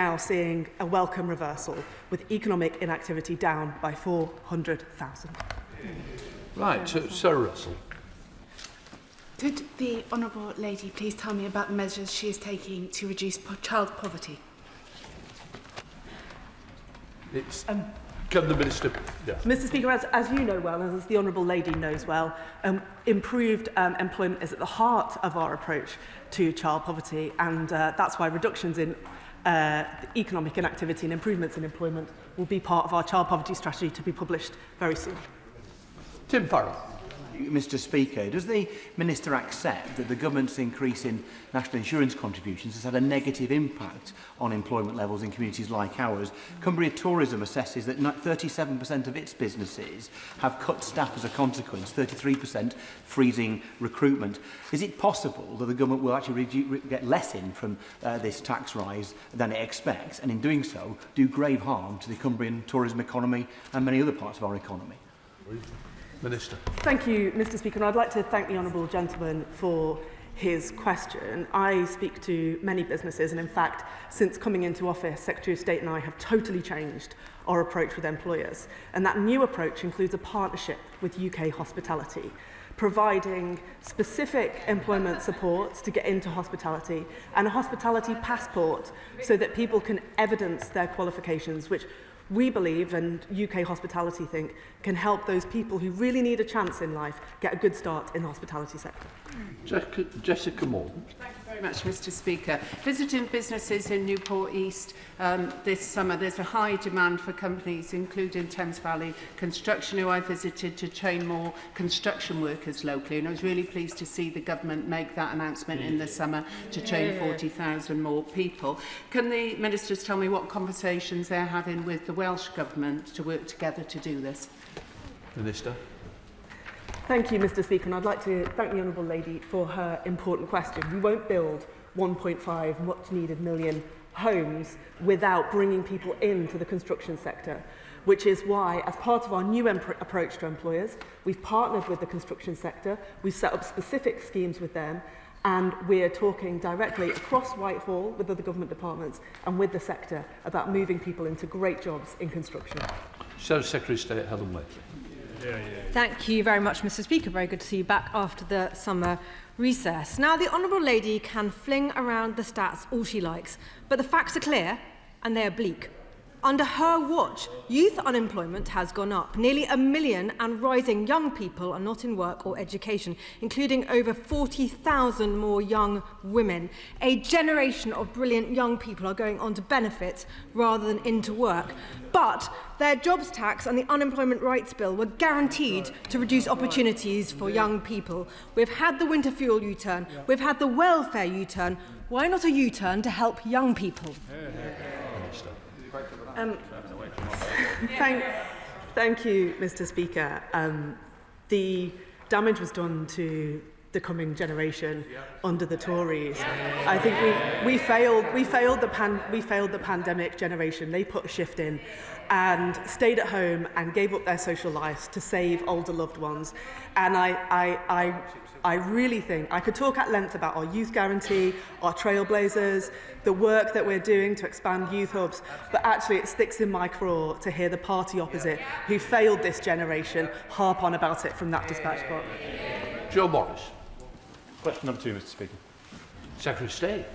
now seeing a welcome reversal, with economic inactivity down by 400,000. Right, Sarah Russell. Could the Honourable Lady please tell me about the measures she is taking to reduce child poverty? Can the Minister... Yes. Mr Speaker, as you know well, as the Honourable Lady knows well, improved employment is at the heart of our approach to child poverty, and that's why reductions in economic inactivity and improvements in employment will be part of our child poverty strategy to be published very soon. Tim Farrell. Mr Speaker, does the Minister accept that the government's increase in national insurance contributions has had a negative impact on employment levels in communities like ours? Cumbria Tourism assesses that 37% of its businesses have cut staff as a consequence, 33% freezing recruitment. Is it possible that the government will actually get less in from this tax rise than it expects, and in doing so do grave harm to the Cumbrian tourism economy and many other parts of our economy? Minister. Thank you, Mr Speaker. And I'd like to thank the honourable gentleman for his question. I speak to many businesses, and in fact, since coming into office, Secretary of State and I have totally changed our approach with employers. And that new approach includes a partnership with UK Hospitality, providing specific employment support to get into hospitality and a hospitality passport so that people can evidence their qualifications, which we believe, and UK Hospitality think, can help those people who really need a chance in life get a good start in the hospitality sector. Jessica Morgan. Thank you very much, Mr Speaker. Visiting businesses in Newport East this summer, there's a high demand for companies, including Thames Valley Construction, who I visited to train more construction workers locally. And I was really pleased to see the government make that announcement in the summer to train 40,000 more people. Can the ministers tell me what conversations they're having with the Welsh Government to work together to do this? Minister. Thank you, Mr Speaker, and I'd like to thank the Honourable Lady for her important question. We won't build 1.5 much-needed million homes without bringing people into the construction sector, which is why, as part of our new approach to employers, we've partnered with the construction sector, we've set up specific schemes with them, and we're talking directly across Whitehall with other government departments and with the sector about moving people into great jobs in construction. Secretary of State Helen Whately. Thank you very much, Mr Speaker. Very good to see you back after the summer recess. Now, the Honourable Lady can fling around the stats all she likes, but the facts are clear and they are bleak. Under her watch, youth unemployment has gone up. Nearly 1 million and rising young people are not in work or education, including over 40,000 more young women. A generation of brilliant young people are going on to benefits rather than into work. But their jobs tax and the Unemployment Rights Bill were guaranteed to reduce opportunities for young people. We've had the winter fuel U-turn. We've had the welfare U-turn. Why not a U-turn to help young people? Thank you, Mr Speaker. The damage was done to the coming generation under the Tories. I think we failed the pandemic generation. They put a shift in and stayed at home and gave up their social lives to save older loved ones. And I really think I could talk at length about our youth guarantee, our trailblazers, the work that we're doing to expand youth hubs, but actually it sticks in my craw to hear the party opposite, who failed this generation, harp on about it from that dispatch box. Joe Morris. Question number 2, Mr Speaker. Secretary of State.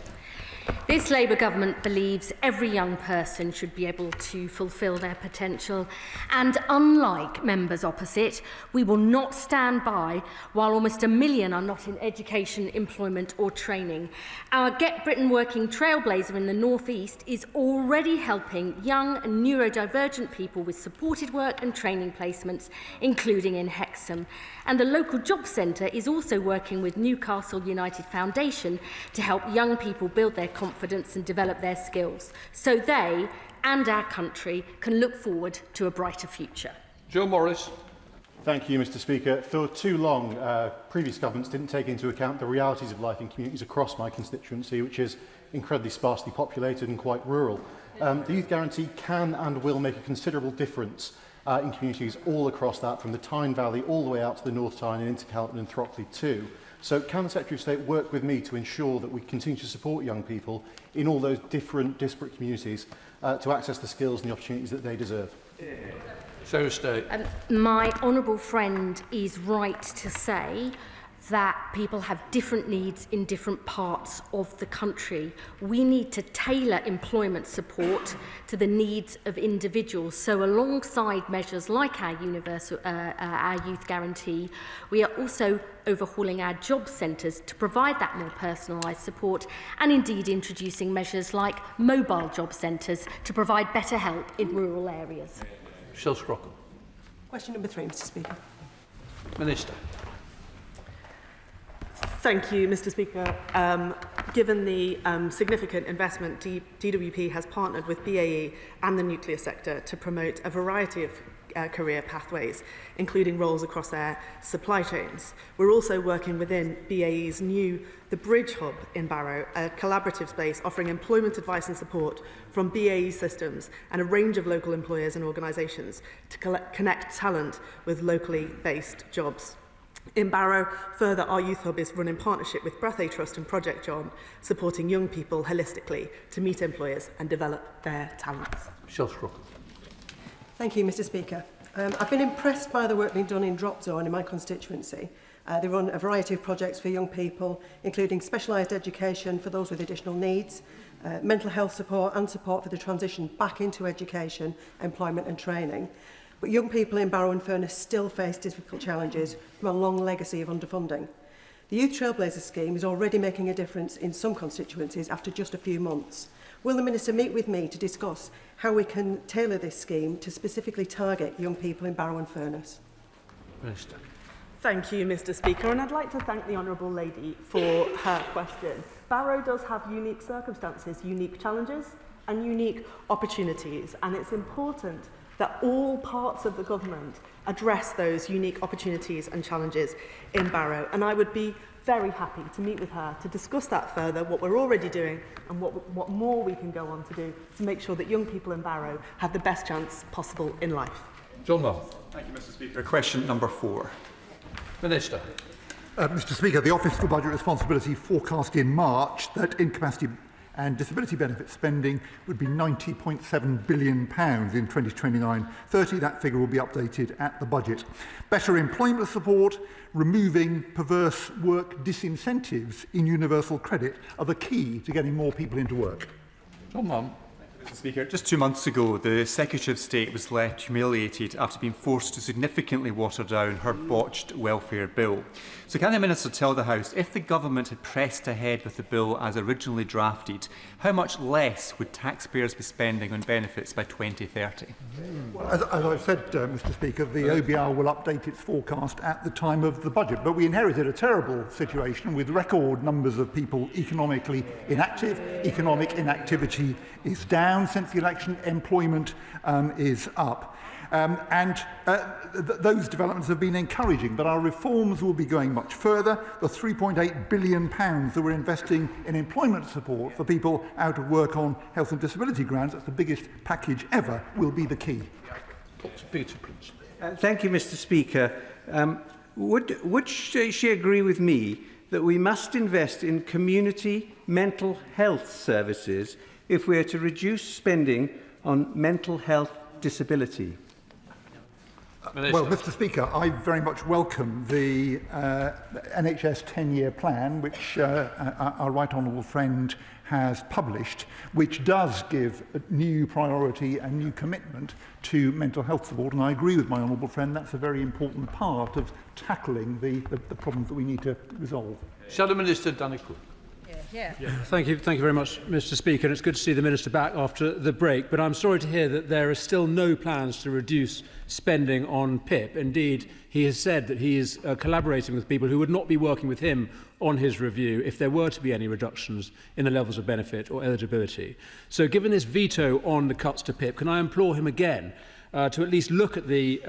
This Labour government believes every young person should be able to fulfil their potential, and unlike members opposite, we will not stand by while almost 1 million are not in education, employment or training. Our Get Britain Working trailblazer in the North East is already helping young and neurodivergent people with supported work and training placements, including in Hexham. And the local job centre is also working with Newcastle United Foundation to help young people build their confidence and develop their skills, so they and our country can look forward to a brighter future. Joe Morris. Thank you, Mr Speaker. For too long, previous governments didn't take into account the realities of life in communities across my constituency, which is incredibly sparsely populated and quite rural. The Youth Guarantee can and will make a considerable difference in communities all across that, from the Tyne Valley all the way out to the North Tyne and into Calton and Throckley too. So can the Secretary of State work with me to ensure that we continue to support young people in all those different disparate communities to access the skills and the opportunities that they deserve? Secretary of State. My honourable friend is right to say that people have different needs in different parts of the country. We need to tailor employment support to the needs of individuals. So alongside measures like our youth guarantee, we are also overhauling our job centres to provide that more personalised support, and indeed introducing measures like mobile job centres to provide better help in rural areas. Michelle Scrockham. Question number 3, Mr. Speaker. Minister. Thank you, Mr. Speaker. Given the significant investment, DWP has partnered with BAE and the nuclear sector to promote a variety of career pathways, including roles across their supply chains. We're also working within BAE's The Bridge Hub in Barrow, a collaborative space offering employment advice and support from BAE systems and a range of local employers and organisations to connect talent with locally based jobs. In Barrow, further, our Youth Hub is run in partnership with Brathay Trust and Project John, supporting young people holistically to meet employers and develop their talents. Michelle Scrockham. Thank you, Mr. Speaker. I've been impressed by the work being done in Drop Zone in my constituency. They run a variety of projects for young people, including specialised education for those with additional needs, mental health support and support for the transition back into education, employment and training. But young people in Barrow and Furness still face difficult challenges from a long legacy of underfunding. The Youth Trailblazer scheme is already making a difference in some constituencies after just a few months. Will the Minister meet with me to discuss how we can tailor this scheme to specifically target young people in Barrow and Furness? Minister. Thank you, Mr. Speaker, and I'd like to thank the Honourable Lady for her question. Barrow does have unique circumstances, unique challenges and unique opportunities, and it's important that all parts of the government address those unique opportunities and challenges in Barrow. And I would be very happy to meet with her to discuss that further, what we're already doing and what more we can go on to do to make sure that young people in Barrow have the best chance possible in life. John Mull. Thank you, Mr. Speaker. Question number 4. Minister. Mr. Speaker, the Office for Budget Responsibility forecast in March that incapacity and disability benefit spending would be £90.7 billion in 2029-30. That figure will be updated at the budget. Better employment support, removing perverse work disincentives in universal credit are the key to getting more people into work. John Mull. Mr. Speaker, just 2 months ago, the Secretary of State was left humiliated after being forced to significantly water down her botched welfare bill. So can the Minister tell the House, if the Government had pressed ahead with the bill as originally drafted, how much less would taxpayers be spending on benefits by 2030? Well, as I've said, Mr. Speaker, the OBR will update its forecast at the time of the budget. But we inherited a terrible situation with record numbers of people economically inactive. Economic inactivity is down since the election. Employment is up. Those developments have been encouraging, but our reforms will be going much further. The £3.8 billion that we're investing in employment support for people out of work on health and disability grounds, that's the biggest package ever, will be the key. Peter, please. Thank you, Mr. Speaker. Would she agree with me that we must invest in community mental health services if we are to reduce spending on mental health disability? Well, Mr. Speaker, I very much welcome the NHS 10-year plan, which our right honourable friend has published, which does give a new priority and new commitment to mental health support. And I agree with my honourable friend, that's a very important part of tackling the problems that we need to resolve. Shadow Minister Danny Cook. Thank you very much, Mr. Speaker. And it's good to see the Minister back after the break. But I'm sorry to hear that there are still no plans to reduce spending on PIP. Indeed, he has said that he is collaborating with people who would not be working with him on his review if there were to be any reductions in the levels of benefit or eligibility. So given this veto on the cuts to PIP, can I implore him again to at least look at the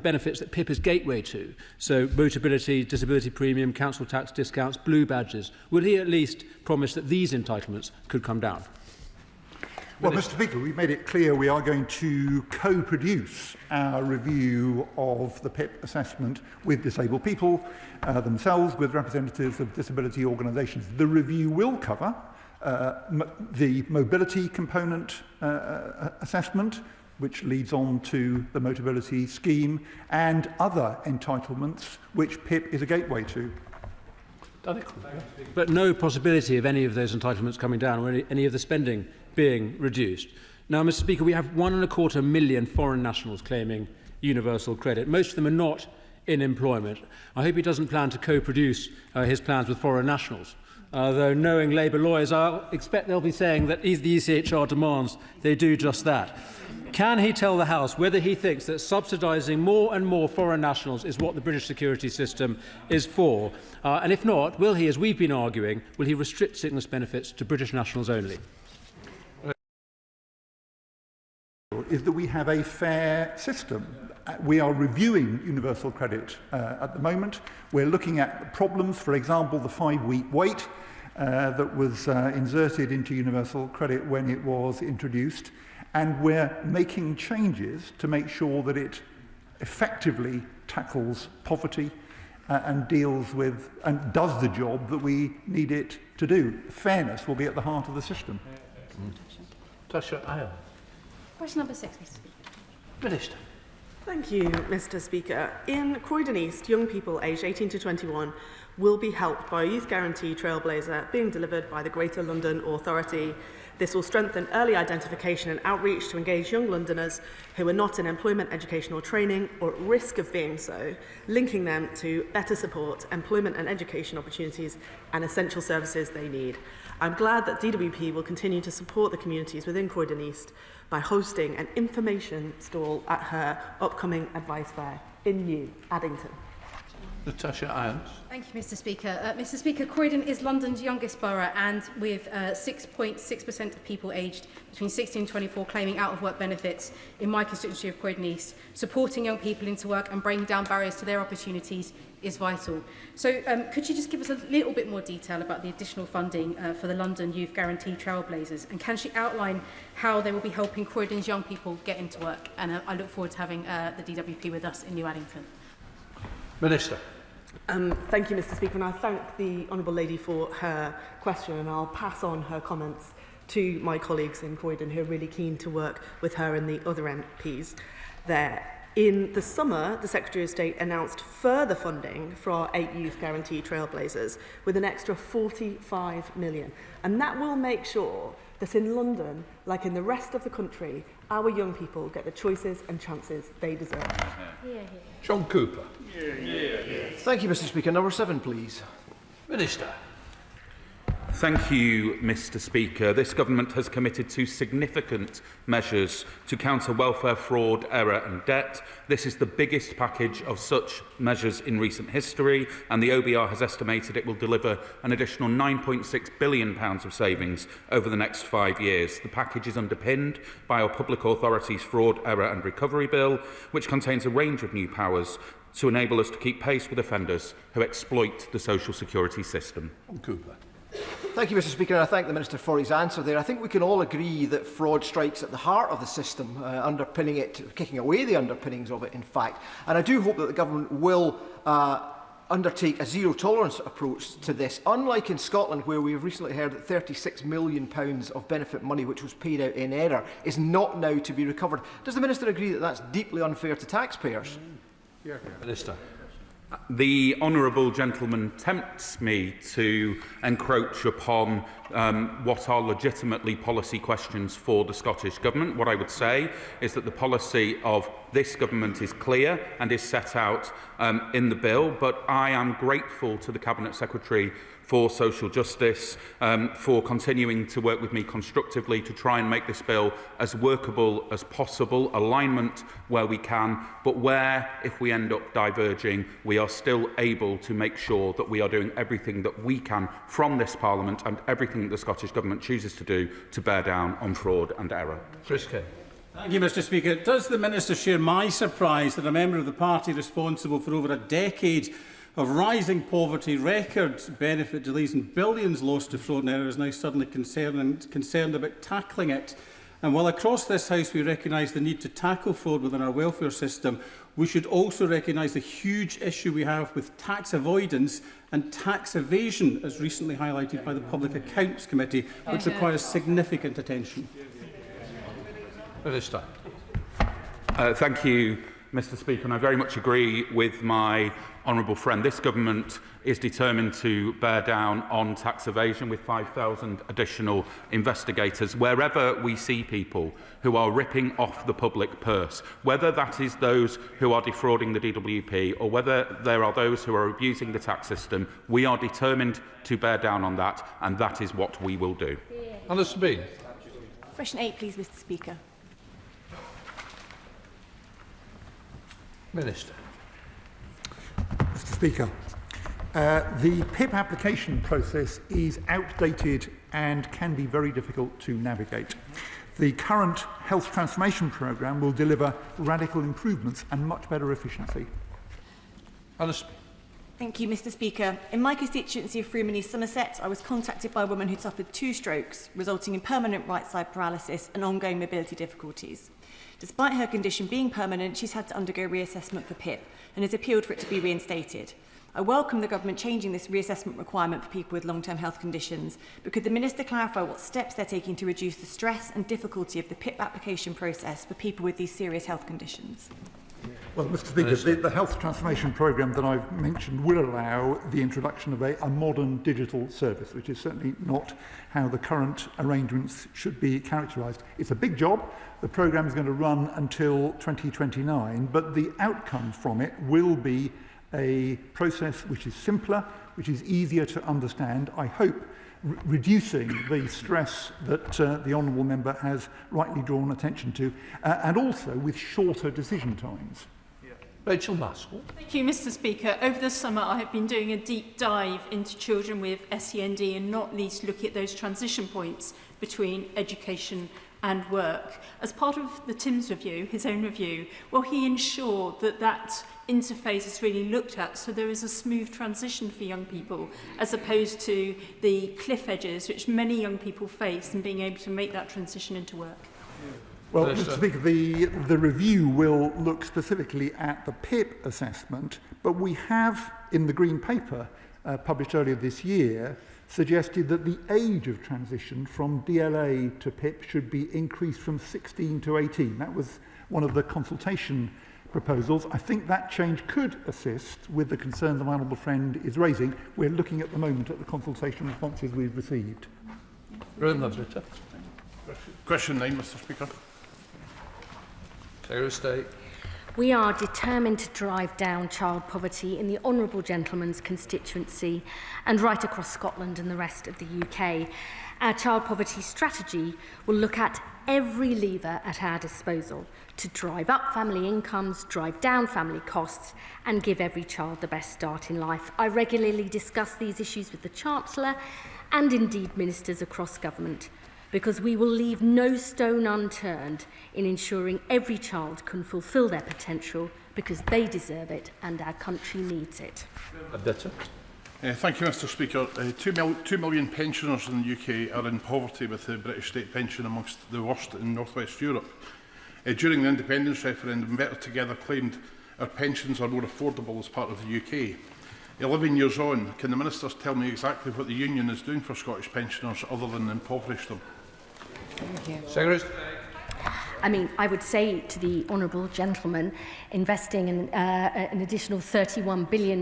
benefits that PIP is gateway to, so motability, disability premium, council tax discounts, blue badges. Would he at least promise that these entitlements could come down? Well, Mr. Speaker, we've made it clear we are going to co-produce our review of the PIP assessment with disabled people themselves, with representatives of disability organisations. The review will cover the mobility component assessment, which leads on to the Motability Scheme, and other entitlements which PIP is a gateway to. But no possibility of any of those entitlements coming down or any of the spending being reduced. Now, Mr. Speaker, we have 1.25 million foreign nationals claiming universal credit. Most of them are not in employment. I hope he doesn't plan to co-produce his plans with foreign nationals. Though knowing Labour lawyers, I expect they'll be saying that the ECHR demands they do just that. Can he tell the House whether he thinks that subsidising more and more foreign nationals is what the British security system is for? And if not, will he, as we've been arguing, will he restrict sickness benefits to British nationals only? Is that we have a fair system. We are reviewing universal credit at the moment. We're looking at problems, for example, the 5-week wait that was inserted into universal credit when it was introduced. And we're making changes to make sure that it effectively tackles poverty and deals with and does the job that we need it to do. Fairness will be at the heart of the system. Tasha Iyer. Question number 6, Mr. Speaker. Minister. Thank you, Mr. Speaker. In Croydon East, young people aged 18 to 21 will be helped by a Youth Guarantee Trailblazer being delivered by the Greater London Authority. This will strengthen early identification and outreach to engage young Londoners who are not in employment, education or training or at risk of being so, linking them to better support, employment and education opportunities and essential services they need. I'm glad that DWP will continue to support the communities within Croydon East by hosting an information stall at her upcoming advice fair in New Addington. Natasha Irons. Thank you, Mr. Speaker. Mr. Speaker, Croydon is London's youngest borough, and with 6.6% of people aged between 16 and 24 claiming out-of-work benefits in my constituency of Croydon East, supporting young people into work and breaking down barriers to their opportunities is vital. So could you just give us a little bit more detail about the additional funding for the London Youth Guarantee Trailblazers, and can she outline how they will be helping Croydon's young people get into work? And I look forward to having the DWP with us in New Addington. Minister. Thank you, Mr. Speaker, and I thank the Honourable Lady for her question, and I'll pass on her comments to my colleagues in Croydon who are really keen to work with her and the other MPs there. In the summer, the Secretary of State announced further funding for our 8 Youth Guarantee Trailblazers with an extra 45 million, and that will make sure that in London, like in the rest of the country, our young people get the choices and chances they deserve. John Cooper. Thank you, Mr. Speaker. Number 7, please. Minister. Thank you, Mr. Speaker. This government has committed to significant measures to counter welfare fraud, error and debt. This is the biggest package of such measures in recent history, and the OBR has estimated it will deliver an additional £9.6 billion of savings over the next 5 years. The package is underpinned by our Public Authorities Fraud, Error and Recovery Bill, which contains a range of new powers to enable us to keep pace with offenders who exploit the social security system. Cooper. Thank you, Mr. Speaker, and I thank the Minister for his answer there. I think we can all agree that fraud strikes at the heart of the system, underpinning it, kicking away the underpinnings of it, in fact. And I do hope that the government will undertake a zero-tolerance approach to this, unlike in Scotland, where we have recently heard that £36 million of benefit money which was paid out in error is not now to be recovered. Does the Minister agree that that's deeply unfair to taxpayers? Minister. The honourable gentleman tempts me to encroach upon what are legitimately policy questions for the Scottish Government. What I would say is that the policy of this government is clear and is set out in the bill, but I am grateful to the Cabinet Secretary for Social Justice for continuing to work with me constructively to try and make this bill as workable as possible, alignment where we can, but where, if we end up diverging, we are still able to make sure that we are doing everything that we can from this Parliament and everything that the Scottish Government chooses to do to bear down on fraud and error. Chris Kay. Thank you, Mr. Speaker. Does the Minister share my surprise that a member of the party responsible for over a decade of rising poverty, record benefit delays and billions lost to fraud and error is now suddenly concerned about tackling it? And while across this House we recognise the need to tackle fraud within our welfare system, we should also recognise the huge issue we have with tax avoidance and tax evasion, as recently highlighted by the Public Accounts Committee, which requires significant attention. Minister. Thank you, Mr Speaker, and I very much agree with my honourable friend. This government is determined to bear down on tax evasion with 5,000 additional investigators wherever we see people who are ripping off the public purse, whether that is those who are defrauding the DWP or whether there are those who are abusing the tax system. We are determined to bear down on that, and that is what we will do. Alison Bean. Question 8, please, Mr Speaker. Minister. Mr Speaker, the PIP application process is outdated and can be very difficult to navigate. The current health transformation programme will deliver radical improvements and much better efficiency. Alison. Thank you, Mr Speaker. In my constituency of Freeman East Somerset, I was contacted by a woman who'd suffered 2 strokes, resulting in permanent right-side paralysis and ongoing mobility difficulties. Despite her condition being permanent, she's had to undergo reassessment for PIP and has appealed for it to be reinstated. I welcome the government changing this reassessment requirement for people with long-term health conditions, but could the Minister clarify what steps they're taking to reduce the stress and difficulty of the PIP application process for people with these serious health conditions? Well, Mr Speaker, the health transformation programme that I've mentioned will allow the introduction of a modern digital service, which is certainly not how the current arrangements should be characterised. It's a big job. The programme is going to run until 2029, but the outcome from it will be a process which is simpler, which is easier to understand, I hope, reducing the stress that the honourable member has rightly drawn attention to, and also with shorter decision times. Rachel Maskell. Thank you, Mr Speaker. Over the summer I have been doing a deep dive into children with SEND and not least looking at those transition points between education and work. As part of the Tim's review, his own review, will he ensure that that interface is really looked at so there is a smooth transition for young people as opposed to the cliff edges which many young people face in being able to make that transition into work? Well, Mr Speaker, the review will look specifically at the PIP assessment, but we have, in the Green Paper published earlier this year, suggested that the age of transition from DLA to PIP should be increased from 16 to 18. That was one of the consultation proposals. I think that change could assist with the concerns the honourable friend is raising. We're looking at the moment at the consultation responses we've received. Question 9, Mr Speaker. Secretary of State. We are determined to drive down child poverty in the honourable gentleman's constituency and right across Scotland and the rest of the UK. Our child poverty strategy will look at every lever at our disposal to drive up family incomes, drive down family costs and give every child the best start in life. I regularly discuss these issues with the Chancellor and indeed ministers across government, because we will leave no stone unturned in ensuring every child can fulfil their potential because they deserve it and our country needs it. Thank you, Mr Speaker. 2 million pensioners in the UK are in poverty, with the British state pension amongst the worst in North West Europe. During the independence referendum, Better Together claimed our pensions are more affordable as part of the UK. 11 years on, can the ministers tell me exactly what the Union is doing for Scottish pensioners other than impoverish them? Secretary. I mean, I would say to the honourable gentleman, investing in an additional £31 billion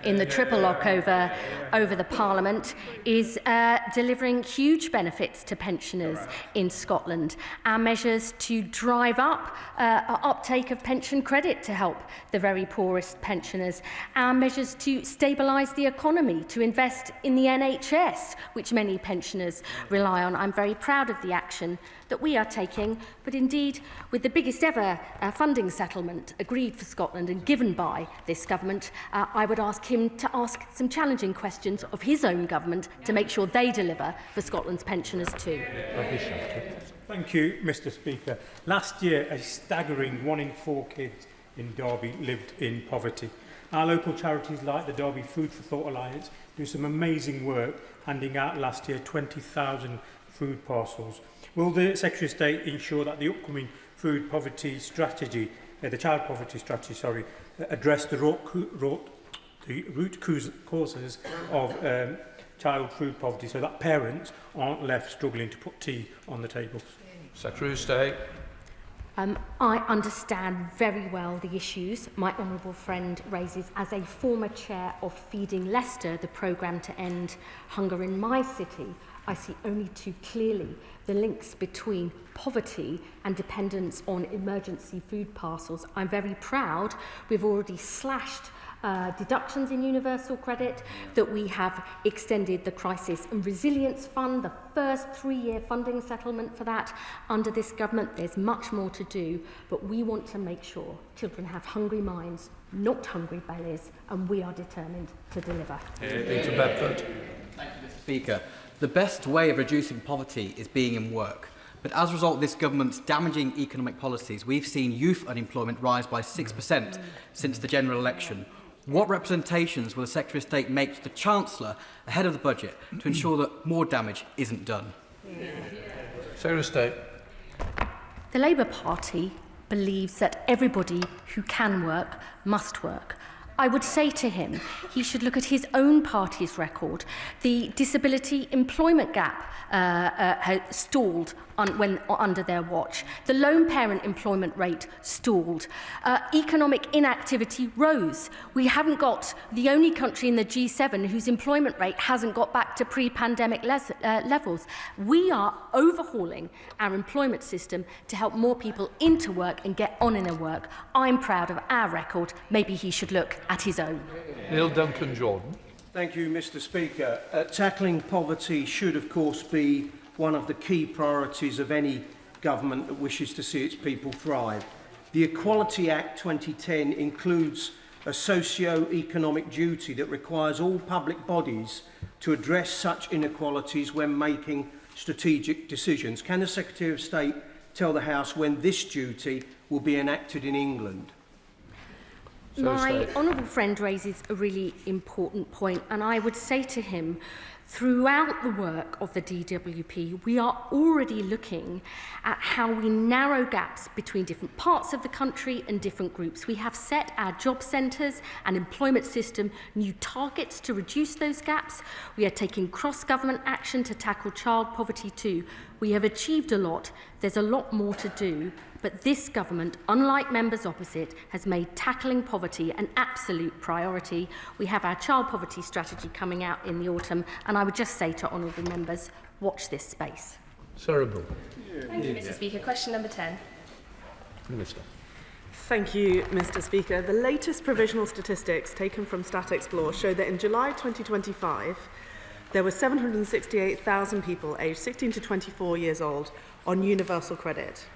in the triple lock over the Parliament is delivering huge benefits to pensioners in Scotland. Our measures to drive up uptake of pension credit to help the very poorest pensioners. Our measures to stabilise the economy, to invest in the NHS, which many pensioners rely on. I'm very proud of the action that we are taking, but indeed with the biggest ever funding settlement agreed for Scotland and given by this government, I would ask him to ask some challenging questions of his own government to make sure they deliver for Scotland's pensioners too. Thank you, Mr Speaker. Last year, a staggering 1 in 4 kids in Derby lived in poverty. Our local charities like the Derby Food for Thought Alliance do some amazing work, handing out last year 20,000 food parcels. Will the Secretary of State ensure that the upcoming food poverty strategy, the child poverty strategy, sorry, address the root causes of child food poverty so that parents aren't left struggling to put tea on the table? Secretary of State. I understand very well the issues my honourable friend raises. As a former chair of Feeding Leicester, the programme to end hunger in my city, I see only too clearly the links between poverty and dependence on emergency food parcels. I'm very proud we've already slashed deductions in universal credit, that we have extended the Crisis and Resilience Fund, the first 3-year funding settlement for that under this government. There's much more to do, but we want to make sure children have hungry minds, not hungry bellies, and we are determined to deliver. Peter Bedford. Thank you, Mr. Speaker. The best way of reducing poverty is being in work. But as a result of this government's damaging economic policies, we've seen youth unemployment rise by 6% since the general election. What representations will the Secretary of State make to the Chancellor ahead of the budget to ensure that more damage isn't done? Secretary of State. The Labour Party believes that everybody who can work must work. I would say to him he should look at his own party's record. The disability employment gap has stalled under their watch. The lone parent employment rate stalled. Economic inactivity rose. We haven't got the only country in the G7 whose employment rate hasn't got back to pre-pandemic levels. We are overhauling our employment system to help more people into work and get on in their work. I'm proud of our record. Maybe he should look at his own. Neil Duncan-Jordan. Thank you, Mr. Speaker. Tackling poverty should, of course, be one of the key priorities of any government that wishes to see its people thrive. The Equality Act 2010 includes a socio-economic duty that requires all public bodies to address such inequalities when making strategic decisions. Can the Secretary of State tell the House when this duty will be enacted in England? My honourable friend raises a really important point, and I would say to him, throughout the work of the DWP, we are already looking at how we narrow gaps between different parts of the country and different groups. We have set our job centres and employment system new targets to reduce those gaps. We are taking cross-government action to tackle child poverty too. We have achieved a lot. There's a lot more to do. But this government, unlike members opposite, has made tackling poverty an absolute priority. We have our child poverty strategy coming out in the autumn, and I would just say to honourable members, watch this space. Sarah Bull. Thank you, Mr. Speaker. Question number 10. Minister. Thank you, Mr. Speaker. The latest provisional statistics taken from StatExplore show that in July 2025, there were 768,000 people aged 16 to 24 years old on universal credit.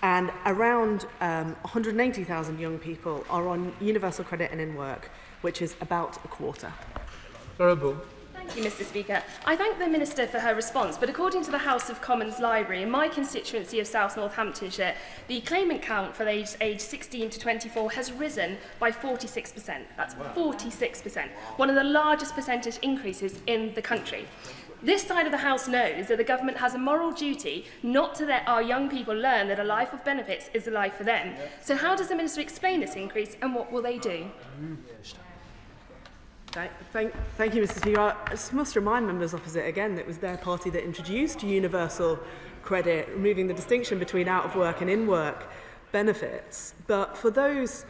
And around 180,000 young people are on universal credit and in work, which is about a quarter. Thank you, Mr. Speaker. I thank the Minister for her response, but according to the House of Commons Library, in my constituency of South Northamptonshire, the claimant count for aged 16 to 24 has risen by 46%. That's 46%, one of the largest percentage increases in the country. This side of the House knows that the government has a moral duty not to let our young people learn that a life of benefits is a life for them. So how does the Minister explain this increase and what will they do? Thank you, Mr. Speaker. I just must remind members opposite again that it was their party that introduced universal credit, removing the distinction between out-of-work and in-work benefits. But for those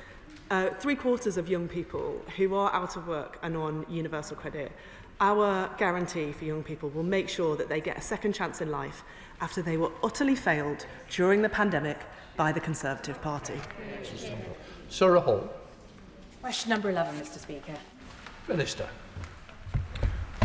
3/4 of young people who are out of work and on universal credit, our guarantee for young people will make sure that they get a second chance in life after they were utterly failed during the pandemic by the Conservative Party. Sarah Hall. Question number 11, Mr. Speaker. Minister.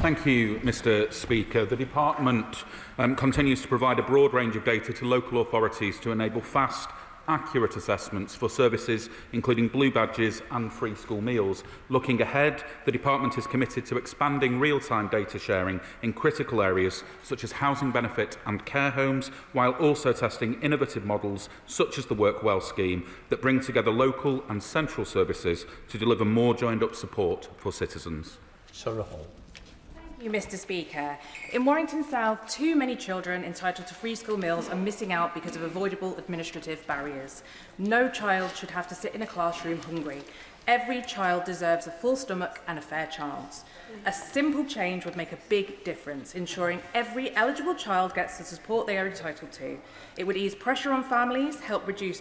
Thank you, Mr. Speaker. The Department continues to provide a broad range of data to local authorities to enable fast, accurate assessments for services including blue badges and free school meals. Looking ahead, the Department is committed to expanding real-time data sharing in critical areas such as housing benefit and care homes, while also testing innovative models such as the Work Well scheme that bring together local and central services to deliver more joined-up support for citizens. Sarah Hall. Thank Thank you, Mr. Speaker. In Warrington South, too many children entitled to free school meals are missing out because of avoidable administrative barriers. No child should have to sit in a classroom hungry. Every child deserves a full stomach and a fair chance. A simple change would make a big difference, ensuring every eligible child gets the support they are entitled to. It would ease pressure on families, help reduce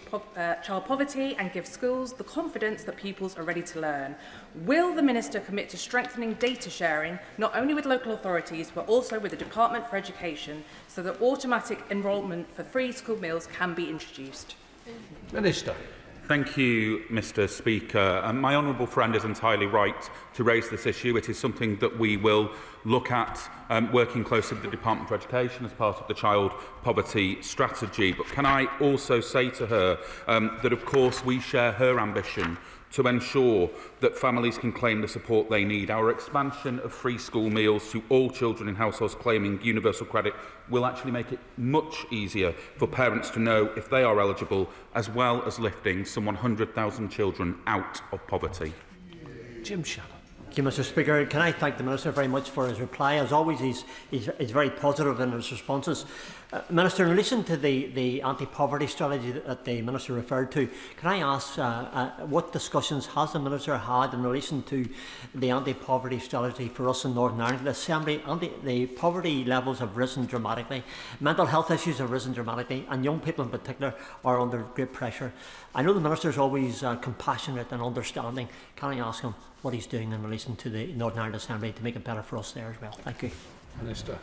child poverty and give schools the confidence that pupils are ready to learn. Will the Minister commit to strengthening data sharing, not only with local authorities, but also with the Department for Education, so that automatic enrolment for free school meals can be introduced? Minister. Thank you, Mr. Speaker. My honourable friend is entirely right to raise this issue. It is something that we will look at working closely with the Department for Education as part of the child poverty strategy. But can I also say to her that, of course, we share her ambition to ensure that families can claim the support they need. Our expansion of free school meals to all children in households claiming universal credit will actually make it much easier for parents to know if they are eligible, as well as lifting some 100,000 children out of poverty. Jim Shannon. Thank you, Mr. Speaker. Can I thank the Minister very much for his reply? As always, he's very positive in his responses. Minister, in relation to the anti-poverty strategy that the Minister referred to, can I ask what discussions has the Minister had in relation to the anti-poverty strategy for us in Northern Ireland? The Assembly, the poverty levels have risen dramatically, mental health issues have risen dramatically, and young people in particular are under great pressure. I know the Minister is always compassionate and understanding. Can I ask him what he's doing in relation to the Northern Ireland Assembly to make it better for us there as well? Thank you. Minister.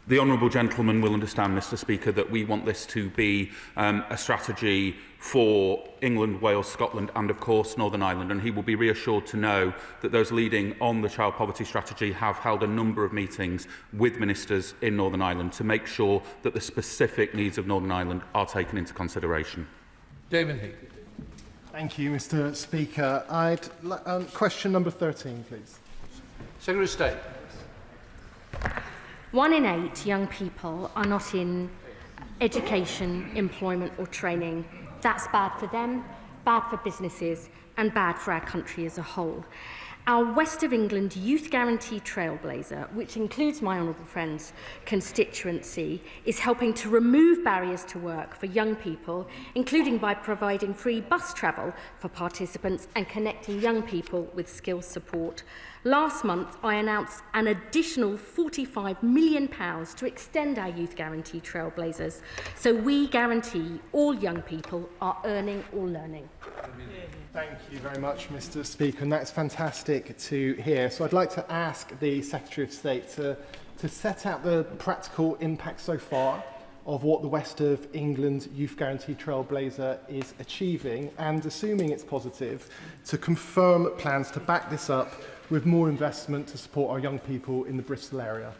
The honourable gentleman will understand, Mr. Speaker, that we want this to be a strategy for England, Wales, Scotland and, of course, Northern Ireland. And he will be reassured to know that those leading on the child poverty strategy have held a number of meetings with ministers in Northern Ireland to make sure that the specific needs of Northern Ireland are taken into consideration. Damon Heath. Thank you, Mr. Speaker. Question number 13, please. Secretary of State. 1 in 8 young people are not in education, employment or training. That's bad for them, bad for businesses and bad for our country as a whole. Our West of England Youth Guarantee Trailblazer, which includes my honourable friend's constituency, is helping to remove barriers to work for young people, including by providing free bus travel for participants and connecting young people with skills support. Last month, I announced an additional £45 million to extend our Youth Guarantee Trailblazers, so we guarantee all young people are earning or learning. Thank you very much, Mr. Speaker, and that's fantastic to hear. So I'd like to ask the Secretary of State to set out the practical impact so far of what the West of England Youth Guarantee Trailblazer is achieving, and assuming it's positive, to confirm plans to back this up with more investment to support our young people in the Bristol area.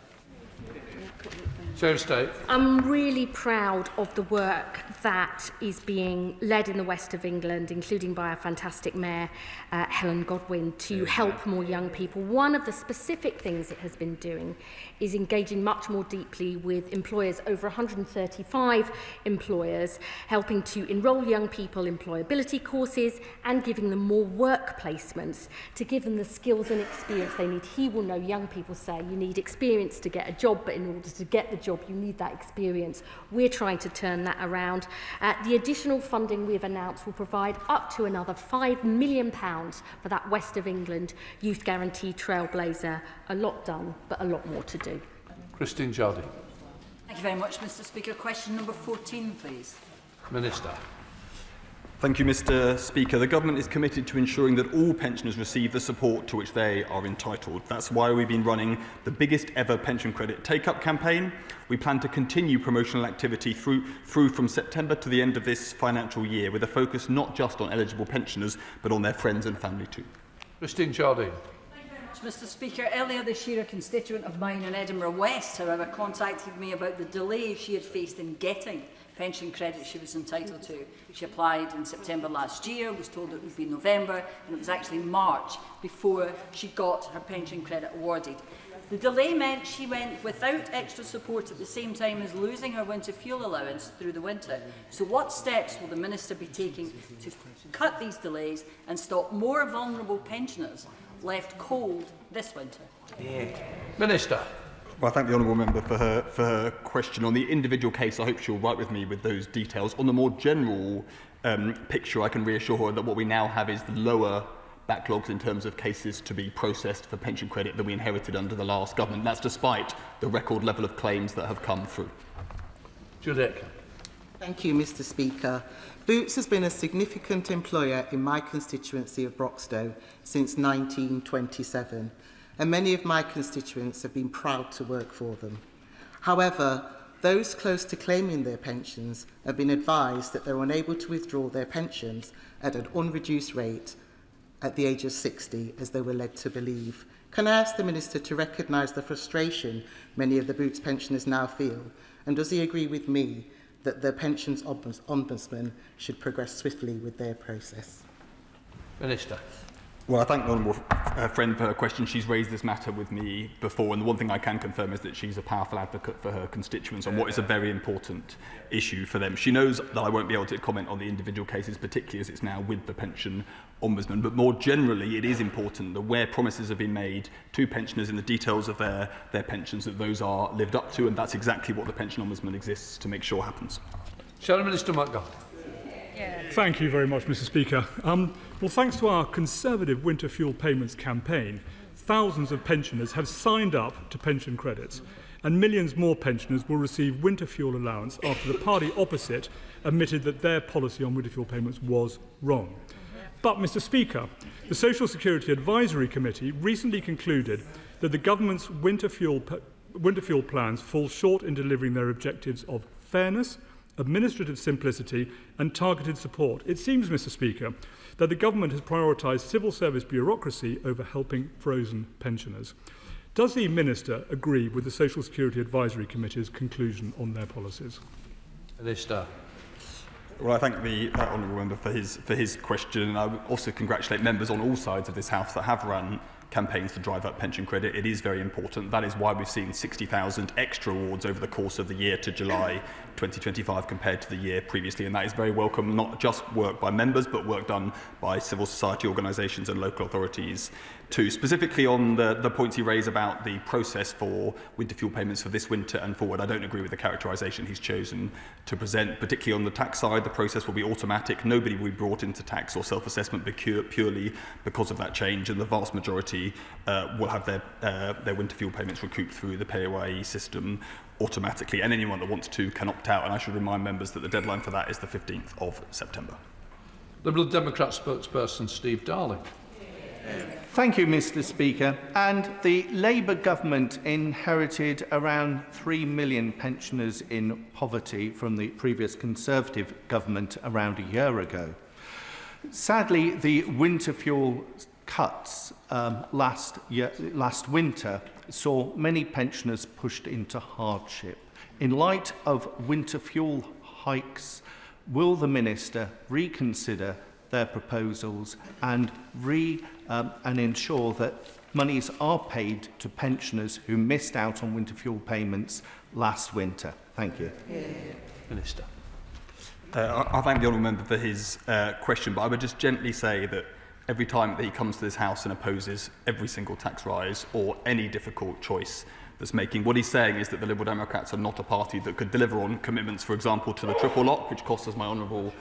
I'm really proud of the work that is being led in the West of England, including by our fantastic Mayor, Helen Godwin, to help more young people. One of the specific things it has been doing is engaging much more deeply with employers, over 135 employers, helping to enrol young people in employability courses and giving them more work placements to give them the skills and experience they need. He will know young people say you need experience to get a job, but in order to get the job, you need that experience. We're trying to turn that around. The additional funding we've announced will provide up to another £5 million for that West of England Youth Guarantee Trailblazer. A lot done, but a lot more to do. Christine Jardine. Thank you very much, Mr. Speaker. Question number 14, please. Minister. Thank you, Mr. Speaker. The Government is committed to ensuring that all pensioners receive the support to which they are entitled. That's why we've been running the biggest ever pension credit take-up campaign. We plan to continue promotional activity through from September to the end of this financial year, with a focus not just on eligible pensioners, but on their friends and family too. Christine Jardine. Mr. Speaker, earlier this year, a constituent of mine in Edinburgh West, however, contacted me about the delay she had faced in getting pension credit she was entitled to. She applied in September last year, was told it would be November, and it was actually March before she got her pension credit awarded. The delay meant she went without extra support at the same time as losing her winter fuel allowance through the winter. So what steps will the Minister be taking to cut these delays and stop more vulnerable pensioners left cold this winter? Minister. Well, I thank the honourable member for her question. On the individual case, I hope she'll write with me with those details. On the more general picture, I can reassure her that what we now have is the lower backlogs in terms of cases to be processed for pension credit than we inherited under the last government. That's despite the record level of claims that have come through. Judith. Thank you, Mr. Speaker. Boots has been a significant employer in my constituency of Broxtowe since 1927, and many of my constituents have been proud to work for them. However, those close to claiming their pensions have been advised that they're unable to withdraw their pensions at an unreduced rate at the age of 60, as they were led to believe. Can I ask the Minister to recognise the frustration many of the Boots pensioners now feel, and does he agree with me that the Pensions Ombudsman should progress swiftly with their process? Minister. Well, I thank the honourable friend for her question. She's raised this matter with me before, and the one thing I can confirm is that she's a powerful advocate for her constituents on what is a very important issue for them. She knows that I won't be able to comment on the individual cases, particularly as it's now with the Pension Ombudsman, but more generally it is important that where promises have been made to pensioners in the details of their pensions, that those are lived up to, and that's exactly what the Pension Ombudsman exists to make sure happens. Shadow Minister Montgomery. Thank you very much, Mr. Speaker. Well, thanks to our Conservative winter fuel payments campaign, thousands of pensioners have signed up to pension credits, and millions more pensioners will receive winter fuel allowance after the party opposite admitted that their policy on winter fuel payments was wrong. But, Mr. Speaker, the Social Security Advisory Committee recently concluded that the government's winter fuel plans fall short in delivering their objectives of fairness, administrative simplicity and targeted support. It seems, Mr. Speaker, that the government has prioritised civil service bureaucracy over helping frozen pensioners. Does the Minister agree with the Social Security Advisory Committee's conclusion on their policies? Minister. Well, I thank the honourable member for his question, and I would also congratulate members on all sides of this House that have run campaigns to drive up pension credit. It is very important. That is why we've seen 60,000 extra awards over the course of the year to July 2025 compared to the year previously, and that is very welcome, not just work by members but work done by civil society organisations and local authorities too. Specifically on the points he raised about the process for winter fuel payments for this winter and forward, I don't agree with the characterisation he's chosen to present. Particularly on the tax side, the process will be automatic. Nobody will be brought into tax or self-assessment purely because of that change, and the vast majority will have their winter fuel payments recouped through the PAYE system automatically, and anyone that wants to can opt out. And I should remind members that the deadline for that is the 15th of September. Liberal Democrat spokesperson Steve Darling. Thank you, Mr. Speaker. And the Labour government inherited around 3 million pensioners in poverty from the previous Conservative government around a year ago. Sadly, the winter fuel cuts last winter saw many pensioners pushed into hardship. In light of winter fuel hikes, will the Minister reconsider their proposals and ensure that monies are paid to pensioners who missed out on winter fuel payments last winter? Thank you. Minister. I thank the honourable member for his question, but I would just gently say that every time that he comes to this House and opposes every single tax rise or any difficult choice that's making, what he's saying is that the Liberal Democrats are not a party that could deliver on commitments, for example, to the triple lock, which costs, as my honourable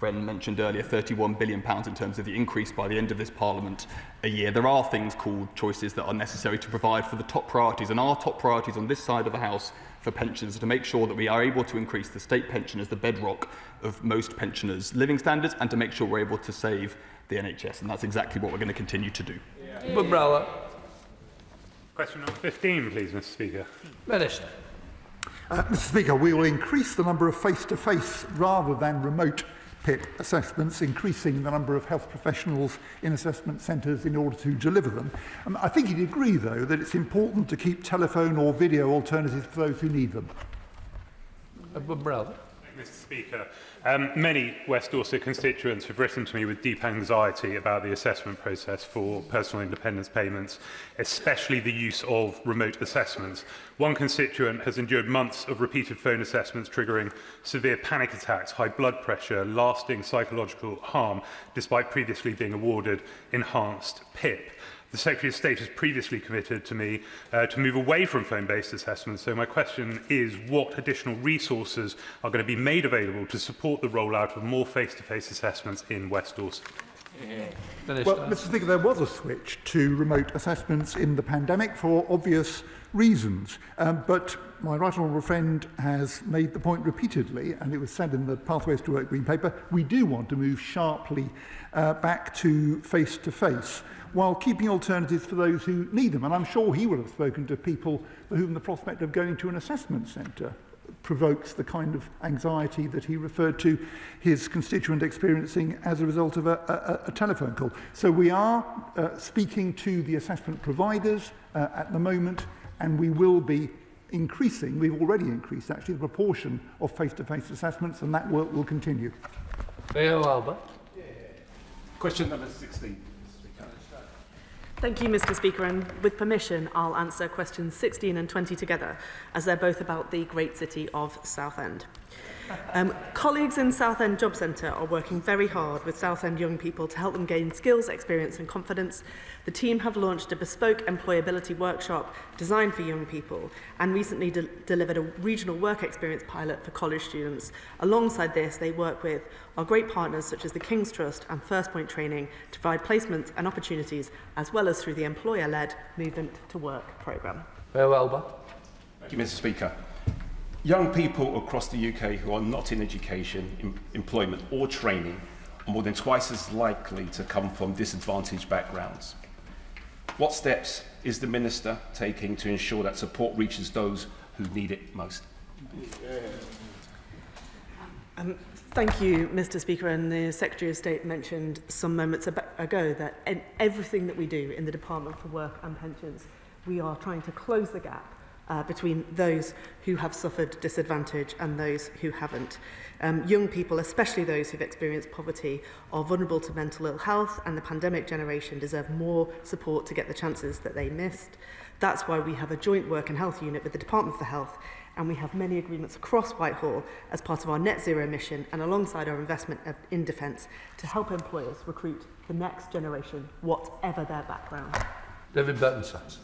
friend mentioned earlier, £31 billion in terms of the increase by the end of this Parliament a year. There are things called choices that are necessary to provide for the top priorities, and our top priorities on this side of the House for pensions to make sure that we are able to increase the state pension as the bedrock of most pensioners' living standards, and to make sure we're able to save the NHS, and that's exactly what we're going to continue to do. Umbrella. Question number 15, please, Mr. Speaker. Minister. Mr. Speaker, we will increase the number of face-to-face rather than remote PIP assessments, increasing the number of health professionals in assessment centres in order to deliver them. I think you'd agree, though, that it's important to keep telephone or video alternatives for those who need them. Umbrella. Mr. Speaker, many West Dorset constituents have written to me with deep anxiety about the assessment process for personal independence payments, especially the use of remote assessments. One constituent has endured months of repeated phone assessments triggering severe panic attacks, high blood pressure, lasting psychological harm, despite previously being awarded enhanced PIP. The Secretary of State has previously committed to me to move away from phone-based assessments. So my question is, what additional resources are going to be made available to support the rollout of more face-to-face assessments in West Dorset? Well, Mr. Speaker, there was a switch to remote assessments in the pandemic for obvious reasons. But my right honourable friend has made the point repeatedly, and it was said in the Pathways to Work Green Paper, we do want to move sharply back to face-to-face, while keeping alternatives for those who need them. And I'm sure he will have spoken to people for whom the prospect of going to an assessment centre provokes the kind of anxiety that he referred to his constituent experiencing as a result of a telephone call. So we are speaking to the assessment providers at the moment, and we will be increasing, we've already increased actually, the proportion of face-to-face assessments, and that work will continue. Leo Alba. Question number 16. Thank you, Mr. Speaker, and with permission, I'll answer questions 16 and 20 together, as they're both about the great city of Southend. Colleagues in Southend Job Centre are working very hard with Southend young people to help them gain skills, experience and confidence. The team have launched a bespoke employability workshop designed for young people and recently delivered a regional work experience pilot for college students. Alongside this, they work with our great partners such as the King's Trust and First Point Training to provide placements and opportunities, as well as through the employer-led Movement to Work programme. Leo Alba. Thank you, Mr. Speaker. Young people across the UK who are not in education, employment or training are more than twice as likely to come from disadvantaged backgrounds. What steps is the Minister taking to ensure that support reaches those who need it most? Thank you, Mr. Speaker. And the Secretary of State mentioned some moments ago that in everything that we do in the Department for Work and Pensions, we are trying to close the gap between those who have suffered disadvantage and those who haven't. Young people, especially those who've experienced poverty, are vulnerable to mental ill health, and the pandemic generation deserve more support to get the chances that they missed. That's why we have a joint work and health unit with the Department for Health, and we have many agreements across Whitehall as part of our net zero mission and alongside our investment in defence to help employers recruit the next generation, whatever their background. David Burton-Sachs.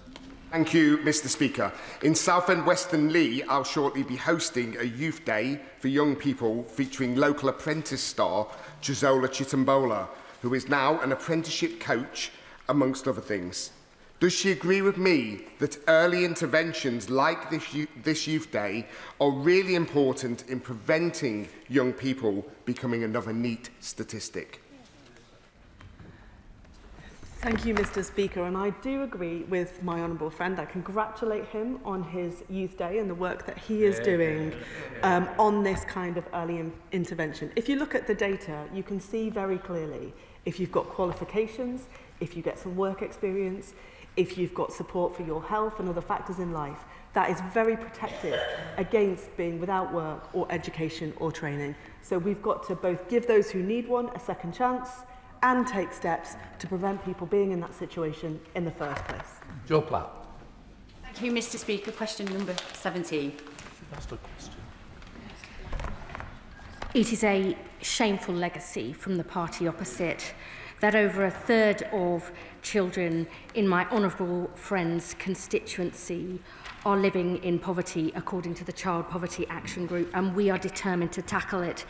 Thank you, Mr. Speaker. In Southend Western Lee, I'll shortly be hosting a youth day for young people featuring local apprentice star Gizola Chitambola, who is now an apprenticeship coach, amongst other things. Does she agree with me that early interventions like this youth day are really important in preventing young people becoming another NEET statistic? Thank you, Mr. Speaker, and I do agree with my honourable friend. I congratulate him on his Youth Day and the work that he is doing on this kind of early intervention. If you look at the data, you can see very clearly if you've got qualifications, if you get some work experience, if you've got support for your health and other factors in life, that is very protective against being without work or education or training. So we've got to both give those who need one a second chance and take steps to prevent people being in that situation in the first place. Joe Platt. Thank you, Mr. Speaker. Question number 17. That's the question. It is a shameful legacy from the party opposite that over a third of children in my honourable friend's constituency are living in poverty, according to the Child Poverty Action Group, and we are determined to tackle it.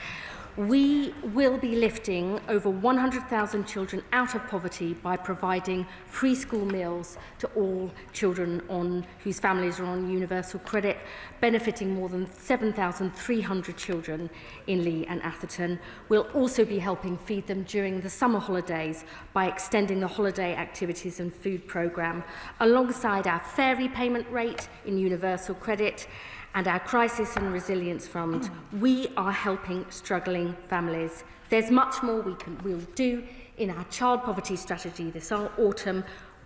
We will be lifting over 100,000 children out of poverty by providing free school meals to all children whose families are on universal credit, benefiting more than 7,300 children in Lee and Atherton. We'll also be helping feed them during the summer holidays by extending the holiday activities and food programme, alongside our fair repayment rate in universal credit and our Crisis and Resilience Fund. We are helping struggling families. There's much more we'll do in our child poverty strategy this autumn,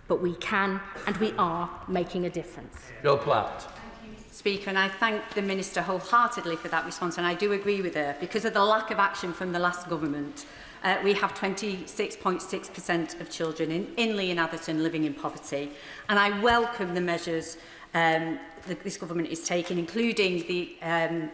but we can and we are making a difference. Joe Platt. Speaker, and I thank the Minister wholeheartedly for that response, and I do agree with her. Because of the lack of action from the last government, we have 26.6% of children in Lee and Atherton living in poverty, and I welcome the measures that this government is taking, including the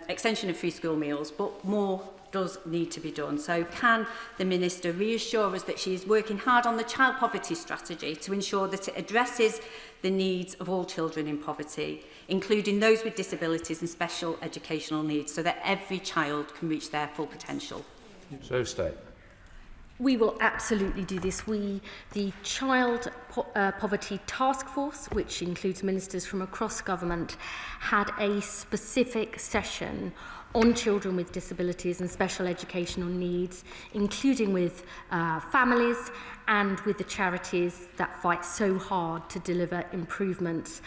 extension of free school meals, but more does need to be done. So can the Minister reassure us that she is working hard on the child poverty strategy to ensure that it addresses the needs of all children in poverty, including those with disabilities and special educational needs, so that every child can reach their full potential? So state. We will absolutely do this. The Child Poverty Task Force, which includes ministers from across government, had a specific session on children with disabilities and special educational needs, including with families and with the charities that fight so hard to deliver improvements.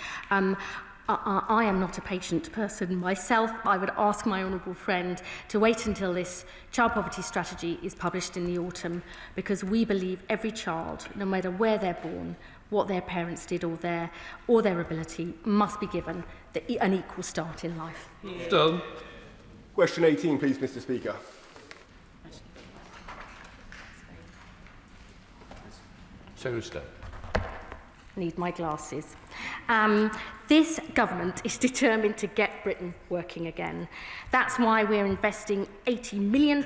I am not a patient person myself. I would ask my honourable friend to wait until this child poverty strategy is published in the autumn, because we believe every child, no matter where they're born, what their parents did or their ability, must be given an equal start in life. Done. Question 18, please, Mr. Speaker. Secretary. Need my glasses. This government is determined to get Britain working again. That's why we're investing £80 million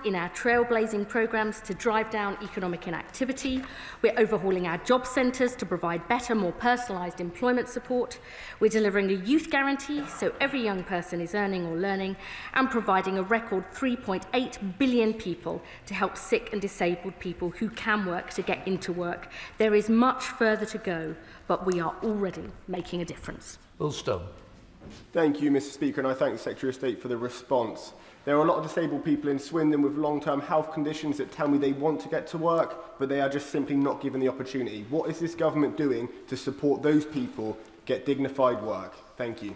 in our trailblazing programmes to drive down economic inactivity. We're overhauling our job centres to provide better, more personalised employment support. We're delivering a youth guarantee so every young person is earning or learning, and providing a record 3.8 billion people to help sick and disabled people who can work to get into work. There is much further to go, but we are already making a difference. Will Stone. Thank you, Mr. Speaker, and I thank the Secretary of State for the response. There are a lot of disabled people in Swindon with long-term health conditions that tell me they want to get to work, but they are just simply not given the opportunity. What is this government doing to support those people get dignified work? Thank you.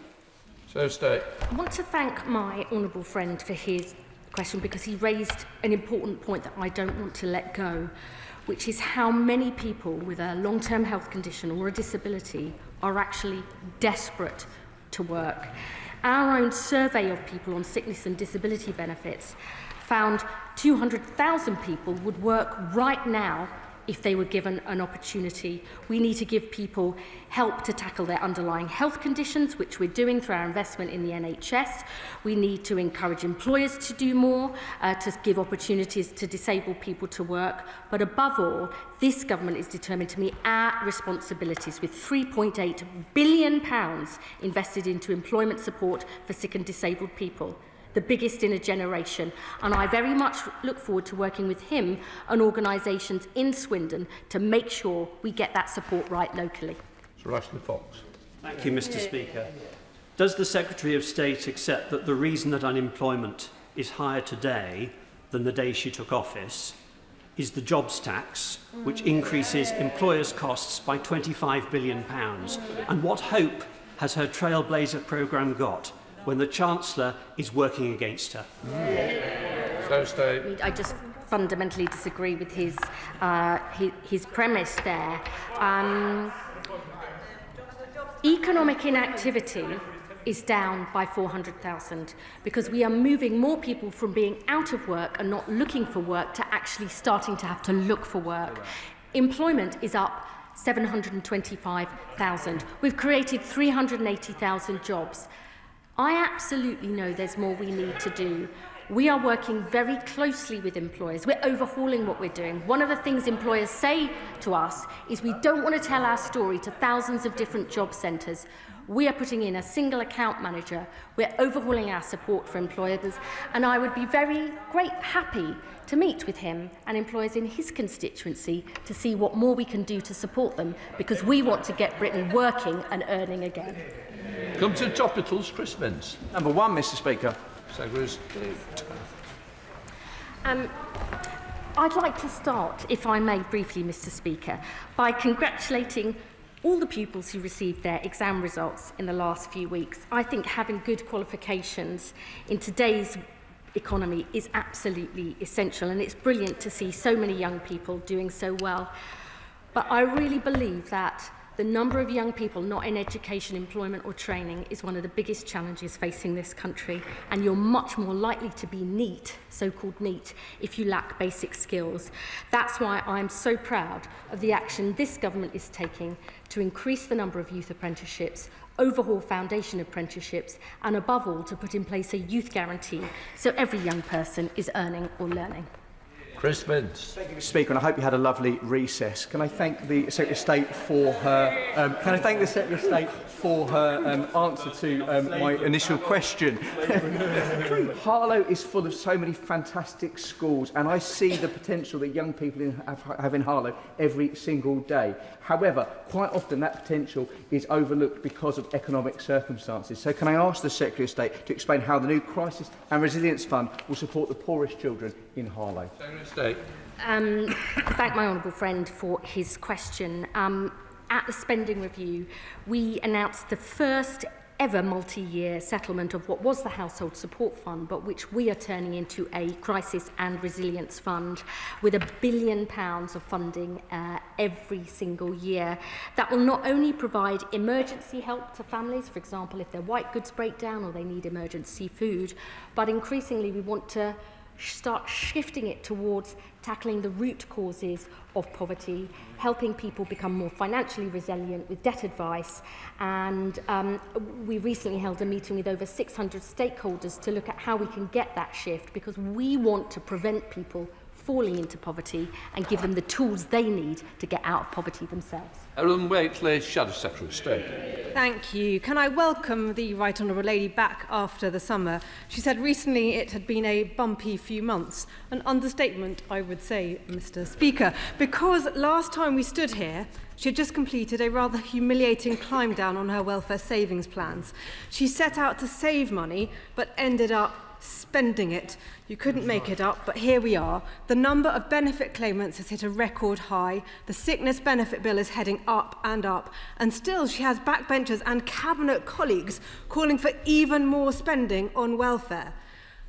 So State. I want to thank my honourable friend for his question, because he raised an important point that I don't want to let go, which is how many people with a long-term health condition or a disability are actually desperate to work. Our own survey of people on sickness and disability benefits found 200,000 people would work right now if they were given an opportunity. We need to give people help to tackle their underlying health conditions, which we're doing through our investment in the NHS. We need to encourage employers to do more, to give opportunities to disabled people to work. But above all, this government is determined to meet our responsibilities with £3.8 billion invested into employment support for sick and disabled people, the biggest in a generation, and I very much look forward to working with him and organisations in Swindon to make sure we get that support right locally. Sir Ashley Fox. Thank you, Mr. Speaker. Does the Secretary of State accept that the reason that unemployment is higher today than the day she took office is the jobs tax, which increases employers' costs by £25 billion? And what hope has her Trailblazer programme got when the Chancellor is working against her? So State. I just fundamentally disagree with his premise there. Economic inactivity is down by 400,000 because we are moving more people from being out of work and not looking for work to actually starting to have to look for work. Employment is up 725,000. We've created 380,000 jobs. I absolutely know there's more we need to do. We are working very closely with employers. We're overhauling what we're doing. One of the things employers say to us is we don't want to tell our story to thousands of different job centres. We are putting in a single account manager. We're overhauling our support for employers, and I would be happy to meet with him and employers in his constituency to see what more we can do to support them, because we want to get Britain working and earning again. Come to topicals, Chris Vince. Number one, Mr. Speaker. I'd like to start, if I may briefly, Mr. Speaker, by congratulating all the pupils who received their exam results in the last few weeks. I think having good qualifications in today's economy is absolutely essential, and it's brilliant to see so many young people doing so well. But I really believe that the number of young people not in education, employment or training is one of the biggest challenges facing this country, and you're much more likely to be NEET, so-called NEET, if you lack basic skills. That's why I'm so proud of the action this government is taking to increase the number of youth apprenticeships, overhaul foundation apprenticeships, and above all, to put in place a youth guarantee so every young person is earning or learning. Chris Vince. Thank you, Mr. Speaker, and I hope you had a lovely recess. Can I thank the Secretary of State for her? Answer to my initial question? Harlow is full of so many fantastic schools, and I see the potential that young people have in Harlow every single day. However, quite often that potential is overlooked because of economic circumstances. So can I ask the Secretary of State to explain how the new Crisis and Resilience Fund will support the poorest children in Harlow? Secretary of State. Thank my honourable friend for his question. At the spending review, we announced the first ever multi-year settlement of what was the Household Support Fund, but which we are turning into a Crisis and Resilience Fund with £1 billion of funding every single year. That will not only provide emergency help to families, for example, if their white goods break down or they need emergency food, but increasingly we want to start shifting it towards tackling the root causes of poverty, helping people become more financially resilient with debt advice. And we recently held a meeting with over 600 stakeholders to look at how we can get that shift, because we want to prevent people falling into poverty and give them the tools they need to get out of poverty themselves. Ellen Waitley, Shadow Secretary of State. Thank you. Can I welcome the Right Honourable Lady back after the summer? She said recently it had been a bumpy few months. An understatement, I would say, Mr. Speaker, because last time we stood here, she had just completed a rather humiliating climb down on her welfare savings plans. She set out to save money, but ended up spending it. You couldn't make it up, but here we are. The number of benefit claimants has hit a record high. The sickness benefit bill is heading up, and still she has backbenchers and cabinet colleagues calling for even more spending on welfare.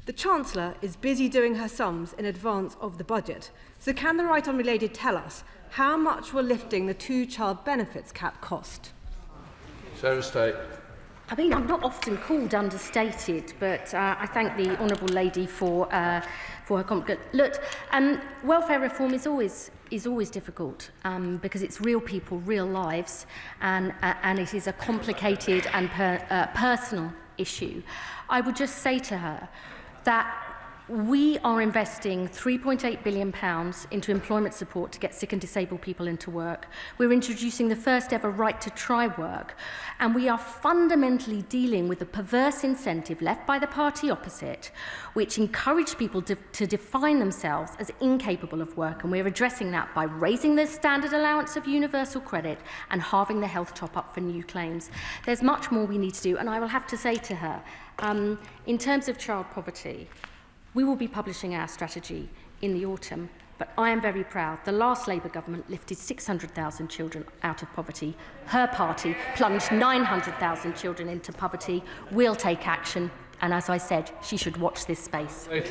The Chancellor is busy doing her sums in advance of the budget. So can the Right Honourable Lady tell us how much will lifting the two-child benefits cap cost? Secretary of State. I mean, I'm not often called understated, but I thank the Honourable Lady for her comment. Look, welfare reform is always difficult because it's real people, real lives, and it is a complicated and personal issue. I would just say to her that we are investing £3.8 billion into employment support to get sick and disabled people into work. We're introducing the first ever right to try work. And we are fundamentally dealing with the perverse incentive left by the party opposite, which encouraged people to define themselves as incapable of work. And we're addressing that by raising the standard allowance of universal credit and halving the health top-up for new claims. There's much more we need to do. And I will have to say to her, in terms of child poverty, we will be publishing our strategy in the autumn, but I am very proud. The last Labour government lifted 600,000 children out of poverty. Her party plunged 900,000 children into poverty. We'll take action, and as I said, she should watch this space. Well,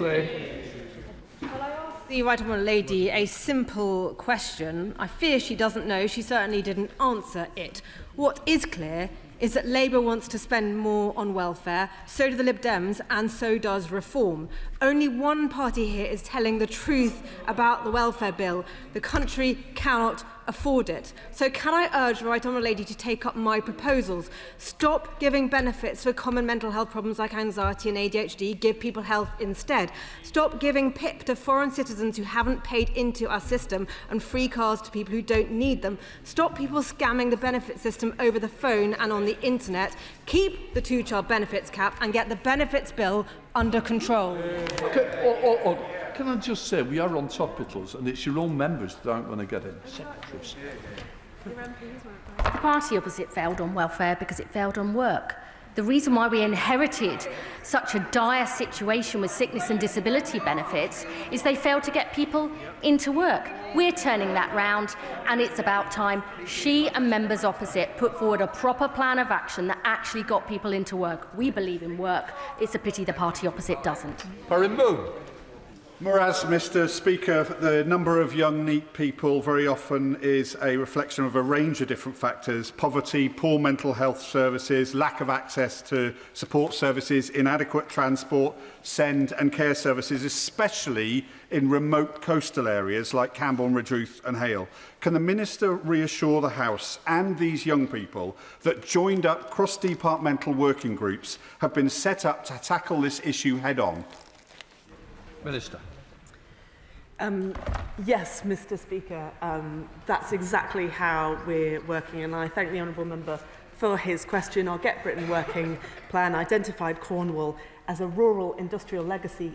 I asked the Right Honourable Lady a simple question. I fear she doesn't know. She certainly didn't answer it. What is clear is that Labour wants to spend more on welfare, so do the Lib Dems, and so does Reform. Only one party here is telling the truth about the welfare bill. The country cannot afford it. So can I urge the Right Honourable Lady to take up my proposals? Stop giving benefits for common mental health problems like anxiety and ADHD. Give people health instead. Stop giving PIP to foreign citizens who haven't paid into our system and free cars to people who don't need them. Stop people scamming the benefit system over the phone and on the internet. Keep the two-child benefits cap and get the benefits bill under control. Can I just say, we are on topicals, and it's your own members that aren't going to get in. Secretaries. The party opposite failed on welfare because it failed on work. The reason why we inherited such a dire situation with sickness and disability benefits is they failed to get people into work. We're turning that round, and it's about time she and members opposite put forward a proper plan of action that actually got people into work. We believe in work. It's a pity the party opposite doesn't. Parin Boone. Whereas, Mr Speaker, the number of young, neat people very often is a reflection of a range of different factors: poverty, poor mental health services, lack of access to support services, inadequate transport, send and care services, especially in remote coastal areas like Camborne, Redruth and Hale. Can the Minister reassure the House and these young people that joined up cross-departmental working groups have been set up to tackle this issue head-on? Minister. Yes, Mr Speaker, that's exactly how we're working, and I thank the honourable member for his question. Our Get Britain Working Plan identified Cornwall as a rural industrial legacy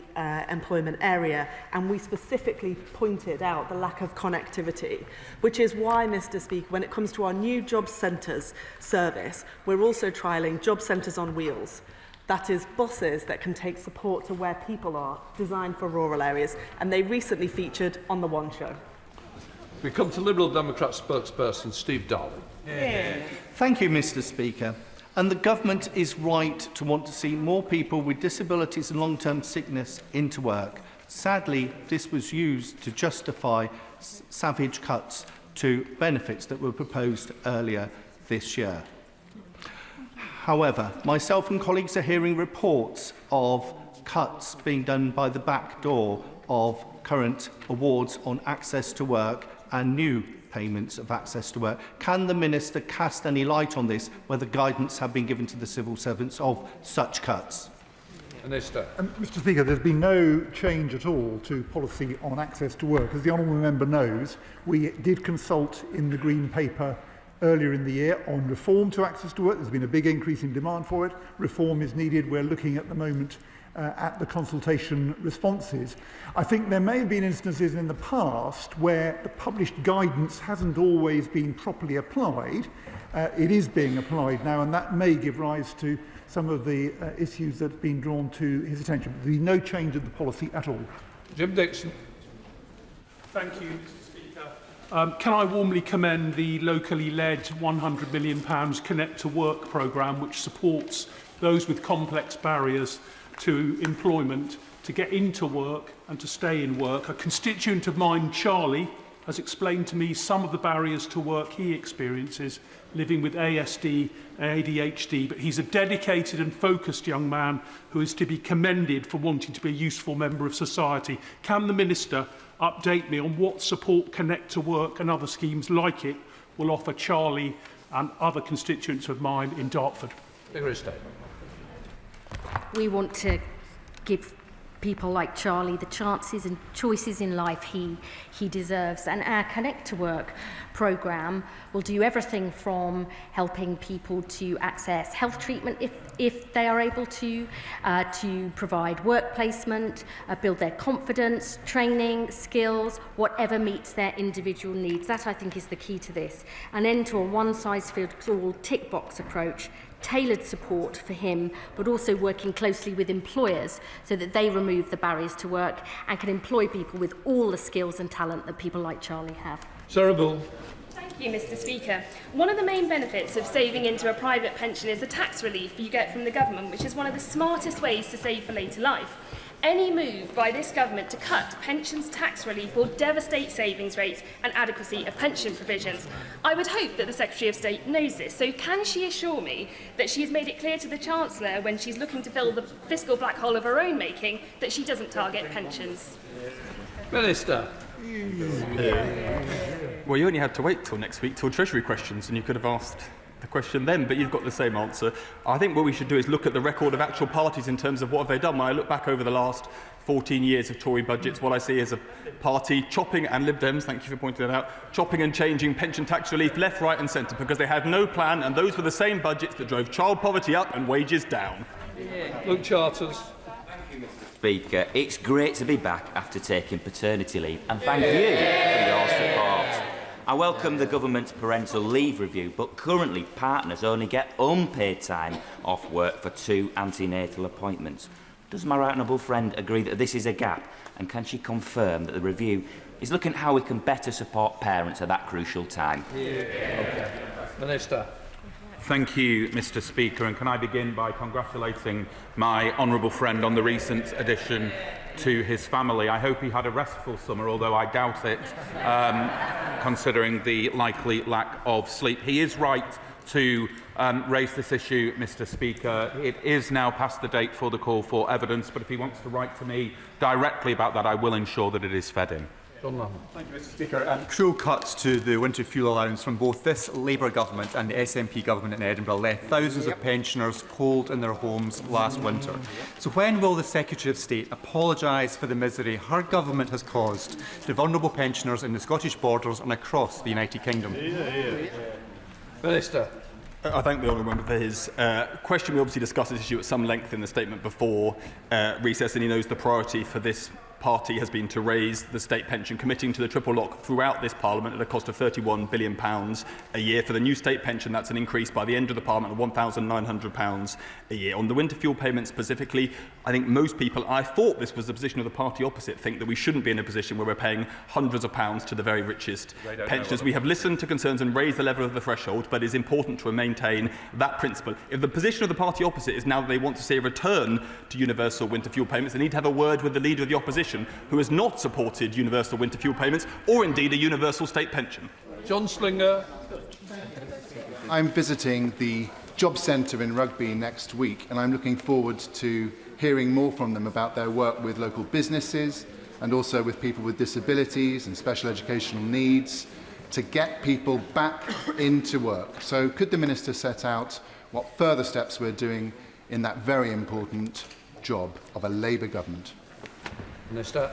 employment area, and we specifically pointed out the lack of connectivity, which is why, Mr Speaker, when it comes to our new job centres service, we're also trialling job centres on wheels. That is, buses that can take support to where people are, designed for rural areas, and they recently featured on The One Show. We come to Liberal Democrat spokesperson Steve Darling. Thank you, Mr Speaker. And the government is right to want to see more people with disabilities and long-term sickness into work. Sadly, this was used to justify savage cuts to benefits that were proposed earlier this year. However, myself and colleagues are hearing reports of cuts being done by the back door of current awards on access to work and new payments of access to work. Can the Minister cast any light on this, whether guidance have been given to the civil servants of such cuts? Minister. Mr Speaker, there's been no change at all to policy on access to work. As the honourable member knows, we did consult in the Green Paper earlier in the year on reform to access to work. There's been a big increase in demand for it. Reform is needed. We're looking at the moment at the consultation responses. I think there may have been instances in the past where the published guidance hasn't always been properly applied. It is being applied now, and that may give rise to some of the issues that have been drawn to his attention. But there's no change in the policy at all. Jim Dixon. Thank you, Mr Speaker. Can I warmly commend the locally led £100 million Connect to Work programme, which supports those with complex barriers to employment to get into work and to stay in work. A constituent of mine, Charlie, has explained to me some of the barriers to work he experiences living with ASD and ADHD, but he's a dedicated and focused young man who is to be commended for wanting to be a useful member of society. Can the Minister update me on what support Connect to Work and other schemes like it will offer Charlie and other constituents of mine in Dartford? We want to give people like Charlie the chances and choices in life he deserves, and our Connect to Work programme will do everything from helping people to access health treatment if they are able to provide work placement, build their confidence, training, skills, whatever meets their individual needs. That, I think, is the key to this. An end to a one-size-fits-all tick box approach, tailored support for him, but also working closely with employers so that they remove the barriers to work and can employ people with all the skills and talent that people like Charlie have. Sarah Bull. Thank you, Mr Speaker. One of the main benefits of saving into a private pension is the tax relief you get from the government, which is one of the smartest ways to save for later life. Any move by this government to cut pensions tax relief will devastate savings rates and adequacy of pension provisions. I would hope that the Secretary of State knows this, so can she assure me that she has made it clear to the Chancellor when she's looking to fill the fiscal black hole of her own making that she doesn't target pensions? Minister. Well, you only had to wait till next week, till Treasury questions, and you could have asked the question then, but you've got the same answer. I think what we should do is look at the record of actual parties in terms of what have they done. When I look back over the last 14 years of Tory budgets, what I see is a party chopping, and Lib Dems, thank you for pointing that out, chopping and changing pension tax relief left, right and centre because they had no plan, and those were the same budgets that drove child poverty up and wages down. Luke Charters. Speaker, it's great to be back after taking paternity leave, and thank you for your support. I welcome the government's parental leave review, but currently partners only get unpaid time off work for 2 antenatal appointments. Does my right honourable friend agree that this is a gap, and can she confirm that the review is looking at how we can better support parents at that crucial time? Okay. Minister. Thank you, Mr Speaker, and can I begin by congratulating my honourable friend on the recent addition to his family. I hope he had a restful summer, although I doubt it, considering the likely lack of sleep. He is right to raise this issue, Mr. Speaker. It is now past the date for the call for evidence, but if he wants to write to me directly about that, I will ensure that it is fed in. Thank you, Mr. Speaker. Cruel cuts to the winter fuel allowance from both this Labour government and the SNP government in Edinburgh left thousands of pensioners cold in their homes last winter. So when will the Secretary of State apologise for the misery her government has caused to vulnerable pensioners in the Scottish borders and across the United Kingdom? Minister. I thank the honourable member for his question. We obviously discussed this issue at some length in the statement before recess, and he knows the priority for this party has been to raise the state pension, committing to the triple lock throughout this Parliament at a cost of £31 billion a year. For the new state pension, that's an increase by the end of the Parliament of £1,900 a year. On the winter fuel payments specifically, I think most people, I thought this was the position of the party opposite, think that we shouldn't be in a position where we're paying hundreds of pounds to the very richest pensioners. We have listened to concerns and raised the level of the threshold, but it is important to maintain that principle. If the position of the party opposite is now that they want to see a return to universal winter fuel payments, they need to have a word with the leader of the opposition, who has not supported universal winter fuel payments or indeed a universal state pension. John Slinger. I'm visiting the Job Centre in Rugby next week, and I'm looking forward to hearing more from them about their work with local businesses and also with people with disabilities and special educational needs to get people back into work. So could the Minister set out what further steps we're doing in that very important job of a Labour government? Minister.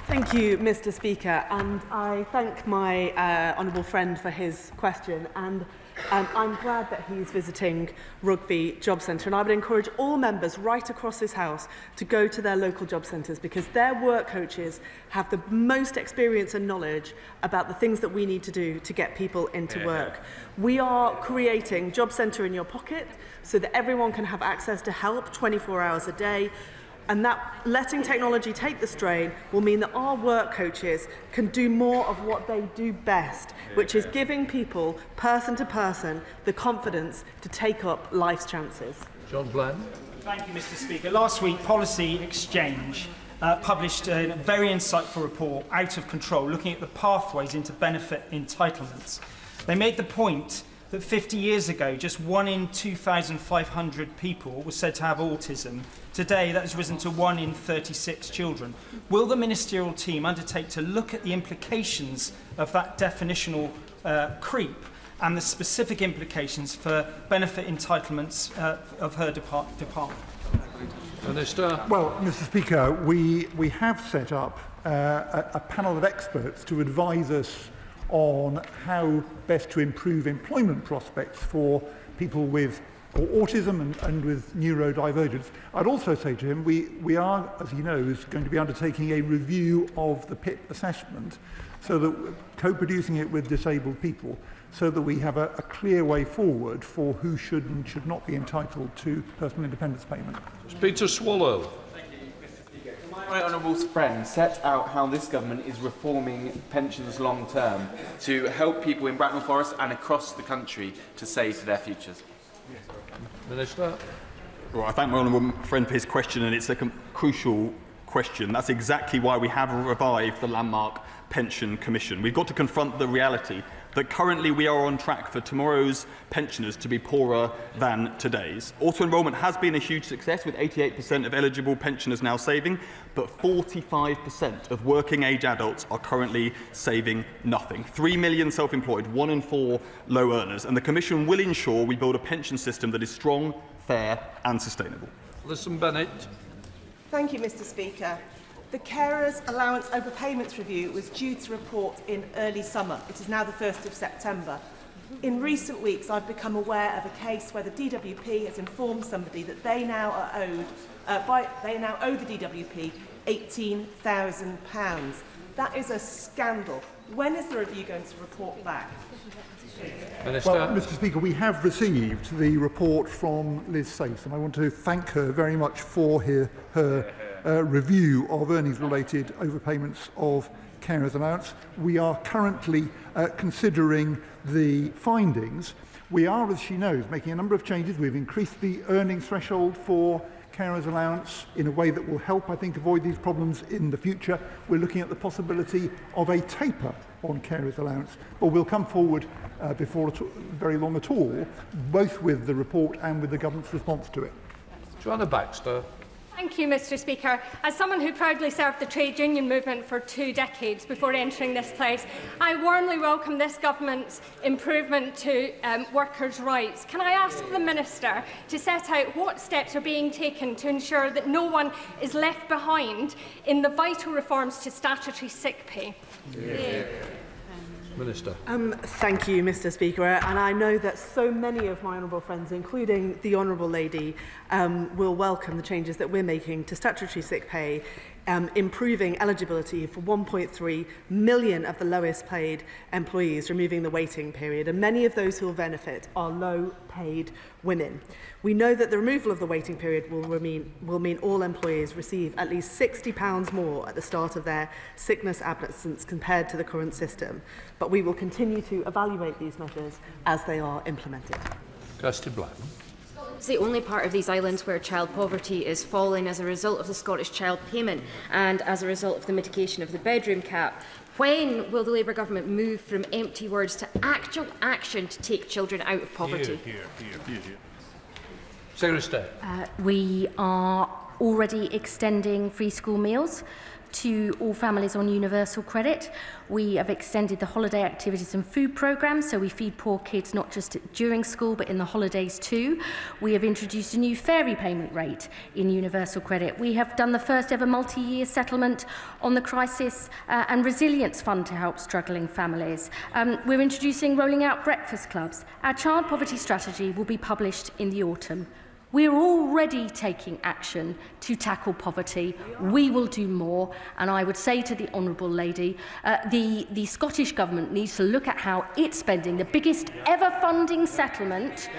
Thank you, Mr. Speaker, and I thank my honourable friend for his question, and I'm glad that he's visiting Rugby Job Centre, and I would encourage all members right across this House to go to their local job centres, because their work coaches have the most experience and knowledge about the things that we need to do to get people into work. We are creating Job Centre in your pocket so that everyone can have access to help 24 hours a day. And that letting technology take the strain will mean that our work coaches can do more of what they do best, which is giving people, person to person, the confidence to take up life's chances. John Bland. Thank you, Mr. Speaker. Last week, Policy Exchange published a very insightful report, Out of Control, looking at the pathways into benefit entitlements. They made the point that 50 years ago, just 1 in 2,500 people was said to have autism. Today, that has risen to 1 in 36 children. Will the ministerial team undertake to look at the implications of that definitional creep and the specific implications for benefit entitlements of her department? Minister. Well, Mr. Speaker, we have set up a panel of experts to advise us on how best to improve employment prospects for people with autism and with neurodivergence. I'd also say to him, we are, as he knows, going to be undertaking a review of the PIP assessment, so that we're co-producing it with disabled people, so that we have a clear way forward for who should and should not be entitled to personal independence payment. Peter Swallow. My honourable friend set out how this government is reforming pensions long term to help people in Bracknell Forest and across the country to save for their futures. Minister. Well, I thank my honourable friend for his question, and it's a crucial question. That's exactly why we have revived the landmark Pension Commission. We've got to confront the reality that currently we are on track for tomorrow's pensioners to be poorer than today's. Auto-enrolment has been a huge success, with 88% of eligible pensioners now saving, but 45% of working-age adults are currently saving nothing. 3 million self-employed, 1 in 4 low earners, and the Commission will ensure we build a pension system that is strong, fair and sustainable. Listen, Bennett. Thank you, Mr. Speaker. The Carers Allowance Overpayments Review was due to report in early summer. It is now the 1st of September. In recent weeks, I've become aware of a case where the DWP has informed somebody that they now are owed, they now owe the DWP £18,000. That is a scandal. When is the review going to report back? Well, Mr. Speaker, we have received the report from Liz Sace, and I want to thank her very much for her review of earnings-related overpayments of carers allowance. We are currently considering the findings. We are, as she knows, making a number of changes. We've increased the earnings threshold for carers allowance in a way that will help, I think, avoid these problems in the future. We're looking at the possibility of a taper on carers allowance, but we'll come forward before very long at all, both with the report and with the government's response to it. Joanna Baxter. Thank you, Mr. Speaker. As someone who proudly served the trade union movement for 2 decades before entering this place, I warmly welcome this government's improvement to workers' rights. Can I ask the Minister to set out what steps are being taken to ensure that no one is left behind in the vital reforms to statutory sick pay? Yeah. Minister. Thank you, Mr. Speaker, and I know that so many of my honourable friends, including the honourable lady, will welcome the changes that we're making to statutory sick pay, improving eligibility for 1.3 million of the lowest paid employees, removing the waiting period, and many of those who will benefit are low-paid women. We know that the removal of the waiting period will mean all employees receive at least £60 more at the start of their sickness absence compared to the current system, but we will continue to evaluate these measures as they are implemented. Kirsty Black. It's the only part of these islands where child poverty is falling as a result of the Scottish Child Payment and as a result of the mitigation of the bedroom cap. When will the Labour Government move from empty words to actual action to take children out of poverty? Here. Secretary of State. We are already extending free school meals to all families on universal credit. We have extended the holiday activities and food programme, so we feed poor kids not just during school but in the holidays too. We have introduced a new fairy payment rate in universal credit. We have done the first ever multi-year settlement on the Crisis and Resilience Fund to help struggling families. We're introducing rolling out breakfast clubs. Our child poverty strategy will be published in the autumn. We are already taking action to tackle poverty. We will do more, and I would say to the honourable lady, the Scottish Government needs to look at how it's spending the biggest ever funding settlement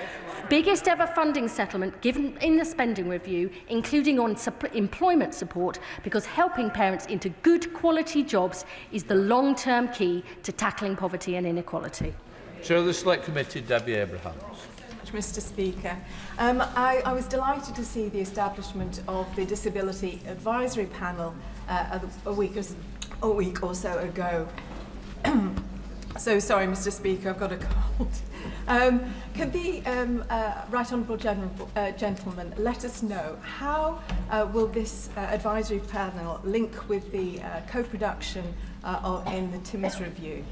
given in the spending review, including on employment support, because helping parents into good quality jobs is the long-term key to tackling poverty and inequality. Chair of the Select Committee, Debbie Abrahams. Mr. Speaker. I was delighted to see the establishment of the Disability Advisory Panel a week or so ago. So sorry, Mr. Speaker, I've got a cold. Can the Right Honourable Gentleman let us know how will this advisory panel link with the co-production in the Timms Review?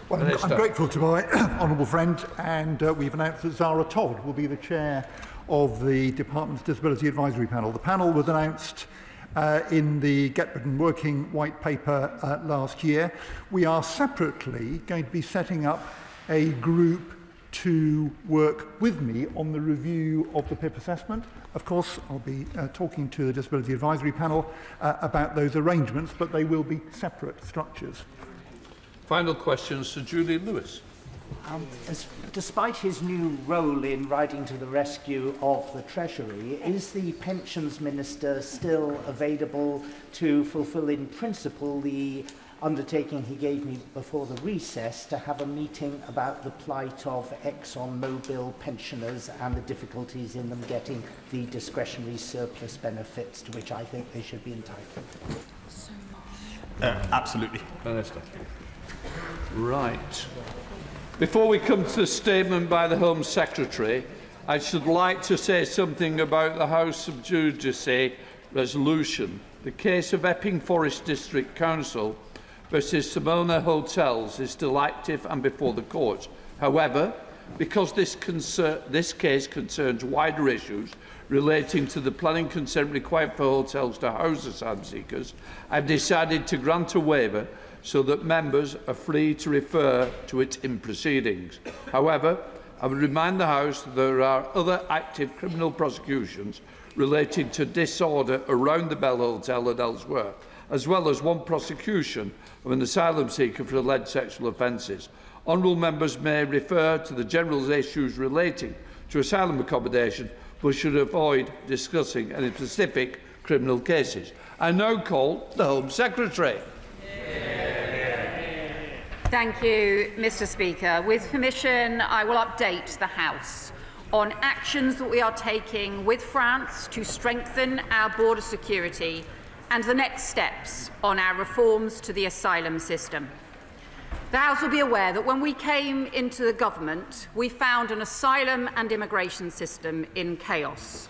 Well, I'm grateful to my honourable friend, and we've announced that Zara Todd will be the chair of the Department's Disability Advisory Panel. The panel was announced in the Get Britain Working White Paper last year. We are separately going to be setting up a group to work with me on the review of the PIP assessment. Of course, I'll be talking to the Disability Advisory Panel about those arrangements, but they will be separate structures. Final questions to Julie Lewis. Despite his new role in riding to the rescue of the Treasury, is the Pensions Minister still available to fulfil in principle the undertaking he gave me before the recess to have a meeting about the plight of ExxonMobil pensioners and the difficulties in them getting the discretionary surplus benefits to which I think they should be entitled? Absolutely. Minister. Right. Before we come to the statement by the Home Secretary, I should like to say something about the House of Judice resolution. The case of Epping Forest District Council versus Simona Hotels is still active and before the court. However, because this case concerns wider issues relating to the planning consent required for hotels to house asylum seekers, I've decided to grant a waiver so that members are free to refer to it in proceedings. However, I would remind the House that there are other active criminal prosecutions relating to disorder around the Bell Hotel and elsewhere, as well as one prosecution of an asylum seeker for alleged sexual offences. Honourable members may refer to the general issues relating to asylum accommodation, but should avoid discussing any specific criminal cases. I now call the Home Secretary. Thank you, Mr. Speaker. With permission, I will update the House. on actions that we are taking with France to strengthen our border security and the next steps on our reforms to the asylum system. The House will be aware that when we came into the government, we found an asylum and immigration system in chaos.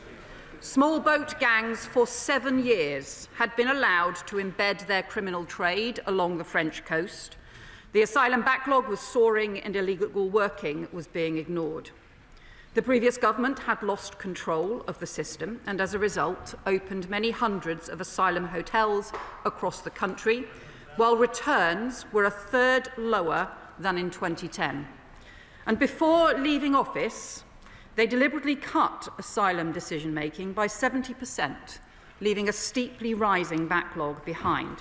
Small boat gangs for 7 years had been allowed to embed their criminal trade along the French coast. The asylum backlog was soaring and illegal working was being ignored. The previous government had lost control of the system and, as a result, opened many hundreds of asylum hotels across the country, while returns were a third lower than in 2010. And before leaving office, they deliberately cut asylum decision-making by 70%, leaving a steeply rising backlog behind.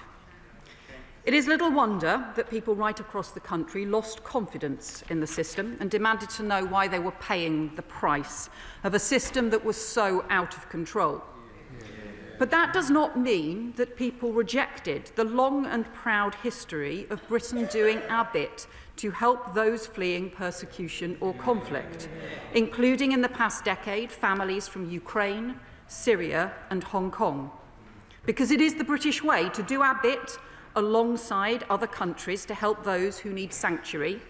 It is little wonder that people right across the country lost confidence in the system and demanded to know why they were paying the price of a system that was so out of control. But that does not mean that people rejected the long and proud history of Britain doing our bit to help those fleeing persecution or conflict, including in the past decade families from Ukraine, Syria and Hong Kong. Because it is the British way to do our bit alongside other countries to help those who need sanctuary,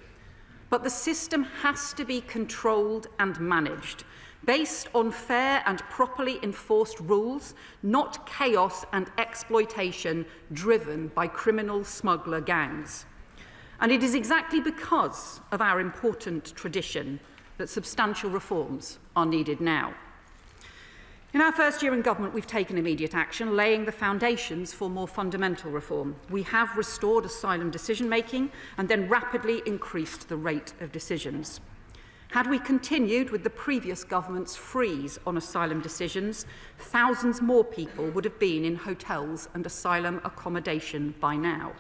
but the system has to be controlled and managed based on fair and properly enforced rules, not chaos and exploitation driven by criminal smuggler gangs. And it is exactly because of our important tradition that substantial reforms are needed now. In our first year in government, we've taken immediate action, laying the foundations for more fundamental reform. We have restored asylum decision-making and then rapidly increased the rate of decisions. Had we continued with the previous government's freeze on asylum decisions, thousands more people would have been in hotels and asylum accommodation by now.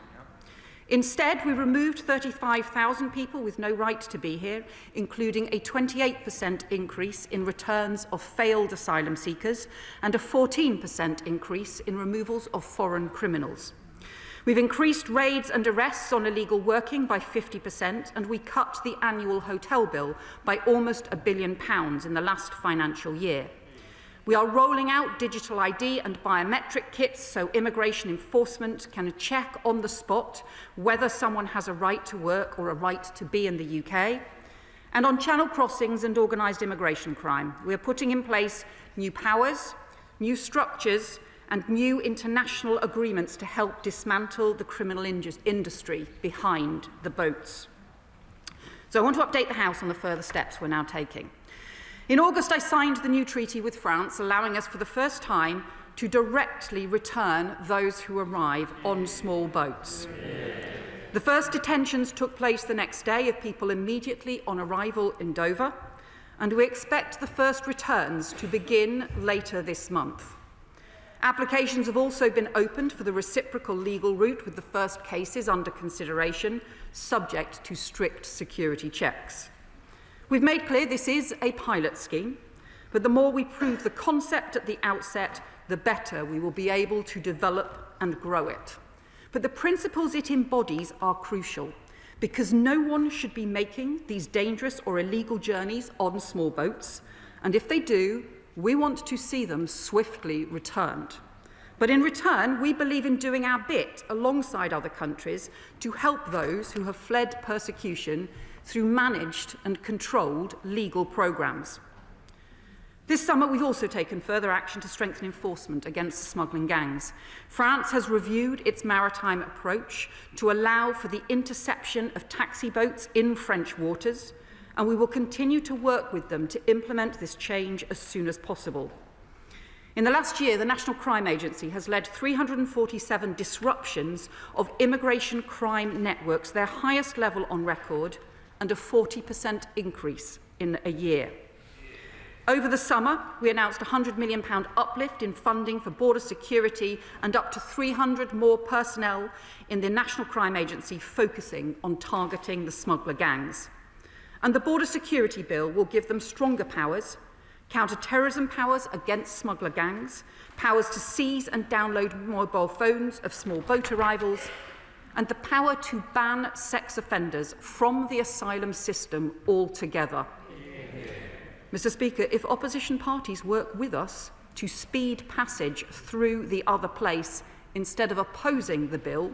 Instead, we removed 35,000 people with no right to be here, including a 28% increase in returns of failed asylum seekers and a 14% increase in removals of foreign criminals. We've increased raids and arrests on illegal working by 50%, and we cut the annual hotel bill by almost £1 billion in the last financial year. We are rolling out digital ID and biometric kits so immigration enforcement can check on the spot whether someone has a right to work or a right to be in the UK. And on channel crossings and organised immigration crime, we are putting in place new powers, new structures and new international agreements to help dismantle the criminal industry behind the boats. So I want to update the House on the further steps we're now taking. In August, I signed the new treaty with France, allowing us for the first time to directly return those who arrive on small boats. The first detentions took place the next day of people immediately on arrival in Dover, and we expect the first returns to begin later this month. Applications have also been opened for the reciprocal legal route, with the first cases under consideration, subject to strict security checks. We've made clear this is a pilot scheme, but the more we prove the concept at the outset, the better we will be able to develop and grow it. But the principles it embodies are crucial, because no one should be making these dangerous or illegal journeys on small boats, and if they do, we want to see them swiftly returned. But in return, we believe in doing our bit alongside other countries to help those who have fled persecution through managed and controlled legal programmes. This summer, we've also taken further action to strengthen enforcement against smuggling gangs. France has reviewed its maritime approach to allow for the interception of taxi boats in French waters, and we will continue to work with them to implement this change as soon as possible. In the last year, the National Crime Agency has led 347 disruptions of immigration crime networks, their highest level on record, and a 40% increase in a year. Over the summer, we announced a £100 million uplift in funding for border security and up to 300 more personnel in the National Crime Agency focusing on targeting the smuggler gangs. And the border security bill will give them stronger powers, counter-terrorism powers against smuggler gangs, powers to seize and download mobile phones of small boat arrivals, and the power to ban sex offenders from the asylum system altogether. Mr. Speaker, if opposition parties work with us to speed passage through the other place instead of opposing the bill,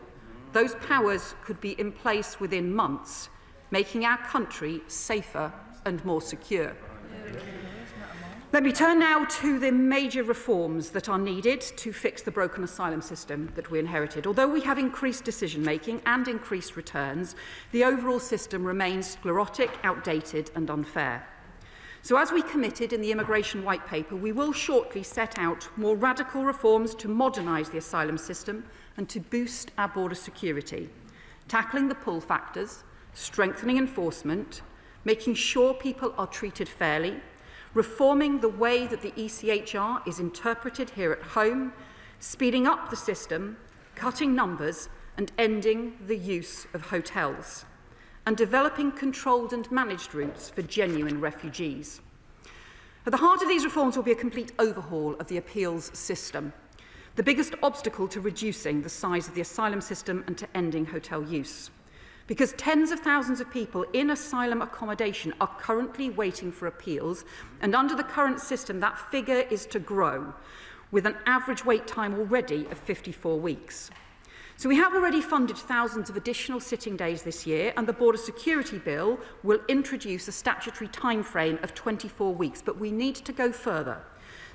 those powers could be in place within months, making our country safer and more secure. Let me turn now to the major reforms that are needed to fix the broken asylum system that we inherited. Although we have increased decision-making and increased returns, the overall system remains sclerotic, outdated and unfair. So, as we committed in the Immigration White Paper, we will shortly set out more radical reforms to modernise the asylum system and to boost our border security, tackling the pull factors, strengthening enforcement, making sure people are treated fairly, reforming the way that the ECHR is interpreted here at home, speeding up the system, cutting numbers and ending the use of hotels, and developing controlled and managed routes for genuine refugees. At the heart of these reforms will be a complete overhaul of the appeals system, the biggest obstacle to reducing the size of the asylum system and to ending hotel use. Because tens of thousands of people in asylum accommodation are currently waiting for appeals, and under the current system that figure is to grow, with an average wait time already of 54 weeks. So we have already funded thousands of additional sitting days this year, and the Border Security Bill will introduce a statutory timeframe of 24 weeks, but we need to go further.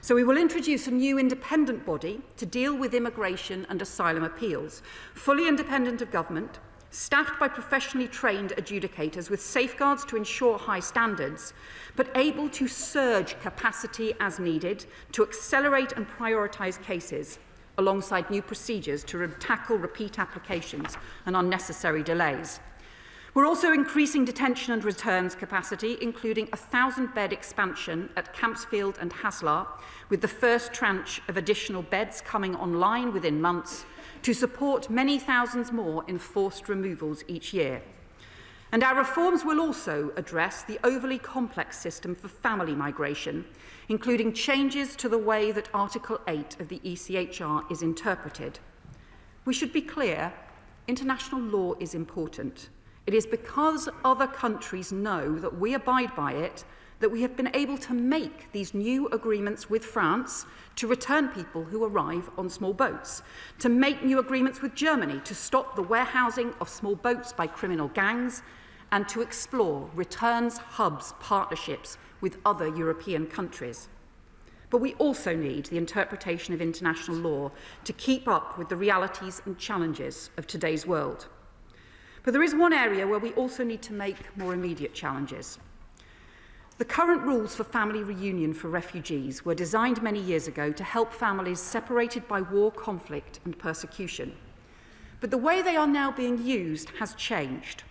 So we will introduce a new independent body to deal with immigration and asylum appeals, fully independent of government, staffed by professionally trained adjudicators with safeguards to ensure high standards, but able to surge capacity as needed to accelerate and prioritise cases, alongside new procedures to tackle repeat applications and unnecessary delays. We're also increasing detention and returns capacity, including a 1,000-bed expansion at Campsfield and Haslar, with the first tranche of additional beds coming online within months to support many thousands more in forced removals each year. And our reforms will also address the overly complex system for family migration, including changes to the way that Article 8 of the ECHR is interpreted. We should be clear, international law is important. It is because other countries know that we abide by it that we have been able to make these new agreements with France to return people who arrive on small boats, to make new agreements with Germany to stop the warehousing of small boats by criminal gangs, and to explore returns hubs partnerships with other European countries. But we also need the interpretation of international law to keep up with the realities and challenges of today's world. But there is one area where we also need to make more immediate challenges. The current rules for family reunion for refugees were designed many years ago to help families separated by war, conflict and persecution. But the way they are now being used has changed.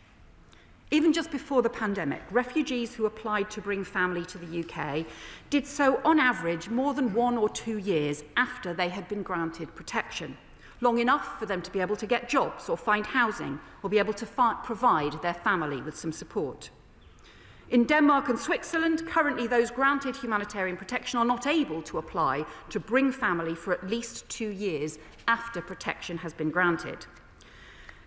Even just before the pandemic, refugees who applied to bring family to the UK did so on average more than 1 or 2 years after they had been granted protection, long enough for them to be able to get jobs or find housing or be able to provide their family with some support. In Denmark and Switzerland, currently those granted humanitarian protection are not able to apply to bring family for at least 2 years after protection has been granted.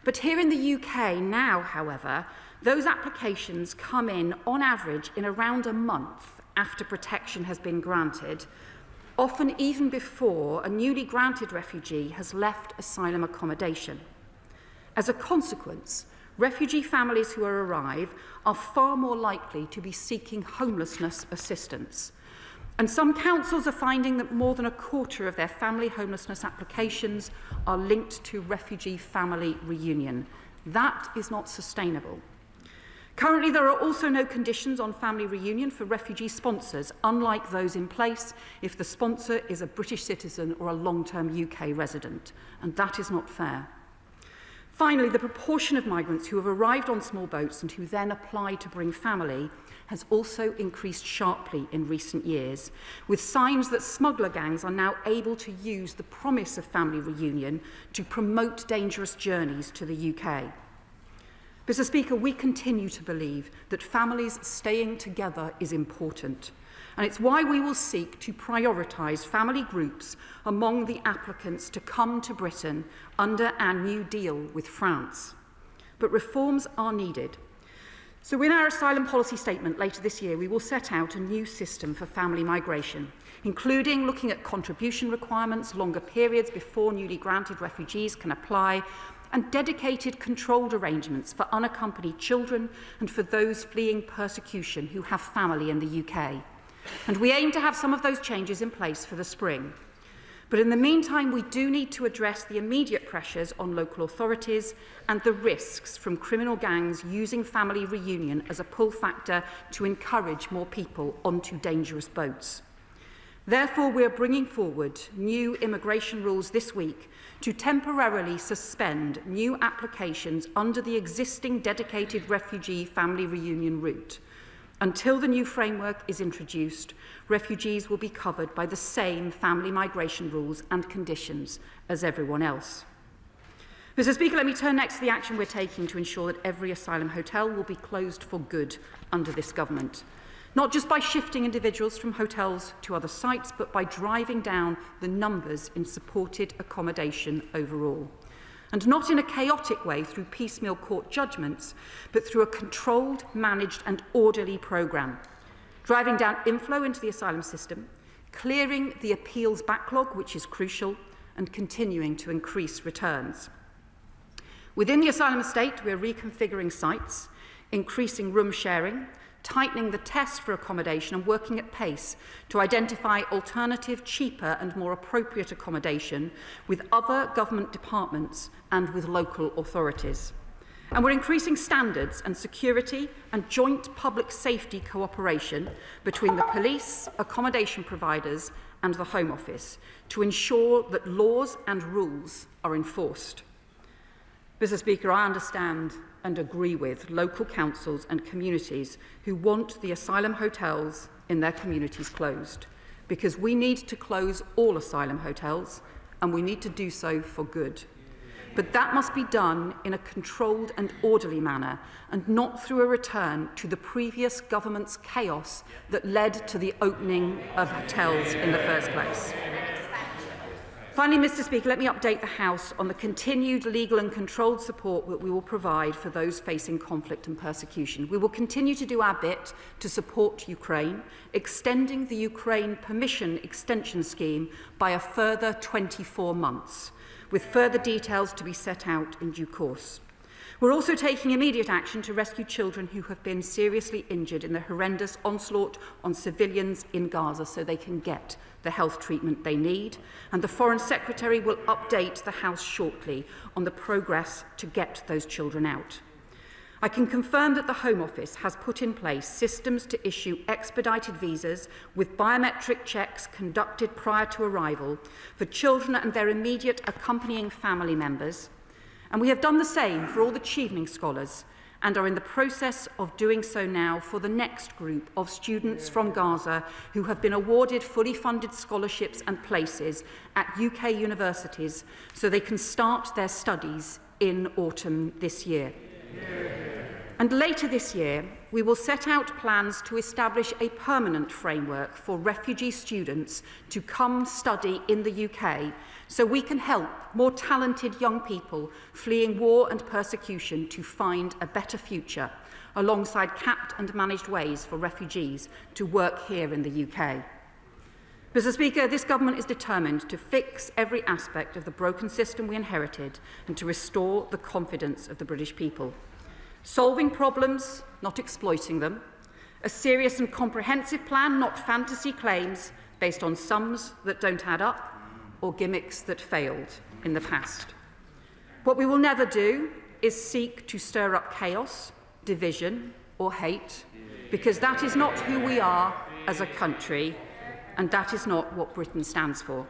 But here in the UK now, however, those applications come in on average in around a month after protection has been granted, often even before a newly granted refugee has left asylum accommodation. As a consequence, refugee families who arrive are far more likely to be seeking homelessness assistance. And some councils are finding that more than a quarter of their family homelessness applications are linked to refugee family reunion. That is not sustainable. Currently, there are also no conditions on family reunion for refugee sponsors, unlike those in place if the sponsor is a British citizen or a long-term UK resident, and that is not fair. Finally, the proportion of migrants who have arrived on small boats and who then apply to bring family has also increased sharply in recent years, with signs that smuggler gangs are now able to use the promise of family reunion to promote dangerous journeys to the UK. Mr. Speaker, we continue to believe that families staying together is important, and it's why we will seek to prioritise family groups among the applicants to come to Britain under our new deal with France. But reforms are needed. So in our asylum policy statement later this year, we will set out a new system for family migration, including looking at contribution requirements, longer periods before newly granted refugees can apply, and dedicated controlled arrangements for unaccompanied children and for those fleeing persecution who have family in the UK. And we aim to have some of those changes in place for the spring. But in the meantime, we do need to address the immediate pressures on local authorities and the risks from criminal gangs using family reunion as a pull factor to encourage more people onto dangerous boats. Therefore, we are bringing forward new immigration rules this week to temporarily suspend new applications under the existing dedicated refugee family reunion route. Until the new framework is introduced, refugees will be covered by the same family migration rules and conditions as everyone else. Mr. Speaker, let me turn next to the action we're taking to ensure that every asylum hotel will be closed for good under this government. Not just by shifting individuals from hotels to other sites, but by driving down the numbers in supported accommodation overall. And not in a chaotic way through piecemeal court judgments, but through a controlled, managed and orderly programme, driving down inflow into the asylum system, clearing the appeals backlog, which is crucial, and continuing to increase returns. Within the asylum estate, we are reconfiguring sites, increasing room sharing, tightening the tests for accommodation and working at pace to identify alternative, cheaper and more appropriate accommodation with other government departments and with local authorities. And we're increasing standards and security and joint public safety cooperation between the police, accommodation providers and the Home Office to ensure that laws and rules are enforced. Mr. Speaker, I understand and agree with local councils and communities who want the asylum hotels in their communities closed, because we need to close all asylum hotels and we need to do so for good. But that must be done in a controlled and orderly manner and not through a return to the previous government's chaos that led to the opening of hotels in the first place. Finally, Mr. Speaker, let me update the House on the continued legal and controlled support that we will provide for those facing conflict and persecution. We will continue to do our bit to support Ukraine, extending the Ukraine Permission Extension Scheme by a further 24 months, with further details to be set out in due course. We're also taking immediate action to rescue children who have been seriously injured in the horrendous onslaught on civilians in Gaza so they can get the health treatment they need. And the Foreign Secretary will update the House shortly on the progress to get those children out. I can confirm that the Home Office has put in place systems to issue expedited visas with biometric checks conducted prior to arrival for children and their immediate accompanying family members. And we have done the same for all the Chevening scholars and are in the process of doing so now for the next group of students from Gaza who have been awarded fully funded scholarships and places at UK universities so they can start their studies in autumn this year. And later this year, we will set out plans to establish a permanent framework for refugee students to come study in the UK so we can help more talented young people fleeing war and persecution to find a better future, alongside capped and managed ways for refugees to work here in the UK. Mr. Speaker, this government is determined to fix every aspect of the broken system we inherited and to restore the confidence of the British people. Solving problems, not exploiting them. A serious and comprehensive plan, not fantasy claims based on sums that don't add up or gimmicks that failed in the past. What we will never do is seek to stir up chaos, division or hate, because that is not who we are as a country, and that is not what Britain stands for.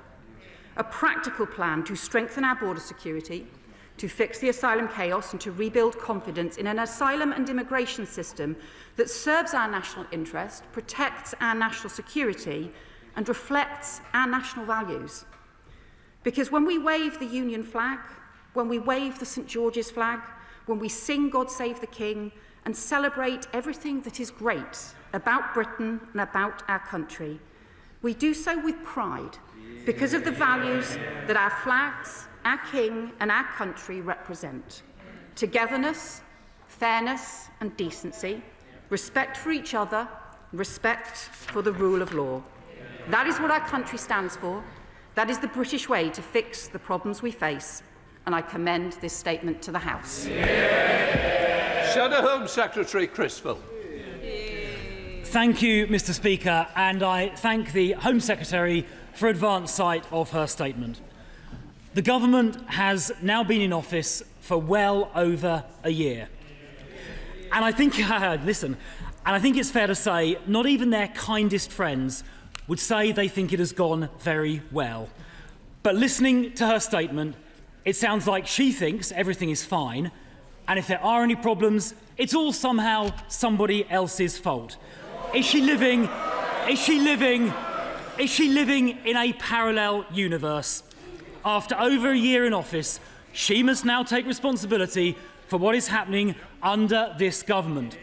A practical plan to strengthen our border security, to fix the asylum chaos and to rebuild confidence in an asylum and immigration system that serves our national interest, protects our national security and reflects our national values. Because when we wave the Union flag, when we wave the St George's flag, when we sing God Save the King and celebrate everything that is great about Britain and about our country, we do so with pride because of the values that our flags, our King and our country represent: togetherness, fairness and decency, respect for each other, respect for the rule of law. That is what our country stands for. That is the British way to fix the problems we face, and I commend this statement to the House. Shadow Home Secretary Criswell. Thank you, Mr. Speaker, and I thank the Home Secretary for advance sight of her statement. The government has now been in office for well over a year. And I think, listen, and I think it's fair to say not even their kindest friends would say they think it has gone very well. But listening to her statement, it sounds like she thinks everything is fine, and if there are any problems, it's all somehow somebody else's fault. Is she living in a parallel universe? After over a year in office, she must now take responsibility for what is happening under this government.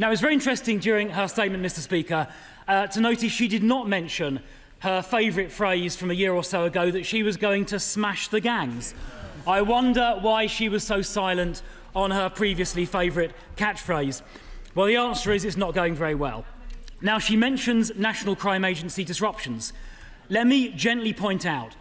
Now, it's very interesting during her statement, Mr. Speaker, to notice she did not mention her favourite phrase from a year or so ago, that she was going to smash the gangs. I wonder why she was so silent on her previously favourite catchphrase. Well, the answer is it's not going very well. Now, she mentions National Crime Agency disruptions. Let me gently point out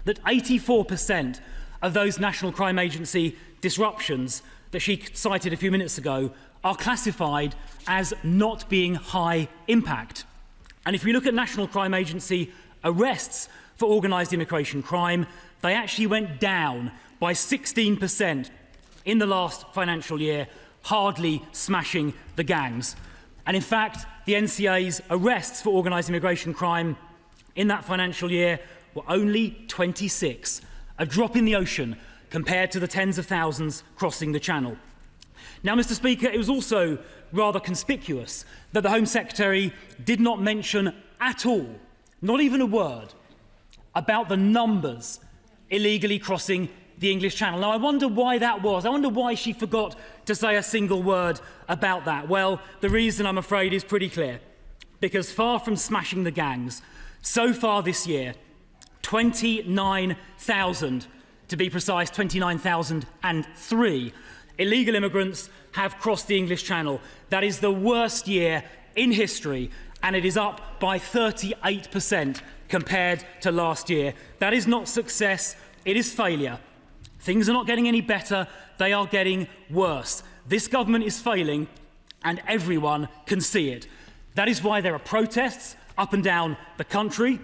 that 84% of those National Crime Agency disruptions that she cited a few minutes ago are classified as not being high impact. And if we look at National Crime Agency arrests for organised immigration crime, they actually went down by 16% in the last financial year, hardly smashing the gangs. And in fact, the NCA's arrests for organised immigration crime in that financial year were only 26, a drop in the ocean compared to the tens of thousands crossing the Channel. Now, Mr. Speaker, it was also rather conspicuous that the Home Secretary did not mention at all, not even a word, about the numbers illegally crossing the English Channel. Now, I wonder why that was. I wonder why she forgot to say a single word about that. Well, the reason, I'm afraid, is pretty clear. Because far from smashing the gangs, so far this year, 29,000, to be precise, 29,003 illegal immigrants have crossed the English Channel. That is the worst year in history, and it is up by 38% compared to last year. That is not success, it is failure. Things are not getting any better, they are getting worse. This government is failing, and everyone can see it. That is why there are protests up and down the country,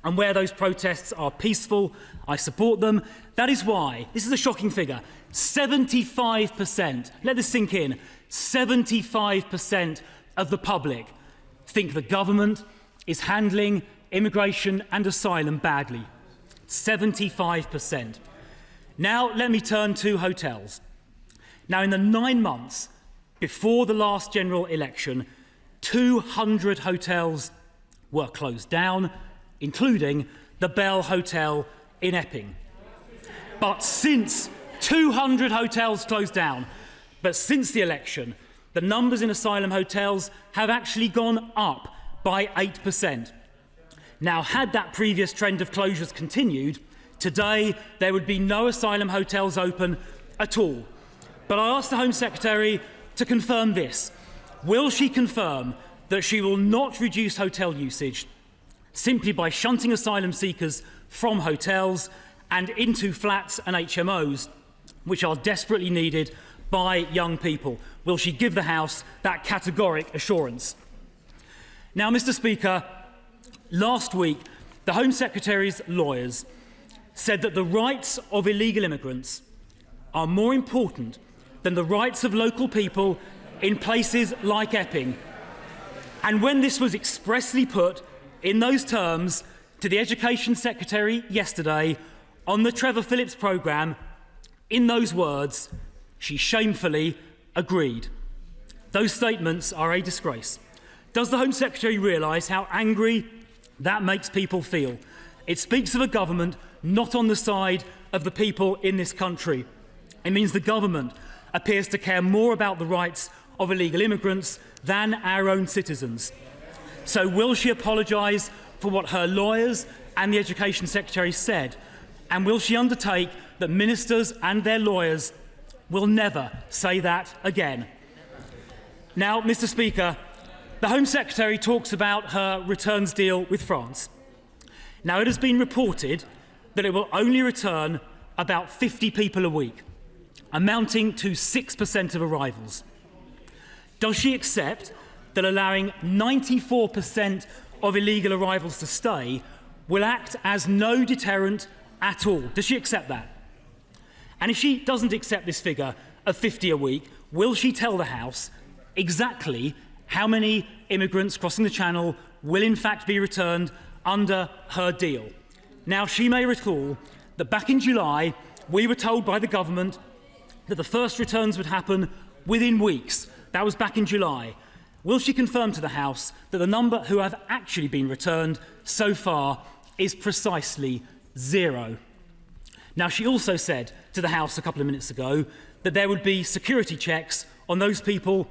and where those protests are peaceful, I support them. That is why, this is a shocking figure, 75%, let this sink in, 75% of the public think the government is handling immigration and asylum badly. 75%. Now, let me turn to hotels. Now, in the 9 months before the last general election, 200 hotels were closed down, including the Bell Hotel in Epping. But since 200 hotels closed down, but since the election, the numbers in asylum hotels have actually gone up by 8%. Now, had that previous trend of closures continued, today there would be no asylum hotels open at all. But I asked the Home Secretary to confirm this. Will she confirm that she will not reduce hotel usage simply by shunting asylum seekers from hotels and into flats and HMOs, which are desperately needed by young people? Will she give the House that categoric assurance? Now, Mr. Speaker, last week, the Home Secretary's lawyers said that the rights of illegal immigrants are more important than the rights of local people in places like Epping. And when this was expressly put in those terms to the Education Secretary yesterday on the Trevor Phillips programme, in those words, she shamefully agreed. Those statements are a disgrace. Does the Home Secretary realise how angry that makes people feel? It speaks of a government not on the side of the people in this country. It means the government appears to care more about the rights of illegal immigrants than our own citizens. So will she apologise for what her lawyers and the Education Secretary said? And will she undertake that ministers and their lawyers will never say that again. Now, Mr. Speaker, the Home Secretary talks about her returns deal with France. Now, it has been reported that it will only return about 50 people a week, amounting to 6% of arrivals. Does she accept that allowing 94% of illegal arrivals to stay will act as no deterrent at all? Does she accept that? And if she doesn't accept this figure of 50 a week, will she tell the House exactly how many immigrants crossing the Channel will in fact be returned under her deal? Now, she may recall that back in July, we were told by the government that the first returns would happen within weeks. That was back in July. Will she confirm to the House that the number who have actually been returned so far is precisely 0? Now, she also said to the House a couple of minutes ago that there would be security checks on those people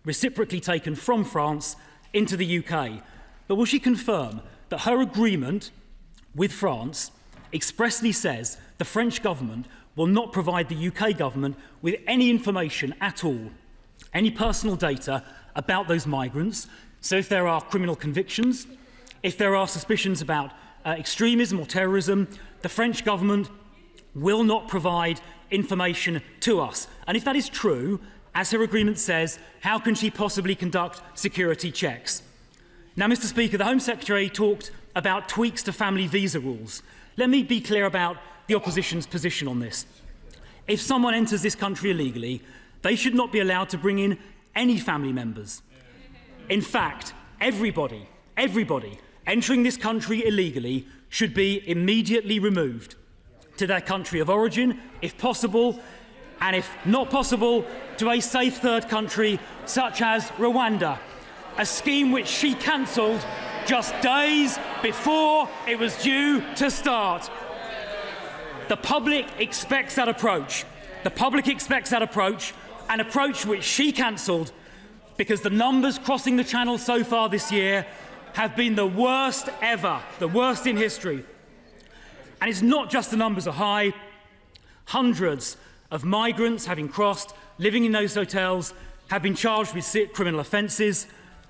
reciprocally taken from France into the UK. But will she confirm that her agreement with France expressly says the French government will not provide the UK government with any information at all, any personal data about those migrants? So if there are criminal convictions, if there are suspicions about extremism or terrorism, the French government will not provide information to us. And if that is true, as her agreement says, how can she possibly conduct security checks? Now, Mr. Speaker, the Home Secretary talked about tweaks to family visa rules. Let me be clear about the opposition's position on this. If someone enters this country illegally, they should not be allowed to bring in any family members. In fact, everybody entering this country illegally should be immediately removed to their country of origin, if possible, and if not possible, to a safe third country such as Rwanda, a scheme which she cancelled just days before it was due to start. The public expects that approach. The public expects that approach, an approach which she cancelled, because the numbers crossing the Channel so far this year have been the worst ever, the worst in history. And it's not just the numbers are high. Hundreds of migrants having crossed, living in those hotels, have been charged with criminal offences,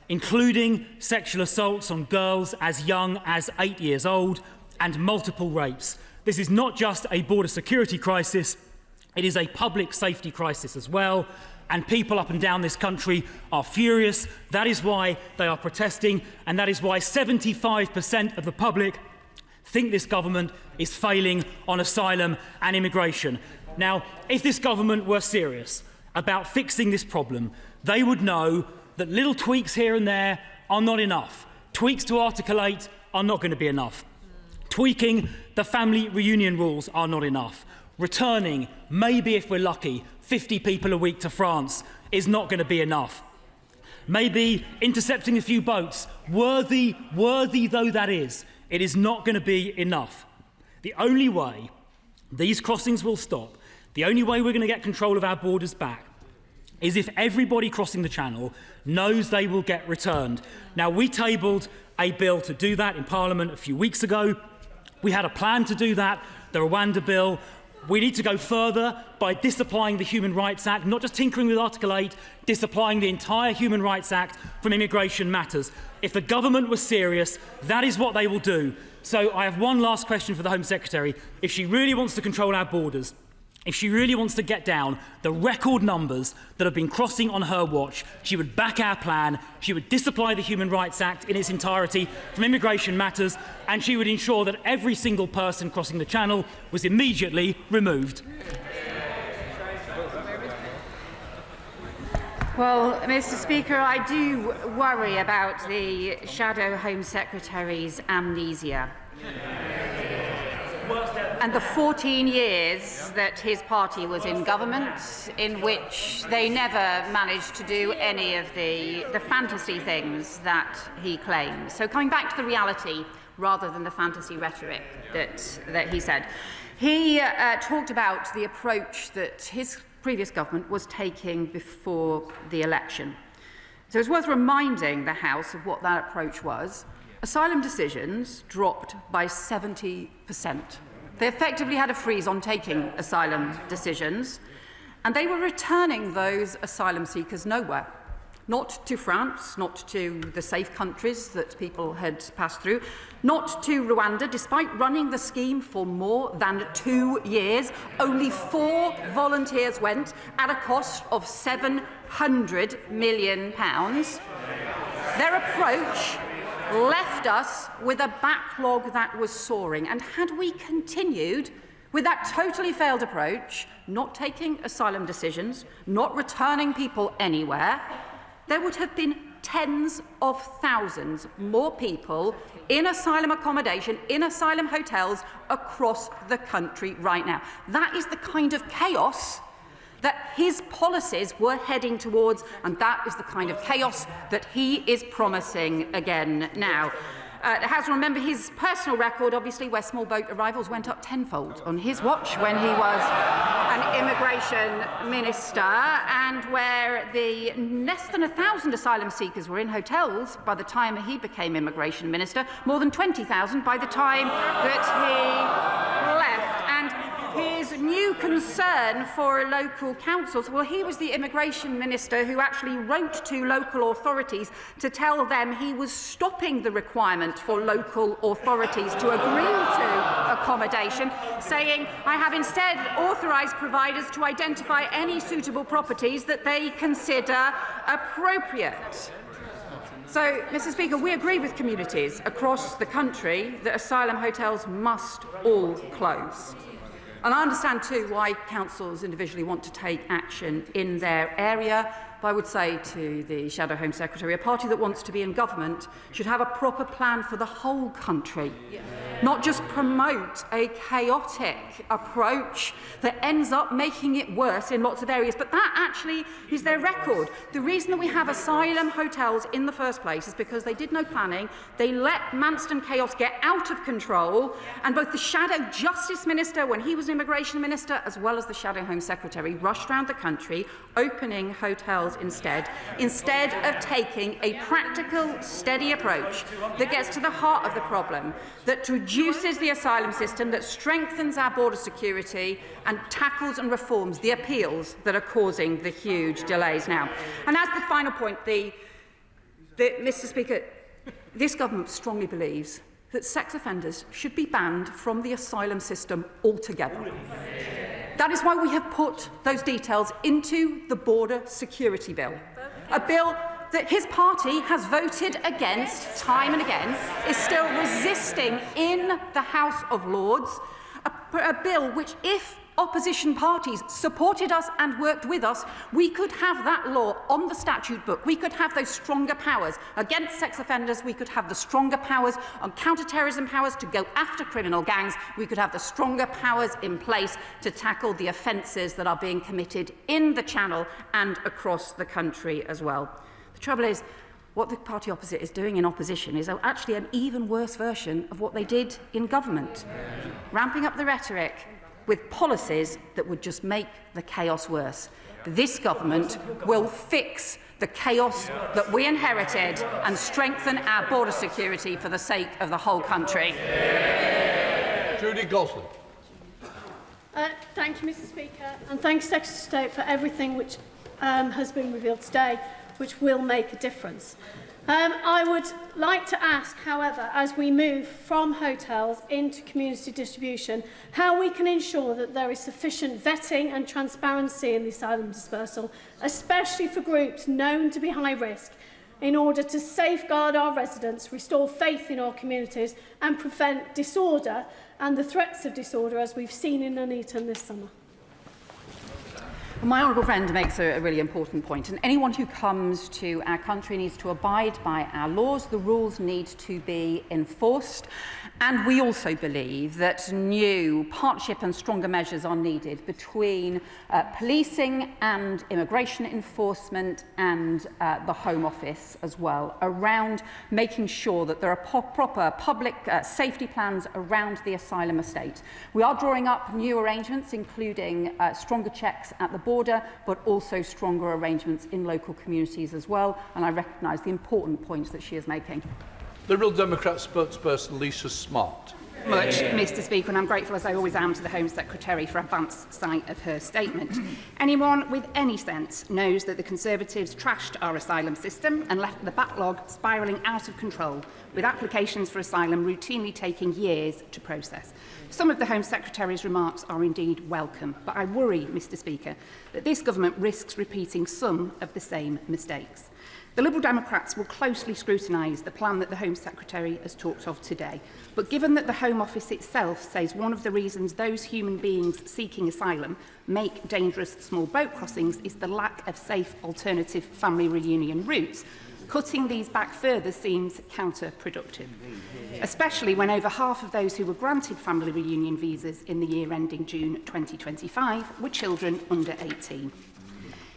including sexual assaults on girls as young as 8 years old and multiple rapes. This is not just a border security crisis, it is a public safety crisis as well, and people up and down this country are furious. That is why they are protesting, and that is why 75% of the public think this government is failing on asylum and immigration. Now, if this government were serious about fixing this problem, they would know that little tweaks here and there are not enough. Tweaks to Article 8 are not going to be enough. Tweaking the family reunion rules are not enough. Returning, maybe if we're lucky, 50 people a week to France is not going to be enough. Maybe intercepting a few boats, worthy though that is, it is not going to be enough. The only way these crossings will stop, the only way we're going to get control of our borders back, is if everybody crossing the Channel knows they will get returned. Now, we tabled a bill to do that in Parliament a few weeks ago. We had a plan to do that, the Rwanda bill. We need to go further by disapplying the Human Rights Act, not just tinkering with Article 8, disapplying the entire Human Rights Act from immigration matters. If the government was serious, that is what they will do. So I have one last question for the Home Secretary. If she really wants to control our borders, if she really wants to get down the record numbers that have been crossing on her watch, she would back our plan, she would disapply the Human Rights Act in its entirety from immigration matters, and she would ensure that every single person crossing the Channel was immediately removed. Well, Mr. Speaker, I do worry about the Shadow Home Secretary's amnesia. And the 14 years that his party was in government, in which they never managed to do any of the fantasy things that he claims. So coming back to the reality rather than the fantasy rhetoric that he said, he talked about the approach that his previous government was taking before the election. So it's worth reminding the House of what that approach was. Asylum decisions dropped by 70%. They effectively had a freeze on taking asylum decisions. And they were returning those asylum seekers nowhere. Not to France, not to the safe countries that people had passed through, not to Rwanda. Despite running the scheme for more than 2 years, only 4 volunteers went at a cost of £700 million. Their approach left us with a backlog that was soaring. And had we continued with that totally failed approach, not taking asylum decisions, not returning people anywhere, there would have been tens of thousands more people in asylum accommodation, in asylum hotels across the country right now. That is the kind of chaos that his policies were heading towards, and that is the kind of chaos that he is promising again now. The House will remember his personal record, obviously, where small boat arrivals went up tenfold on his watch when he was an immigration minister, and where the less than 1,000 asylum seekers were in hotels by the time he became immigration minister, more than 20,000 by the time that he left. And his new concern for local councils, well, he was the immigration minister who actually wrote to local authorities to tell them he was stopping the requirement for local authorities to agree to accommodation, saying, I have instead authorised providers to identify any suitable properties that they consider appropriate. So, Mr. Speaker, we agree with communities across the country that asylum hotels must all close. And I understand too why councils individually want to take action in their area, but I would say to the Shadow Home Secretary, a party that wants to be in government should have a proper plan for the whole country, not just promote a chaotic approach that ends up making it worse in lots of areas. But that actually is their record. The reason that we have asylum hotels in the first place is because they did no planning, they let Manston chaos get out of control, and both the Shadow Justice Minister, when he was Immigration Minister, as well as the Shadow Home Secretary, rushed around the country opening hotels instead of taking a practical, steady approach that gets to the heart of the problem, that reduces the asylum system, that strengthens our border security and tackles and reforms the appeals that are causing the huge delays now. And as the final point, Mr. Speaker, this government strongly believes that sex offenders should be banned from the asylum system altogether. That is why we have put those details into the Border Security Bill, a bill that his party has voted against time and again, is still resisting in the House of Lords, a bill which, if opposition parties supported us and worked with us, we could have that law on the statute book. We could have those stronger powers against sex offenders. We could have the stronger powers on counter-terrorism powers to go after criminal gangs. We could have the stronger powers in place to tackle the offences that are being committed in the Channel and across the country as well. The trouble is, what the party opposite is doing in opposition is actually an even worse version of what they did in government, ramping up the rhetoric with policies that would just make the chaos worse. This government will fix the chaos that we inherited and strengthen our border security for the sake of the whole country. Judy Gosling. Thank you, Mr. Speaker, and thanks, Secretary of State, for everything which has been revealed today, which will make a difference. I would like to ask, however, as we move from hotels into community distribution, how we can ensure that there is sufficient vetting and transparency in the asylum dispersal, especially for groups known to be high risk, in order to safeguard our residents, restore faith in our communities and prevent disorder and the threats of disorder as we've seen in Nuneaton this summer. My honourable friend makes a really important point, and anyone who comes to our country needs to abide by our laws. The rules need to be enforced, and we also believe that new partnership and stronger measures are needed between policing and immigration enforcement and the Home Office as well, around making sure that there are proper public safety plans around the asylum estate. We are drawing up new arrangements, including stronger checks at the border, but also stronger arrangements in local communities as well, and I recognise the important points that she is making. Liberal Democrat spokesperson Lisa Smart. much, Mr. Speaker, and I'm grateful, as I always am, to the Home Secretary for advance sight of her statement. Anyone with any sense knows that the Conservatives trashed our asylum system and left the backlog spiralling out of control, with applications for asylum routinely taking years to process. Some of the Home Secretary's remarks are indeed welcome, but I worry, Mr. Speaker, that this government risks repeating some of the same mistakes. The Liberal Democrats will closely scrutinise the plan that the Home Secretary has talked of today. But given that the Home Office itself says one of the reasons those human beings seeking asylum make dangerous small boat crossings is the lack of safe alternative family reunion routes, cutting these back further seems counterproductive, especially when over half of those who were granted family reunion visas in the year ending June 2025 were children under 18.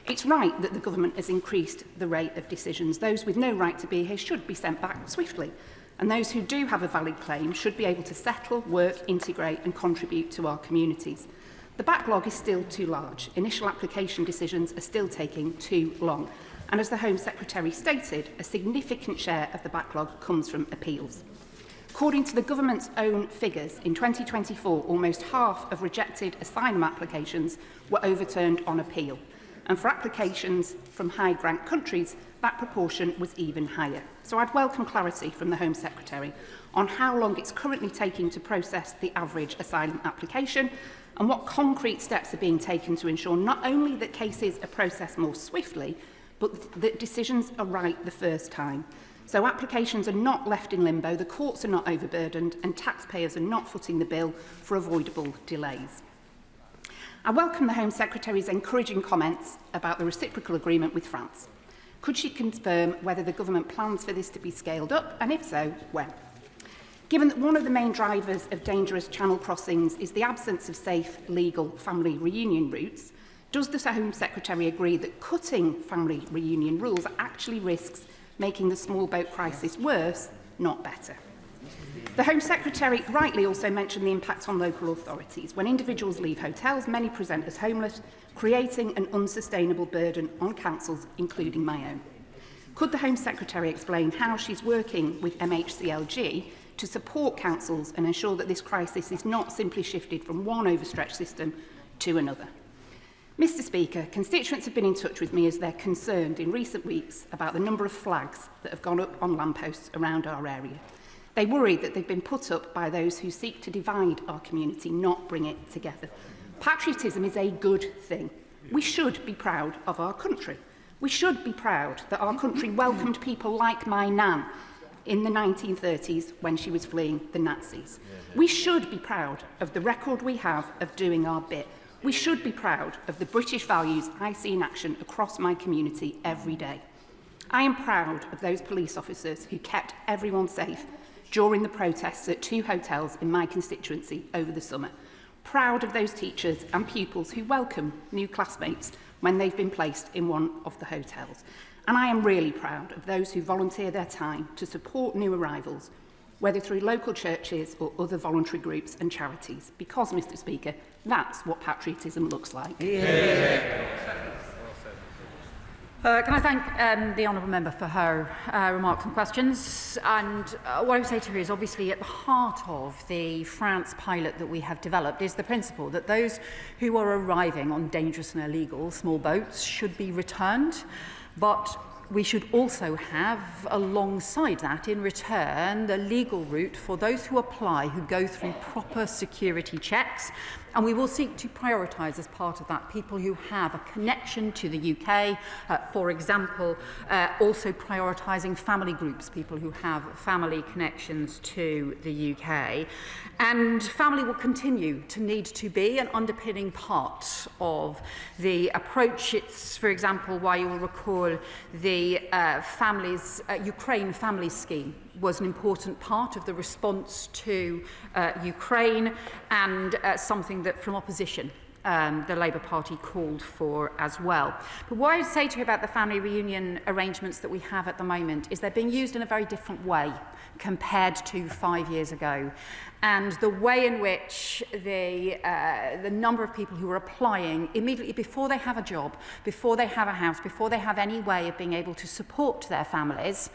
It's right that the government has increased the rate of decisions. Those with no right to be here should be sent back swiftly, and those who do have a valid claim should be able to settle, work, integrate and contribute to our communities. The backlog is still too large. Initial application decisions are still taking too long. And as the Home Secretary stated, a significant share of the backlog comes from appeals. According to the government's own figures, in 2024, almost half of rejected asylum applications were overturned on appeal. And for applications from high-grant countries, that proportion was even higher. So I'd welcome clarity from the Home Secretary on how long it's currently taking to process the average asylum application and what concrete steps are being taken to ensure not only that cases are processed more swiftly, but that decisions are right the first time. So applications are not left in limbo, the courts are not overburdened, and taxpayers are not footing the bill for avoidable delays. I welcome the Home Secretary's encouraging comments about the reciprocal agreement with France. Could she confirm whether the government plans for this to be scaled up, and if so, when? Given that one of the main drivers of dangerous channel crossings is the absence of safe, legal family reunion routes, does the Home Secretary agree that cutting family reunion rules actually risks making the small boat crisis worse, not better? The Home Secretary rightly also mentioned the impact on local authorities. When individuals leave hotels, many present as homeless, creating an unsustainable burden on councils, including my own. Could the Home Secretary explain how she's working with MHCLG to support councils and ensure that this crisis is not simply shifted from one overstretched system to another? Mr. Speaker, constituents have been in touch with me as they're concerned in recent weeks about the number of flags that have gone up on lampposts around our area. They worry that they've been put up by those who seek to divide our community, not bring it together. Patriotism is a good thing. We should be proud of our country. We should be proud that our country welcomed people like my nan in the 1930s when she was fleeing the Nazis. We should be proud of the record we have of doing our bit. We should be proud of the British values I see in action across my community every day. I am proud of those police officers who kept everyone safe during the protests at 2 hotels in my constituency over the summer. Proud of those teachers and pupils who welcome new classmates when they've been placed in one of the hotels. And I am really proud of those who volunteer their time to support new arrivals, whether through local churches or other voluntary groups and charities, because, Mr. Speaker, that's what patriotism looks like. Can I thank the honourable member for her remarks and questions? And what I would say to her is obviously at the heart of the France pilot that we have developed is the principle that those who are arriving on dangerous and illegal small boats should be returned, but we should also have, alongside that, in return, the legal route for those who apply, who go through proper security checks. And we will seek to prioritise as part of that people who have a connection to the UK, for example, also prioritising family groups, people who have family connections to the UK. And family will continue to need to be an underpinning part of the approach. It's, for example, why you will recall the Ukraine Family Scheme was an important part of the response to Ukraine and something that from opposition the Labour Party called for as well. But what I would say to you about the family reunion arrangements that we have at the moment is they're being used in a very different way compared to 5 years ago. and the way in which the number of people who are applying immediately before they have a job, before they have a house, before they have any way of being able to support their families,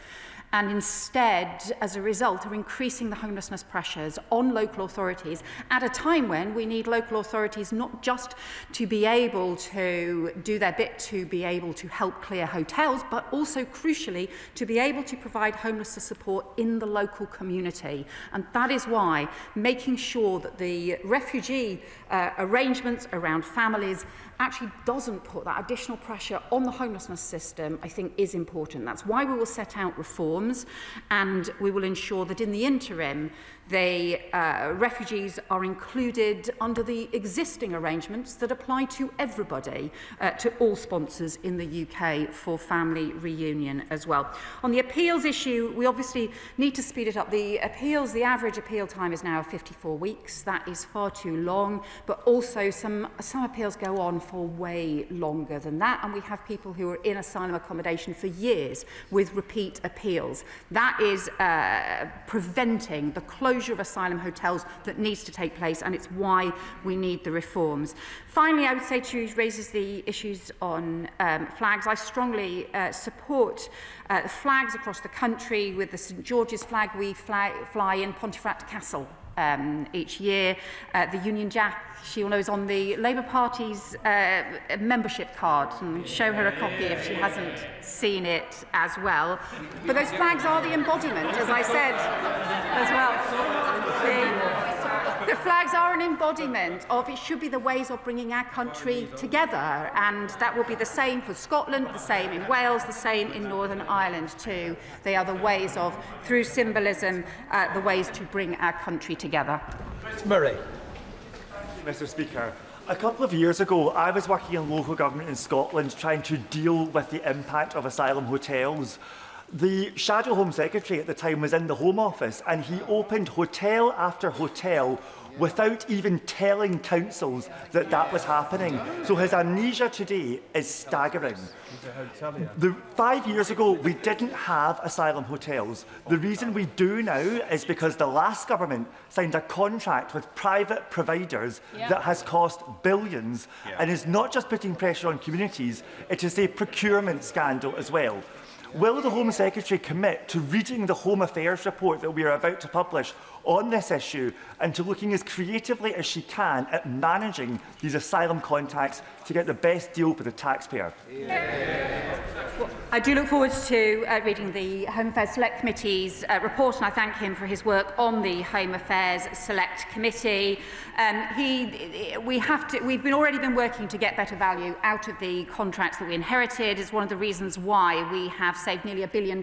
and instead, as a result, are increasing the homelessness pressures on local authorities at a time when we need local authorities not just to be able to do their bit to be able to help clear hotels, but also, crucially, to be able to provide homelessness support in the local community. And that is why making sure that the refugee arrangements around families actually doesn't put that additional pressure on the homelessness system, I think, is important. That's why we will set out reforms, and we will ensure that in the interim, the refugees are included under the existing arrangements that apply to everybody, to all sponsors in the UK for family reunion as well. On the appeals issue, we obviously need to speed it up. The average appeal time is now 54 weeks. That is far too long, but also some appeals go on for way longer than that, and we have people who are in asylum accommodation for years with repeat appeals. That is preventing the closure of asylum hotels that needs to take place, and it's why we need the reforms. Finally, I would say to you, raises the issues on flags. I strongly support flags across the country. With the St George's flag, we fly in Pontefract Castle each year. The Union Jack, she will know, is on the Labour Party's membership card, and show her a copy if she hasn't seen it as well. But those flags are the embodiment, as I said as well. The flags are an embodiment of, it should be the ways of bringing our country together, and that will be the same for Scotland, the same in Wales, the same in Northern Ireland too. They are the ways of, through symbolism, the ways to bring our country together. Murray. Mr. Speaker, a couple of years ago, I was working in local government in Scotland trying to deal with the impact of asylum hotels. The Shadow Home Secretary at the time was in the Home Office, and he opened hotel after hotel without even telling councils that that was happening. So his amnesia today is staggering. 5 years ago, we didn't have asylum hotels. The reason we do now is because the last government signed a contract with private providers that has cost billions and is not just putting pressure on communities, it is a procurement scandal as well. Will the Home Secretary commit to reading the Home Affairs report that we are about to publish on this issue and to looking as creatively as she can at managing these asylum contacts to get the best deal for the taxpayer? Well, I do look forward to reading the Home Affairs Select Committee's report, and I thank him for his work on the Home Affairs Select Committee. We've already been working to get better value out of the contracts that we inherited. It's one of the reasons why we have saved nearly £1 billion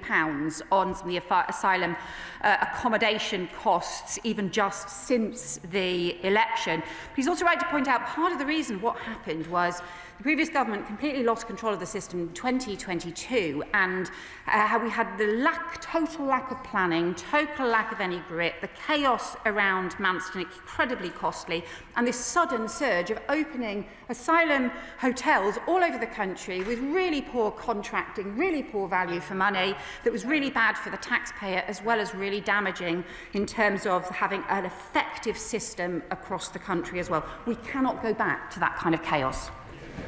on some of the asylum accommodation costs, even just since the election. But he's also right to point out part of the reason what happened was the previous government completely lost control of the system in 2022, and how we had the total lack of planning, total lack of any grit, the chaos around Manston, incredibly costly, and this sudden surge of opening asylum hotels all over the country with really poor contracting, really poor value for money, that was really bad for the taxpayer, as well as really damaging in terms of having an effective system across the country as well. We cannot go back to that kind of chaos.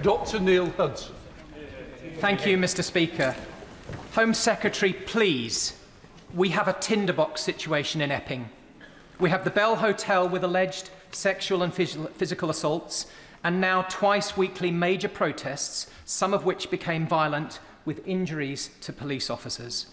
Dr. Neil Hudson. Thank you, Mr. Speaker. Home Secretary, please. We have a tinderbox situation in Epping. We have the Bell Hotel with alleged sexual and physical assaults, and now twice weekly major protests, some of which became violent with injuries to police officers.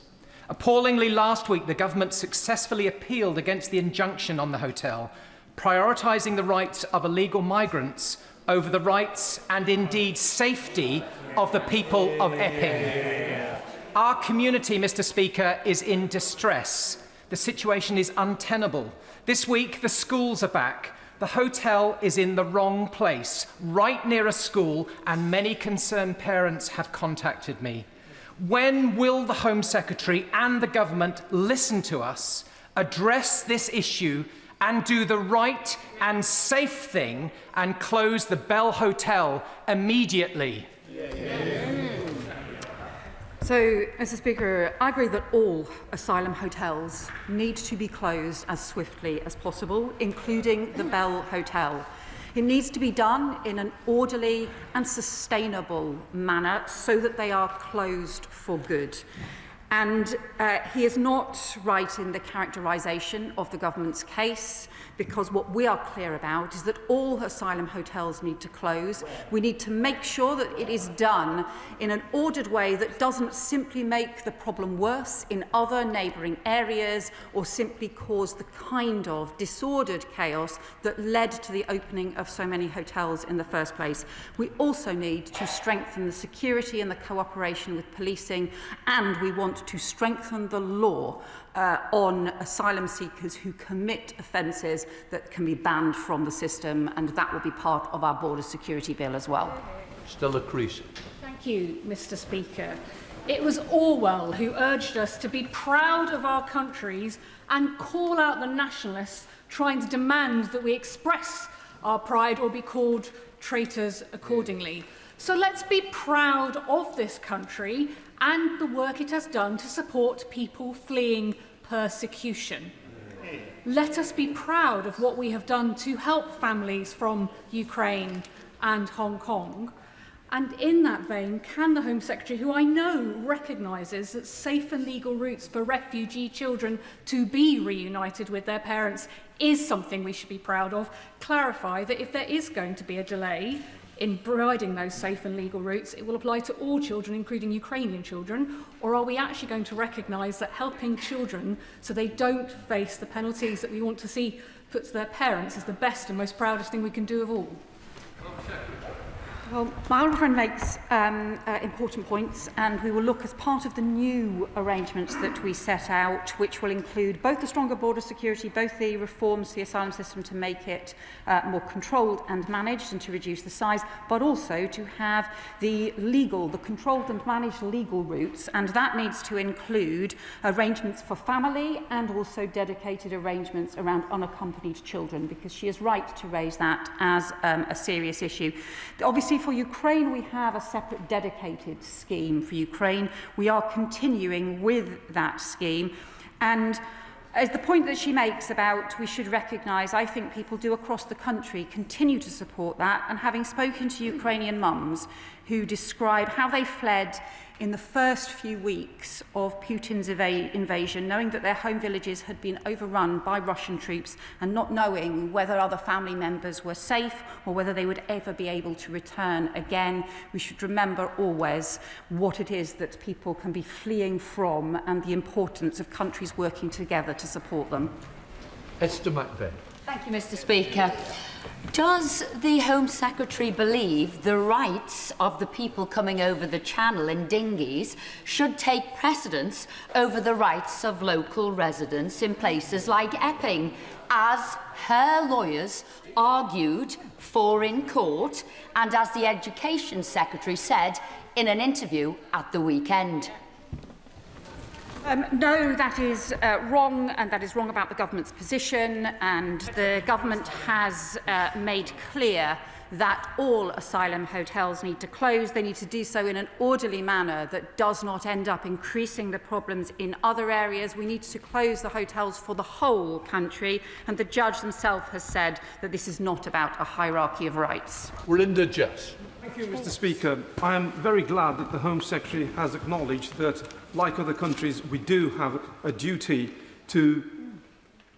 Appallingly, last week, the government successfully appealed against the injunction on the hotel, prioritising the rights of illegal migrants over the rights and indeed safety of the people of Epping. Our community, Mr. Speaker, is in distress. The situation is untenable. This week, the schools are back. The hotel is in the wrong place, right near a school, and many concerned parents have contacted me. When will the Home Secretary and the government listen to us, address this issue, and do the right and safe thing and close the Bell Hotel immediately? So, Mr. Speaker, I agree that all asylum hotels need to be closed as swiftly as possible, including the Bell Hotel. It needs to be done in an orderly and sustainable manner so that they are closed for good. And he is not right in the characterisation of the government's case, because what we are clear about is that all asylum hotels need to close. We need to make sure that it is done in an ordered way that doesn't simply make the problem worse in other neighbouring areas or simply cause the kind of disordered chaos that led to the opening of so many hotels in the first place. We also need to strengthen the security and the cooperation with policing, and we want to strengthen the law on asylum seekers who commit offences that can be banned from the system, and that will be part of our border security bill as well. Stella Creasy. Thank you, Mr. Speaker. It was Orwell who urged us to be proud of our countries and call out the nationalists trying to demand that we express our pride or be called traitors accordingly. So let's be proud of this country and the work it has done to support people fleeing persecution. Let us be proud of what we have done to help families from Ukraine and Hong Kong. And in that vein, can the Home Secretary, who I know recognises that safe and legal routes for refugee children to be reunited with their parents is something we should be proud of, clarify that if there is going to be a delay in providing those safe and legal routes, it will apply to all children, including Ukrainian children? Or are we actually going to recognise that helping children so they don't face the penalties that we want to see put to their parents is the best and most proudest thing we can do of all? Well, my honourable friend makes important points, and we will look as part of the new arrangements that we set out, which will include both the stronger border security, both the reforms to the asylum system to make it more controlled and managed and to reduce the size, but also to have the controlled and managed legal routes, and that needs to include arrangements for family and also dedicated arrangements around unaccompanied children, because she is right to raise that as a serious issue. Obviously, for Ukraine, we have a separate dedicated scheme for Ukraine. We are continuing with that scheme. And as the point that she makes about we should recognise, I think people do across the country continue to support that. And having spoken to Ukrainian mums who describe how they fled in the first few weeks of Putin's invasion, knowing that their home villages had been overrun by Russian troops and not knowing whether other family members were safe or whether they would ever be able to return again, we should remember always what it is that people can be fleeing from and the importance of countries working together to support them. Esther McVeigh. Thank you, Mr. Speaker. Does the Home Secretary believe the rights of the people coming over the channel in dinghies should take precedence over the rights of local residents in places like Epping, as her lawyers argued for in court and as the Education Secretary said in an interview at the weekend? No, that is wrong, and that is wrong about the government's position, and the government has made clear that all asylum hotels need to close. They need to do so in an orderly manner that does not end up increasing the problems in other areas. We need to close the hotels for the whole country, and the judge himself has said that this is not about a hierarchy of rights. Linda Jess. Thank you, Mr. Speaker. I am very glad that the Home Secretary has acknowledged that, like other countries, we do have a duty to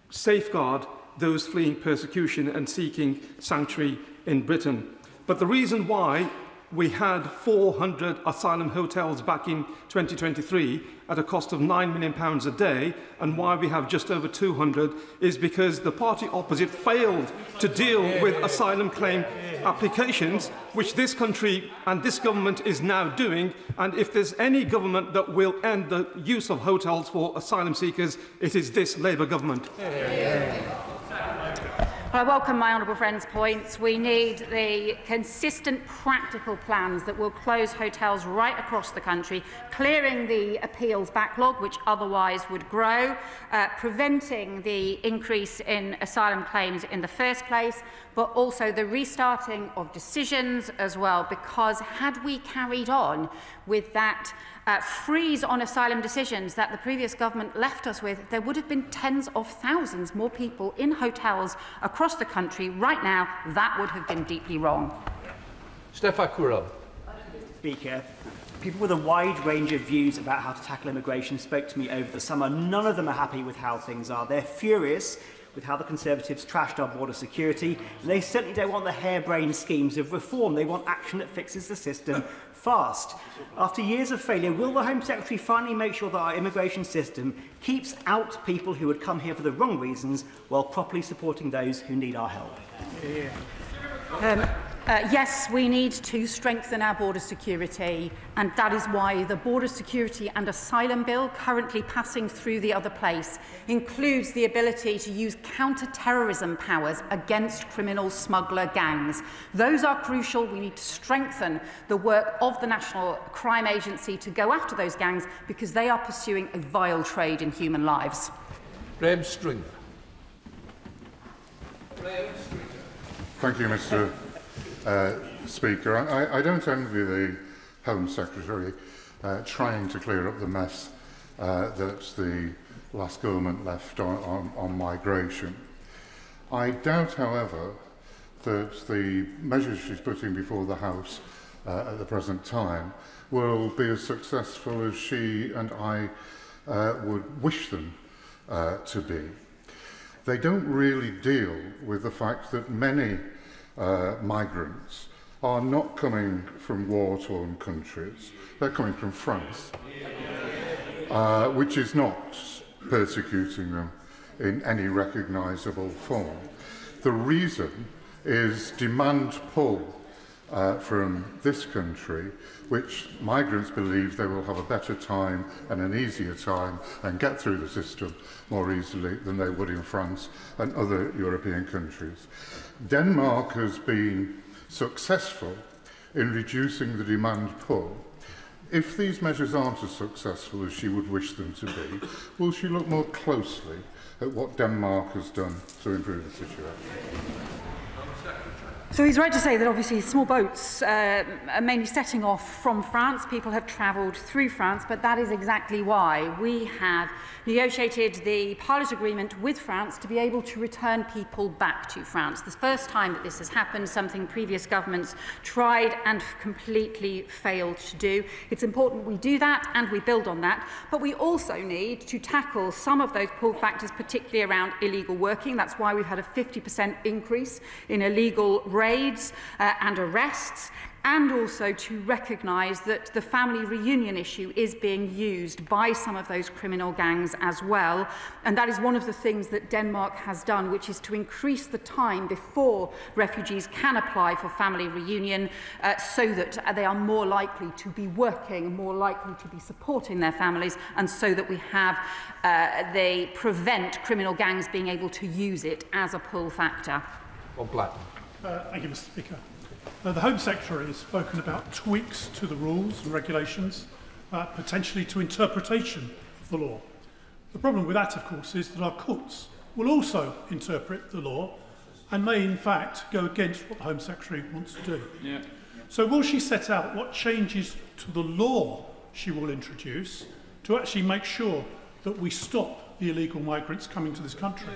safeguard those fleeing persecution and seeking sanctuary in Britain. But the reason why we had 400 asylum hotels back in 2023 at a cost of £9 million a day, and why we have just over 200, is because the party opposite failed to deal with asylum claim applications, which this country and this government is now doing. And if there's any government that will end the use of hotels for asylum seekers, it is this Labour government. Well, I welcome my honourable friend's points. We need the consistent, practical plans that will close hotels right across the country, clearing the appeals backlog, which otherwise would grow, preventing the increase in asylum claims in the first place, but also the restarting of decisions as well, because had we carried on with that freeze on asylum decisions that the previous government left us with, there would have been tens of thousands more people in hotels across the country right now. That would have been deeply wrong. Stefan Curran. Speaker, people with a wide range of views about how to tackle immigration spoke to me over the summer. None of them are happy with how things are. They're furious with how the Conservatives trashed our border security, and they certainly don't want the harebrained schemes of reform. They want action that fixes the system fast. After years of failure, will the Home Secretary finally make sure that our immigration system keeps out people who would come here for the wrong reasons while properly supporting those who need our help? Yes, we need to strengthen our border security, and that is why the Border Security and Asylum Bill, currently passing through the other place, includes the ability to use counter-terrorism powers against criminal smuggler gangs. Those are crucial. We need to strengthen the work of the National Crime Agency to go after those gangs, because they are pursuing a vile trade in human lives. Graham Stringer. Thank you, Mr. Speaker. I don't envy the Home Secretary trying to clear up the mess that the last government left on migration. I doubt, however, that the measures she's putting before the House at the present time will be as successful as she and I would wish them to be. They don't really deal with the fact that many migrants are not coming from war-torn countries. They're coming from France, which is not persecuting them in any recognisable form. The reason is demand pull from this country, which migrants believe they will have a better time and an easier time and get through the system more easily than they would in France and other European countries. Denmark has been successful in reducing the demand pull. If these measures aren't as successful as she would wish them to be, will she look more closely at what Denmark has done to improve the situation? So he's right to say that obviously small boats are mainly setting off from France. People have travelled through France, but that is exactly why we have negotiated the pilot agreement with France to be able to return people back to France. The first time that this has happened, something previous governments tried and completely failed to do. It's important we do that and we build on that, but we also need to tackle some of those pull factors, particularly around illegal working. That's why we've had a 50% increase in illegal raids and arrests, and also to recognise that the family reunion issue is being used by some of those criminal gangs as well. And that is one of the things that Denmark has done, which is to increase the time before refugees can apply for family reunion so that they are more likely to be working, more likely to be supporting their families, and so that we have they prevent criminal gangs being able to use it as a pull factor. Bob Black. Thank you, Mr. Speaker. The Home Secretary has spoken about tweaks to the rules and regulations, potentially to interpretation of the law. The problem with that, of course, is that our courts will also interpret the law and may, in fact, go against what the Home Secretary wants to do. Yeah. So will she set out what changes to the law she will introduce to actually make sure that we stop the illegal migrants coming to this country?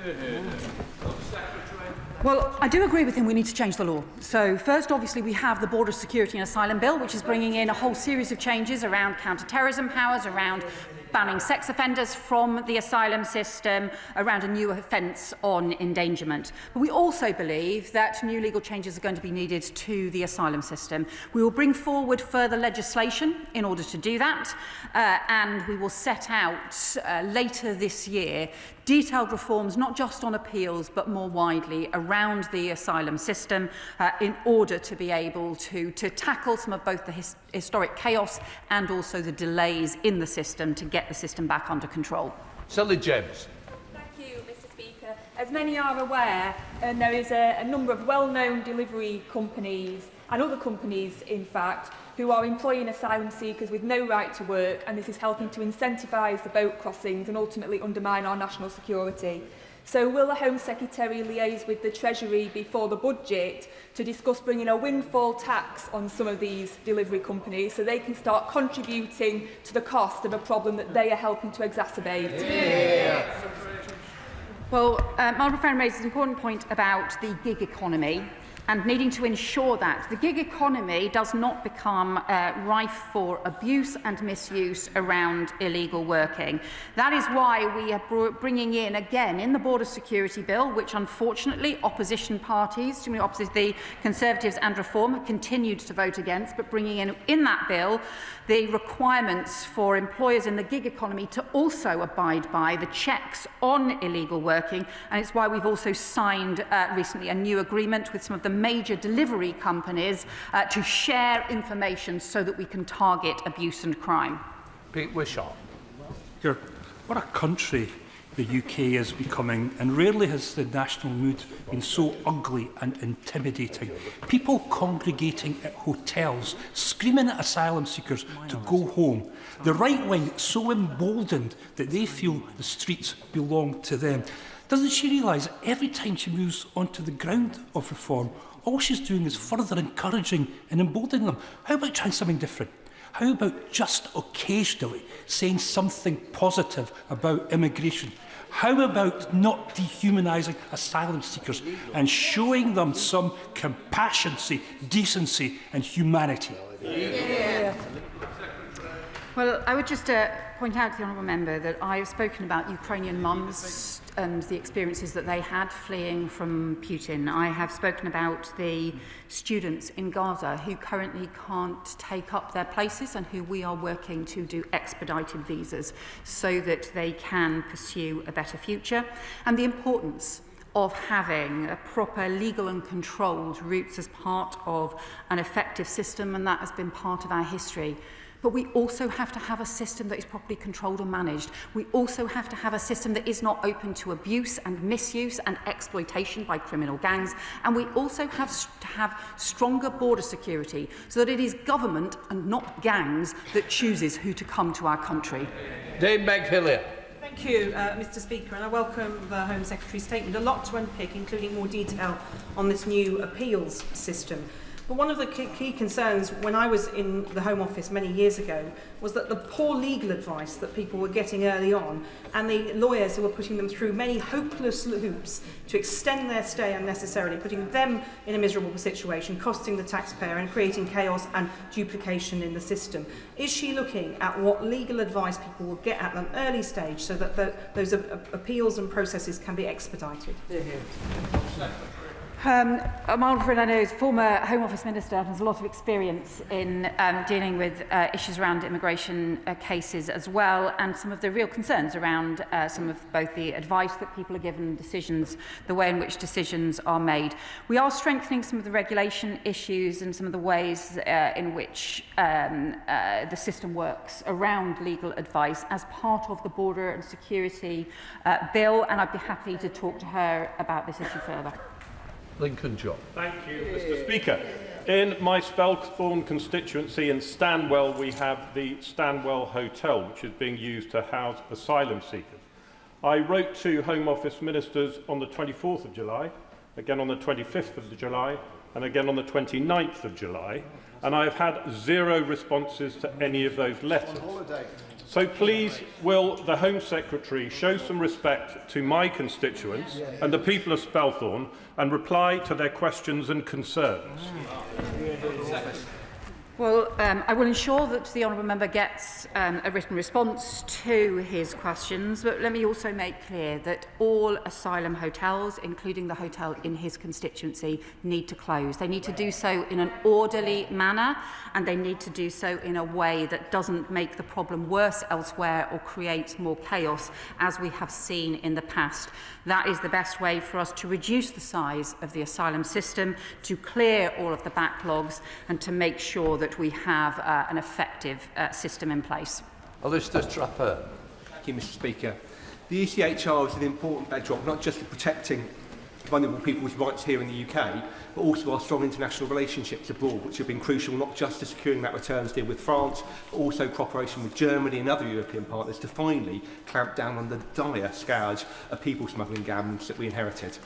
Well, I do agree with him we need to change the law. So first, obviously, we have the Border Security and Asylum Bill, which is bringing in a whole series of changes around counter-terrorism powers, around banning sex offenders from the asylum system, around a new offence on endangerment. But we also believe that new legal changes are going to be needed to the asylum system. We will bring forward further legislation in order to do that, and we will set out later this year detailed reforms, not just on appeals, but more widely around the asylum system in order to be able to tackle some of both the historic chaos and also the delays in the system to get the system back under control. Sally James. Thank you, Mr. Speaker. As many are aware, there is a number of well-known delivery companies and other companies, in fact, who are employing asylum seekers with no right to work, and this is helping to incentivise the boat crossings and ultimately undermine our national security. So will the Home Secretary liaise with the Treasury before the budget to discuss bringing a windfall tax on some of these delivery companies so they can start contributing to the cost of a problem that they are helping to exacerbate? Yeah. Well, my friend raises an important point about the gig economy and needing to ensure that the gig economy does not become rife for abuse and misuse around illegal working. That is why we are bringing in, again, in the Border Security Bill, which unfortunately opposition parties, the Conservatives and Reform, have continued to vote against, but bringing in that bill the requirements for employers in the gig economy to also abide by the checks on illegal working. And it's why we've also signed recently a new agreement with some of the major delivery companies to share information so that we can target abuse and crime. Pete Wishart. What a country the UK is becoming, and rarely has the national mood been so ugly and intimidating. People congregating at hotels, screaming at asylum seekers to go home. The right wing so emboldened that they feel the streets belong to them. Doesn't she realise that every time she moves onto the ground of reform, all she's doing is further encouraging and emboldening them? How about trying something different? How about just occasionally saying something positive about immigration? How about not dehumanising asylum seekers and showing them some compassion, decency and humanity? Yeah. Well, I would just point out to the honourable member that I have spoken about Ukrainian mums and the experiences that they had fleeing from Putin. I have spoken about the students in Gaza who currently can't take up their places and who we are working to do expedited visas so that they can pursue a better future, and the importance of having a proper legal and controlled routes as part of an effective system, and that has been part of our history. But we also have to have a system that is properly controlled and managed. We also have to have a system that is not open to abuse and misuse and exploitation by criminal gangs. And we also have to have stronger border security so that it is government and not gangs that chooses who to come to our country. Dave McHillier. Thank you, Mr. Speaker, and I welcome the Home Secretary's statement. A lot to unpick, including more detail on this new appeals system. But one of the key concerns when I was in the Home Office many years ago was that the poor legal advice that people were getting early on and the lawyers who were putting them through many hopeless hoops to extend their stay unnecessarily, putting them in a miserable situation, costing the taxpayer and creating chaos and duplication in the system. Is she looking at what legal advice people will get at an early stage so that those appeals and processes can be expedited? Alfred, I know, is former Home Office Minister and has a lot of experience in dealing with issues around immigration cases as well, and some of the real concerns around some of both the advice that people are given, decisions, the way in which decisions are made. We are strengthening some of the regulation issues and some of the ways in which the system works around legal advice as part of the Border and Security Bill, and I'd be happy to talk to her about this issue further. Lincoln John. Thank you, Mr. Speaker. In my Spelthorne constituency in Stanwell, we have the Stanwell Hotel, which is being used to house asylum seekers. I wrote to Home Office ministers on the 24th of July, again on the 25th of July, and again on the 29th of July, and I have had 0 responses to any of those letters. So please, will the Home Secretary show some respect to my constituents and the people of Spelthorne and reply to their questions and concerns? Well, I will ensure that the honourable member gets a written response to his questions, but let me also make clear that all asylum hotels, including the hotel in his constituency, need to close. They need to do so in an orderly manner, and they need to do so in a way that doesn't make the problem worse elsewhere or create more chaos, as we have seen in the past. That is the best way for us to reduce the size of the asylum system, to clear all of the backlogs, and to make sure that we have an effective system in place. Alistair Trapper. Thank you, Mr. Speaker. The ECHR is an important bedrock, not just for protecting vulnerable people's rights here in the UK, but also our strong international relationships abroad, which have been crucial not just to securing that returns deal with France, but also cooperation with Germany and other European partners to finally clamp down on the dire scourge of people smuggling gangs that we inherited.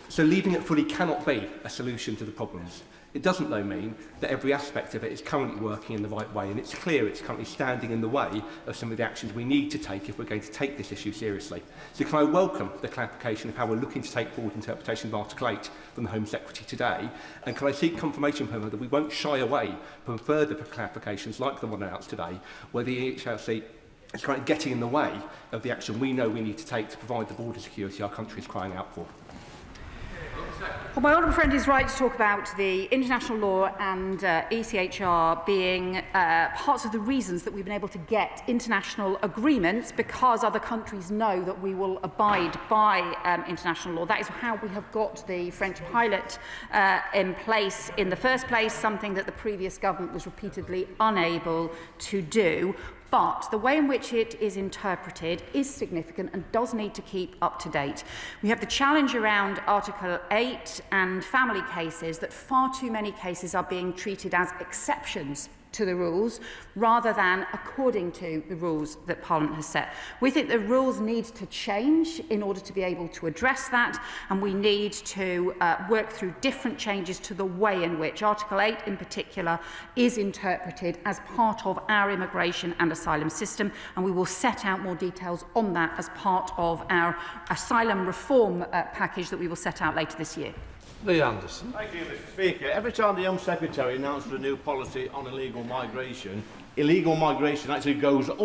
So leaving it fully cannot be a solution to the problems. It doesn't, though, mean that every aspect of it is currently working in the right way, and it's clear it's currently standing in the way of some of the actions we need to take if we're going to take this issue seriously. So can I welcome the clarification of how we're looking to take forward interpretation of Article 8 from the Home Secretary today, and can I seek confirmation from her that we won't shy away from further clarifications like the one announced today, where the EHLC is currently getting in the way of the action we know we need to take to provide the border security our country is crying out for. Well, my honourable friend is right to talk about the international law and ECHR being parts of the reasons that we've been able to get international agreements, because other countries know that we will abide by international law. That is how we have got the French pilot in place in the first place, something that the previous government was repeatedly unable to do. But the way in which it is interpreted is significant and does need to keep up to date. We have the challenge around Article 8 and family cases, that far too many cases are being treated as exceptions to the rules rather than according to the rules that Parliament has set. We think the rules need to change in order to be able to address that, and we need to work through different changes to the way in which Article 8 in particular is interpreted as part of our immigration and asylum system, and we will set out more details on that as part of our asylum reform package that we will set out later this year. Lee Anderson. Thank you, Mr. Speaker. Every time the Home Secretary announces a new policy on illegal migration actually goes up.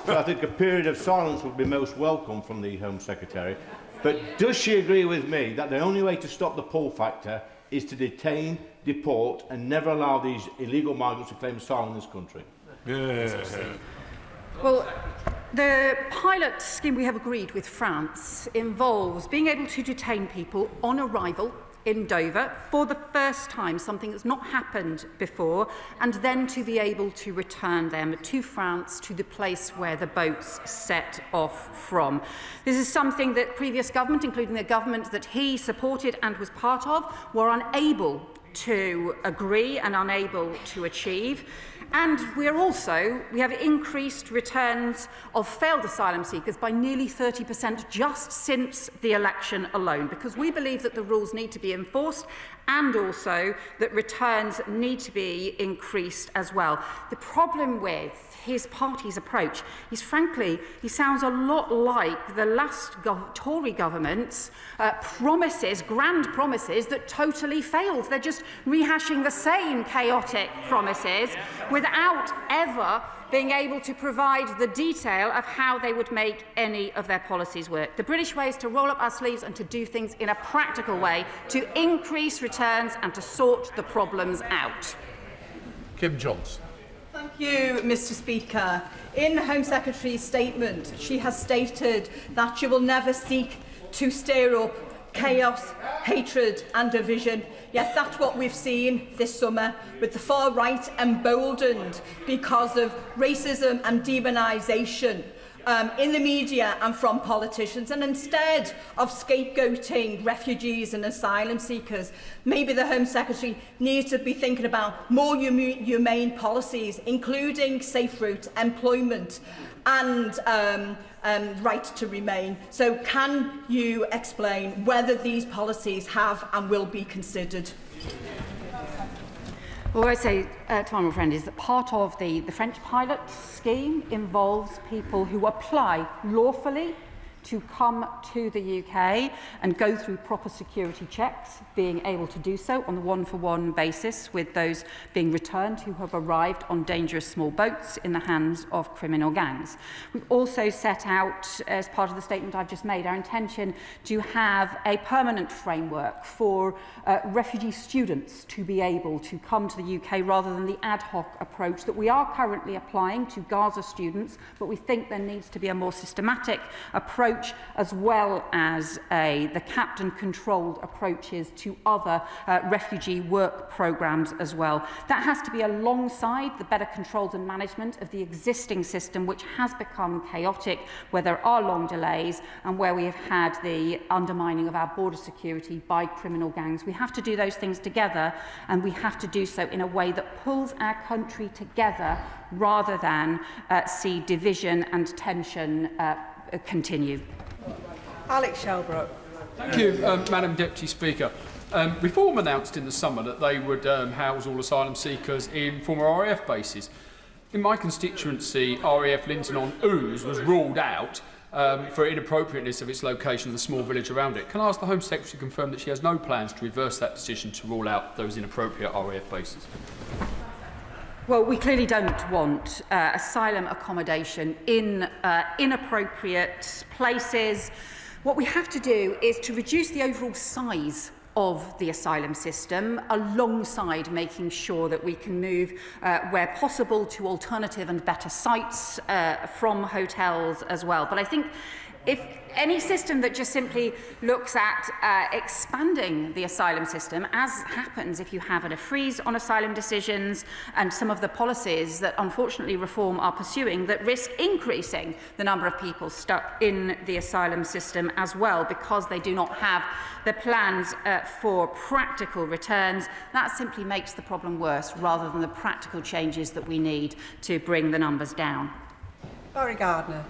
So I think a period of silence would be most welcome from the Home Secretary. But does she agree with me that the only way to stop the pull factor is to detain, deport and never allow these illegal migrants to claim asylum in this country? Well, the pilot scheme we have agreed with France involves being able to detain people on arrival in Dover for the first time, something that's not happened before, and then to be able to return them to France, to the place where the boats set off from. This is something that previous government, including the government that he supported and was part of, were unable to agree and unable to achieve. And we have increased returns of failed asylum seekers by nearly 30% just since the election alone, because we believe that the rules need to be enforced and also that returns need to be increased as well. The problem with his party's approach is, frankly, he sounds a lot like the last Tory government's promises, grand promises that totally failed. They're just rehashing the same chaotic promises without ever being able to provide the detail of how they would make any of their policies work. The British way is to roll up our sleeves and to do things in a practical way, to increase returns and to sort the problems out. Kim Johnson. Thank you, Mr. Speaker. In the Home Secretary's statement, she has stated that she will never seek to stir up chaos, hatred and division. Yet that's what we've seen this summer, with the far right emboldened because of racism and demonisation in the media and from politicians. And instead of scapegoating refugees and asylum seekers, maybe the Home Secretary needs to be thinking about more humane policies, including safe route, employment and right to remain. So can you explain whether these policies have and will be considered? Well, what I say to my friend is that part of the French pilot scheme involves people who apply lawfully to come to the UK and go through proper security checks, being able to do so on a one-for-one basis with those being returned who have arrived on dangerous small boats in the hands of criminal gangs. We've also set out, as part of the statement I've just made, our intention to have a permanent framework for refugee students to be able to come to the UK rather than the ad hoc approach that we are currently applying to Gaza students, but we think there needs to be a more systematic approach approach, as well as the captain-controlled approaches to other refugee work programmes as well. That has to be alongside the better controls and management of the existing system, which has become chaotic, where there are long delays and where we have had the undermining of our border security by criminal gangs. We have to do those things together, and we have to do so in a way that pulls our country together rather than see division and tension continue. Alex Shelbrooke. Thank you, Madam Deputy Speaker. Reform announced in the summer that they would house all asylum seekers in former RAF bases. In my constituency, RAF Linton on Ouse was ruled out for inappropriateness of its location in the small village around it. Can I ask the Home Secretary to confirm that she has no plans to reverse that decision to rule out those inappropriate RAF bases? Well, we clearly don't want asylum accommodation in inappropriate places. What we have to do is to reduce the overall size of the asylum system, alongside making sure that we can move, where possible, to alternative and better sites from hotels as well. But I think if any system that just simply looks at expanding the asylum system, as happens if you have a freeze on asylum decisions and some of the policies that unfortunately Reform are pursuing that risk increasing the number of people stuck in the asylum system as well, because they do not have the plans for practical returns, that simply makes the problem worse rather than the practical changes that we need to bring the numbers down. Barry Gardner.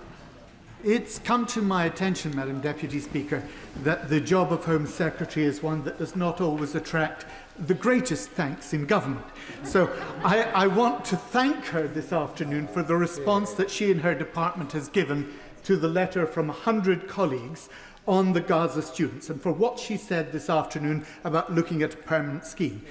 It's come to my attention, Madam Deputy Speaker, that the job of Home Secretary is one that does not always attract the greatest thanks in government. So I want to thank her this afternoon for the response that she and her department has given to the letter from 100 colleagues on the Gaza students, and for what she said this afternoon about looking at a permanent scheme.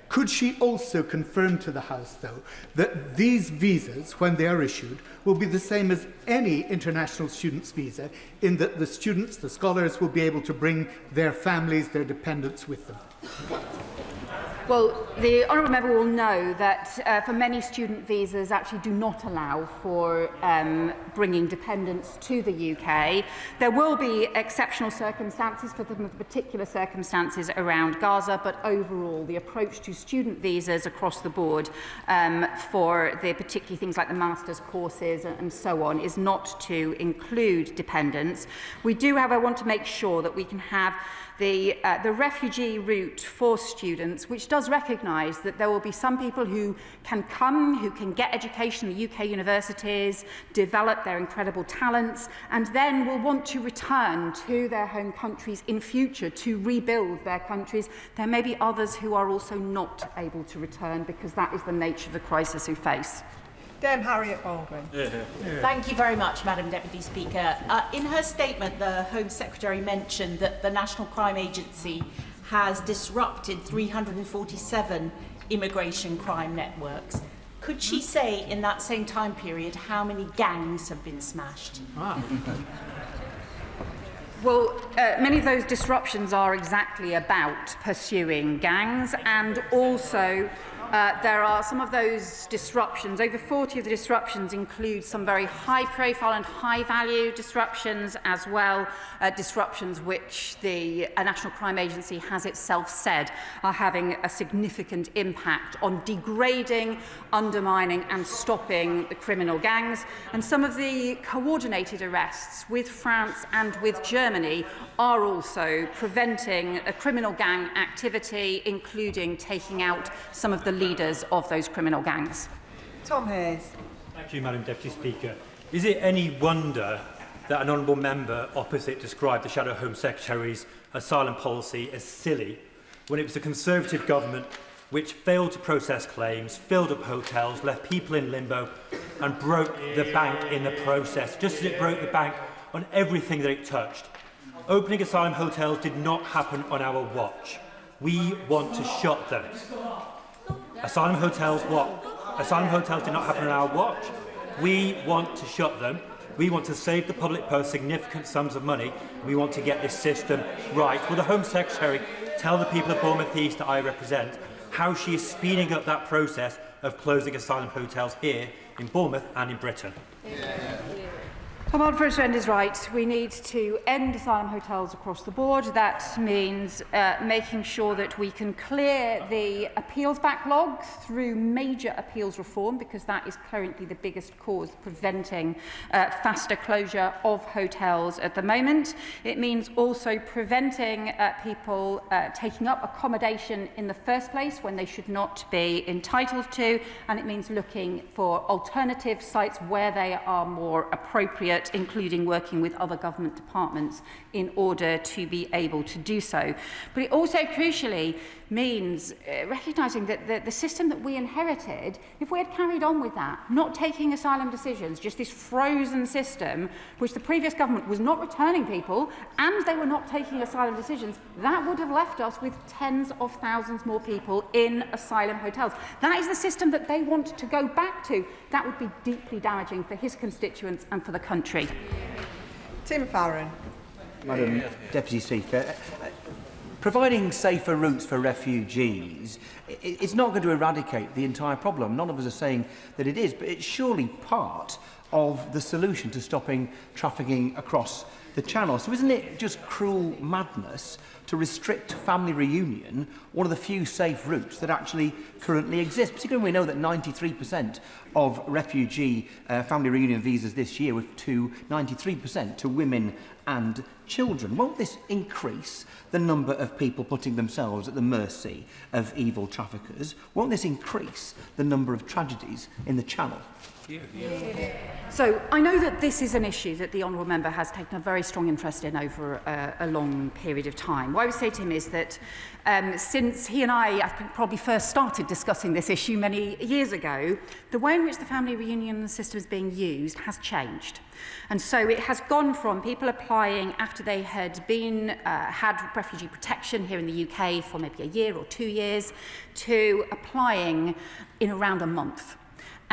Could she also confirm to the House, though, that these visas, when they are issued, will be the same as any international student's visa, in that the students, the scholars, will be able to bring their families, their dependents with them? Well, the honourable member will know that for many student visas actually do not allow for bringing dependents to the UK. There will be exceptional circumstances for the particular circumstances around Gaza, but overall the approach to student visas across the board for the particularly things like the master's courses and so on is not to include dependents. We do, however, want to make sure that we can have the refugee route for students, which does recognise that there will be some people who can come, who can get education in UK universities, develop their incredible talents, and then will want to return to their home countries in future to rebuild their countries. There may be others who are also not able to return because that is the nature of the crisis we face. Dame Harriet Baldwin. Thank you very much, Madam Deputy Speaker. In her statement, the Home Secretary mentioned that the National Crime Agency has disrupted 347 immigration crime networks. Could she say in that same time period how many gangs have been smashed? Well, many of those disruptions are exactly about pursuing gangs, and also there are some of those disruptions, over 40 of the disruptions include some very high profile and high value disruptions as well, disruptions which the National Crime Agency has itself said are having a significant impact on degrading, undermining and stopping the criminal gangs. And some of the coordinated arrests with France and with Germany are also preventing a criminal gang activity, including taking out some of the leaders of those criminal gangs. Tom Hayes. Thank you, Madam Deputy Speaker. Is it any wonder that an honourable member opposite described the Shadow Home Secretary's asylum policy as silly, when it was the Conservative government which failed to process claims, filled up hotels, left people in limbo and broke the bank in the process, just as it broke the bank on everything that it touched? Opening asylum hotels did not happen on our watch. We want to shut them. Asylum hotels, what? Asylum hotels did not happen on our watch. We want to shut them. We want to save the public purse significant sums of money. We want to get this system right. Will the Home Secretary tell the people of Bournemouth East that I represent how she is speeding up that process of closing asylum hotels here in Bournemouth and in Britain? Our First Friend is right. We need to end asylum hotels across the board. That means making sure that we can clear the appeals backlog through major appeals reform, because that is currently the biggest cause preventing faster closure of hotels at the moment. It means also preventing people taking up accommodation in the first place when they should not be entitled to, and it means looking for alternative sites where they are more appropriate, including working with other government departments in order to be able to do so. But it also crucially means recognising that the system that we inherited, if we had carried on with that, not taking asylum decisions, just this frozen system, which the previous government was not returning people and they were not taking asylum decisions, that would have left us with tens of thousands more people in asylum hotels. That is the system that they want to go back to. That would be deeply damaging for his constituents and for the country. Tim Farron. Madam Deputy Speaker, providing safer routes for refugees, it's not going to eradicate the entire problem. None of us are saying that it is, but it's surely part of the solution to stopping trafficking across the Channel. So isn't it just cruel madness to restrict family reunion, one of the few safe routes that actually currently exist, particularly when we know that 93% of refugee family reunion visas this year were to 93% to women and children? Won't this increase the number of people putting themselves at the mercy of evil traffickers? Won't this increase the number of tragedies in the Channel? So I know that this is an issue that the Honourable Member has taken a very strong interest in over a long period of time. What I would say to him is that since he and I think, probably first started discussing this issue many years ago, the way in which the family reunion system is being used has changed. And so it has gone from people applying after they had had refugee protection here in the UK for maybe a year or 2 years to applying in around a month.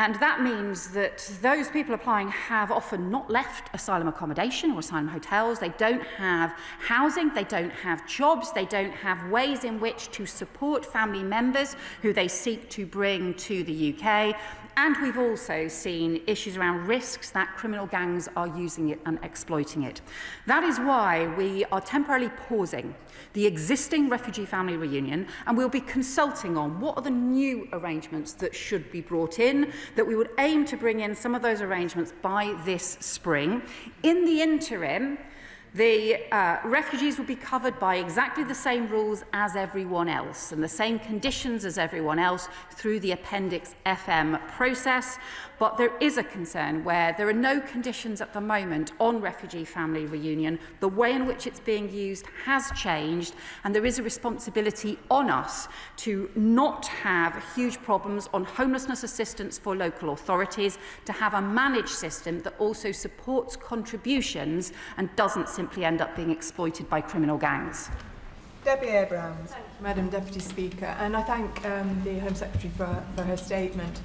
And that means that those people applying have often not left asylum accommodation or asylum hotels. They don't have housing, they don't have jobs, they don't have ways in which to support family members who they seek to bring to the UK. And we've also seen issues around risks that criminal gangs are using it and exploiting it. That is why we are temporarily pausing the existing refugee family reunion, and we'll be consulting on what are the new arrangements that should be brought in, that we would aim to bring in some of those arrangements by this spring. In the interim, the refugees will be covered by exactly the same rules as everyone else and the same conditions as everyone else through the Appendix FM process. But there is a concern where there are no conditions at the moment on refugee family reunion. The way in which it's being used has changed, and there is a responsibility on us to not have huge problems on homelessness assistance for local authorities, to have a managed system that also supports contributions and doesn't simply end up being exploited by criminal gangs. Debbie Abrahams. Madam Deputy Speaker, and I thank the Home Secretary for her statement.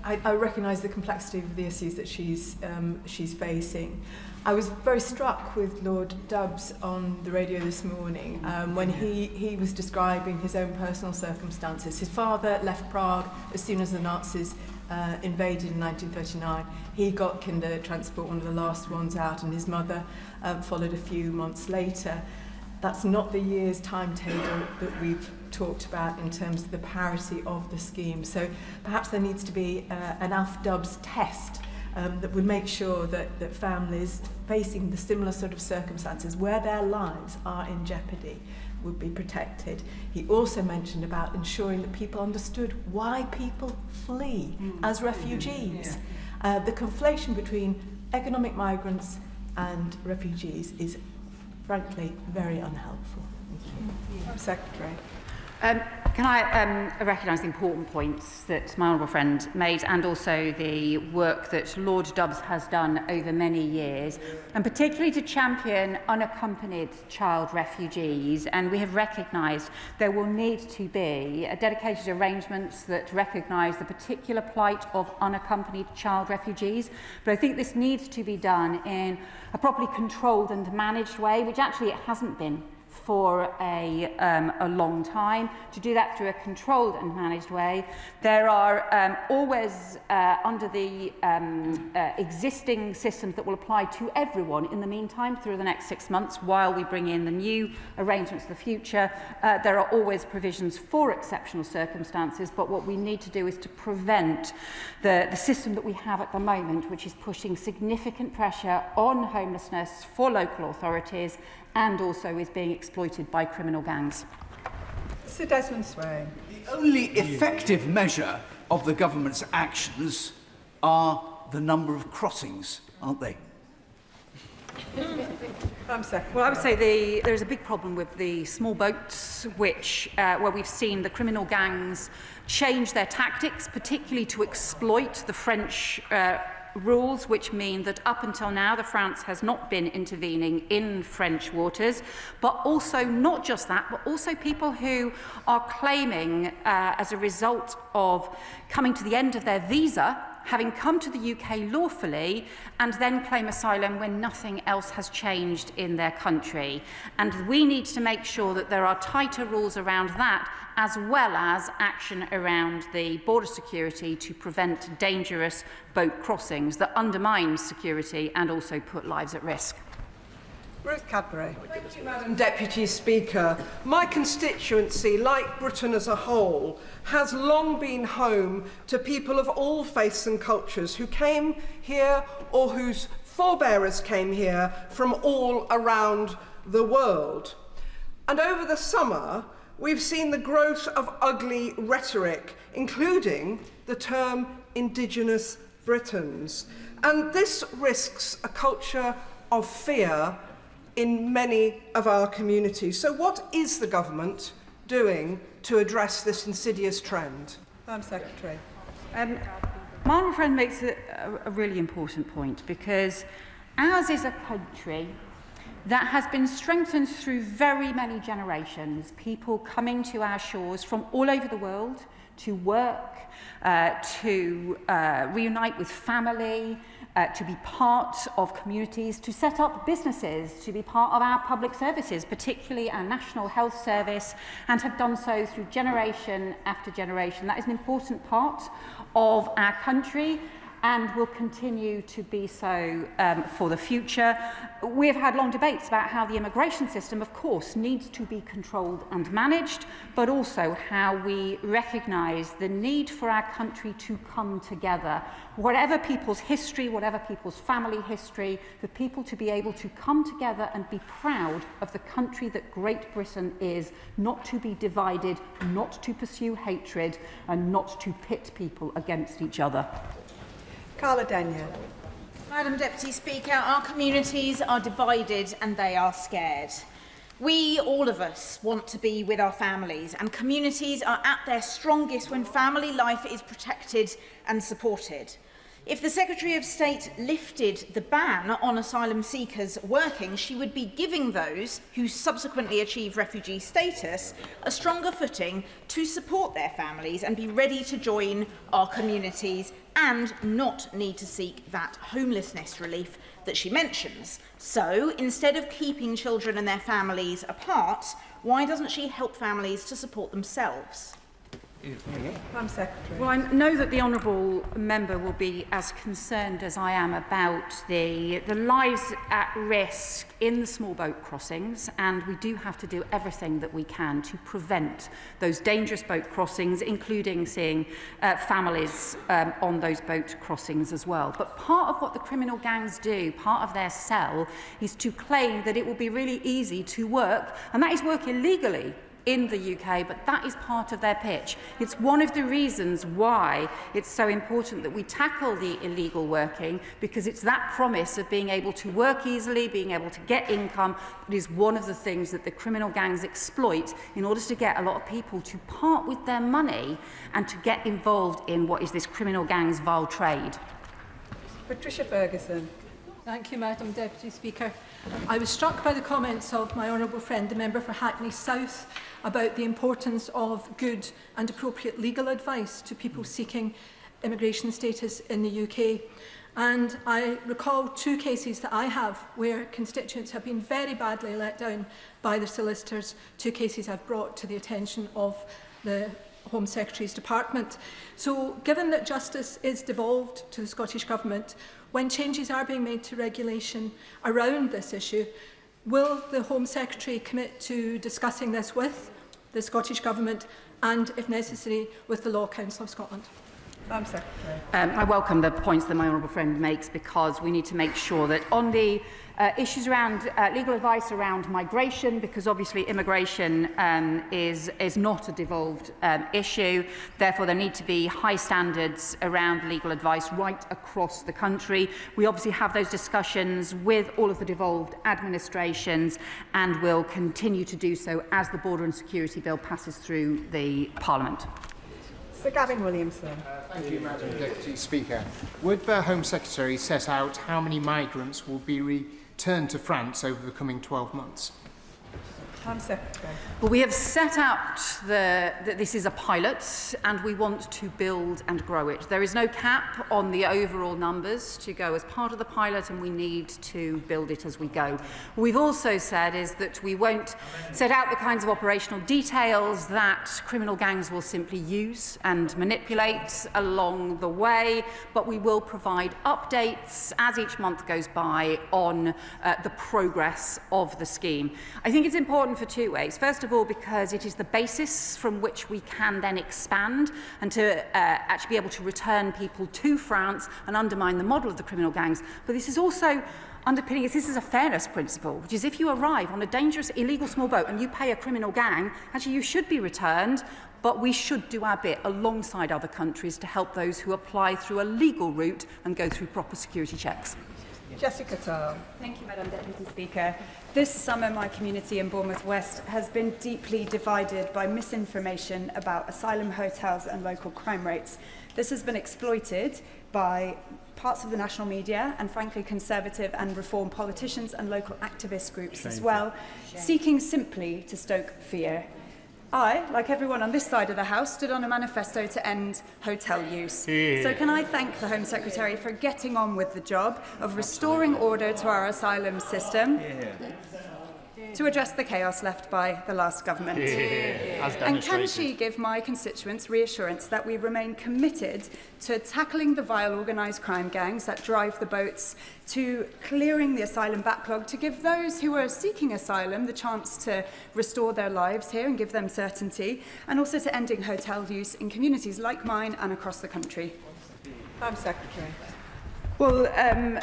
I recognise the complexity of the issues that she's facing. I was very struck with Lord Dubs on the radio this morning when he was describing his own personal circumstances. His father left Prague as soon as the Nazis invaded in 1939. He got kinder transport, one of the last ones out, and his mother followed a few months later. That's not the year's timetable that we've talked about in terms of the parity of the scheme. So perhaps there needs to be an Alf Dubs test that would make sure that families facing the similar sort of circumstances where their lives are in jeopardy would be protected. He also mentioned about ensuring that people understood why people flee as refugees. The conflation between economic migrants and refugees is frankly very unhelpful. Thank you. Secretary. Can I recognise the important points that my honourable friend made, and also the work that Lord Dubs has done over many years, and particularly to champion unaccompanied child refugees. And we have recognised there will need to be dedicated arrangements that recognise the particular plight of unaccompanied child refugees. But I think this needs to be done in a properly controlled and managed way, which actually it hasn't been for a long time, to do that through a controlled and managed way. There are always, under the existing systems that will apply to everyone in the meantime through the next 6 months while we bring in the new arrangements for the future, there are always provisions for exceptional circumstances, but what we need to do is to prevent the system that we have at the moment, which is pushing significant pressure on homelessness for local authorities and also is being exploited by criminal gangs. Sir Desmond Swain. The only effective measure of the government's actions are the number of crossings, aren't they? Well, I would say there's a big problem with the small boats, which where we've seen the criminal gangs change their tactics, particularly to exploit the French rules, which mean that up until now, France has not been intervening in French waters, but also not just that, but also people who are claiming as a result of coming to the end of their visa, having come to the UK lawfully, and then claim asylum when nothing else has changed in their country. And we need to make sure that there are tighter rules around that, as well as action around the border security to prevent dangerous boat crossings that undermine security and also put lives at risk. Ruth Cadbury. Thank you, Madam Deputy Speaker. My constituency, like Britain as a whole, has long been home to people of all faiths and cultures who came here or whose forebearers came here from all around the world. And over the summer, we've seen the growth of ugly rhetoric, including the term Indigenous Britons. And this risks a culture of fear in many of our communities. So what is the government doing to address this insidious trend? Madam Secretary. My friend makes a really important point, because ours is a country that has been strengthened through very many generations, people coming to our shores from all over the world to work, to reunite with family, to be part of communities, to set up businesses, to be part of our public services, particularly our National Health Service, and have done so through generation after generation. That is an important part of our country and will continue to be so for the future. We have had long debates about how the immigration system, of course, needs to be controlled and managed, but also how we recognise the need for our country to come together. Whatever people's history, whatever people's family history, for people to be able to come together and be proud of the country that Great Britain is, not to be divided, not to pursue hatred, and not to pit people against each other. Carla Denyer. Madam Deputy Speaker, our communities are divided and they are scared. We, all of us, want to be with our families, and communities are at their strongest when family life is protected and supported. If the Secretary of State lifted the ban on asylum seekers working, she would be giving those who subsequently achieve refugee status a stronger footing to support their families and be ready to join our communities and not need to seek that homelessness relief that she mentions. So, instead of keeping children and their families apart, why doesn't she help families to support themselves? Madam Secretary. Well, I know that the honourable member will be as concerned as I am about the lives at risk in the small boat crossings, and we do have to do everything that we can to prevent those dangerous boat crossings, including seeing families on those boat crossings as well. But part of what the criminal gangs do, part of their sell, is to claim that it will be really easy to work, and that is work illegally in the UK, but that is part of their pitch. It's one of the reasons why it's so important that we tackle the illegal working, because it's that promise of being able to work easily, being able to get income, that is one of the things that the criminal gangs exploit in order to get a lot of people to part with their money and to get involved in what is this criminal gang's vile trade. Patricia Ferguson. Thank you, Madam Deputy Speaker. I was struck by the comments of my honourable friend, the member for Hackney South, about the importance of good and appropriate legal advice to people seeking immigration status in the UK. And I recall 2 cases that I have where constituents have been very badly let down by the solicitors, 2 cases I've brought to the attention of the Home Secretary's Department. So given that justice is devolved to the Scottish Government, when changes are being made to regulation around this issue, will the Home Secretary commit to discussing this with the Scottish Government and, if necessary, with the Law Council of Scotland? I welcome the points that my honourable friend makes, because we need to make sure that on the issues around legal advice around migration, because obviously immigration is not a devolved issue. Therefore, there need to be high standards around legal advice right across the country. We obviously have those discussions with all of the devolved administrations, and will continue to do so as the Border and Security Bill passes through the Parliament. Sir Gavin Williamson. Thank you, Madam Deputy Speaker. Would the Home Secretary set out how many migrants will be returned to France over the coming 12 months? Home Secretary. Well, we have set out that this is a pilot, and we want to build and grow it. There is no cap on the overall numbers to go as part of the pilot, and we need to build it as we go. What we've also said is that we won't set out the kinds of operational details that criminal gangs will simply use and manipulate along the way, but we will provide updates as each month goes by on the progress of the scheme. I think it's important for 2 ways. First of all, because it is the basis from which we can then expand and to actually be able to return people to France and undermine the model of the criminal gangs. But this is also underpinning this is a fairness principle, which is if you arrive on a dangerous, illegal small boat and you pay a criminal gang, actually you should be returned, but we should do our bit alongside other countries to help those who apply through a legal route and go through proper security checks. Jessica Tarl. Thank you, Madam Deputy Speaker. This summer, my community in Bournemouth West has been deeply divided by misinformation about asylum hotels and local crime rates. This has been exploited by parts of the national media and, frankly, Conservative and Reform politicians and local activist groups as well, seeking simply to stoke fear. I, like everyone on this side of the House, stood on a manifesto to end hotel use. Yeah. So can I thank the Home Secretary for getting on with the job of restoring order to our asylum system to address the chaos left by the last government? And can she give my constituents reassurance that we remain committed to tackling the vile organised crime gangs that drive the boats, to clearing the asylum backlog, to give those who are seeking asylum the chance to restore their lives here and give them certainty, and also to ending hotel use in communities like mine and across the country? Home Secretary. Well,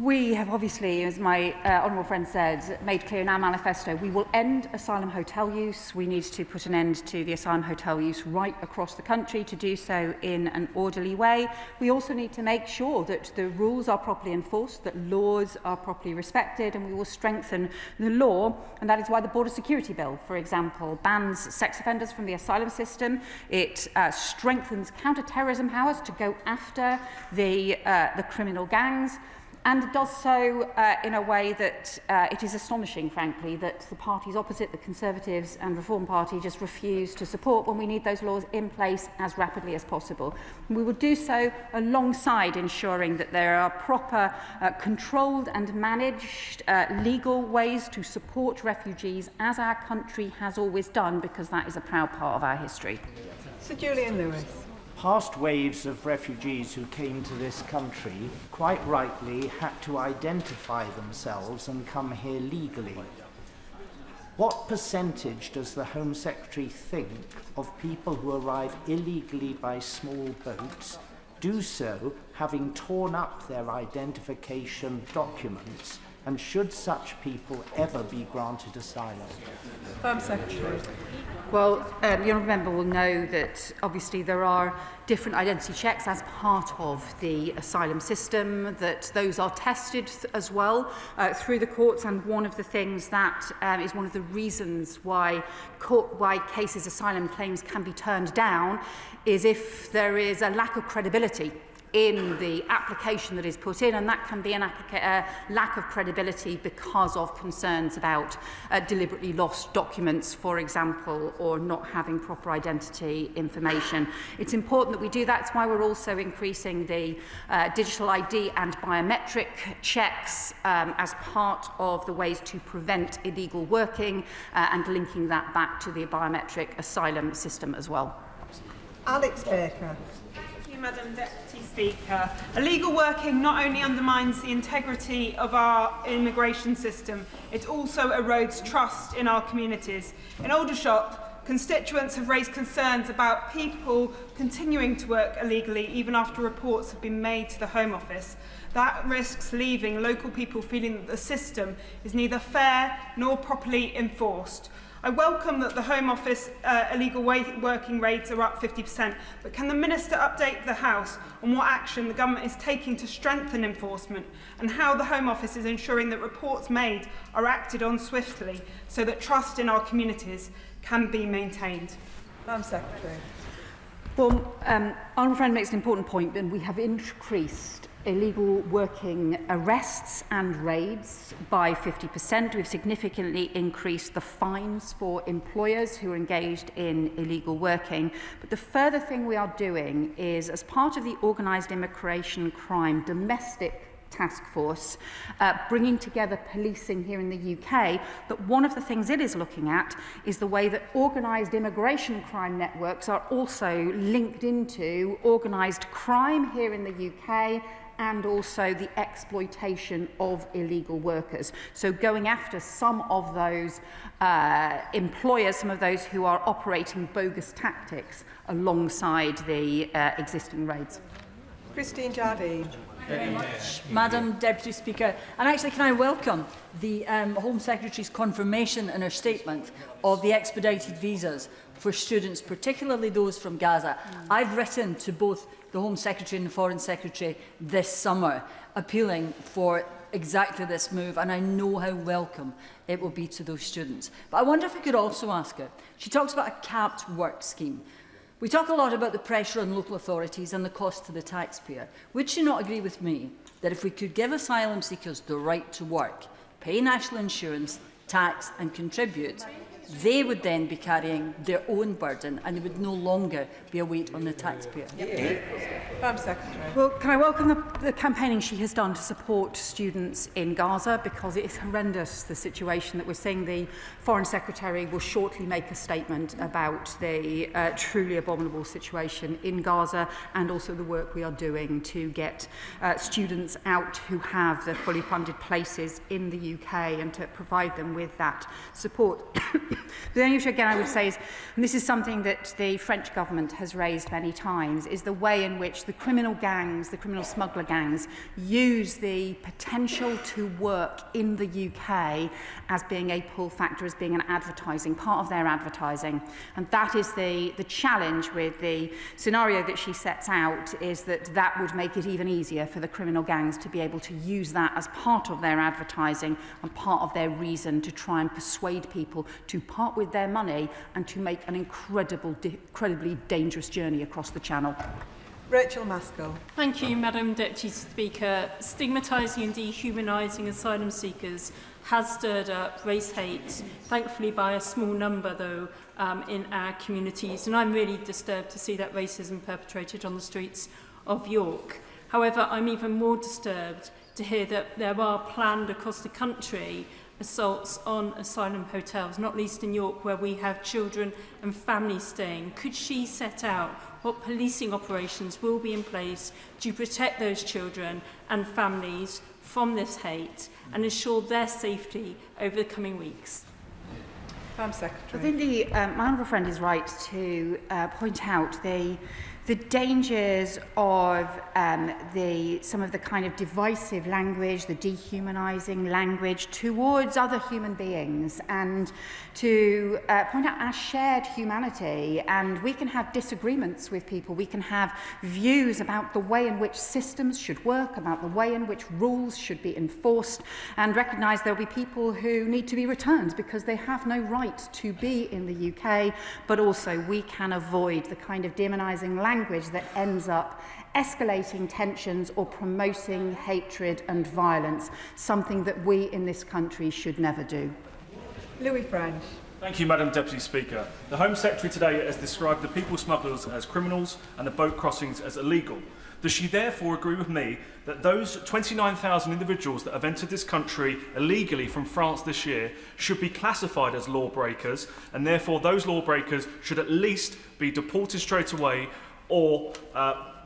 we have obviously, as my honourable friend said, made clear in our manifesto, we will end asylum hotel use. We need to put an end to the asylum hotel use right across the country, to do so in an orderly way. We also need to make sure that the rules are properly enforced, that laws are properly respected, and we will strengthen the law. And that is why the Border Security Bill, for example, bans sex offenders from the asylum system. It strengthens counter-terrorism powers to go after the criminal gangs. And it does so in a way that it is astonishing, frankly, that the parties opposite, the Conservatives and Reform Party, just refuse to support when we need those laws in place as rapidly as possible. And we will do so alongside ensuring that there are proper, controlled and managed legal ways to support refugees, as our country has always done, because that is a proud part of our history. Sir Julian Lewis. Past waves of refugees who came to this country quite rightly had to identify themselves and come here legally. What percentage does the Home Secretary think of people who arrive illegally by small boats do so having torn up their identification documents, and should such people ever be granted asylum? Home Secretary. Well, the honourable member will know that obviously there are different identity checks as part of the asylum system, that those are tested as well through the courts, and one of the things that is one of the reasons why cases, asylum claims, can be turned down is if there is a lack of credibility in the application that is put in, and that can be a lack of credibility because of concerns about deliberately lost documents, for example, or not having proper identity information. It's important that we do that. That's why we're also increasing the digital ID and biometric checks as part of the ways to prevent illegal working and linking that back to the biometric asylum system as well. Alex Baker. Thank you, Madam Deputy Speaker. Illegal working not only undermines the integrity of our immigration system, it also erodes trust in our communities. In Aldershot, constituents have raised concerns about people continuing to work illegally even after reports have been made to the Home Office. That risks leaving local people feeling that the system is neither fair nor properly enforced. I welcome that the Home Office illegal working rates are up 50%, but can the Minister update the House on what action the Government is taking to strengthen enforcement and how the Home Office is ensuring that reports made are acted on swiftly so that trust in our communities can be maintained? Madam Secretary. Well, Honourable Friend makes an important point, and we have increased illegal working arrests and raids by 50%. We've significantly increased the fines for employers who are engaged in illegal working. But the further thing we are doing is, as part of the organised immigration crime domestic task force, bringing together policing here in the UK, that one of the things it is looking at is the way that organised immigration crime networks are also linked into organised crime here in the UK and also the exploitation of illegal workers. So going after some of those employers, some of those who are operating bogus tactics alongside the existing raids. Christine Jardine. Very much, Madam Deputy Speaker. And actually, can I welcome the Home Secretary's confirmation in her statement of the expedited visas for students, particularly those from Gaza. I've written to both the Home Secretary and the Foreign Secretary this summer, appealing for exactly this move, and I know how welcome it will be to those students. But I wonder if I could also ask her, she talks about a capped work scheme. We talk a lot about the pressure on local authorities and the cost to the taxpayer. Would she not agree with me that if we could give asylum seekers the right to work, pay national insurance, tax and contribute, they would then be carrying their own burden and it would no longer be a weight on the taxpayer? Madam Secretary. Well, can I welcome the campaigning she has done to support students in Gaza, because it is horrendous, the situation that we're seeing. The Foreign Secretary will shortly make a statement about the truly abominable situation in Gaza and also the work we are doing to get students out who have the fully funded places in the UK and to provide them with that support. The only issue, again, I would say is, and this is something that the French government has raised many times, is the way in which the criminal gangs, the criminal smuggler gangs, use the potential to work in the UK as being a pull factor, as being an advertising, part of their advertising. And that is the challenge with the scenario that she sets out, is that that would make it even easier for the criminal gangs to be able to use that as part of their advertising and part of their reason to try and persuade people to part with their money and to make an incredibly dangerous journey across the Channel. Rachel Maskell. Thank you, Madam Deputy Speaker. Stigmatising and dehumanising asylum seekers has stirred up race hate, thankfully by a small number, though, in our communities. And I'm really disturbed to see that racism perpetrated on the streets of York. However, I'm even more disturbed to hear that there are planned across the country assaults on asylum hotels, not least in York, where we have children and families staying. Could she set out what policing operations will be in place to protect those children and families from this hate and ensure their safety over the coming weeks? Madam Secretary. I think my honourable friend is right to point out the dangers of some of the kind of divisive language, the dehumanising language towards other human beings, and to point out our shared humanity. And we can have disagreements with people, we can have views about the way in which systems should work, about the way in which rules should be enforced, and recognise there will be people who need to be returned because they have no right to be in the UK, but also we can avoid the kind of demonising language language that ends up escalating tensions or promoting hatred and violence, something that we in this country should never do. Louis French. Thank you, Madam Deputy Speaker. The Home Secretary today has described the people smugglers as criminals and the boat crossings as illegal. Does she therefore agree with me that those 29,000 individuals that have entered this country illegally from France this year should be classified as lawbreakers, and therefore those lawbreakers should at least be deported straight away or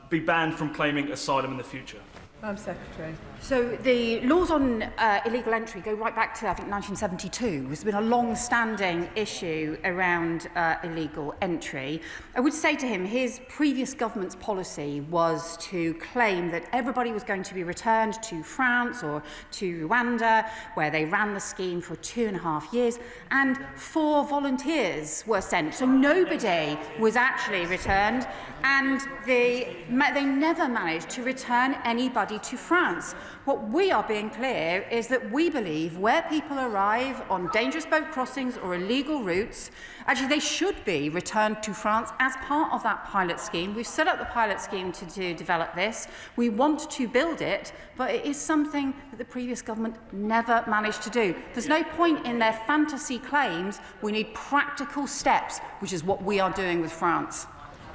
be banned from claiming asylum in the future? Madam Secretary. So the laws on illegal entry go right back to, I think, 1972. There's been a long-standing issue around illegal entry. I would say to him, his previous government's policy was to claim that everybody was going to be returned to France or to Rwanda, where they ran the scheme for 2.5 years, and 4 volunteers were sent. So nobody was actually returned, and they never managed to return anybody to France. What we are being clear is that we believe where people arrive on dangerous boat crossings or illegal routes, actually they should be returned to France as part of that pilot scheme. We've set up the pilot scheme to develop this. We want to build it, but it is something that the previous government never managed to do. There's no point in their fantasy claims. We need practical steps, which is what we are doing with France.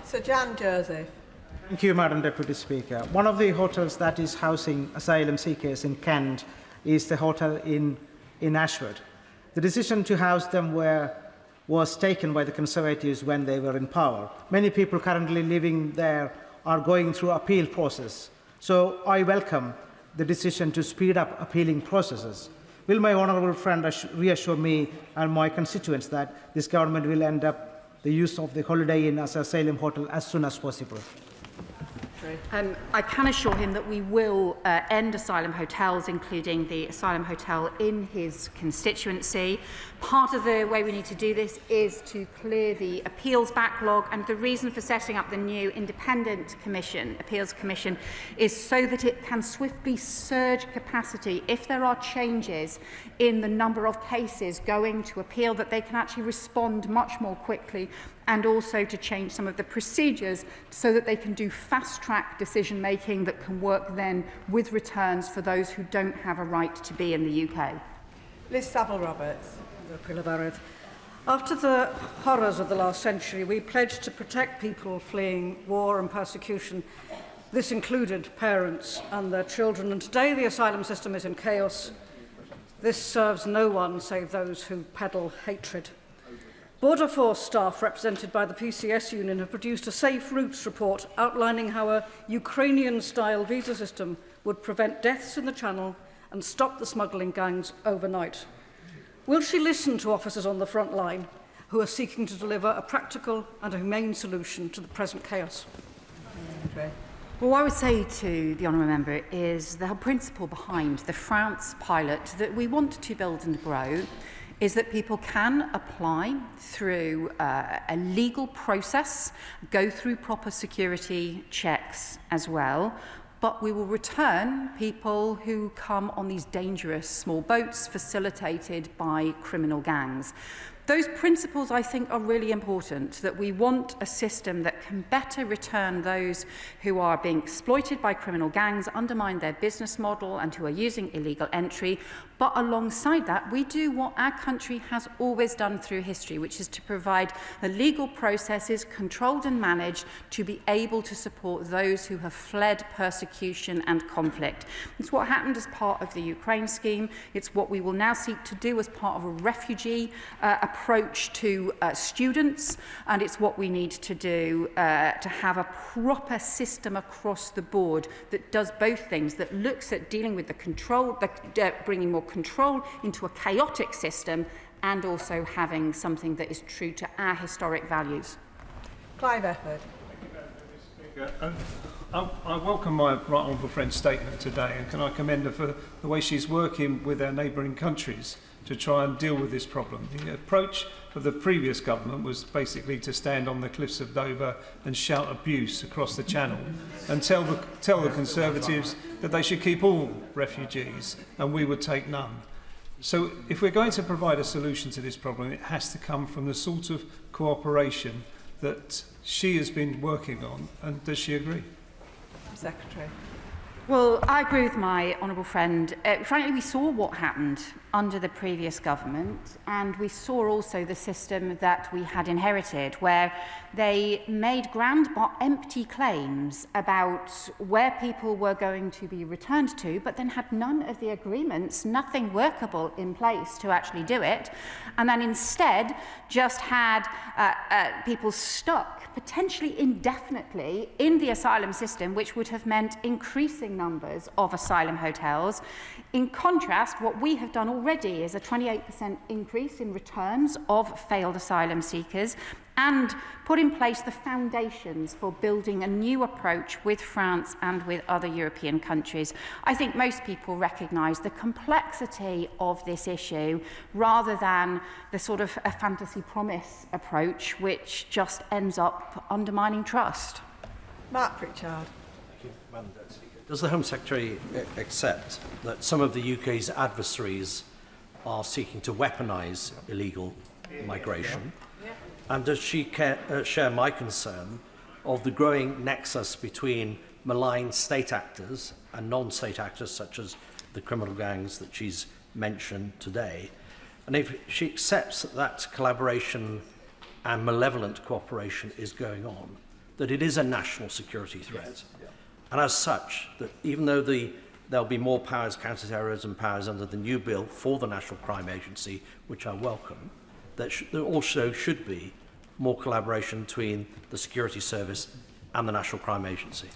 Sir Jan Joseph. Thank you, Madam Deputy Speaker. One of the hotels that is housing asylum seekers in Kent is the hotel in Ashford. The decision to house them was taken by the Conservatives when they were in power. Many people currently living there are going through appeal process. So I welcome the decision to speed up appealing processes. Will my honourable friend reassure me and my constituents that this government will end up the use of the Holiday Inn as asylum hotel as soon as possible? I can assure him that we will end asylum hotels, including the asylum hotel in his constituency. Part of the way we need to do this is to clear the appeals backlog, and the reason for setting up the new independent appeals commission, is so that it can swiftly surge capacity if there are changes in the number of cases going to appeal, that they can actually respond much more quickly, and also to change some of the procedures so that they can do fast-track decision-making that can work then with returns for those who don't have a right to be in the UK. Liz Saville-Roberts. After the horrors of the last century, we pledged to protect people fleeing war and persecution. This included parents and their children, and today the asylum system is in chaos. This serves no one save those who peddle hatred. Border Force staff represented by the PCS union have produced a Safe Routes report outlining how a Ukrainian-style visa system would prevent deaths in the Channel and stop the smuggling gangs overnight. Will she listen to officers on the front line who are seeking to deliver a practical and a humane solution to the present chaos? Well, what I would say to the honourable member is the whole principle behind the France pilot that we want to build and grow is that people can apply through a legal process, go through proper security checks as well, but we will return people who come on these dangerous small boats facilitated by criminal gangs. Those principles, I think, are really important, that we want a system that can better return those who are being exploited by criminal gangs, undermine their business model, and who are using illegal entry. But alongside that, we do what our country has always done through history, which is to provide the legal processes controlled and managed to be able to support those who have fled persecution and conflict. It's what happened as part of the Ukraine scheme. It's what we will now seek to do as part of a refugee approach to students, and it's what we need to do to have a proper system across the board that does both things, that looks at dealing with the control, bringing more control into a chaotic system, and also having something that is true to our historic values. Clive Efford. I welcome my right honourable friend's statement today, and can I commend her for the way she's working with our neighbouring countries to try and deal with this problem. The approach of the previous government was basically to stand on the cliffs of Dover and shout abuse across the Channel and tell the Conservatives that they should keep all refugees and we would take none. So if we're going to provide a solution to this problem, it has to come from the sort of cooperation that she has been working on, and does she agree? Secretary. Well, I agree with my honourable friend. Frankly, we saw what happened under the previous government, and we saw also the system that we had inherited, where they made grand but empty claims about where people were going to be returned to, but then had none of the agreements, nothing workable in place to actually do it, and then instead just had people stuck potentially indefinitely in the asylum system, which would have meant increasing numbers of asylum hotels. In contrast, what we have done already is a 28% increase in returns of failed asylum seekers and put in place the foundations for building a new approach with France and with other European countries. I think most people recognise the complexity of this issue rather than the sort of a fantasy promise approach which just ends up undermining trust. Mark Pritchard. Thank you, Madam Deputy Speaker. Does the Home Secretary accept that some of the UK's adversaries are seeking to weaponise illegal migration? And does she share my concern of the growing nexus between malign state actors and non-state actors, such as the criminal gangs that she's mentioned today? And if she accepts that collaboration and malevolent cooperation is going on, that it is a national security threat, yes. And as such, that even though there'll be more powers, counter-terrorism powers under the new bill for the National Crime Agency, which I welcome, there also should be more collaboration between the Security Service and the National Crime Agency.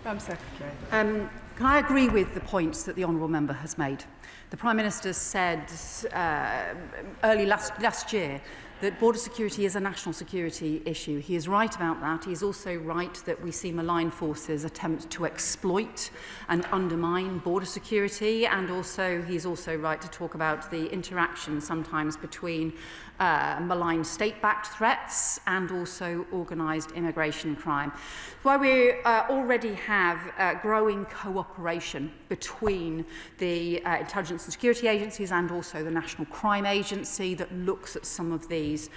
Madam Secretary. Can I agree with the points that the honourable member has made? The Prime Minister said early last year that border security is a national security issue. He is right about that. He is also right that we see malign forces attempt to exploit and undermine border security, and also he is also right to talk about the interaction sometimes between malign state-backed threats and also organised immigration crime. Why we already have growing cooperation between the intelligence and security agencies and also the National Crime Agency that looks at some of these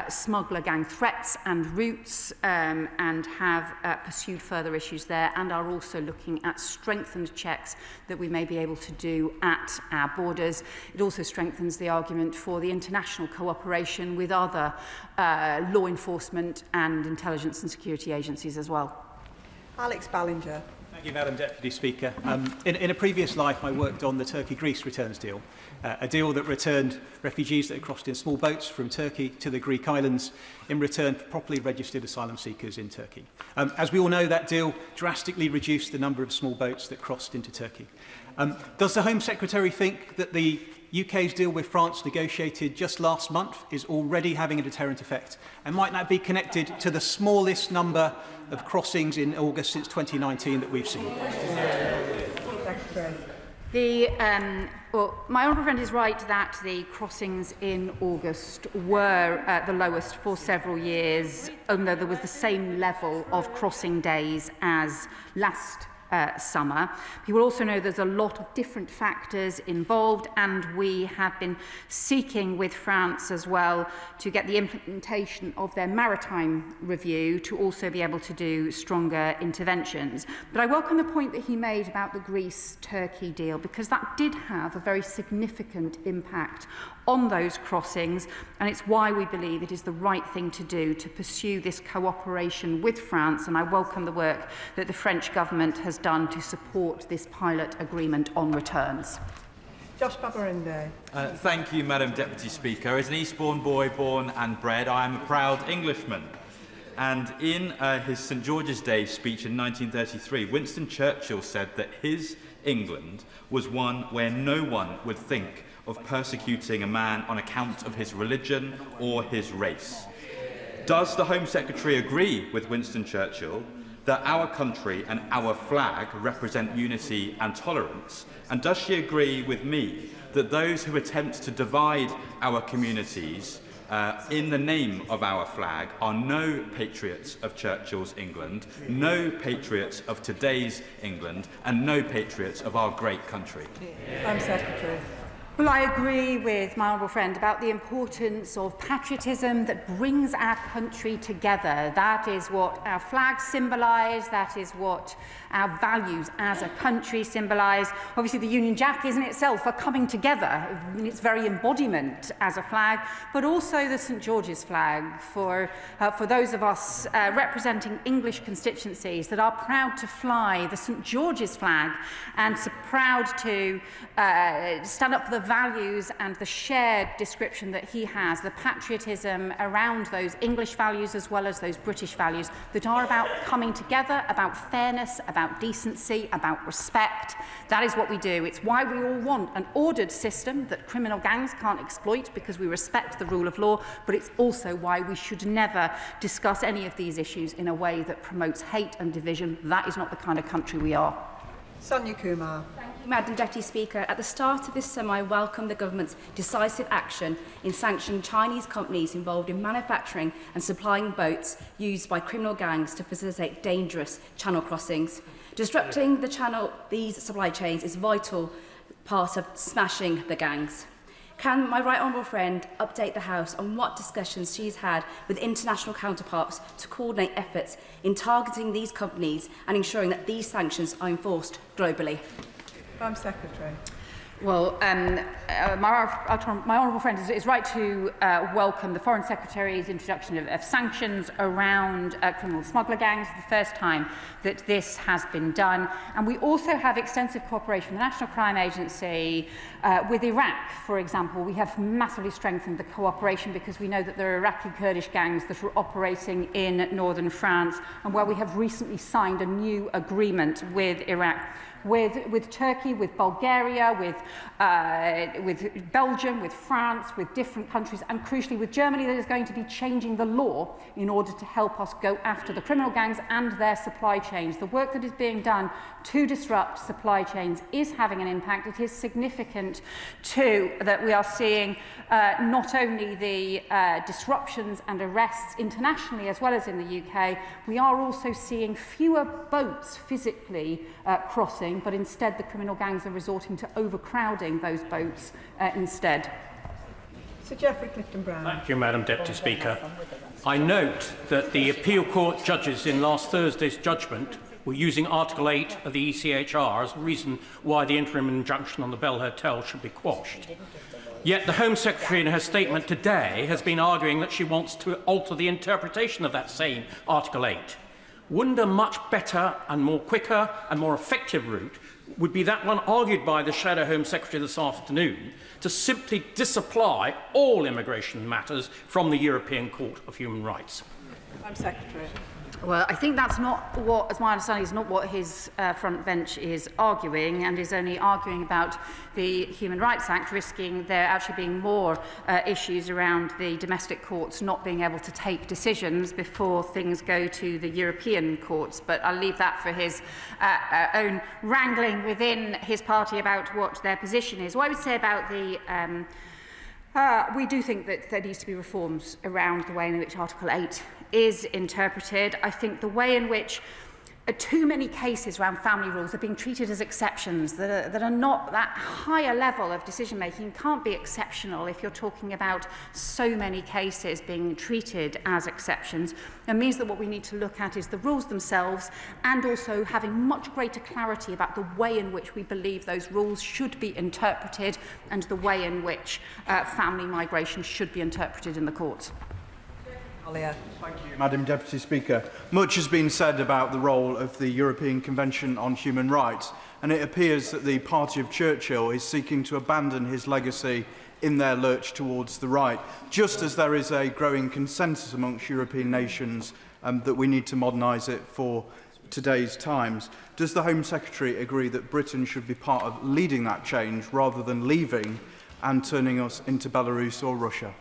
smuggler gang threats and routes and have pursued further issues there, and are also looking at strengthened checks that we may be able to do at our borders. It also strengthens the argument for the international cooperation with other law enforcement and intelligence and security agencies as well. Alex Ballinger. Thank you, Madam Deputy Speaker. In a previous life, I worked on the Turkey-Greece returns deal, a deal that returned refugees that had crossed in small boats from Turkey to the Greek islands in return for properly registered asylum seekers in Turkey. As we all know, that deal drastically reduced the number of small boats that crossed into Turkey. Does the Home Secretary think that the UK's deal with France, negotiated just last month, is already having a deterrent effect, and might that be connected to the smallest number of crossings in August since 2019 that we've seen? Well, my honourable friend is right that the crossings in August were the lowest for several years, although there was the same level of crossing days as last summer. People also know there's a lot of different factors involved, and we have been seeking with France as well to get the implementation of their maritime review to also be able to do stronger interventions. But I welcome the point that he made about the Greece-Turkey deal, because that did have a very significant impact on those crossings, and it's why we believe it is the right thing to do to pursue this cooperation with France, and I welcome the work that the French government has done to support this pilot agreement on returns. Josh Babarinde. Thank you, Madam Deputy Speaker. As an Eastbourne boy born and bred, I am a proud Englishman. And in his St George's Day speech in 1933, Winston Churchill said that his England was one where no one would think of persecuting a man on account of his religion or his race. Does the Home Secretary agree with Winston Churchill that our country and our flag represent unity and tolerance? And does she agree with me that those who attempt to divide our communities in the name of our flag are no patriots of Churchill's England, no patriots of today's England, and no patriots of our great country? Home Secretary. Well, I agree with my honourable friend about the importance of patriotism that brings our country together. That is what our flags symbolise, that is what our values as a country symbolise. Obviously, the Union Jack is in itself a coming together in its very embodiment as a flag, but also the St George's flag for those of us representing English constituencies that are proud to fly the St George's flag and so proud to stand up for the values and the shared description that he has, the patriotism around those English values as well as those British values that are about coming together, about fairness, about decency, about respect. That is what we do. It's why we all want an ordered system that criminal gangs can't exploit because we respect the rule of law, but it's also why we should never discuss any of these issues in a way that promotes hate and division. That is not the kind of country we are. Sonia Kumar. Thank you, Madam Deputy Speaker. At the start of this summer, I welcome the government's decisive action in sanctioning Chinese companies involved in manufacturing and supplying boats used by criminal gangs to facilitate dangerous channel crossings. Disrupting these supply chains is a vital part of smashing the gangs. Can my right honourable friend update the House on what discussions she's had with international counterparts to coordinate efforts in targeting these companies and ensuring that these sanctions are enforced globally? Madam Secretary. Well, my honourable friend is right to welcome the Foreign Secretary's introduction of sanctions around criminal smuggler gangs. It's the first time that this has been done. And we also have extensive cooperation with the National Crime Agency with Iraq, for example. We have massively strengthened the cooperation because we know that there are Iraqi Kurdish gangs that are operating in northern France and where we have recently signed a new agreement with Iraq. With Turkey, with Bulgaria, with Belgium, with France, with different countries, and crucially with Germany, that is going to be changing the law in order to help us go after the criminal gangs and their supply chains. The work that is being done to disrupt supply chains is having an impact. It is significant, too, that we are seeing not only the disruptions and arrests internationally as well as in the UK, we are also seeing fewer boats physically crossing, but instead the criminal gangs are resorting to overcrowding those boats instead. Sir Geoffrey Clifton-Brown. Thank you, Madam Deputy Speaker. I note that the appeal court judges in last Thursday's judgment were using Article 8 of the ECHR as a reason why the interim injunction on the Bell Hotel should be quashed. Yet the Home Secretary in her statement today has been arguing that she wants to alter the interpretation of that same Article 8. Wouldn't a much better and more quicker and more effective route would be that one argued by the Shadow Home Secretary this afternoon to simply disapply all immigration matters from the European Court of Human Rights? Madam Secretary. Well, I think that's not what, as my understanding, is not what his front bench is arguing, and is only arguing about the Human Rights Act, risking there actually being more issues around the domestic courts not being able to take decisions before things go to the European courts. But I'll leave that for his own wrangling within his party about what their position is. What I would say about the we do think that there needs to be reforms around the way in which Article 8 is interpreted. I think the way in which too many cases around family rules are being treated as exceptions that are not that higher level of decision making can't be exceptional if you're talking about so many cases being treated as exceptions. It means that what we need to look at is the rules themselves and also having much greater clarity about the way in which we believe those rules should be interpreted and the way in which family migration should be interpreted in the courts. Thank you, Madam Deputy Speaker. Much has been said about the role of the European Convention on Human Rights, and it appears that the party of Churchill is seeking to abandon his legacy in their lurch towards the right, just as there is a growing consensus amongst European nations that we need to modernise it for today's times. Does the Home Secretary agree that Britain should be part of leading that change rather than leaving and turning us into Belarus or Russia?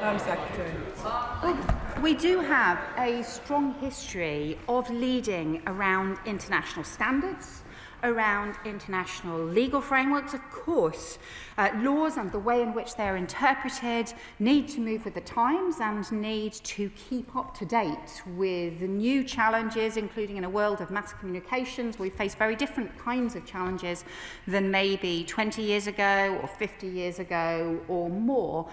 Madam Secretary. Well, we do have a strong history of leading around international standards, around international legal frameworks. Of course, laws and the way in which they're interpreted need to move with the times and need to keep up to date with the new challenges, including in a world of mass communications. We face very different kinds of challenges than maybe 20 years ago or 50 years ago or more.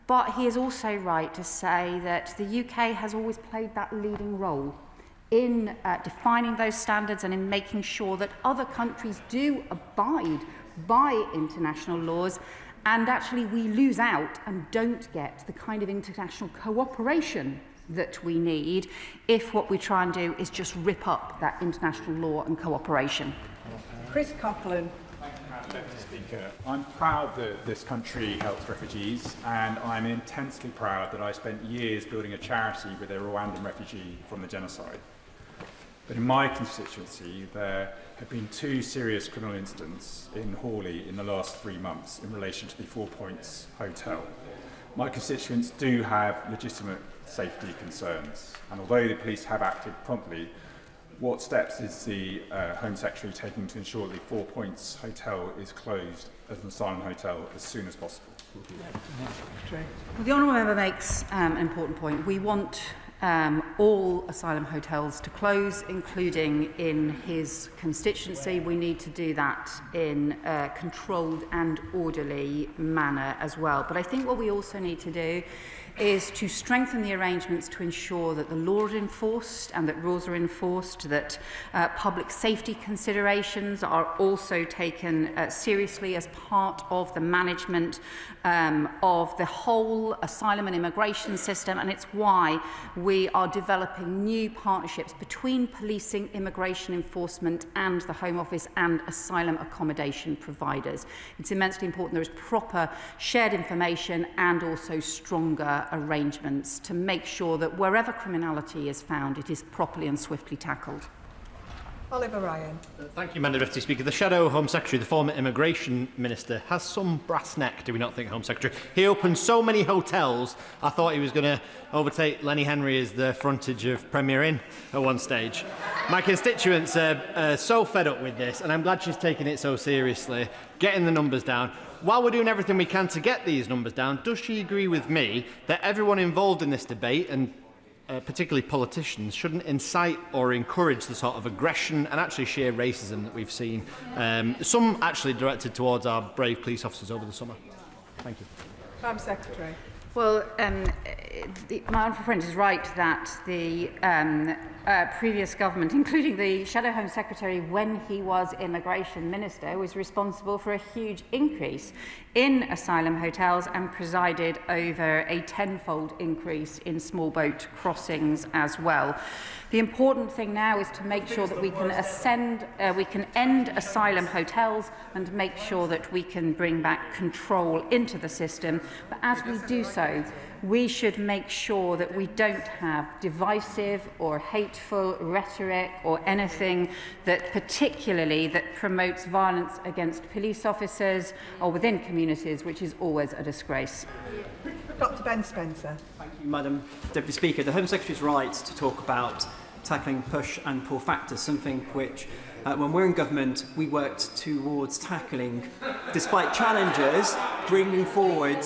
But he is also right to say that the UK has always played that leading role in defining those standards and in making sure that other countries do abide by international laws, and actually we lose out and don't get the kind of international cooperation that we need if what we try and do is just rip up that international law and cooperation. Chris Coughlin. Deputy Speaker, I'm proud that this country helps refugees, and I'm intensely proud that I spent years building a charity with a Rwandan refugee from the genocide. But in my constituency, there have been 2 serious criminal incidents in Hawley in the last 3 months in relation to the 4 Points Hotel. My constituents do have legitimate safety concerns, and although the police have acted promptly, what steps is the Home Secretary taking to ensure the 4 Points Hotel is closed as an asylum hotel as soon as possible? Well, the honourable member makes an important point. We want all asylum hotels to close, including in his constituency. We need to do that in a controlled and orderly manner as well. But I think what we also need to do is to strengthen the arrangements to ensure that the law is enforced and that rules are enforced, that public safety considerations are also taken seriously as part of the management of the whole asylum and immigration system. And it's why we are developing new partnerships between policing, immigration enforcement and the Home Office and asylum accommodation providers. It's immensely important there is proper shared information and also stronger arrangements to make sure that wherever criminality is found, it is properly and swiftly tackled. Oliver Ryan. Thank you, Madam Deputy Speaker. The Shadow Home Secretary, the former Immigration Minister, has some brass neck, do we not think, Home Secretary? He opened so many hotels, I thought he was going to overtake Lenny Henry as the frontage of Premier Inn at one stage. My constituents are so fed up with this, and I'm glad she's taking it so seriously, getting the numbers down. While we're doing everything we can to get these numbers down, does she agree with me that everyone involved in this debate, and particularly politicians, shouldn't incite or encourage the sort of aggression and actually sheer racism that we've seen, some actually directed towards our brave police officers over the summer? Thank you. Home Secretary. Well, my honourable friend is right that the previous government, including the Shadow Home Secretary when he was Immigration Minister, was responsible for a huge increase in asylum hotels and presided over a tenfold increase in small boat crossings as well. The important thing now is to make sure that we can end asylum hotels and make sure that we can bring back control into the system. But as we do so, we should make sure that we don't have divisive or hateful rhetoric or anything that promotes violence against police officers or within communities, which is always a disgrace. Dr. Ben Spencer. Thank you, Madam Deputy Speaker. The Home Secretary is right to talk about tackling push and pull factors, something which, when we're in government, we worked towards tackling, despite challenges, bringing forward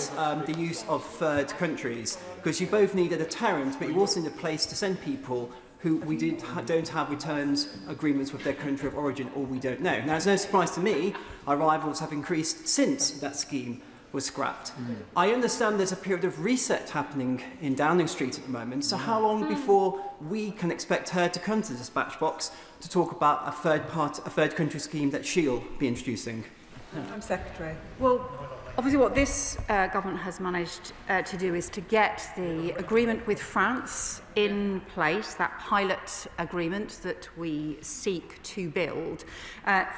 the use of third countries. Because you both need a deterrent, but you also need a place to send people who we don't have returns agreements with their country of origin, or we don't know. Now, it's no surprise to me, our arrivals have increased since that scheme was scrapped. I understand there's a period of reset happening in Downing Street at the moment, so how long before we can expect her to come to the dispatch box to talk about a third country scheme that she'll be introducing? Home Secretary. Well, obviously what this government has managed to do is to get the agreement with France in place, that pilot agreement that we seek to build.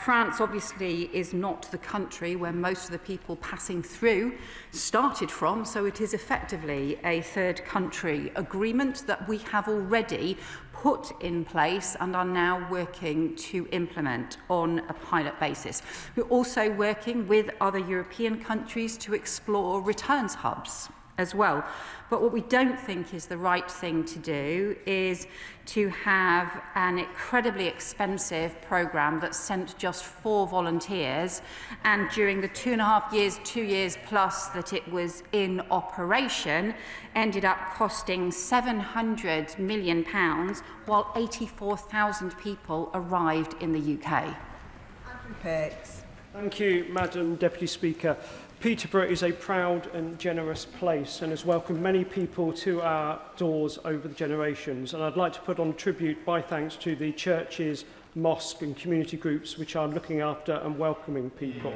France obviously is not the country where most of the people passing through started from, so it is effectively a third country agreement that we have already put in place and are now working to implement on a pilot basis. We're also working with other European countries to explore returns hubs as well. But what we don't think is the right thing to do is to have an incredibly expensive programme that sent just 4 volunteers, and during the 2.5 years, 2 years plus that it was in operation, ended up costing £700 million, while 84,000 people arrived in the UK. Thank you, Madam Deputy Speaker. Peterborough is a proud and generous place and has welcomed many people to our doors over the generations. And I'd like to put on tribute my thanks to the churches, mosques and community groups which are looking after and welcoming people.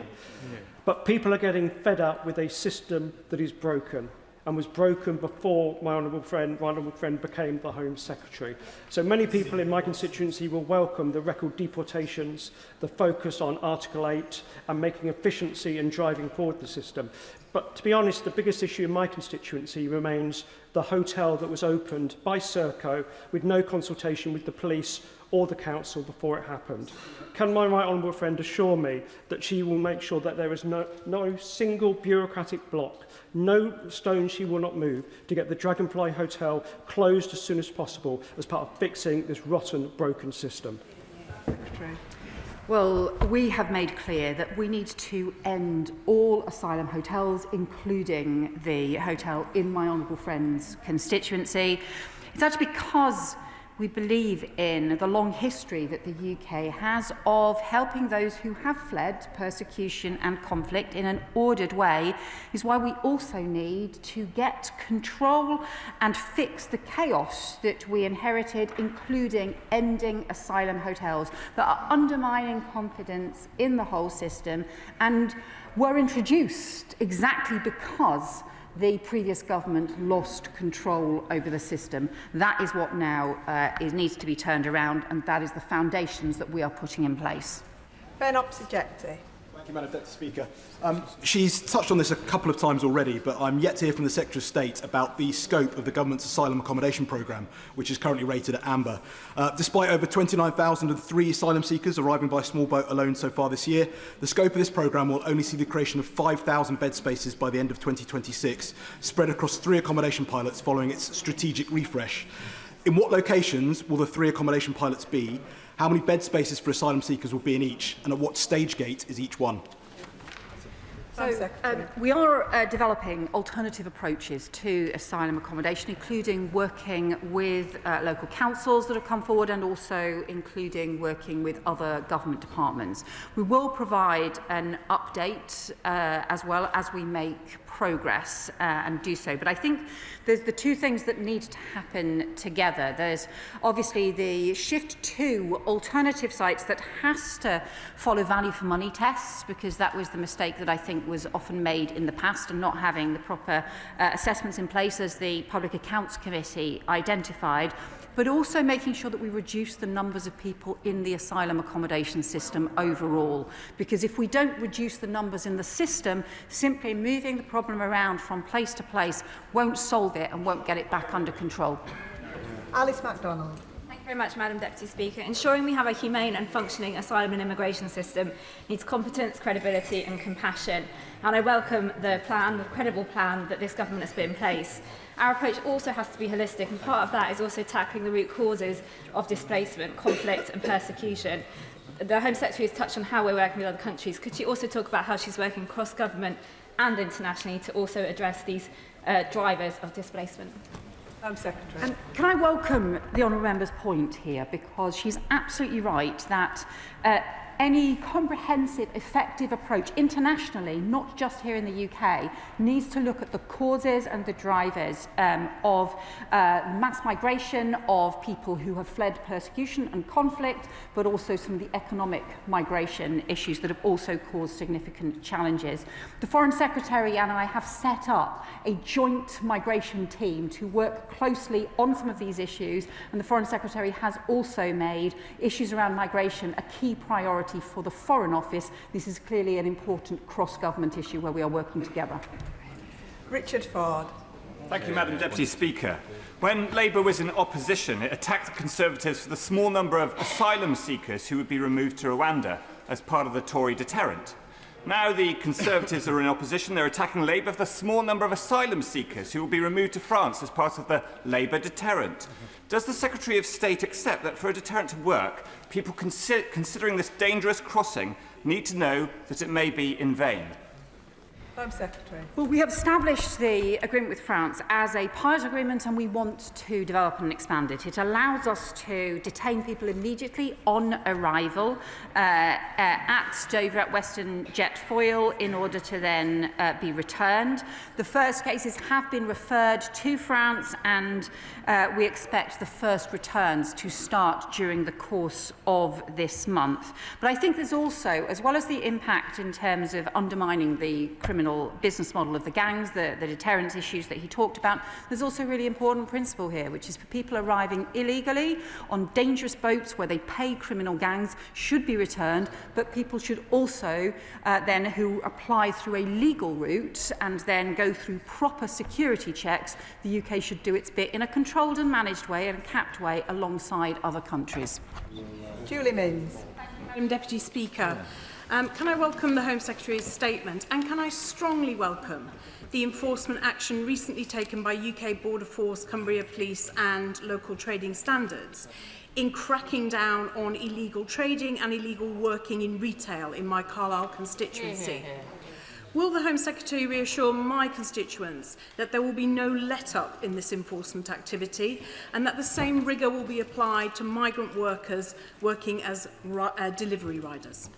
But people are getting fed up with a system that is broken and was broken before my honourable friend became the Home Secretary. So many people in my constituency will welcome the record deportations, the focus on Article 8 and making efficiency and driving forward the system. But to be honest, the biggest issue in my constituency remains the hotel that was opened by Serco with no consultation with the police or the council before it happened. Can my right honourable friend assure me that she will make sure that there is no single bureaucratic block, no stone she will not move to get the Dragonfly Hotel closed as soon as possible as part of fixing this rotten, broken system? Well, we have made clear that we need to end all asylum hotels, including the hotel in my honourable friend's constituency. It's actually because we believe in the long history that the UK has of helping those who have fled persecution and conflict in an ordered way, is why we also need to get control and fix the chaos that we inherited, including ending asylum hotels that are undermining confidence in the whole system and were introduced exactly because the previous government lost control over the system. That is what now needs to be turned around, and that is the foundations that we are putting in place. Ben Opsijekti. Thank you, Madam Deputy Speaker. She's touched on this a couple of times already, but I'm yet to hear from the Secretary of State about the scope of the government's asylum accommodation programme, which is currently rated at amber. Despite over 29,003 asylum seekers arriving by small boat alone so far this year, the scope of this programme will only see the creation of 5,000 bed spaces by the end of 2026, spread across 3 accommodation pilots following its strategic refresh. In what locations will the 3 accommodation pilots be? How many bed spaces for asylum seekers will be in each, and at what stage gate is each one? So, we are developing alternative approaches to asylum accommodation, including working with local councils that have come forward and also including working with other government departments. We will provide an update as well as we make progress and do so. But I think there's the 2 things that need to happen together. There's obviously the shift to alternative sites that has to follow value for money tests, because that was the mistake that I think was often made in the past, and not having the proper assessments in place, as the Public Accounts Committee identified, but also making sure that we reduce the numbers of people in the asylum accommodation system overall. Because if we don't reduce the numbers in the system, simply moving the problem around from place to place won't solve it and won't get it back under control. Alice MacDonald. Thank you very much, Madam Deputy Speaker. Ensuring we have a humane and functioning asylum and immigration system needs competence, credibility and compassion. And I welcome the credible plan that this government has put in place. Our approach also has to be holistic, and part of that is also tackling the root causes of displacement, conflict and persecution. The Home Secretary has touched on how we're working with other countries. Could she also talk about how she's working cross-government and internationally to also address these drivers of displacement? Secretary. Can I welcome the honourable member's point here, because she's absolutely right that any comprehensive, effective approach internationally, not just here in the UK, needs to look at the causes and the drivers of mass migration, of people who have fled persecution and conflict, but also some of the economic migration issues that have also caused significant challenges. The Foreign Secretary and I have set up a joint migration team to work closely on some of these issues, and the Foreign Secretary has also made issues around migration a key priority for the Foreign Office. This is clearly an important cross-government issue where we are working together. Richard Ford. Thank you, Madam Deputy Speaker. When Labour was in opposition, it attacked the Conservatives for the small number of asylum seekers who would be removed to Rwanda as part of the Tory deterrent. Now the Conservatives are in opposition. They're attacking Labour for the small number of asylum seekers who will be removed to France as part of the Labour deterrent. Does the Secretary of State accept that for a deterrent to work, people considering this dangerous crossing need to know that it may be in vain? Home Secretary. Well, we have established the agreement with France as a pilot agreement, and we want to develop and expand it. It allows us to detain people immediately on arrival at Dover at Western Jet Foil in order to then be returned. The first cases have been referred to France, and we expect the first returns to start during the course of this month. But I think there's also, as well as the impact in terms of undermining the criminal business model of the gangs, the deterrence issues that he talked about, there's also a really important principle here, which is for people arriving illegally on dangerous boats where they pay criminal gangs should be returned, but people should also then, who apply through a legal route and then go through proper security checks, the UK should do its bit in a controlled and managed way and a capped way alongside other countries. Julie Minns. Madam Deputy Speaker, can I welcome the Home Secretary's statement, and can I strongly welcome the enforcement action recently taken by UK Border Force, Cumbria Police and local trading standards in cracking down on illegal trading and illegal working in retail in my Carlisle constituency. Will the Home Secretary reassure my constituents that there will be no let-up in this enforcement activity and that the same rigour will be applied to migrant workers working as delivery riders?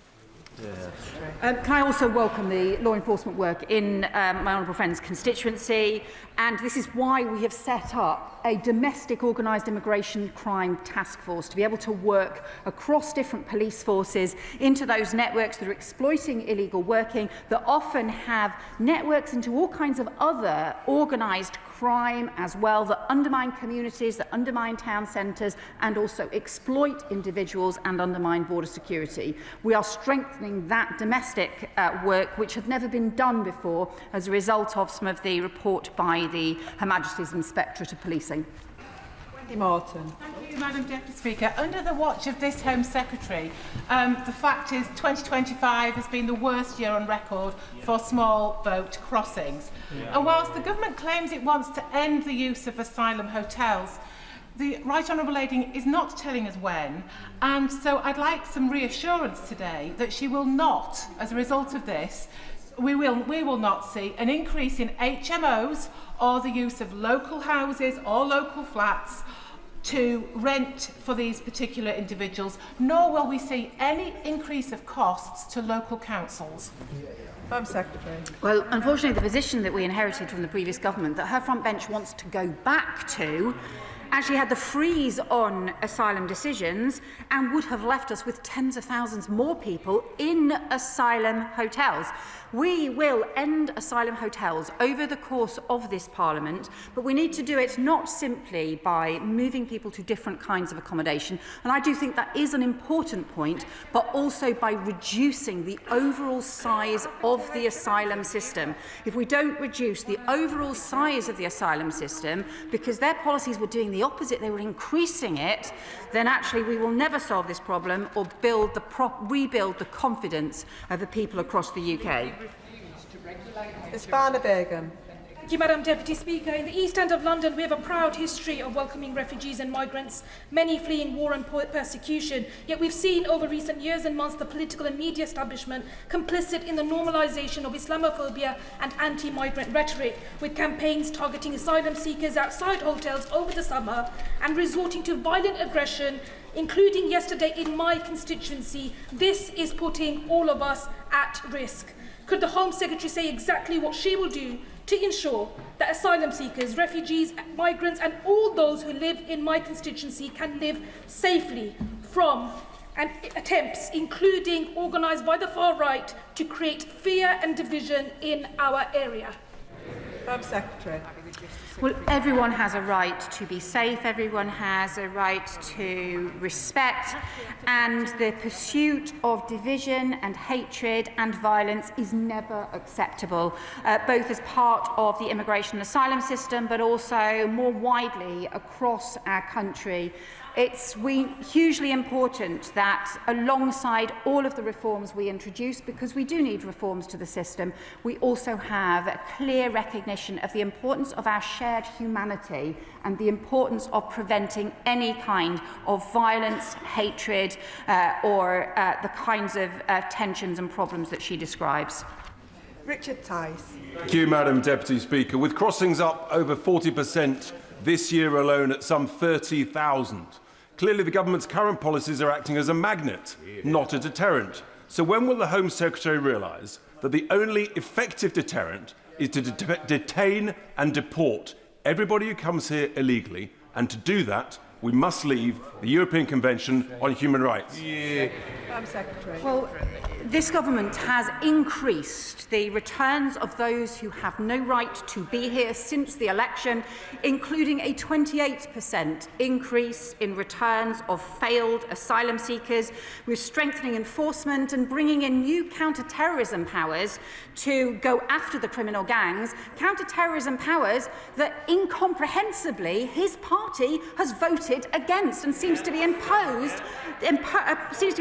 Can I also welcome the law enforcement work in my honourable friend's constituency, and this is why we have set up a domestic organised immigration crime task force to be able to work across different police forces into those networks that are exploiting illegal working, that often have networks into all kinds of other organised crime as well, that undermine communities, that undermine town centres and also exploit individuals and undermine border security. We are strengthening that domestic work, which had never been done before as a result of some of the report by the Her Majesty's Inspectorate of Policing. Martin. Thank you, Madam Deputy Speaker. Under the watch of this Home Secretary, the fact is 2025 has been the worst year on record for small boat crossings. And whilst the government claims it wants to end the use of asylum hotels, the Right Honourable Lady is not telling us when, and so I'd like some reassurance today that she will not, as a result of this, we will not see an increase in HMOs or the use of local houses or local flats to rent for these particular individuals, nor will we see any increase of costs to local councils. Home Secretary. Well, unfortunately, the position that we inherited from the previous government that her front bench wants to go back to actually had the freeze on asylum decisions and would have left us with tens of thousands more people in asylum hotels. We will end asylum hotels over the course of this Parliament, but we need to do it not simply by moving people to different kinds of accommodation, and I do think that is an important point, but also by reducing the overall size of the asylum system. If we don't reduce the overall size of the asylum system, because their policies were doing the opposite, they were increasing it, then actually we will never solve this problem or rebuild the confidence of the people across the UK. Isbana Begum. Thank you, Madam Deputy Speaker. In the East End of London, we have a proud history of welcoming refugees and migrants, many fleeing war and persecution. Yet we've seen over recent years and months the political and media establishment complicit in the normalisation of Islamophobia and anti-migrant rhetoric, with campaigns targeting asylum seekers outside hotels over the summer and resorting to violent aggression, including yesterday in my constituency. This is putting all of us at risk. Could the Home Secretary say exactly what she will do to ensure that asylum seekers, refugees, migrants and all those who live in my constituency can live safely from attempts, including organised by the far right, to create fear and division in our area? Home Secretary. Well, everyone has a right to be safe, everyone has a right to respect, and the pursuit of division and hatred and violence is never acceptable, both as part of the immigration and asylum system, but also more widely across our country. It's hugely important that alongside all of the reforms we introduce, because we do need reforms to the system, we also have a clear recognition of the importance of our shared humanity and the importance of preventing any kind of violence, hatred or the kinds of tensions and problems that she describes. Richard Tice. Thank you, Madam Deputy Speaker. With crossings up over 40% this year alone at some 30,000, clearly the government's current policies are acting as a magnet, not a deterrent. So when will the Home Secretary realise that the only effective deterrent is to detain and deport everybody who comes here illegally, and to do that we must leave the European Convention on Human Rights? Secretary. Well, this government has increased the returns of those who have no right to be here since the election, including a 28% increase in returns of failed asylum seekers. We're strengthening enforcement and bringing in new counter-terrorism powers to go after the criminal gangs, counter-terrorism powers that incomprehensibly his party has voted against and seems to be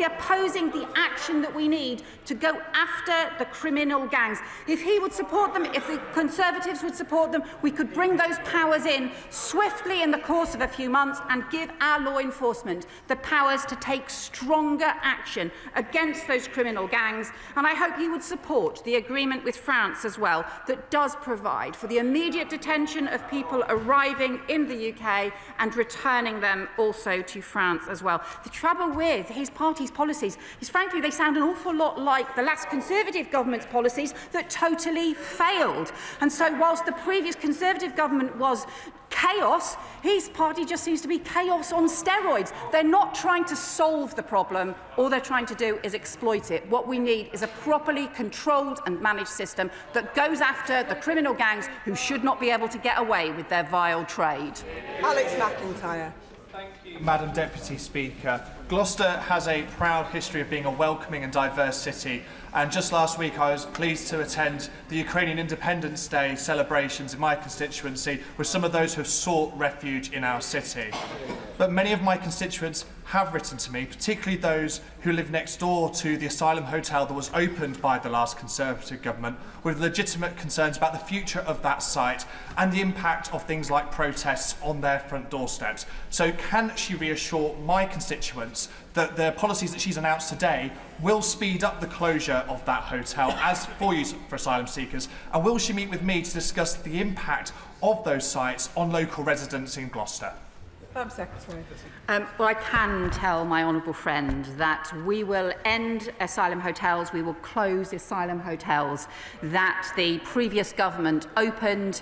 opposing the action that we need to go after the criminal gangs. If he would support them, if the Conservatives would support them, we could bring those powers in swiftly in the course of a few months and give our law enforcement the powers to take stronger action against those criminal gangs. And I hope he would support the agreement with France as well that does provide for the immediate detention of people arriving in the UK and returning them also to France as well. The trouble with his party's policies is, frankly, they sound an awful lot like the last Conservative government's policies that totally failed. And so whilst the previous Conservative government was chaos, his party just seems to be chaos on steroids. They're not trying to solve the problem. All they're trying to do is exploit it. What we need is a properly controlled and managed system that goes after the criminal gangs who should not be able to get away with their vile trade. Alex McIntyre. Thank you, Madam Deputy Speaker. Gloucester has a proud history of being a welcoming and diverse city, and just last week I was pleased to attend the Ukrainian Independence Day celebrations in my constituency with some of those who have sought refuge in our city. But many of my constituents have written to me, particularly those who live next door to the asylum hotel that was opened by the last Conservative government, with legitimate concerns about the future of that site and the impact of things like protests on their front doorsteps. So can she reassure my constituents that the policies that she's announced today will speed up the closure of that hotel as for use for asylum seekers, and will she meet with me to discuss the impact of those sites on local residents in Gloucester? Secretary. Well, I can tell my honourable friend that we will end asylum hotels, we will close asylum hotels that the previous government opened,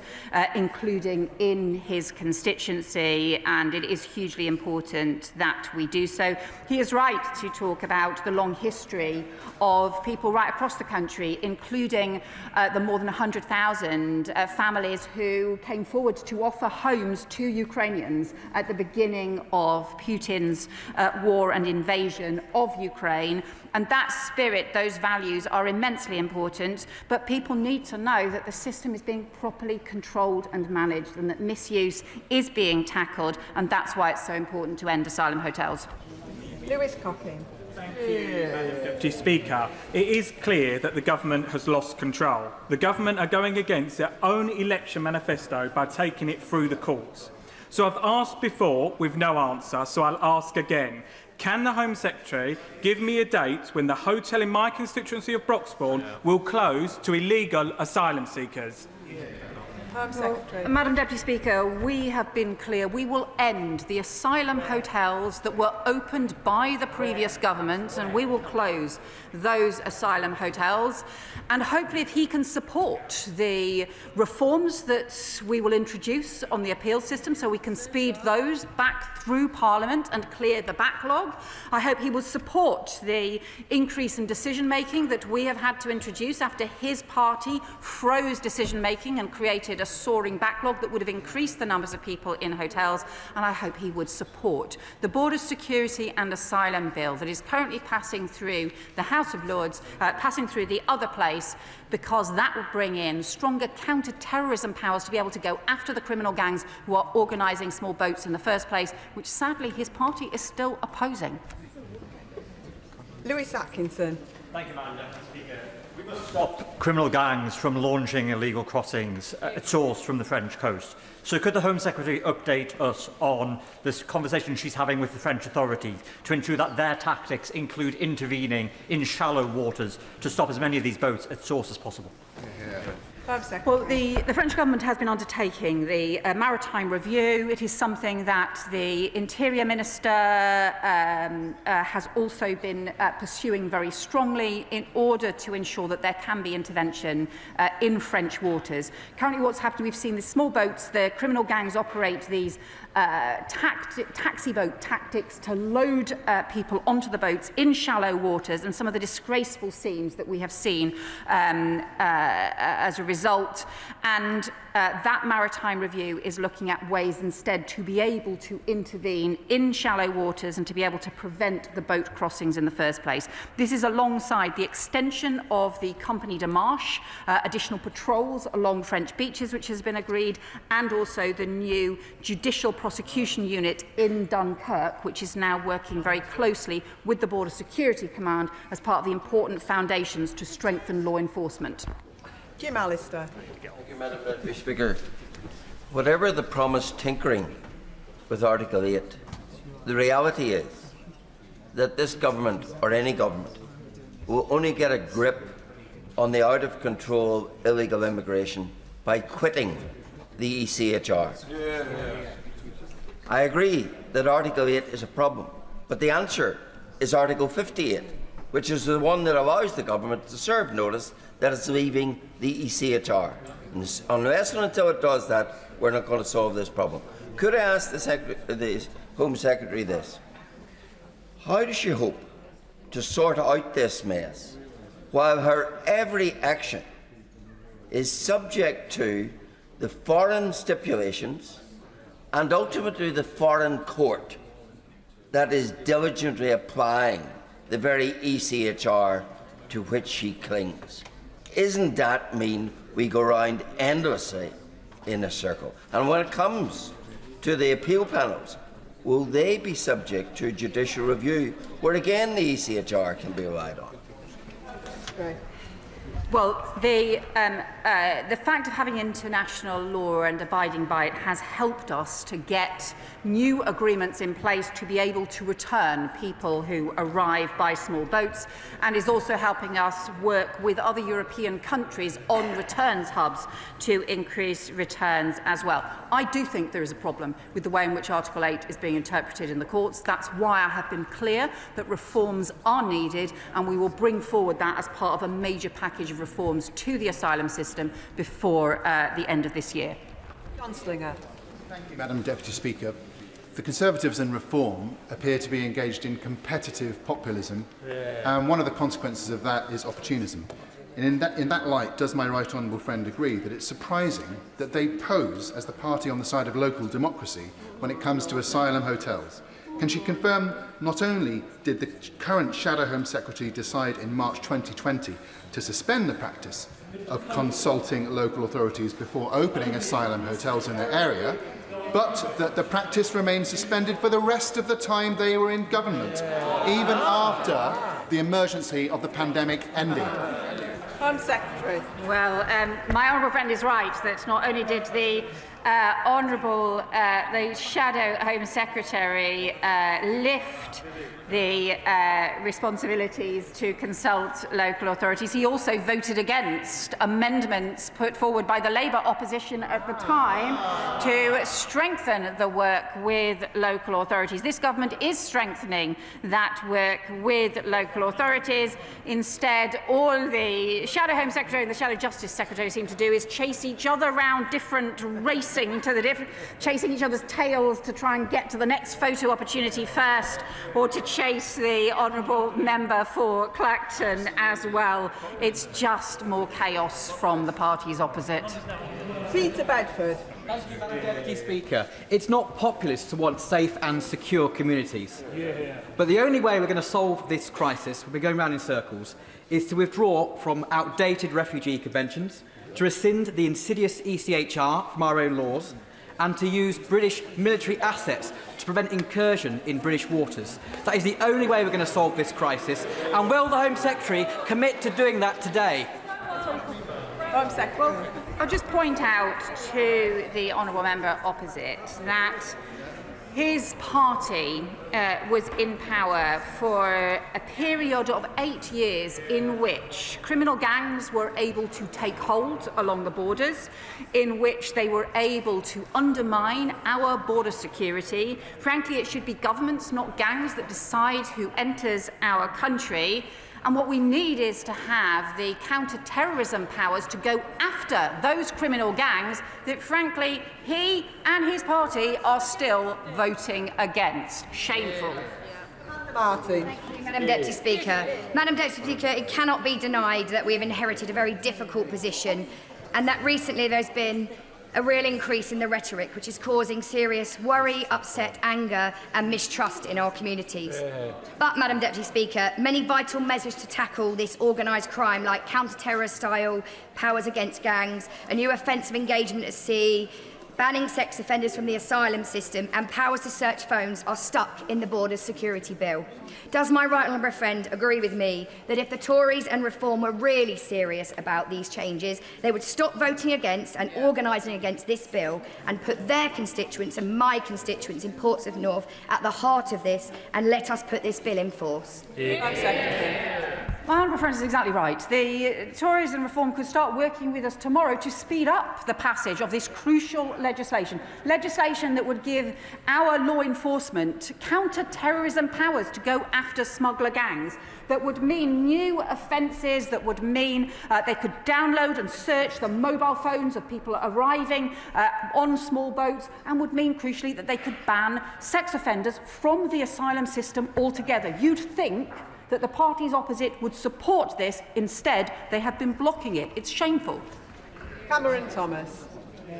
including in his constituency, and it is hugely important that we do so. He is right to talk about the long history of people right across the country, including the more than 100,000 families who came forward to offer homes to Ukrainians at the beginning of Putin's war and invasion of Ukraine. And that spirit, those values are immensely important, but people need to know that the system is being properly controlled and managed, and that misuse is being tackled, and that's why it's so important to end asylum hotels. Lewis Cocking. Thank you, Madam Deputy Speaker. It is clear that the government has lost control. The government are going against their own election manifesto by taking it through the courts. So I've asked before with no answer, so I'll ask again. Can the Home Secretary give me a date when the hotel in my constituency of Broxbourne will close to illegal asylum seekers? Madam Deputy Speaker, we have been clear. We will end the asylum hotels that were opened by the previous government, and we will close those asylum hotels. And hopefully, if he can support the reforms that we will introduce on the appeal system so we can speed those back through Parliament and clear the backlog, I hope he will support the increase in decision-making that we have had to introduce after his party froze decision-making and created a soaring backlog that would have increased the numbers of people in hotels, and I hope he would support the Border Security and Asylum Bill that is currently passing through the House of Lords, passing through the other place, because that will bring in stronger counter-terrorism powers to be able to go after the criminal gangs who are organising small boats in the first place, which sadly his party is still opposing. Lewis Atkinson. Thank you, Madam Deputy Speaker. We must stop criminal gangs from launching illegal crossings at source from the French coast. So could the Home Secretary update us on this conversation she's having with the French authorities to ensure that their tactics include intervening in shallow waters to stop as many of these boats at source as possible? Well, the French government has been undertaking the maritime review. It is something that the Interior Minister has also been pursuing very strongly in order to ensure that there can be intervention in French waters. Currently what's happened, we've seen the small boats, the criminal gangs operate these taxi boat tactics to load people onto the boats in shallow waters, and some of the disgraceful scenes that we have seen as a result. And that maritime review is looking at ways instead to be able to intervene in shallow waters and to be able to prevent the boat crossings in the first place. This is alongside the extension of the Compagnie de Marche, additional patrols along French beaches, which has been agreed, and also the new judicial prosecution unit in Dunkirk, which is now working very closely with the Border Security Command as part of the important foundations to strengthen law enforcement. Jim Allister. Thank you, Madam Deputy Speaker. Whatever the promised tinkering with Article 8, the reality is that this government, or any government, will only get a grip on the out-of-control illegal immigration by quitting the ECHR. I agree that Article 8 is a problem, but the answer is Article 58, which is the one that allows the government to serve notice that it's leaving the ECHR. And unless and until it does that, we're not going to solve this problem. Could I ask the Home Secretary this? How does she hope to sort out this mess while her every action is subject to the foreign stipulations and ultimately the foreign court that is diligently applying the very ECHR to which she clings? Isn't that mean we go round endlessly in a circle? And when it comes to the appeal panels, will they be subject to judicial review, where again the ECHR can be relied on? Right. Well, the fact of having international law and abiding by it has helped us to get new agreements in place to be able to return people who arrive by small boats, and is also helping us work with other European countries on returns hubs to increase returns as well. I do think there is a problem with the way in which Article 8 is being interpreted in the courts. That's why I have been clear that reforms are needed, and we will bring forward that as part of a major package of reforms to the asylum system before the end of this year. John Slinger. Thank you, Madam Deputy Speaker. The Conservatives and Reform appear to be engaged in competitive populism, and one of the consequences of that is opportunism. And in that light, does my right honourable friend agree that it's surprising that they pose as the party on the side of local democracy when it comes to asylum hotels? Can she confirm not only did the current Shadow Home Secretary decide in March 2020 to suspend the practice of consulting local authorities before opening asylum hotels in their area, but that the practice remained suspended for the rest of the time they were in government, even after the emergency of the pandemic ended? Home Secretary. Well, my honourable friend is right that not only did the the Shadow Home Secretary lift the responsibilities to consult local authorities, he also voted against amendments put forward by the Labour opposition at the time to strengthen the work with local authorities. This government is strengthening that work with local authorities. Instead, all the Shadow Home Secretary and the Shadow Justice Secretary seem to do is chase each other around chasing each other's tails to try and get to the next photo opportunity first, or to chase the honourable member for Clacton as well. It's just more chaos from the parties opposite. Peter Bedford. Thank you, Madam Deputy Speaker. It's not populist to want safe and secure communities. But the only way we're going to solve this crisis, we've been going round in circles, is to withdraw from outdated refugee conventions, to rescind the insidious ECHR from our own laws, and to use British military assets to prevent incursion in British waters. That is the only way we're going to solve this crisis. And will the Home Secretary commit to doing that today? Home Secretary. Well, I'll just point out to the honourable member opposite that his party was in power for a period of 8 years in which criminal gangs were able to take hold along the borders, in which they were able to undermine our border security. Frankly, it should be governments, not gangs, that decide who enters our country. And what we need is to have the counter-terrorism powers to go after those criminal gangs that, frankly, he and his party are still voting against. Shameful. Martin. Thank you, Madam Deputy Speaker. Madam Deputy Speaker, it cannot be denied that we have inherited a very difficult position, and that recently there's been a real increase in the rhetoric, which is causing serious worry, upset, anger and mistrust in our communities. But, Madam Deputy Speaker, many vital measures to tackle this organised crime, like counter-terrorist style powers against gangs, a new offence of engagement at sea, banning sex offenders from the asylum system and powers to search phones are stuck in the Borders Security Bill. Does my right honourable friend agree with me that if the Tories and Reform were really serious about these changes, they would stop voting against and organising against this bill and put their constituents and my constituents in Portsmouth North at the heart of this and let us put this bill in force? My honourable friend is exactly right. The Tories and Reform could start working with us tomorrow to speed up the passage of this crucial legislation that would give our law enforcement counter-terrorism powers to go after smuggler gangs, that would mean new offences, that would mean they could download and search the mobile phones of people arriving on small boats, and would mean, crucially, that they could ban sex offenders from the asylum system altogether. You'd think that the parties opposite would support this. Instead, they have been blocking it. It's shameful. Cameron Thomas.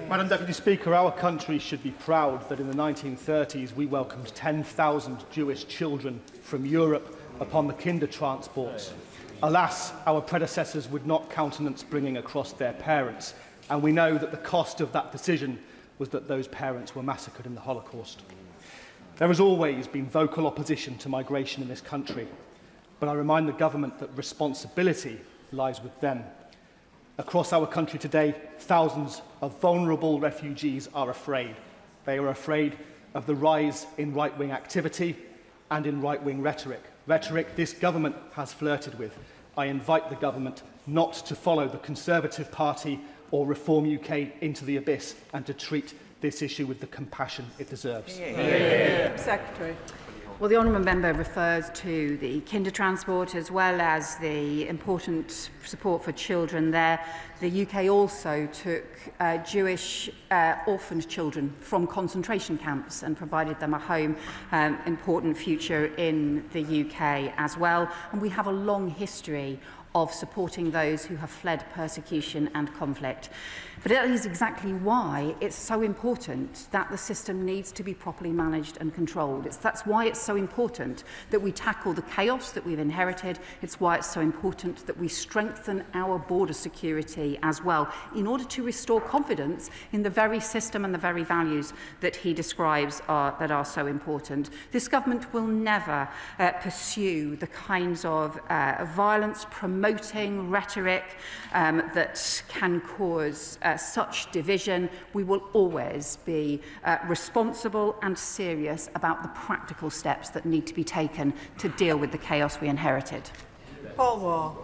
Madam Deputy Speaker, our country should be proud that in the 1930s we welcomed 10,000 Jewish children from Europe upon the kinder transports. Alas, our predecessors would not countenance bringing across their parents, and we know that the cost of that decision was that those parents were massacred in the Holocaust. There has always been vocal opposition to migration in this country, but I remind the government that responsibility lies with them. Across our country today, thousands of vulnerable refugees are afraid. They are afraid of the rise in right-wing activity and in right-wing rhetoric. Rhetoric this government has flirted with. I invite the government not to follow the Conservative Party or Reform UK into the abyss and to treat this issue with the compassion it deserves. Secretary. Well, the honourable member refers to the kinder transport as well as the important support for children there. The UK also took Jewish orphaned children from concentration camps and provided them a home, important future in the UK as well. And we have a long history of supporting those who have fled persecution and conflict. But that is exactly why it's so important that the system needs to be properly managed and controlled. That's why it's so important that we tackle the chaos that we've inherited. It's why it's so important that we strengthen our border security as well, in order to restore confidence in the very system and the very values that he describes that are so important. This government will never pursue the kinds of violence promoting rhetoric that can cause such division. We will always be responsible and serious about the practical steps that need to be taken to deal with the chaos we inherited. Paul Moore.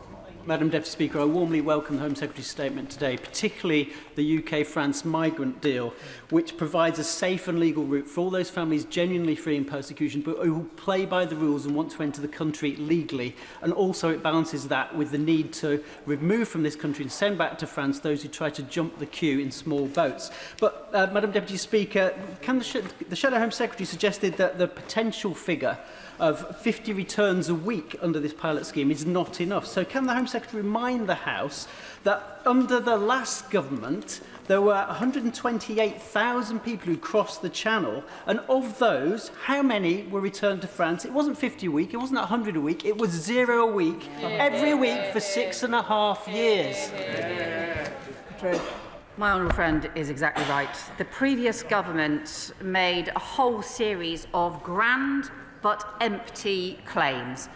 Madam Deputy Speaker, I warmly welcome the Home Secretary's statement today, particularly the UK-France migrant deal, which provides a safe and legal route for all those families genuinely fleeing persecution, but who play by the rules and want to enter the country legally. And also it balances that with the need to remove from this country and send back to France those who try to jump the queue in small boats. But, Madam Deputy Speaker, can the Shadow Home Secretary suggested that the potential figure of 50 returns a week under this pilot scheme is not enough. So can the Home Secretary remind the House that under the last government there were 128,000 people who crossed the Channel, and of those, how many were returned to France? It wasn't 50 a week, it wasn't 100 a week, it was 0 a week, every week for 6.5 years. My honourable friend is exactly right. The previous government made a whole series of grand but empty claims.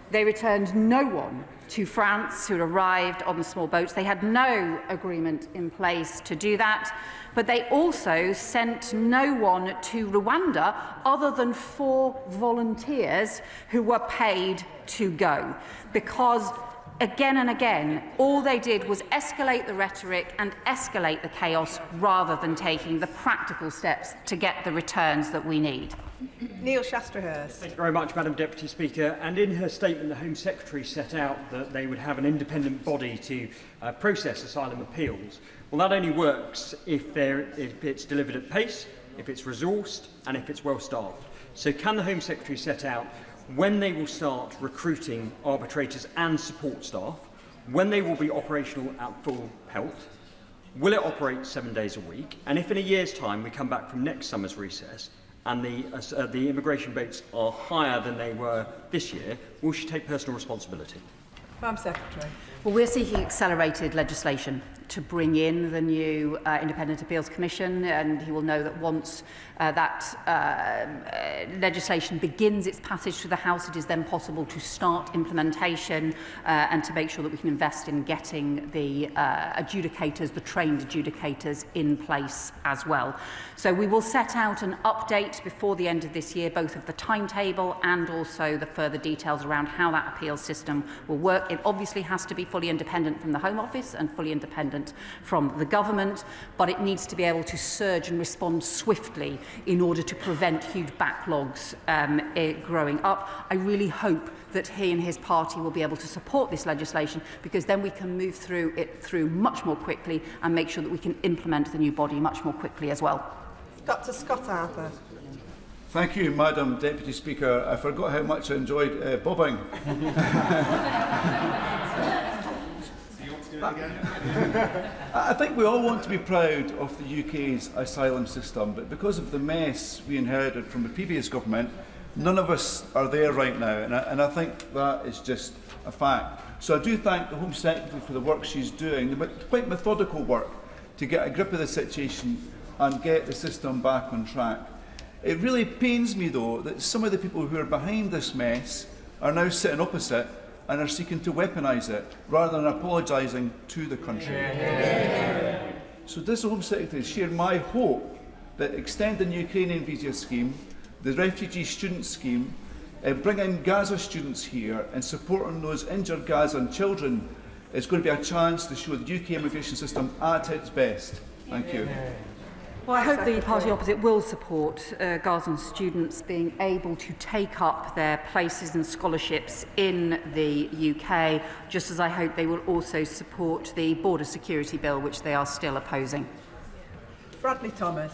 They returned no one to France who arrived on the small boats. They had no agreement in place to do that, but they also sent no one to Rwanda other than 4 volunteers who were paid to go, because again and again, all they did was escalate the rhetoric and escalate the chaos rather than taking the practical steps to get the returns that we need. Neil Shastrahurst. Thank you very much, Madam Deputy Speaker. And in her statement, the Home Secretary set out that they would have an independent body to process asylum appeals. Well, that only works if it's delivered at pace, if it's resourced, and if it's well staffed. So can the Home Secretary set out when they will start recruiting arbitrators and support staff, when they will be operational at full pelt, will it operate 7 days a week, and if in a year's time we come back from next summer's recess and the immigration rates are higher than they were this year, will she take personal responsibility? Madam Secretary. Well, we're seeking accelerated legislation to bring in the new Independent Appeals Commission, and he will know that once legislation begins its passage through the House, it is then possible to start implementation and to make sure that we can invest in getting the adjudicators, the trained adjudicators, in place as well. So we will set out an update before the end of this year, both of the timetable and also the further details around how that appeals system will work. It obviously has to be fully independent from the Home Office and fully independent from the government, but it needs to be able to surge and respond swiftly in order to prevent huge backlogs growing up. I really hope that he and his party will be able to support this legislation, because then we can move through it much more quickly and make sure that we can implement the new body much more quickly as well. Dr. Scott Arthur. Thank you, Madam Deputy Speaker. I forgot how much I enjoyed bobbing. I think we all want to be proud of the UK's asylum system, but because of the mess we inherited from the previous government, none of us are there right now, and I think that is just a fact. So I do thank the Home Secretary for the work she's doing, the quite methodical work to get a grip of the situation and get the system back on track. It really pains me, though, that some of the people who are behind this mess are now sitting opposite and are seeking to weaponise it, rather than apologising to the country. So does the Home Secretary share my hope that extending the Ukrainian visa scheme, the refugee student scheme, bringing Gaza students here and supporting those injured Gazan children is going to be a chance to show the UK immigration system at its best? Thank you. Well, I hope the party opposite will support Gazan students being able to take up their places and scholarships in the UK, just as I hope they will also support the border security bill, which they are still opposing. Bradley Thomas.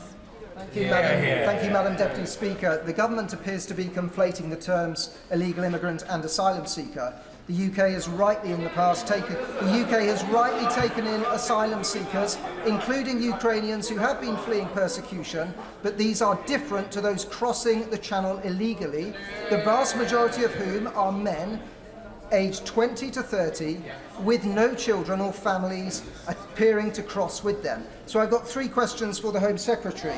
Thank you, Madam Deputy Speaker. The government appears to be conflating the terms illegal immigrant and asylum seeker. The UK has rightly in the past taken in asylum seekers, including Ukrainians who have been fleeing persecution, but these are different to those crossing the Channel illegally, the vast majority of whom are men aged 20 to 30 with no children or families appearing to cross with them. So I've got 3 questions for the Home Secretary.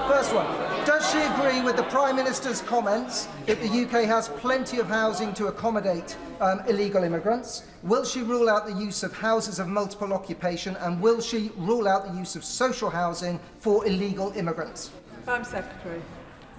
First one, does she agree with the Prime Minister's comments that the UK has plenty of housing to accommodate illegal immigrants? Will she rule out the use of houses of multiple occupation, and will she rule out the use of social housing for illegal immigrants? Prime Secretary.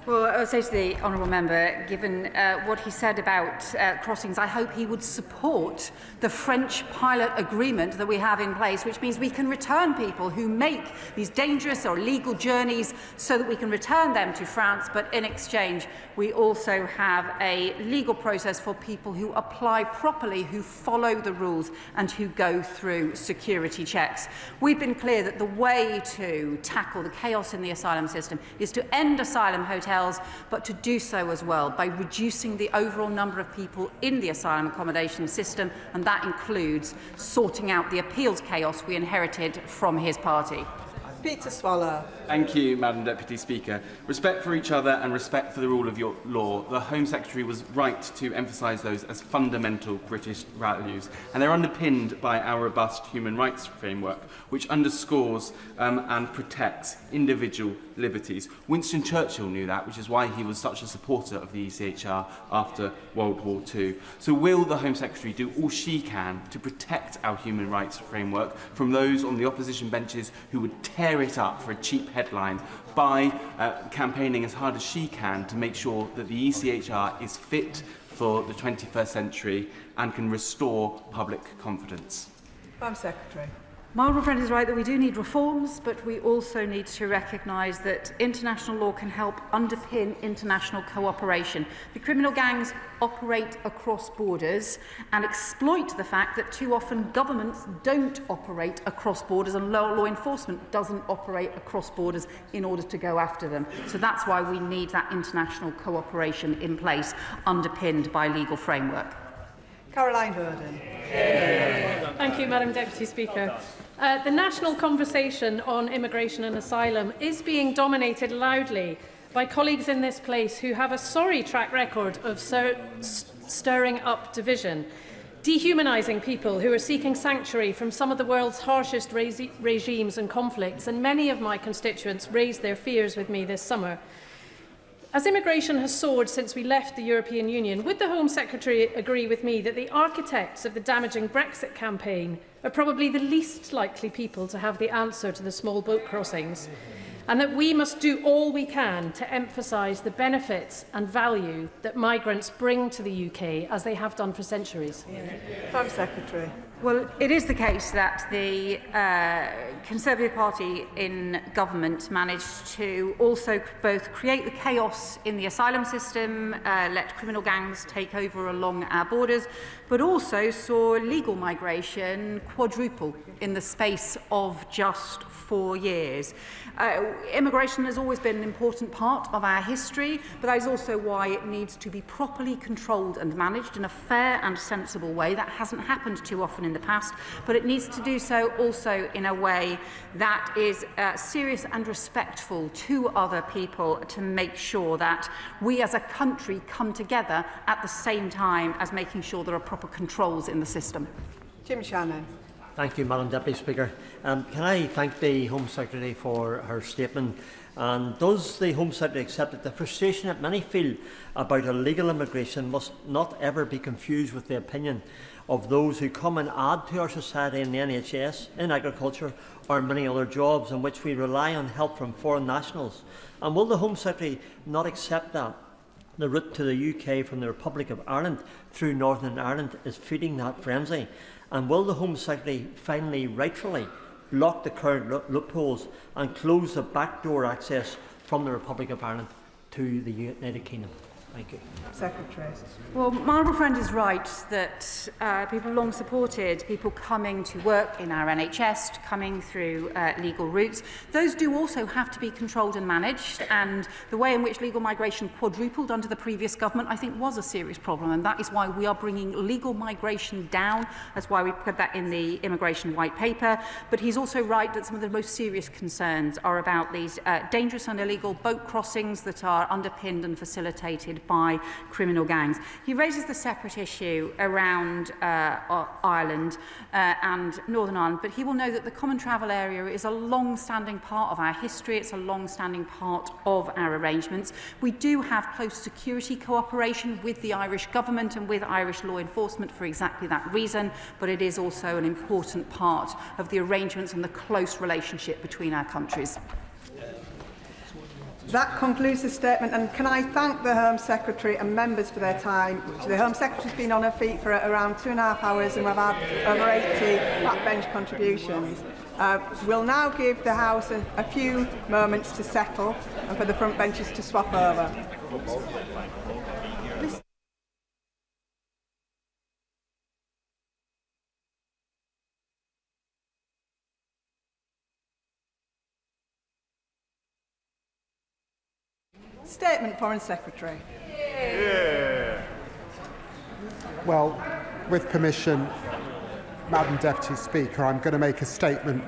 Well, I would say to the honourable member, given what he said about crossings, I hope he would support the French pilot agreement that we have in place, which means we can return people who make these dangerous or illegal journeys so that we can return them to France, but in exchange we also have a legal process for people who apply properly, who follow the rules and who go through security checks. We've been clear that the way to tackle the chaos in the asylum system is to end asylum hotels, but to do so as well by reducing the overall number of people in the asylum accommodation system, and that includes sorting out the appeals chaos we inherited from his party. Peter Swallow. Thank you, Madam Deputy Speaker. Respect for each other and respect for the rule of law. The Home Secretary was right to emphasise those as fundamental British values, and they're underpinned by our robust human rights framework, which underscores and protects individual liberties. Winston Churchill knew that, which is why he was such a supporter of the ECHR after World War II. So will the Home Secretary do all she can to protect our human rights framework from those on the opposition benches who would tear it up for a cheap headline by campaigning as hard as she can to make sure that the ECHR is fit for the 21st century and can restore public confidence? Madam Secretary. My honourable friend is right that we do need reforms, but we also need to recognise that international law can help underpin international cooperation. The criminal gangs operate across borders and exploit the fact that too often governments don't operate across borders and law enforcement doesn't operate across borders in order to go after them. So that's why we need that international cooperation in place, underpinned by legal framework. Caroline Verdon. Thank you, Madam Deputy Speaker. The national conversation on immigration and asylum is being dominated loudly by colleagues in this place who have a sorry track record of stirring up division, dehumanising people who are seeking sanctuary from some of the world's harshest regimes and conflicts, and many of my constituents raised their fears with me this summer. As immigration has soared since we left the European Union, would the Home Secretary agree with me that the architects of the damaging Brexit campaign are probably the least likely people to have the answer to the small boat crossings, and that we must do all we can to emphasise the benefits and value that migrants bring to the UK, as they have done for centuries? Madam Secretary. Well, it is the case that the Conservative Party in government managed to also both create the chaos in the asylum system, let criminal gangs take over along our borders, but also saw legal migration quadruple in the space of just 4 years. Immigration has always been an important part of our history, but that is also why it needs to be properly controlled and managed in a fair and sensible way. That hasn't happened too often in the past, but it needs to do so also in a way that is serious and respectful to other people, to make sure that we as a country come together at the same time as making sure there are proper controls in the system. Jim Shannon. Thank you, Madam Deputy Speaker. Can I thank the Home Secretary for her statement? And does the Home Secretary accept that the frustration that many feel about illegal immigration must not ever be confused with the opinion of those who come and add to our society in the NHS, in agriculture or many other jobs in which we rely on help from foreign nationals? And will the Home Secretary not accept that the route to the UK from the Republic of Ireland through Northern Ireland is feeding that frenzy? And will the Home Secretary finally, rightfully, block the current loopholes and close the backdoor access from the Republic of Ireland to the United Kingdom? Thank you. Secretary. Well, my honourable friend is right that people have long supported people coming to work in our NHS, coming through legal routes. Those do also have to be controlled and managed, and the way in which legal migration quadrupled under the previous government, I think, was a serious problem, and that is why we are bringing legal migration down. That's why we put that in the immigration white paper. But he's also right that some of the most serious concerns are about these dangerous and illegal boat crossings that are underpinned and facilitated by criminal gangs. He raises the separate issue around Ireland and Northern Ireland, but he will know that the Common Travel Area is a long-standing part of our history. It's a long-standing part of our arrangements. We do have close security cooperation with the Irish government and with Irish law enforcement for exactly that reason, but it is also an important part of the arrangements and the close relationship between our countries. That concludes the statement, and can I thank the Home Secretary and members for their time. The Home Secretary's been on her feet for around 2.5 hours and we've had over 80 backbench contributions. We'll now give the House a few moments to settle and for the front benches to swap over. Statement, Foreign Secretary. Yeah. Well, with permission, Madam Deputy Speaker, I'm going to make a statement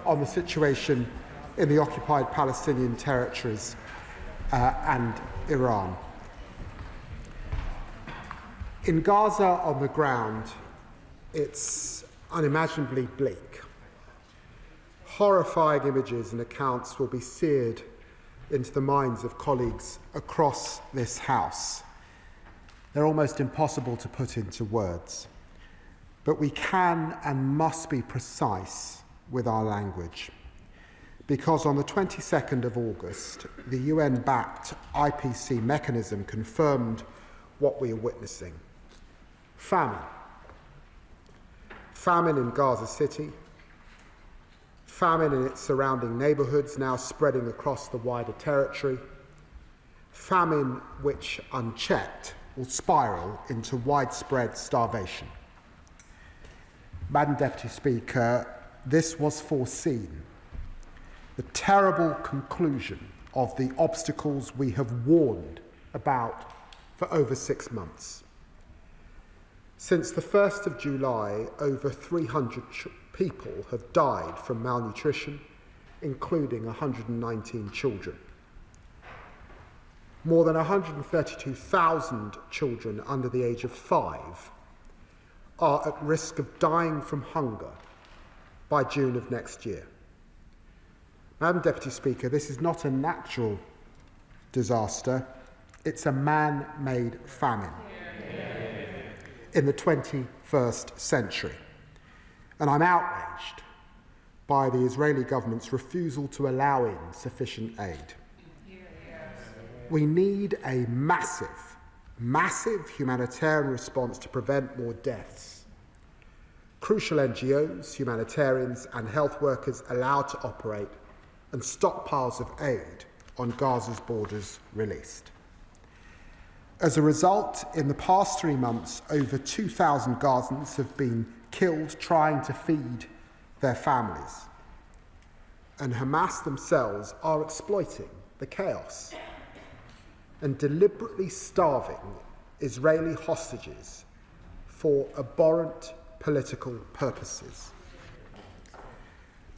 on the situation in the occupied Palestinian territories and Iran. In Gaza on the ground, it's unimaginably bleak. Horrifying images and accounts will be seared into the minds of colleagues across this House. They're almost impossible to put into words. But we can and must be precise with our language. Because on the 22nd of August, the UN-backed IPC mechanism confirmed what we are witnessing. Famine. Famine in Gaza City. Famine in its surrounding neighbourhoods, now spreading across the wider territory. Famine which, unchecked, will spiral into widespread starvation. Madam Deputy Speaker, this was foreseen. The terrible conclusion of the obstacles we have warned about for over 6 months. Since the 1st of July, over 300 people have died from malnutrition, including 119 children. More than 132,000 children under the age of 5 are at risk of dying from hunger by June of next year. Madam Deputy Speaker, this is not a natural disaster, it's a man-made famine in the 21st century. And I'm outraged by the Israeli government's refusal to allow in sufficient aid. We need a massive humanitarian response to prevent more deaths. Crucial NGOs, humanitarians and health workers allowed to operate and stockpiles of aid on Gaza's borders released. As a result, in the past 3 months, over 2,000 Gazans have been killed trying to feed their families. And Hamas themselves are exploiting the chaos and deliberately starving Israeli hostages for abhorrent political purposes.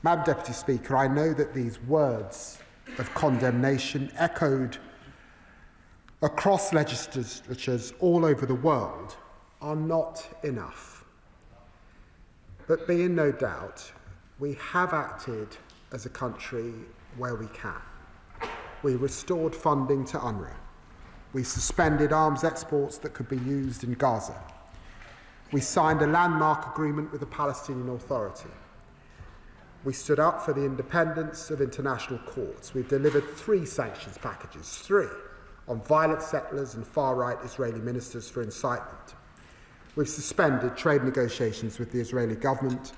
Madam Deputy Speaker, I know that these words of condemnation echoed across legislatures all over the world are not enough. But be in no doubt, we have acted as a country where we can. We restored funding to UNRWA. We suspended arms exports that could be used in Gaza. We signed a landmark agreement with the Palestinian Authority. We stood up for the independence of international courts. We've delivered 3 sanctions packages, 3, on violent settlers and far-right Israeli ministers for incitement. We've suspended trade negotiations with the Israeli government,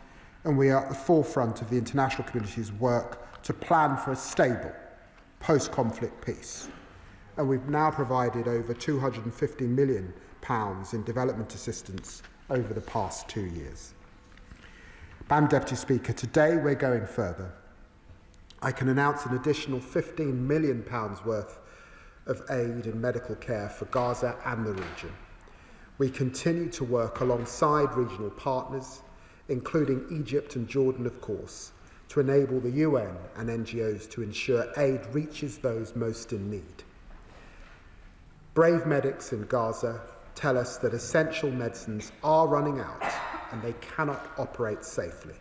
and we are at the forefront of the international community's work to plan for a stable post-conflict peace. And we've now provided over £250 million in development assistance over the past 2 years. Madam Deputy Speaker, today we're going further. I can announce an additional £15 million worth of aid and medical care for Gaza and the region. We continue to work alongside regional partners, including Egypt and Jordan, of course, to enable the UN and NGOs to ensure aid reaches those most in need. Brave medics in Gaza tell us that essential medicines are running out and they cannot operate safely.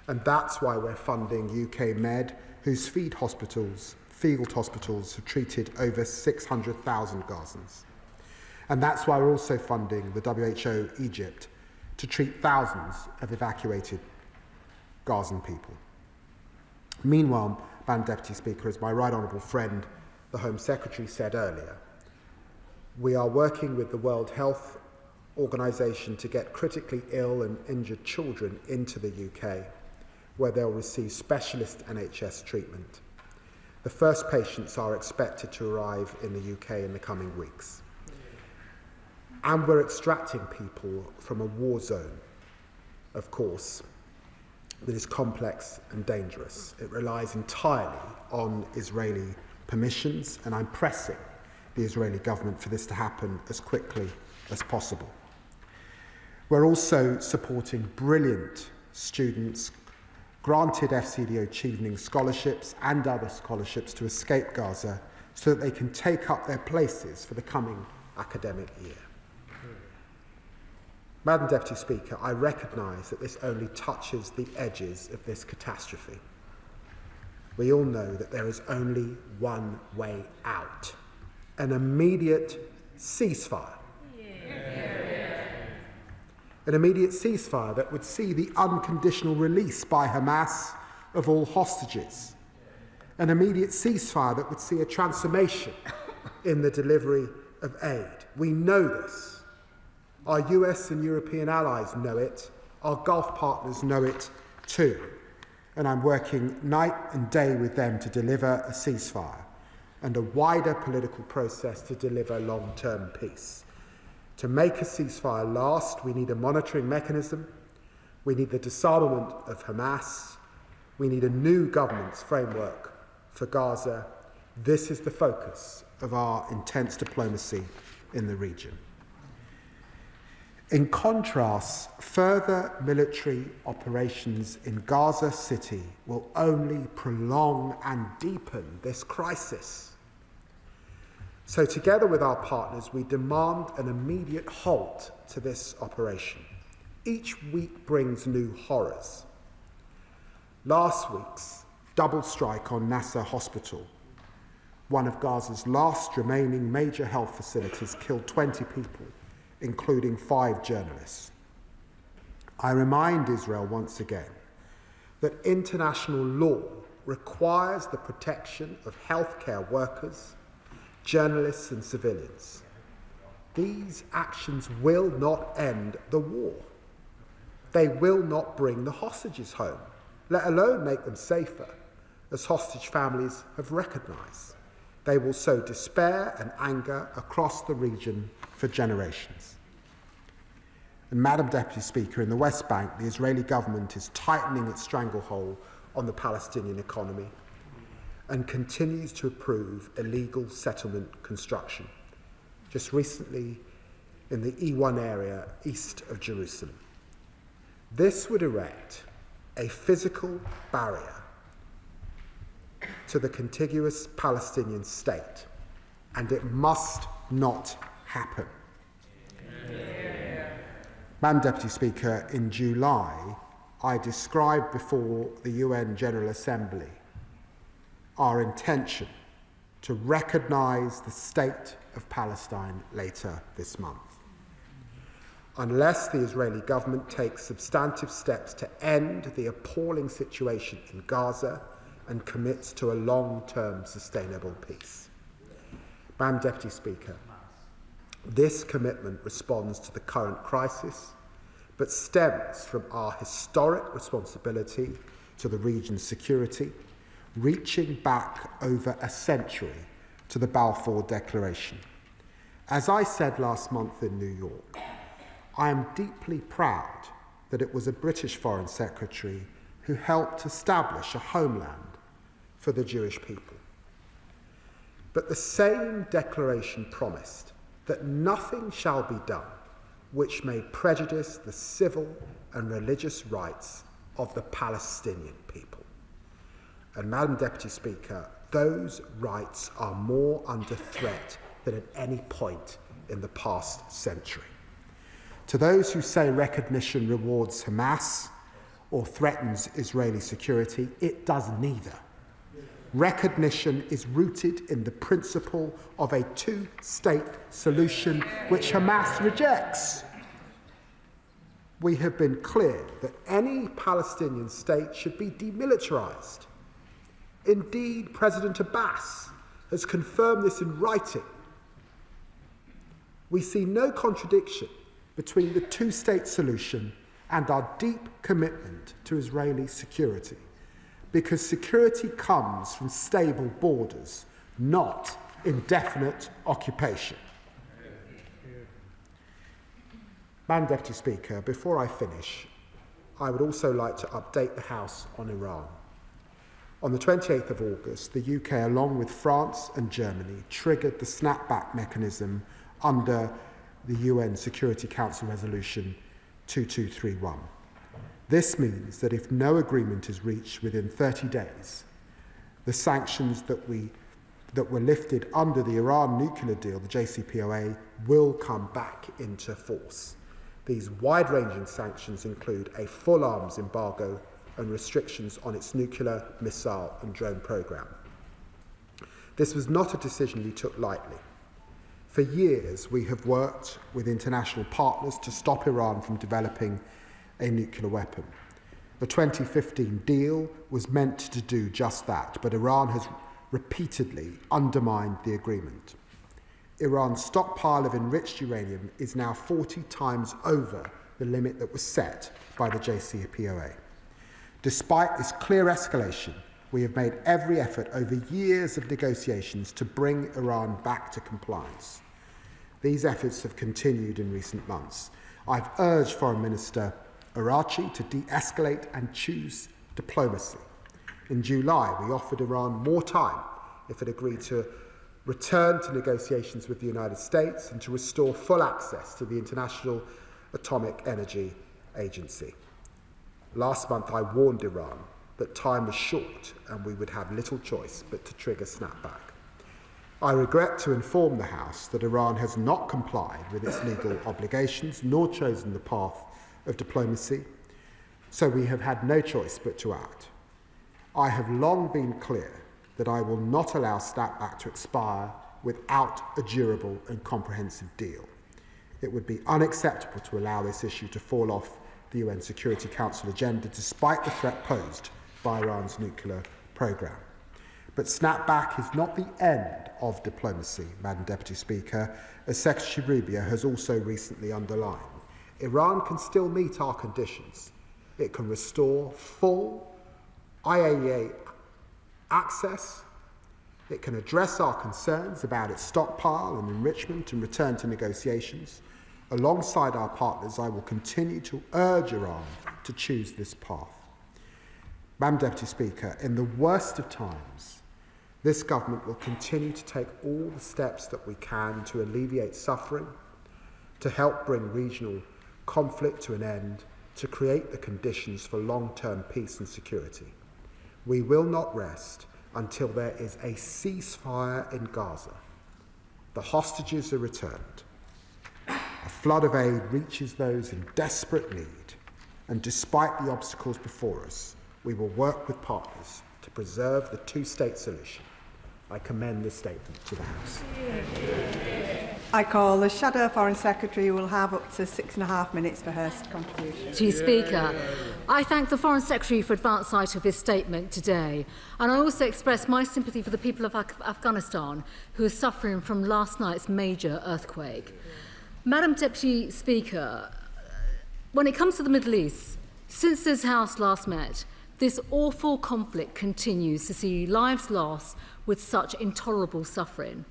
And that's why we're funding UK Med, whose field hospitals have treated over 600,000 Gazans. And that's why we're also funding the WHO Egypt to treat thousands of evacuated Gazan people. Meanwhile, Madam Deputy Speaker, as my right honourable friend the Home Secretary said earlier, we are working with the World Health Organization to get critically ill and injured children into the UK, where they'll receive specialist NHS treatment. The first patients are expected to arrive in the UK in the coming weeks. And we're extracting people from a war zone, of course, that is complex and dangerous. It relies entirely on Israeli permissions, and I'm pressing the Israeli government for this to happen as quickly as possible. We're also supporting brilliant students granted FCDO achieving scholarships and other scholarships to escape Gaza so that they can take up their places for the coming academic year. Madam Deputy Speaker, I recognise that this only touches the edges of this catastrophe. We all know that there is only one way out: an immediate ceasefire. An immediate ceasefire that would see the unconditional release by Hamas of all hostages. An immediate ceasefire that would see a transformation in the delivery of aid. We know this. Our US and European allies know it. Our Gulf partners know it too. And I'm working night and day with them to deliver a ceasefire and a wider political process to deliver long-term peace. To make a ceasefire last, we need a monitoring mechanism, we need the disarmament of Hamas, we need a new governance framework for Gaza. This is the focus of our intense diplomacy in the region. In contrast, further military operations in Gaza City will only prolong and deepen this crisis. So together with our partners, we demand an immediate halt to this operation. Each week brings new horrors. Last week's double strike on Nasser Hospital, one of Gaza's last remaining major health facilities, killed 20 people, including 5 journalists. I remind Israel once again that international law requires the protection of healthcare workers, journalists and civilians. These actions will not end the war. They will not bring the hostages home, let alone make them safer, as hostage families have recognised. They will sow despair and anger across the region for generations. And Madam Deputy Speaker, in the West Bank, the Israeli government is tightening its stranglehold on the Palestinian economy and continues to approve illegal settlement construction, just recently in the E1 area east of Jerusalem. This would erect a physical barrier to the contiguous Palestinian state, and it must not happen. Madam Deputy Speaker, in July, I described before the UN General Assembly our intention to recognise the state of Palestine later this month. Unless the Israeli government takes substantive steps to end the appalling situation in Gaza and commits to a long-term sustainable peace. Madam Deputy Speaker, this commitment responds to the current crisis, but stems from our historic responsibility to the region's security, reaching back over a century to the Balfour Declaration. As I said last month in New York, I am deeply proud that it was a British Foreign Secretary who helped establish a homeland for the Jewish people. But the same declaration promised that nothing shall be done which may prejudice the civil and religious rights of the Palestinian people. And Madam Deputy Speaker, those rights are more under threat than at any point in the past century. To those who say recognition rewards Hamas or threatens Israeli security, it does neither. Recognition is rooted in the principle of a two-state solution which Hamas rejects. We have been clear that any Palestinian state should be demilitarized. Indeed, President Abbas has confirmed this in writing. We see no contradiction between the two-state solution and our deep commitment to Israeli security, because security comes from stable borders, not indefinite occupation. Madam Deputy Speaker, before I finish, I would also like to update the House on Iran. On the 28th of August, the UK, along with France and Germany, triggered the snapback mechanism under the UN Security Council Resolution 2231. This means that if no agreement is reached within 30 days, the sanctions that were lifted under the Iran nuclear deal, the JCPOA, will come back into force. These wide-ranging sanctions include a full arms embargo and restrictions on its nuclear, missile and drone programme. This was not a decision we took lightly. For years, we have worked with international partners to stop Iran from developing a nuclear weapon. The 2015 deal was meant to do just that, but Iran has repeatedly undermined the agreement. Iran's stockpile of enriched uranium is now 40 times over the limit that was set by the JCPOA. Despite this clear escalation, we have made every effort over years of negotiations to bring Iran back to compliance. These efforts have continued in recent months. I've urged Foreign Minister Araghchi to de-escalate and choose diplomacy. In July, we offered Iran more time if it agreed to return to negotiations with the United States and to restore full access to the International Atomic Energy Agency. Last month, I warned Iran that time was short and we would have little choice but to trigger snapback. I regret to inform the House that Iran has not complied with its legal obligations nor chosen the path of diplomacy, so we have had no choice but to act. I have long been clear that I will not allow snapback to expire without a durable and comprehensive deal. It would be unacceptable to allow this issue to fall off the UN Security Council agenda despite the threat posed by Iran's nuclear programme. But snapback is not the end of diplomacy, Madam Deputy Speaker, as Secretary Rubio has also recently underlined. Iran can still meet our conditions. It can restore full IAEA access. It can address our concerns about its stockpile and enrichment and return to negotiations. Alongside our partners, I will continue to urge Iran to choose this path. Madam Deputy Speaker, in the worst of times, this government will continue to take all the steps that we can to alleviate suffering, to help bring regional conflict to an end, to create the conditions for long-term peace and security. We will not rest until there is a ceasefire in Gaza. The hostages are returned. A flood of aid reaches those in desperate need, and despite the obstacles before us, we will work with partners to preserve the two-state solution. I commend this statement to the House. I call the Shadow Foreign Secretary, who will have up to 6.5 minutes for her contribution. Chief Speaker, I thank the Foreign Secretary for advance sight of his statement today, and I also express my sympathy for the people of Afghanistan who are suffering from last night's major earthquake. Madam Deputy Speaker, when it comes to the Middle East, since this House last met, this awful conflict continues to see lives lost with such intolerable suffering.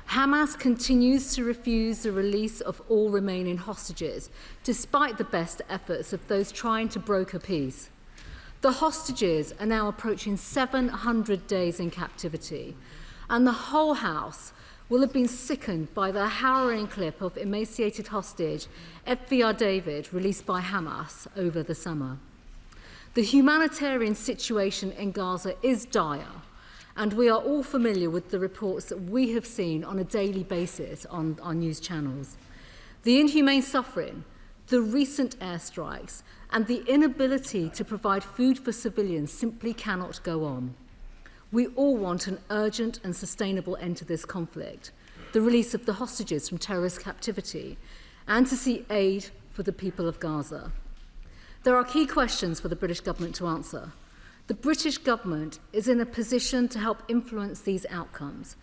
Hamas continues to refuse the release of all remaining hostages, despite the best efforts of those trying to broker peace. The hostages are now approaching 700 days in captivity, and the whole House will have been sickened by the harrowing clip of emaciated hostage FVR David released by Hamas over the summer. The humanitarian situation in Gaza is dire, and we are all familiar with the reports that we have seen on a daily basis on our news channels. The inhumane suffering, the recent airstrikes, and the inability to provide food for civilians simply cannot go on. We all want an urgent and sustainable end to this conflict, the release of the hostages from terrorist captivity, and to see aid for the people of Gaza. There are key questions for the British government to answer. The British government is in a position to help influence these outcomes.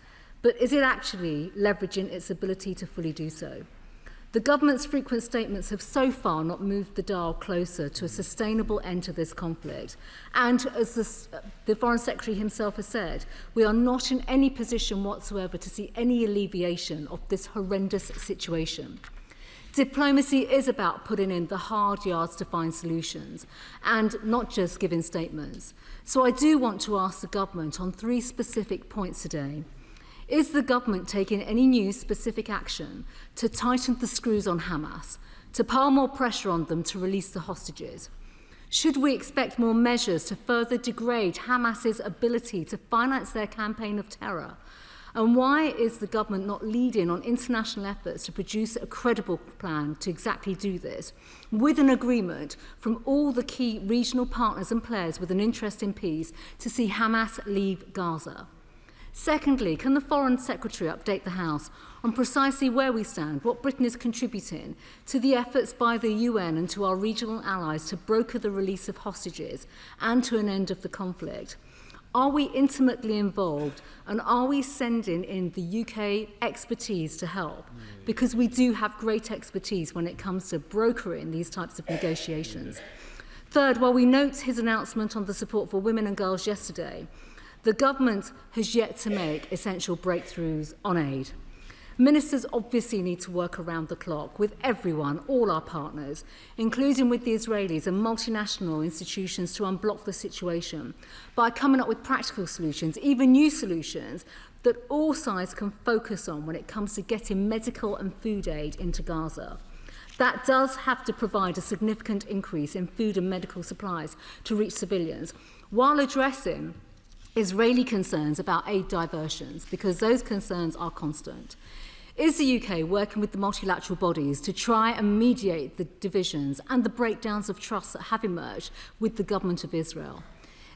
but is it actually leveraging its ability to fully do so? The government's frequent statements have so far not moved the dial closer to a sustainable end to this conflict. And as the Foreign Secretary himself has said, we are not in any position whatsoever to see any alleviation of this horrendous situation. Diplomacy is about putting in the hard yards to find solutions and not just giving statements. So I do want to ask the government on 3 specific points today. Is the government taking any new specific action to tighten the screws on Hamas, to pile more pressure on them to release the hostages? Should we expect more measures to further degrade Hamas's ability to finance their campaign of terror? And why is the government not leading on international efforts to produce a credible plan to exactly do this, with an agreement from all the key regional partners and players with an interest in peace to see Hamas leave Gaza? Secondly, can the Foreign Secretary update the House on precisely where we stand, what Britain is contributing to the efforts by the UN and to our regional allies to broker the release of hostages and to an end of the conflict? Are we intimately involved, and are we sending in the UK expertise to help? Because we do have great expertise when it comes to brokering these types of negotiations. Third, while we note his announcement on the support for women and girls yesterday, the government has yet to make essential breakthroughs on aid. Ministers obviously need to work around the clock with everyone, all our partners, including with the Israelis and multinational institutions, to unblock the situation by coming up with practical solutions, even new solutions, that all sides can focus on when it comes to getting medical and food aid into Gaza. That does have to provide a significant increase in food and medical supplies to reach civilians, while addressing Israeli concerns about aid diversions, because those concerns are constant. Is the UK working with the multilateral bodies to try and mediate the divisions and the breakdowns of trust that have emerged with the government of Israel?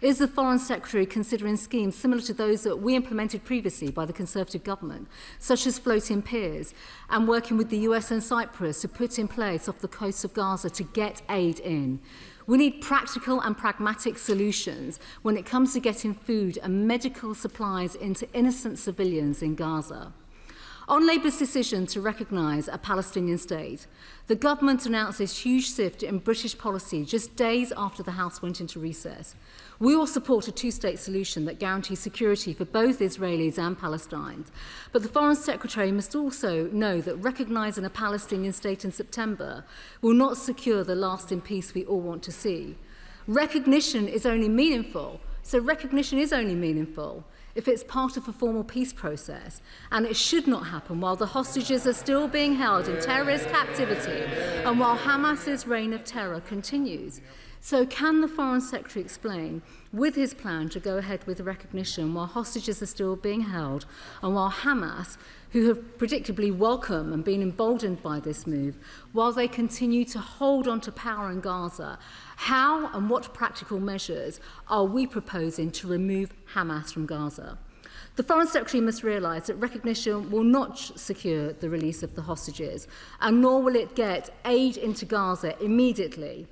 Is the Foreign Secretary considering schemes similar to those that we implemented previously by the Conservative government, such as floating piers, and working with the US and Cyprus to put in place off the coast of Gaza to get aid in? We need practical and pragmatic solutions when it comes to getting food and medical supplies into innocent civilians in Gaza. On Labour's decision to recognise a Palestinian state, the government announced this huge shift in British policy just days after the House went into recess. We all support a two-state solution that guarantees security for both Israelis and Palestinians. But the Foreign Secretary must also know that recognising a Palestinian state in September will not secure the lasting peace we all want to see. Recognition is only meaningful if it's part of a formal peace process, and it should not happen while the hostages are still being held in terrorist captivity and while Hamas's reign of terror continues. So can the Foreign Secretary explain, with his plan to go ahead with recognition while hostages are still being held and while Hamas, who have predictably welcomed and been emboldened by this move, while they continue to hold on to power in Gaza, how and what practical measures are we proposing to remove Hamas from Gaza? The Foreign Secretary must realise that recognition will not secure the release of the hostages, and nor will it get aid into Gaza immediately.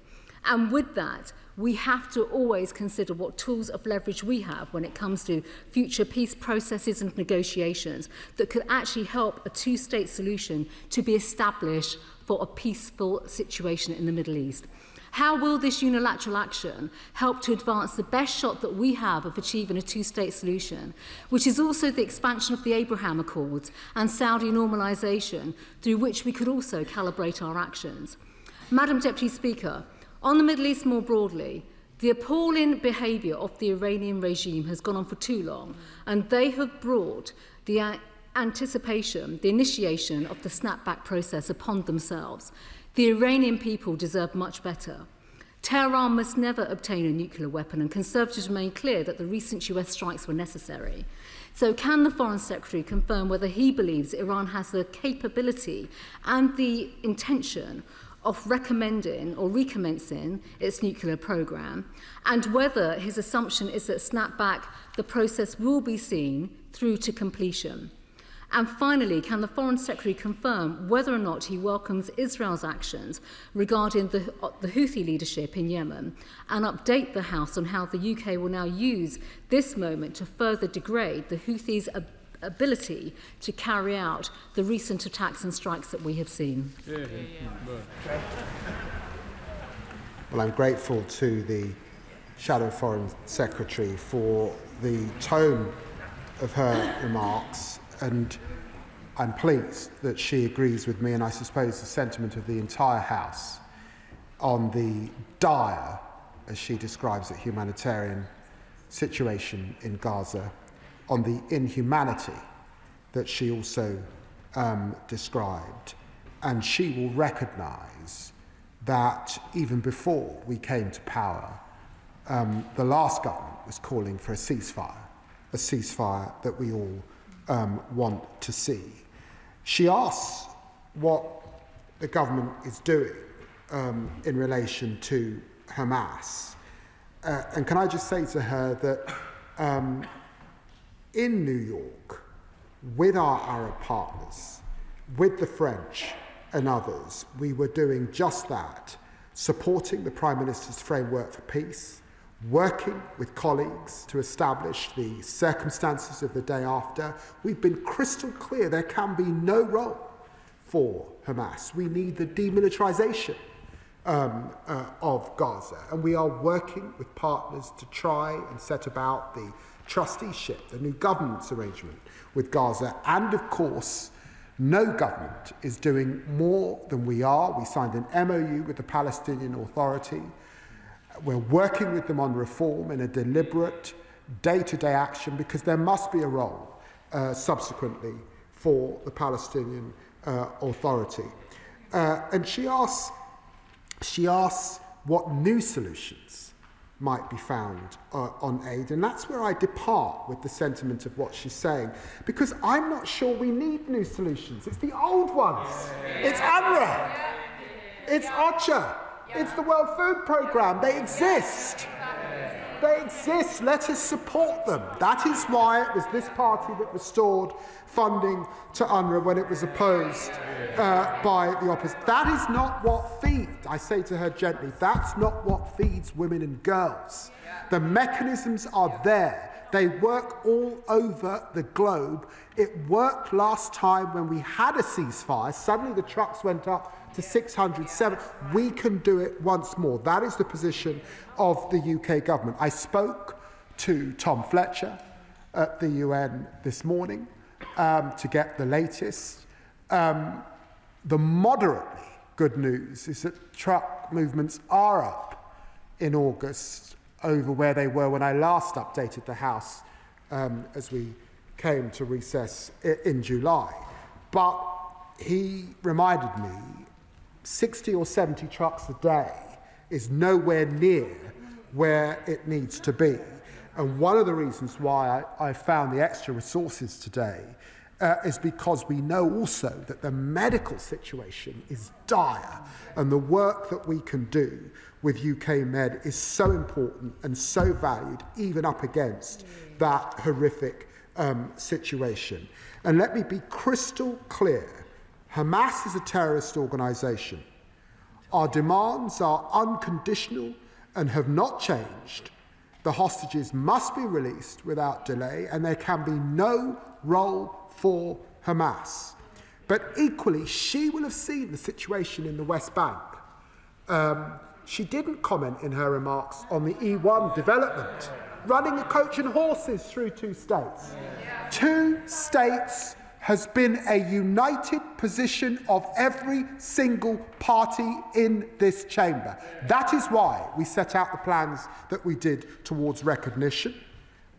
And with that, we have to always consider what tools of leverage we have when it comes to future peace processes and negotiations that could actually help a two-state solution to be established for a peaceful situation in the Middle East. How will this unilateral action help to advance the best shot that we have of achieving a two-state solution, which is also the expansion of the Abraham Accords and Saudi normalisation, through which we could also calibrate our actions? Madam Deputy Speaker, on the Middle East more broadly, the appalling behaviour of the Iranian regime has gone on for too long, and they have brought the initiation of the snapback process upon themselves. The Iranian people deserve much better. Tehran must never obtain a nuclear weapon, and Conservatives remain clear that the recent US strikes were necessary. So can the Foreign Secretary confirm whether he believes Iran has the capability and the intention of recommending or recommencing its nuclear programme, and whether his assumption is that snapback, the process will be seen through to completion? And finally, can the Foreign Secretary confirm whether or not he welcomes Israel's actions regarding the Houthi leadership in Yemen, and update the House on how the UK will now use this moment to further degrade the Houthis' ability to carry out the recent attacks and strikes that we have seen. Well, I'm grateful to the Shadow Foreign Secretary for the tone of her remarks, and I'm pleased that she agrees with me, and I suppose the sentiment of the entire House, on the dire, as she describes it, humanitarian situation in Gaza, on the inhumanity that she also described. And she will recognise that even before we came to power, the last government was calling for a ceasefire that we all want to see. She asks what the government is doing in relation to Hamas. And can I just say to her that in New York, with our Arab partners, with the French and others, we were doing just that, supporting the Prime Minister's framework for peace, working with colleagues to establish the circumstances of the day after. We've been crystal clear there can be no role for Hamas. We need the demilitarization of Gaza, and we are working with partners to try and set about the trusteeship, the new governance arrangement with Gaza. And of course, no government is doing more than we are. We signed an MOU with the Palestinian Authority. We're working with them on reform in a deliberate, day-to-day action, because there must be a role subsequently for the Palestinian Authority. And she asks what new solutions might be found on aid, and that's where I depart with the sentiment of what she's saying, because I'm not sure we need new solutions. It's the old ones. It's UNRWA. It's OCHA. It's the World Food Programme. They exist. They exist. Let us support them. That is why it was this party that restored funding to UNRWA when it was opposed by the opposition. That is not what feeds, I say to her gently, that's not what feeds women and girls. The mechanisms are there. They work all over the globe. It worked last time when we had a ceasefire. Suddenly the trucks went up to 600, 700. We can do it once more. That is the position of the UK government. I spoke to Tom Fletcher at the UN this morning to get the latest. The moderately good news is that truck movements are up in August over where they were when I last updated the House as we came to recess in July. But he reminded me 60 or 70 trucks a day is nowhere near where it needs to be. And one of the reasons why I found the extra resources today is because we know also that the medical situation is dire, and the work that we can do with UK Med is so important and so valued, even up against that horrific situation. And let me be crystal clear. Hamas is a terrorist organisation. Our demands are unconditional and have not changed. The hostages must be released without delay, and there can be no role for Hamas. But equally, she will have seen the situation in the West Bank. She didn't comment in her remarks on the E1 development, running a coach and horses through 2 states. 2 states has been a united position of every single party in this chamber. That is why we set out the plans that we did towards recognition.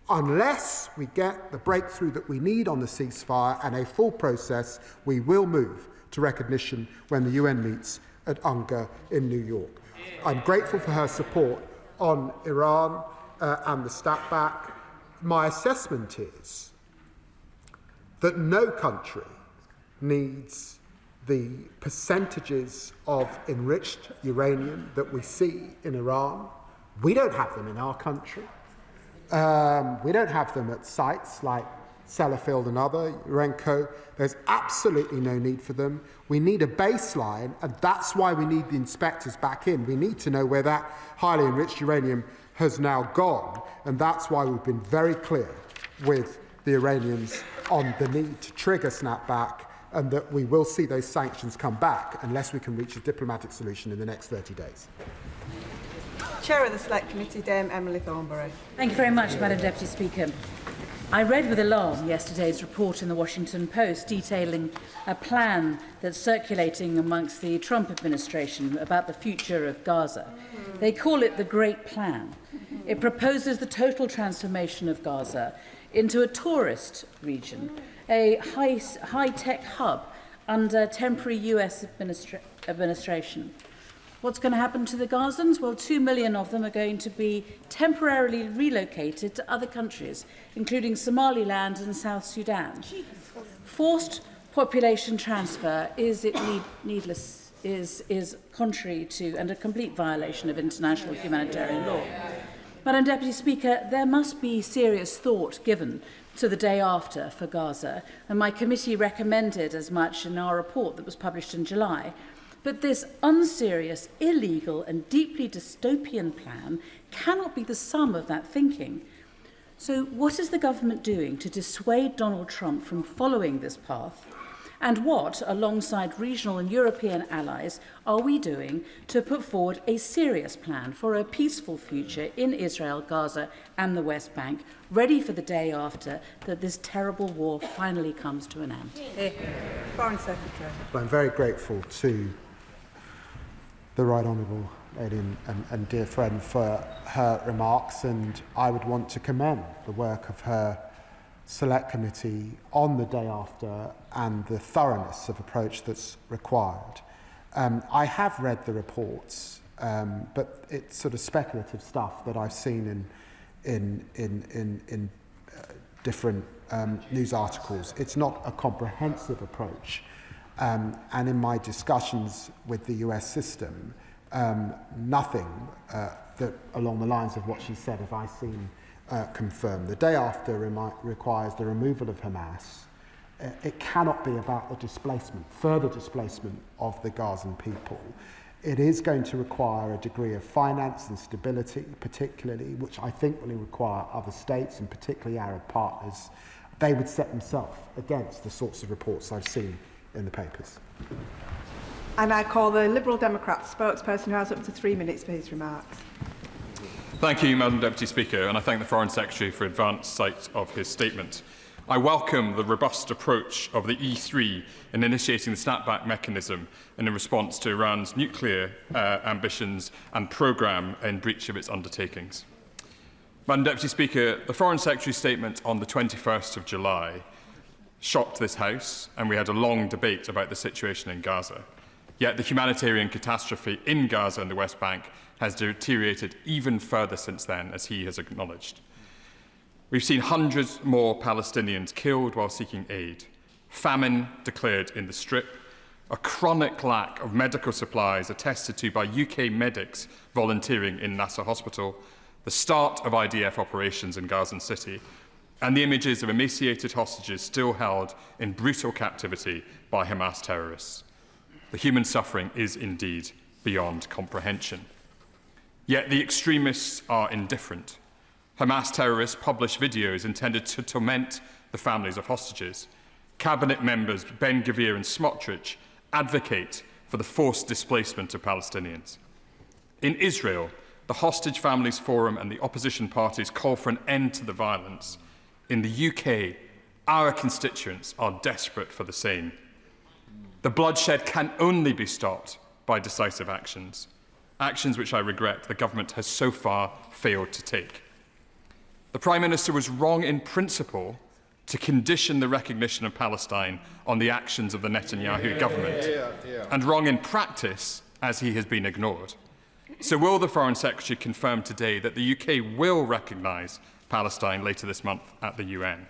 Unless we get the breakthrough that we need on the ceasefire and a full process, we will move to recognition when the UN meets at UNGA in New York. I'm grateful for her support on Iran and the snapback. My assessment is that no country needs the percentages of enriched uranium that we see in Iran. We don't have them in our country. We don't have them at sites like Sellafield and other, Urenco. There's absolutely no need for them. We need a baseline, and that's why we need the inspectors back in. We need to know where that highly enriched uranium has now gone, and that's why we've been very clear with the Iranians on the need to trigger snapback, and that we will see those sanctions come back unless we can reach a diplomatic solution in the next 30 days. Chair of the Select Committee, Dame Emily Thornberry. Thank you very much, Madam Deputy Speaker. I read with alarm yesterday's report in the Washington Post detailing a plan that's circulating amongst the Trump administration about the future of Gaza. They call it the Great Plan. It proposes the total transformation of Gaza into a tourist region, a high-tech hub under temporary US administration. What's going to happen to the Gazans? Well, 2 million of them are going to be temporarily relocated to other countries, including Somaliland and South Sudan. Forced population transfer is contrary to and a complete violation of international humanitarian law. Madam Deputy Speaker, there must be serious thought given to the day after for Gaza, and my committee recommended as much in our report that was published in July. But this unserious, illegal and deeply dystopian plan cannot be the sum of that thinking. So what is the government doing to dissuade Donald Trump from following this path? And what, alongside regional and European allies, are we doing to put forward a serious plan for a peaceful future in Israel, Gaza and the West Bank, ready for the day after that this terrible war finally comes to an end? Foreign Secretary. Well, I'm very grateful to the Right Honourable lady and dear friend for her remarks, and I would want to commend the work of her Select Committee on the day after and the thoroughness of approach that's required. I have read the reports, but it's sort of speculative stuff that I've seen in different news articles. It's not a comprehensive approach. And in my discussions with the US system, nothing that along the lines of what she said have I seen confirmed. The day after requires the removal of Hamas. It cannot be about the displacement, further displacement of the Gazan people. It is going to require a degree of finance and stability, particularly, which I think will require other states, and particularly Arab partners. They would set themselves against the sorts of reports I've seen in the papers. And I call the Liberal Democrat spokesperson, who has up to 3 minutes for his remarks. Thank you, Madam Deputy Speaker, and I thank the Foreign Secretary for advance sight of his statement. I welcome the robust approach of the E3 in initiating the snapback mechanism in response to Iran's nuclear ambitions and programme in breach of its undertakings. Madam Deputy Speaker, the Foreign Secretary's statement on the 21st of July shocked this House, and we had a long debate about the situation in Gaza. Yet the humanitarian catastrophe in Gaza and the West Bank has deteriorated even further since then, as he has acknowledged. We've seen hundreds more Palestinians killed while seeking aid, famine declared in the Strip, a chronic lack of medical supplies attested to by UK medics volunteering in Nasser Hospital, the start of IDF operations in Gaza City, and the images of emaciated hostages still held in brutal captivity by Hamas terrorists. The human suffering is indeed beyond comprehension. Yet the extremists are indifferent. Hamas terrorists publish videos intended to torment the families of hostages. Cabinet members Ben Gvir and Smotrich advocate for the forced displacement of Palestinians. In Israel, the Hostage Families Forum and the opposition parties call for an end to the violence. In the UK, our constituents are desperate for the same. The bloodshed can only be stopped by decisive actions, actions which I regret the government has so far failed to take. The Prime Minister was wrong in principle to condition the recognition of Palestine on the actions of the Netanyahu government, and wrong in practice as he has been ignored. So will the Foreign Secretary confirm today that the UK will recognise Palestine later this month at the UN?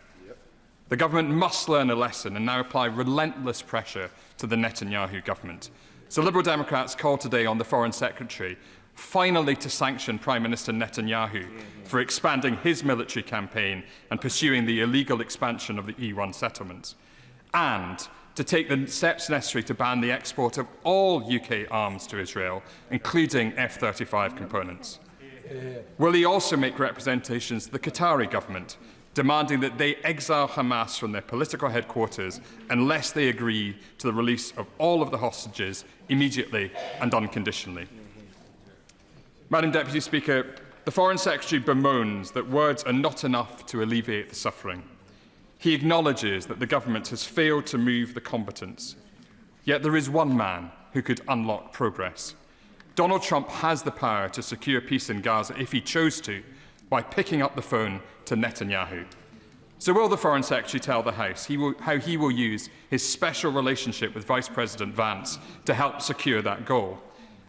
The government must learn a lesson and now apply relentless pressure to the Netanyahu government. So Liberal Democrats call today on the Foreign Secretary finally to sanction Prime Minister Netanyahu for expanding his military campaign and pursuing the illegal expansion of the E1 settlements, and to take the steps necessary to ban the export of all UK arms to Israel, including F-35 components. Will he also make representations to the Qatari government, demanding that they exile Hamas from their political headquarters unless they agree to the release of all of the hostages immediately and unconditionally. Madam Deputy Speaker, the Foreign Secretary bemoans that words are not enough to alleviate the suffering. He acknowledges that the government has failed to move the combatants. Yet there is one man who could unlock progress. Donald Trump has the power to secure peace in Gaza if he chose to, by picking up the phone to Netanyahu. So will the Foreign Secretary tell the House how he will use his special relationship with Vice President Vance to help secure that goal?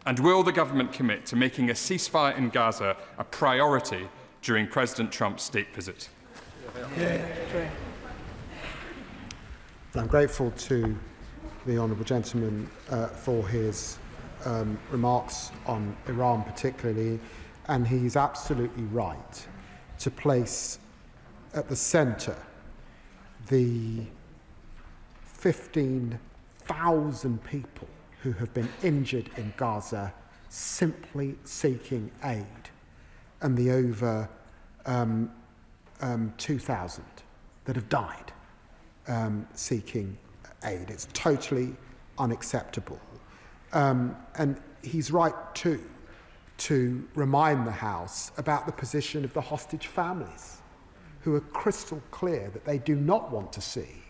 And will the government commit to making a ceasefire in Gaza a priority during President Trump's state visit? I'm grateful to the honourable gentleman for his remarks on Iran particularly, and he's absolutely right to place at the centre the 15,000 people who have been injured in Gaza simply seeking aid, and the over 2,000 that have died seeking aid. It's totally unacceptable. And he's right too to remind the House about the position of the hostage families, who are crystal clear that they do not want to see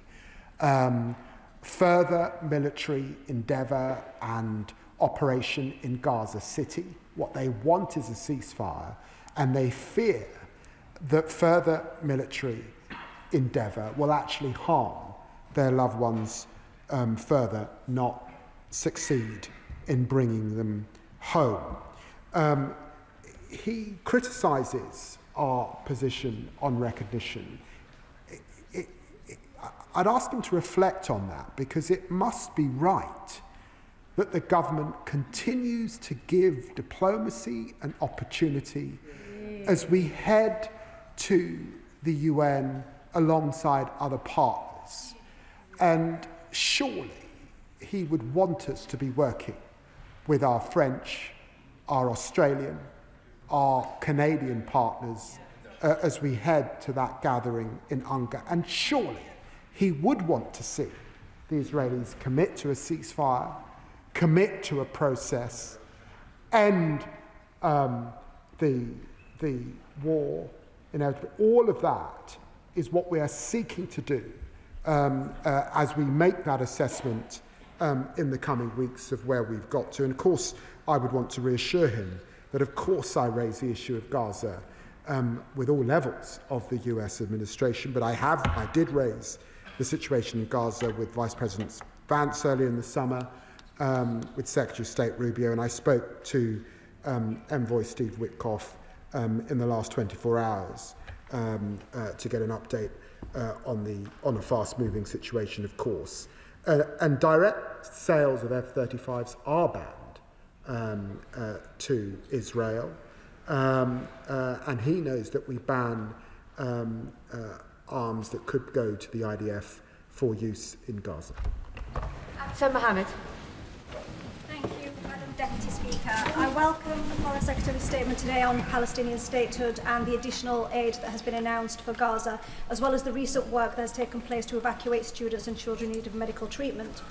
further military endeavour and operation in Gaza City. What they want is a ceasefire, and they fear that further military endeavour will actually harm their loved ones further, not succeed in bringing them home. He criticises our position on recognition. I'd ask him to reflect on that, because it must be right that the government continues to give diplomacy an opportunity as we head to the UN alongside other partners. And surely he would want us to be working with our French, our Australian, our Canadian partners as we head to that gathering in UNGA. And surely he would want to see the Israelis commit to a ceasefire, commit to a process, end the war. All of that is what we are seeking to do as we make that assessment in the coming weeks of where we've got to. And of course, I would want to reassure him that of course I raise the issue of Gaza with all levels of the US administration, but I did raise the situation in Gaza with Vice President Vance earlier in the summer, with Secretary of State Rubio, and I spoke to Envoy Steve Witkoff in the last 24 hours to get an update on a fast-moving situation, of course. And direct sales of F-35s are banned to Israel, and he knows that we ban arms that could go to the IDF for use in Gaza. Sir Mohammed. Thank you, Madam Deputy Speaker. I welcome the Foreign Secretary's statement today on Palestinian statehood and the additional aid that has been announced for Gaza, as well as the recent work that has taken place to evacuate students and children in need of medical treatment.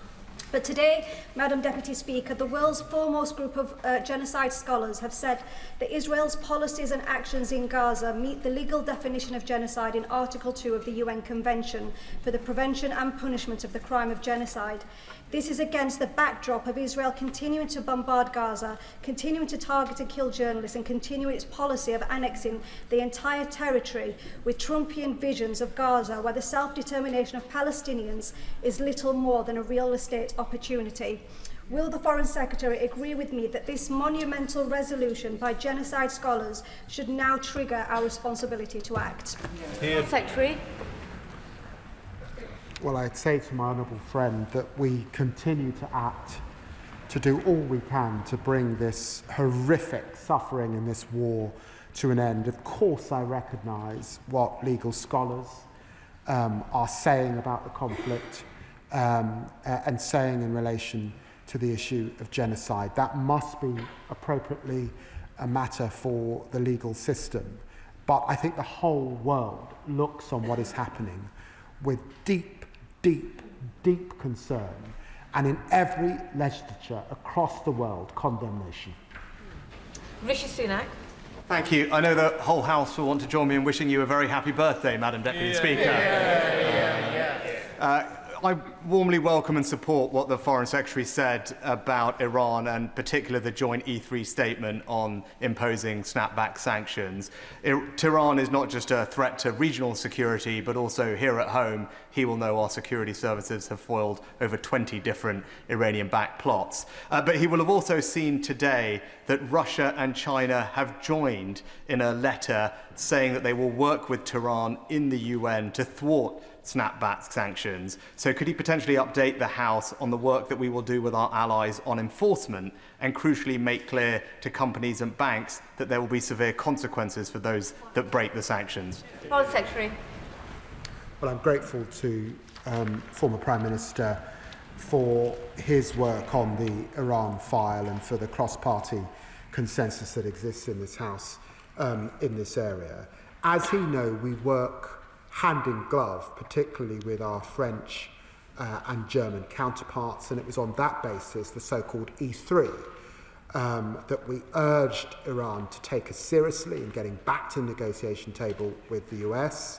But today, Madam Deputy Speaker, the world's foremost group of genocide scholars have said that Israel's policies and actions in Gaza meet the legal definition of genocide in Article 2 of the UN Convention for the Prevention and Punishment of the Crime of Genocide. This is against the backdrop of Israel continuing to bombard Gaza, continuing to target and kill journalists, and continuing its policy of annexing the entire territory with Trumpian visions of Gaza, where the self-determination of Palestinians is little more than a real estate opportunity. Will the Foreign Secretary agree with me that this monumental resolution by genocide scholars should now trigger our responsibility to act? Secretary. Well, I'd say to my honourable friend that we continue to act to do all we can to bring this horrific suffering in this war to an end. Of course, I recognise what legal scholars are saying about the conflict and saying in relation to the issue of genocide. That must be appropriately a matter for the legal system. But I think the whole world looks on what is happening with deep, deep, deep concern, and in every legislature across the world, condemnation. Rishi Sunak. Thank you. I know the whole House will want to join me in wishing you a very happy birthday, Madam Deputy Speaker. I warmly welcome and support what the Foreign Secretary said about Iran, and particularly the joint E3 statement on imposing snapback sanctions. Tehran is not just a threat to regional security, but also here at home. He will know our security services have foiled over 20 different Iranian-backed plots. But he will have also seen today that Russia and China have joined in a letter saying that they will work with Tehran in the UN to thwart snapback sanctions. So could he potentially update the House on the work that we will do with our allies on enforcement, and crucially make clear to companies and banks that there will be severe consequences for those that break the sanctions? Foreign Secretary. Well, I'm grateful to former Prime Minister for his work on the Iran file and for the cross-party consensus that exists in this House in this area. As he knows, we work hand in glove, particularly with our French and German counterparts, and it was on that basis, the so-called E3, that we urged Iran to take us seriously in getting back to the negotiation table with the US,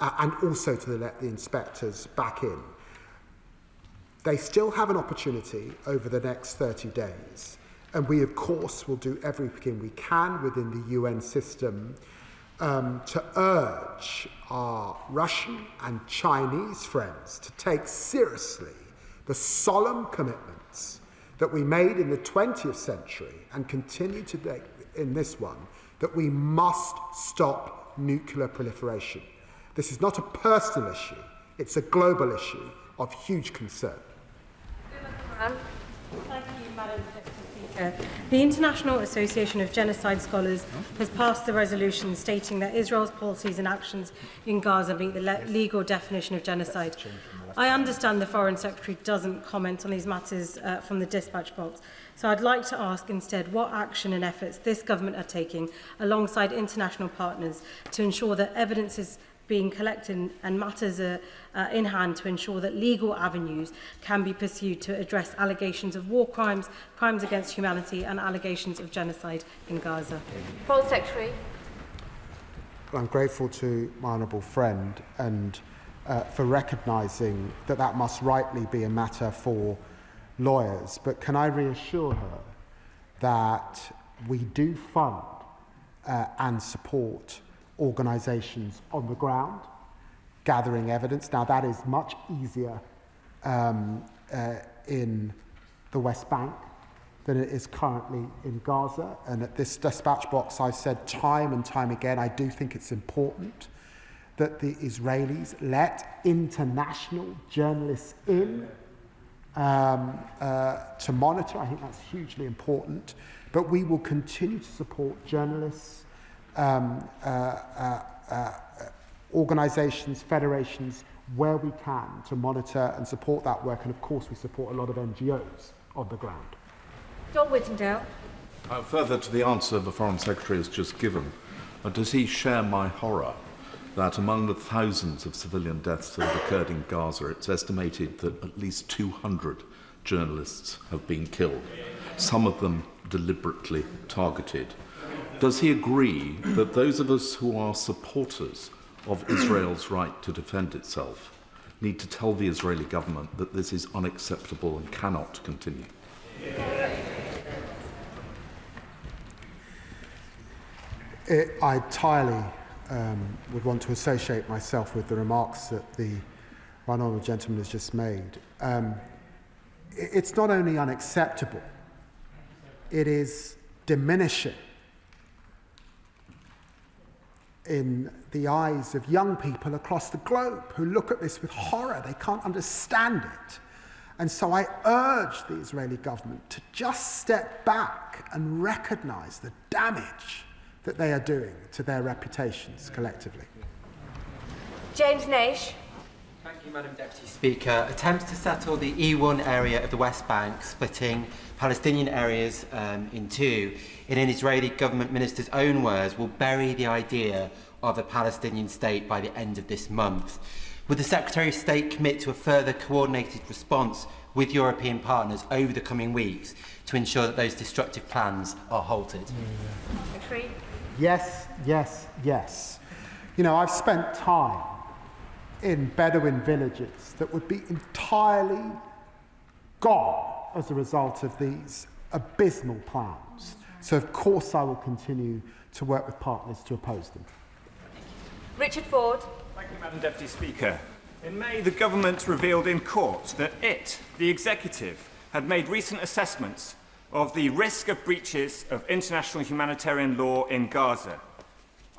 and also to let the inspectors back in. They still have an opportunity over the next 30 days, and we, of course, will do everything we can within the UN system to urge our Russian and Chinese friends to take seriously the solemn commitments that we made in the 20th century and continue to make in this one, that we must stop nuclear proliferation. This is not a personal issue, it's a global issue of huge concern. Thank you, Madam Deputy Speaker. The International Association of Genocide Scholars has passed the resolution stating that Israel's policies and actions in Gaza meet the legal definition of genocide. I understand the Foreign Secretary doesn't comment on these matters from the dispatch box, so I'd like to ask instead what action and efforts this government are taking alongside international partners to ensure that evidence is being collected and matters are in hand to ensure that legal avenues can be pursued to address allegations of war crimes, crimes against humanity and allegations of genocide in Gaza. Foreign Secretary. I'm grateful to my honourable friend and for recognising that that must rightly be a matter for lawyers, but can I reassure her that we do fund and support organisations on the ground, gathering evidence. Now, that is much easier in the West Bank than it is currently in Gaza. And at this dispatch box, I've said time and time again, I do think it's important that the Israelis let international journalists in to monitor. I think that's hugely important. But we will continue to support journalists, organisations, federations, where we can to monitor and support that work. And of course, we support a lot of NGOs on the ground. John Whittendale. Further to the answer the Foreign Secretary has just given, does he share my horror that among the thousands of civilian deaths that have occurred in Gaza, it's estimated that at least 200 journalists have been killed, some of them deliberately targeted? Does he agree that those of us who are supporters of Israel's right to defend itself need to tell the Israeli government that this is unacceptable and cannot continue? I entirely would want to associate myself with the remarks that the right honourable gentleman has just made. It's not only unacceptable, it is diminishing in the eyes of young people across the globe who look at this with horror. They can't understand it. And so I urge the Israeli government to just step back and recognise the damage that they are doing to their reputations collectively. James Naish. Thank you, Madam Deputy Speaker. Attempts to settle the E1 area of the West Bank, splitting Palestinian areas in two, in an Israeli government minister's own words, will bury the idea of a Palestinian state by the end of this month. Would the Secretary of State commit to a further coordinated response with European partners over the coming weeks to ensure that those destructive plans are halted? Secretary. Yes, yes, yes. You know, I've spent time in Bedouin villages that would be entirely gone as a result of these abysmal plans. So, of course, I will continue to work with partners to oppose them. Richard Ford. Thank you, Madam Deputy Speaker. In May, the government revealed in court that it, the executive, had made recent assessments of the risk of breaches of international humanitarian law in Gaza.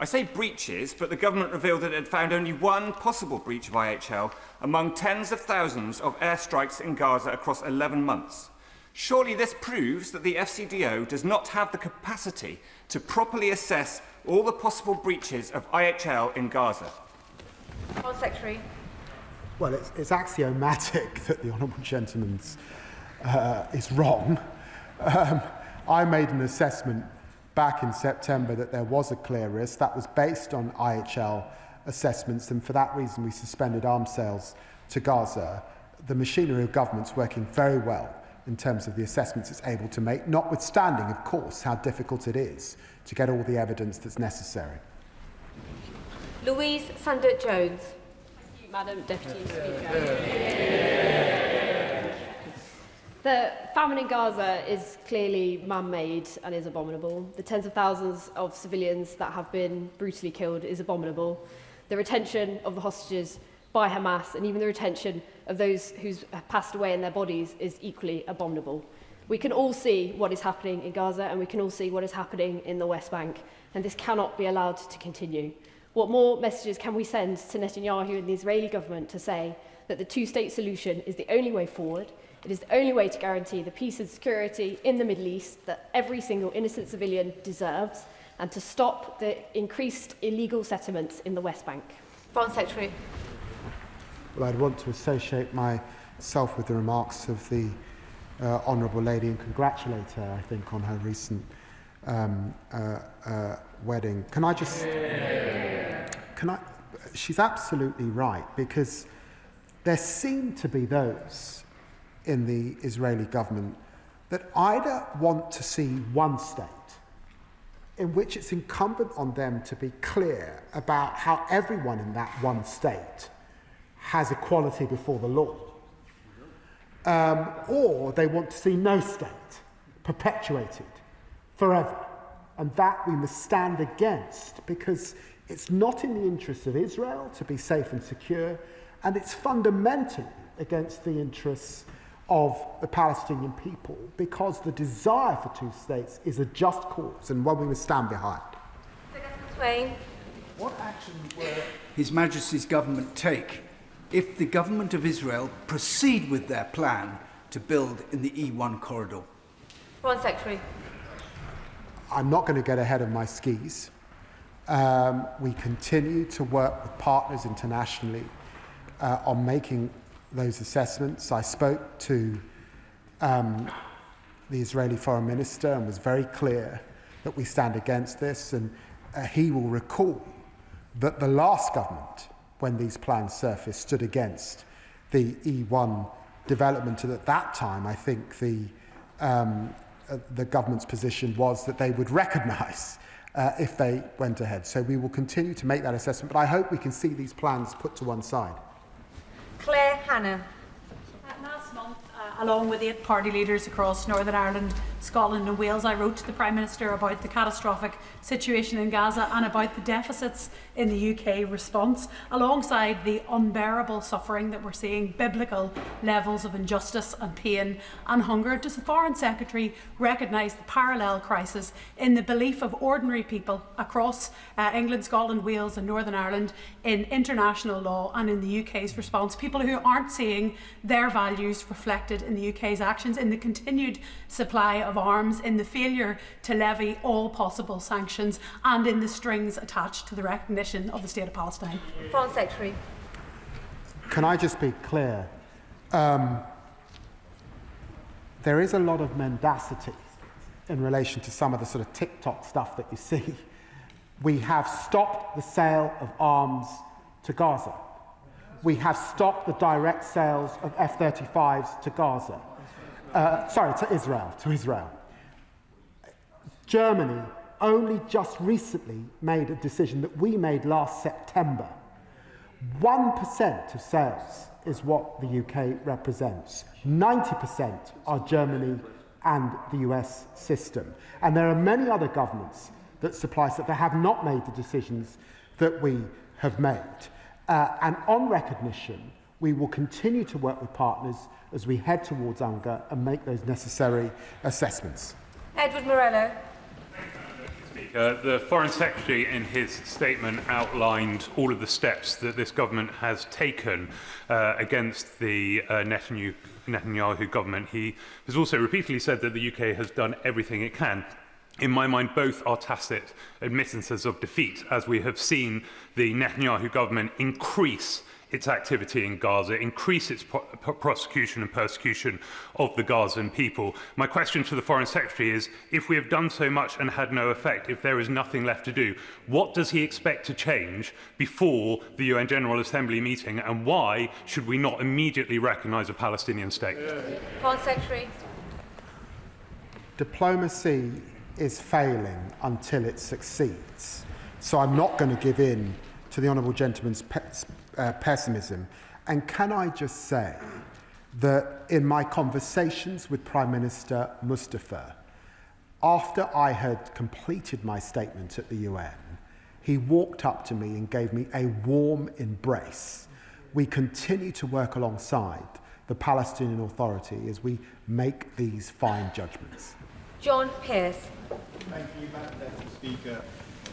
I say breaches, but the government revealed that it had found only one possible breach of IHL among tens of thousands of airstrikes in Gaza across 11 months. Surely this proves that the FCDO does not have the capacity to properly assess all the possible breaches of IHL in Gaza. Foreign Secretary. Well, it's axiomatic that the honourable gentleman is wrong. I made an assessment back in September that there was a clear risk. That was based on IHL assessments, and for that reason we suspended arms sales to Gaza. The machinery of government's working very well in terms of the assessments it's able to make, notwithstanding, of course, how difficult it is to get all the evidence that's necessary. Louise Sandert-Jones. Thank you, Madam Deputy Speaker. The famine in Gaza is clearly man-made and is abominable. The tens of thousands of civilians that have been brutally killed is abominable. The retention of the hostages by Hamas and even the retention of those who have passed away in their bodies is equally abominable. We can all see what is happening in Gaza and we can all see what is happening in the West Bank, and this cannot be allowed to continue. What more messages can we send to Netanyahu and the Israeli government to say that the two-state solution is the only way forward? It is the only way to guarantee the peace and security in the Middle East that every single innocent civilian deserves, and to stop the increased illegal settlements in the West Bank. Foreign Secretary. Well, I'd want to associate myself with the remarks of the Honourable Lady and congratulate her, I think, on her recent wedding. She's absolutely right, because there seem to be those in the Israeli government that either want to see one state in which it's incumbent on them to be clear about how everyone in that one state has equality before the law, or they want to see no state perpetuated forever. And that we must stand against, because it's not in the interests of Israel to be safe and secure, and it's fundamentally against the interests of the Palestinian people, because the desire for two states is a just cause and one we must stand behind. What action will His Majesty's government take if the government of Israel proceed with their plan to build in the E1 corridor? Foreign Secretary. I'm not going to get ahead of my skis. We continue to work with partners internationally on making those assessments. I spoke to the Israeli Foreign Minister and was very clear that we stand against this, and he will recall that the last government, when these plans surfaced, stood against the E1 development, and at that time I think the government's position was that they would recognise if they went ahead. So we will continue to make that assessment, but I hope we can see these plans put to one side. Claire Hanna. Last month, along with 8 party leaders across Northern Ireland, Scotland and Wales, I wrote to the Prime Minister about the catastrophic situation in Gaza and about the deficits in the UK response, alongside the unbearable suffering that we're seeing, biblical levels of injustice and pain and hunger. Does the Foreign Secretary recognise the parallel crisis in the belief of ordinary people across England, Scotland, Wales and Northern Ireland in international law and in the UK's response? People who aren't seeing their values reflected in the UK's actions, in the continued supply of arms, in the failure to levy all possible sanctions, and in the strings attached to the recognition of the State of Palestine. Foreign Secretary. Can I just be clear? There is a lot of mendacity in relation to some of the sort of TikTok stuff that you see We have stopped the sale of arms to Gaza. We have stopped the direct sales of F-35s to Gaza. To Israel. Germany only just recently made a decision that we made last September. 1% of sales is what the UK represents. 90% are Germany and the US system. And there are many other governments that supply stuff that have not made the decisions that we have made. And on recognition, we will continue to work with partners as we head towards UNGA and make those necessary assessments. Edward Morello. The Foreign Secretary in his statement outlined all of the steps that this government has taken against the Netanyahu government. He has also repeatedly said that the UK has done everything it can. In my mind, both are tacit admittances of defeat, as we have seen the Netanyahu government increase its activity in Gaza, increase its prosecution and persecution of the Gazan people. My question to the Foreign Secretary is, if we have done so much and had no effect, if there is nothing left to do, what does he expect to change before the UN General Assembly meeting, and why should we not immediately recognise a Palestinian state? Foreign Secretary. Diplomacy is failing until it succeeds. So I'm not going to give in to the honourable gentleman's pessimism. And can I just say that in my conversations with Prime Minister Mustafa, after I had completed my statement at the UN, he walked up to me and gave me a warm embrace. We continue to work alongside the Palestinian Authority as we make these fine judgments. John Pearce. Thank you, Madam Deputy Speaker.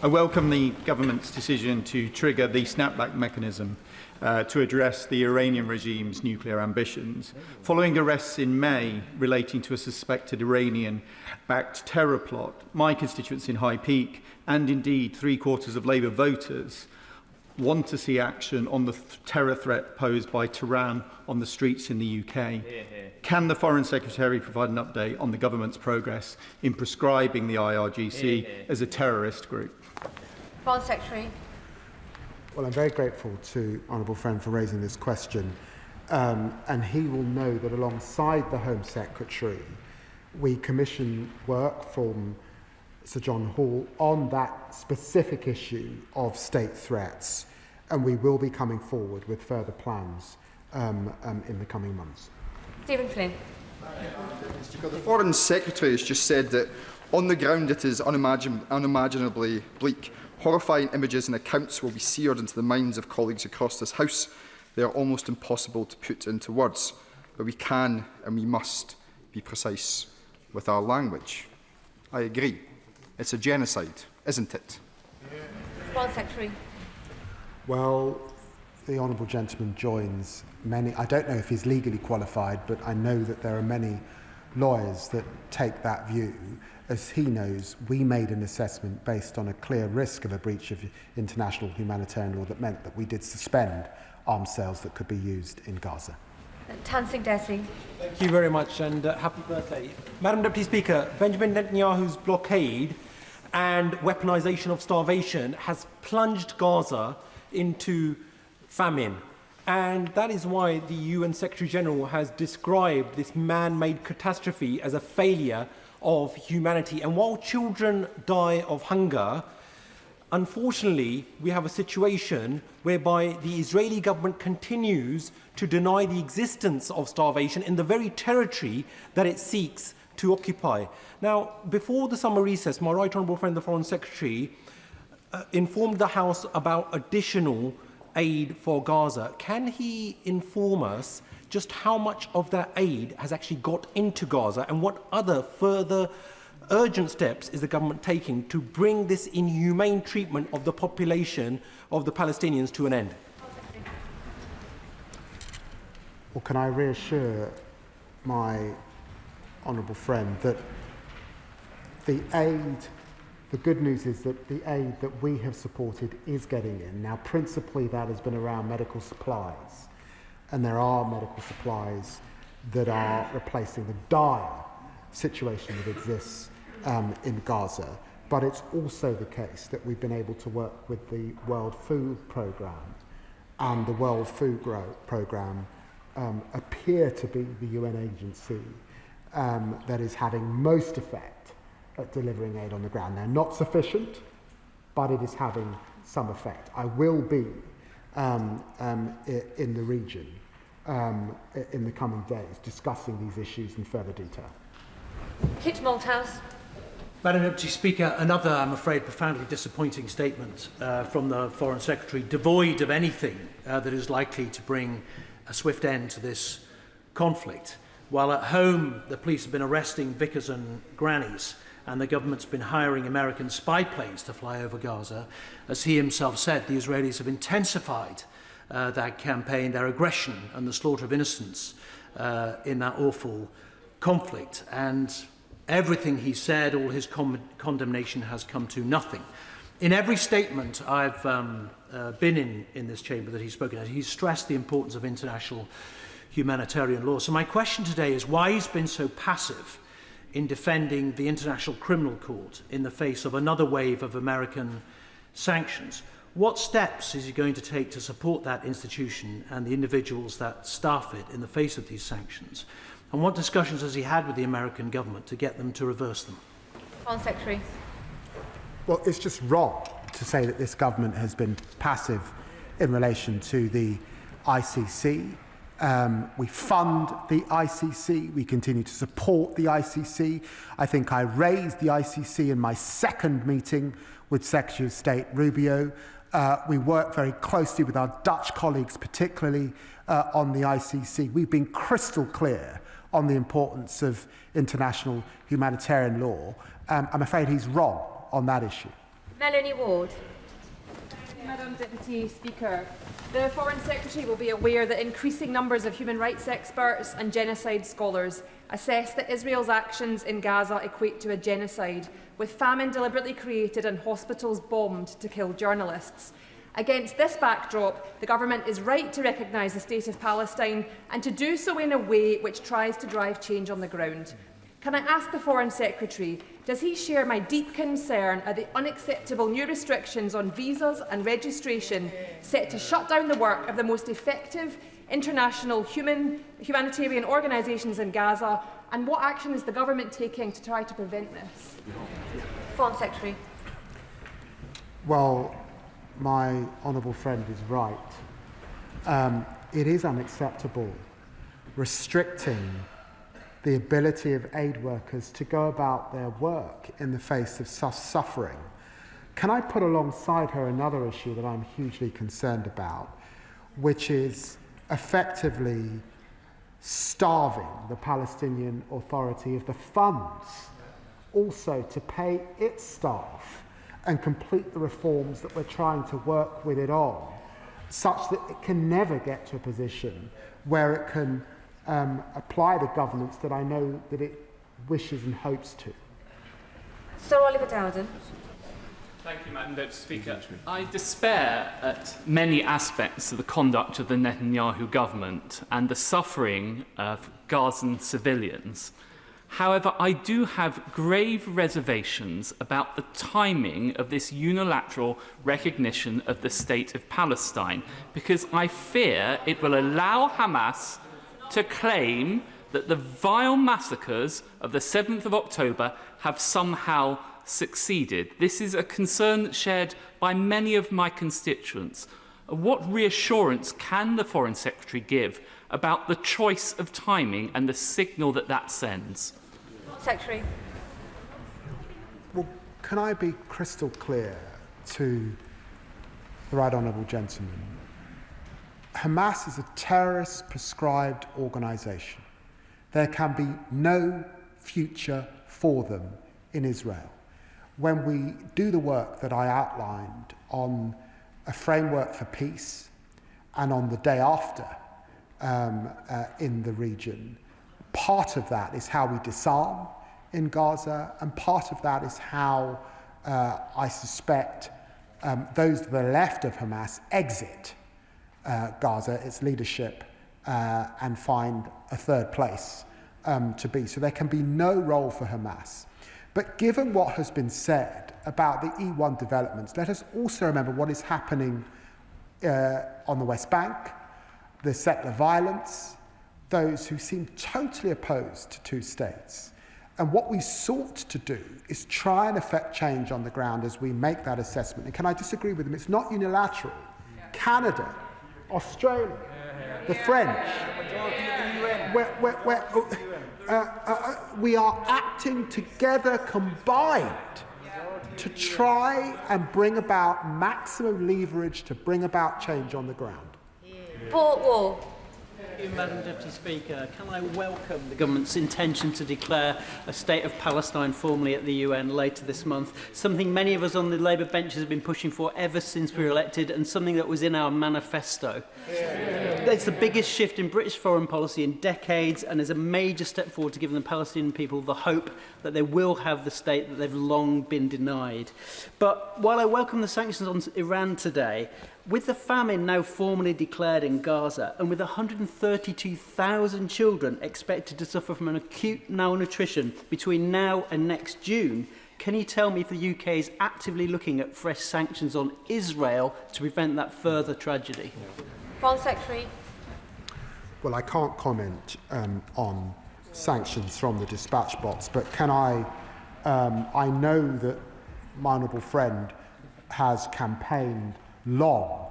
I welcome the government's decision to trigger the snapback mechanism to address the Iranian regime's nuclear ambitions. Following arrests in May relating to a suspected Iranian-backed terror plot, my constituents in High Peak, and indeed three-quarters of Labour voters, want to see action on the terror threat posed by Tehran on the streets in the UK. Can the Foreign Secretary provide an update on the government's progress in prescribing the IRGC as a terrorist group? Foreign Secretary. Well, I'm very grateful to honourable friend for raising this question, and he will know that alongside the Home Secretary, we commission work from Sir John Hall on that specific issue of state threats, and we will be coming forward with further plans in the coming months. Stephen Flynn. The Foreign Secretary has just said that on the ground it is unimaginably bleak. Horrifying images and accounts will be seared into the minds of colleagues across this House. They are almost impossible to put into words, but we can and we must be precise with our language. I agree. It's a genocide, isn't it? Foreign Secretary. Well, the honourable gentleman joins many. I don't know if he's legally qualified, but I know that there are many lawyers that take that view. As he knows, we made an assessment based on a clear risk of a breach of international humanitarian law that meant that we did suspend arms sales that could be used in Gaza. Tansing Desi. Thank you very much, and happy birthday. Madam Deputy Speaker, Benjamin Netanyahu's blockade and weaponisation of starvation has plunged Gaza into famine. And that is why the UN Secretary-General has described this man-made catastrophe as a failure of humanity. And while children die of hunger, unfortunately, we have a situation whereby the Israeli government continues to deny the existence of starvation in the very territory that it seeks to occupy. Now, before the summer recess, my right honourable friend, the Foreign Secretary, informed the House about additional aid for Gaza. Can he inform us just how much of that aid has actually got into Gaza, and what other further urgent steps is the government taking to bring this inhumane treatment of the population of the Palestinians to an end? Well, can I reassure my honourable friend that the good news is that the aid that we have supported is getting in. Now, principally that has been around medical supplies, and there are medical supplies that are replacing the dire situation that exists in Gaza. but it's also the case that we've been able to work with the World Food Programme, and the World Food Programme appear to be the UN agency that is having most effect at delivering aid on the ground. They're not sufficient, but it is having some effect. I will be in the region in the coming days discussing these issues in further detail. Kit Malthouse. Madam Deputy Speaker, another, I'm afraid, profoundly disappointing statement from the Foreign Secretary, devoid of anything that is likely to bring a swift end to this conflict. While at home, the police have been arresting vicars and grannies, and the government's been hiring American spy planes to fly over Gaza, as he himself said, the Israelis have intensified that campaign, their aggression and the slaughter of innocents in that awful conflict. And everything he said, all his condemnation has come to nothing. In every statement I've been in this chamber that he's spoken at, he's stressed the importance of international humanitarian law. So my question today is why he's been so passive in defending the International Criminal Court in the face of another wave of American sanctions. What steps is he going to take to support that institution and the individuals that staff it in the face of these sanctions? And what discussions has he had with the American government to get them to reverse them? Foreign Secretary. Well, it's just wrong to say that this government has been passive in relation to the ICC. We fund the ICC. We continue to support the ICC. I think I raised the ICC in my second meeting with Secretary of State Rubio. We work very closely with our Dutch colleagues, particularly on the ICC. We've been crystal clear on the importance of international humanitarian law. I'm afraid he's wrong on that issue. Melanie Ward. Madam Deputy Speaker, the Foreign Secretary will be aware that increasing numbers of human rights experts and genocide scholars assess that Israel's actions in Gaza equate to a genocide, with famine deliberately created and hospitals bombed to kill journalists. Against this backdrop, the government is right to recognise the state of Palestine and to do so in a way which tries to drive change on the ground. Can I ask the Foreign Secretary, does he share my deep concern at the unacceptable new restrictions on visas and registration set to shut down the work of the most effective international humanitarian organisations in Gaza, and what action is the government taking to try to prevent this? Foreign Secretary. Well, my honourable friend is right. It is unacceptable restricting the ability of aid workers to go about their work in the face of such suffering. Can I put alongside her another issue that I'm hugely concerned about, which is effectively starving the Palestinian Authority of the funds also to pay its staff and complete the reforms that we're trying to work with it on, such that it can never get to a position where it can apply the governance that I know that it wishes and hopes to. Sir Oliver Dowden. Thank you, Madam Deputy Speaker. I despair at many aspects of the conduct of the Netanyahu government and the suffering of Gazan civilians. However, I do have grave reservations about the timing of this unilateral recognition of the State of Palestine, because I fear it will allow Hamas to claim that the vile massacres of the 7th of October have somehow succeeded. This is a concern shared by many of my constituents. What reassurance can the Foreign Secretary give about the choice of timing and the signal that that sends? Secretary. Well, can I be crystal clear to the right honourable gentleman? Hamas is a terrorist prescribed organisation. There can be no future for them in Israel. When we do the work that I outlined on a framework for peace and on the day after in the region, part of that is how we disarm in Gaza, and part of that is how I suspect those to the left of Hamas exit Gaza, its leadership, and find a third place to be. So there can be no role for Hamas. But given what has been said about the E1 developments, let us also remember what is happening on the West Bank, the settler violence, those who seem totally opposed to two states. And what we sought to do is try and effect change on the ground as we make that assessment. And can I disagree with them? It's not unilateral. Canada, Australia, the French, we are acting together combined to try and bring about maximum leverage to bring about change on the ground. Port War. Thank you, Madam Deputy Speaker. Can I welcome the government's intention to declare a state of Palestine formally at the UN later this month, something many of us on the Labour benches have been pushing for ever since we were elected, and something that was in our manifesto. It's the biggest shift in British foreign policy in decades, and is a major step forward to giving the Palestinian people the hope that they will have the state that they've long been denied. But while I welcome the sanctions on Iran today, with the famine now formally declared in Gaza, and with 132,000 children expected to suffer from an acute malnutrition between now and next June, can you tell me if the UK is actively looking at fresh sanctions on Israel to prevent that further tragedy? Foreign Secretary. Well, I can't comment on sanctions from the dispatch box, but can I know that my honourable friend has campaigned long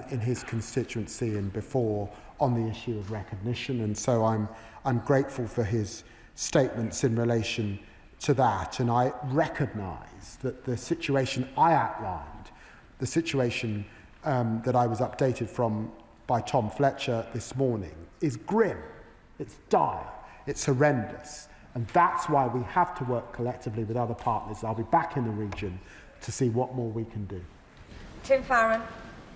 in his constituency and before on the issue of recognition, and so I'm grateful for his statements in relation to that, and I recognise that the situation I outlined, the situation that I was updated from by Tom Fletcher this morning, is grim, it's dire, it's horrendous, and that's why we have to work collectively with other partners. I'll be back in the region to see what more we can do. Tim Farron.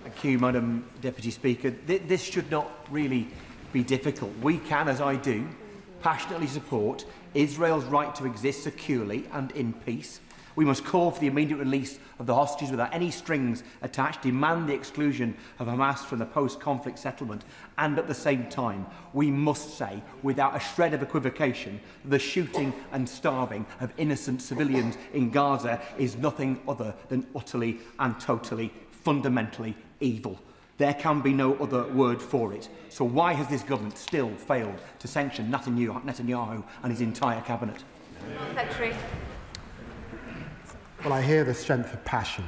Thank you, Madam Deputy Speaker. This should not really be difficult. We can, as I do, passionately support Israel's right to exist securely and in peace. We must call for the immediate release of the hostages without any strings attached, demand the exclusion of Hamas from the post-conflict settlement, and at the same time, we must say, without a shred of equivocation, the shooting and starving of innocent civilians in Gaza is nothing other than utterly and totally, fundamentally evil. There can be no other word for it. So why has this government still failed to sanction Netanyahu and his entire cabinet? Secretary. Well, I hear the strength of passion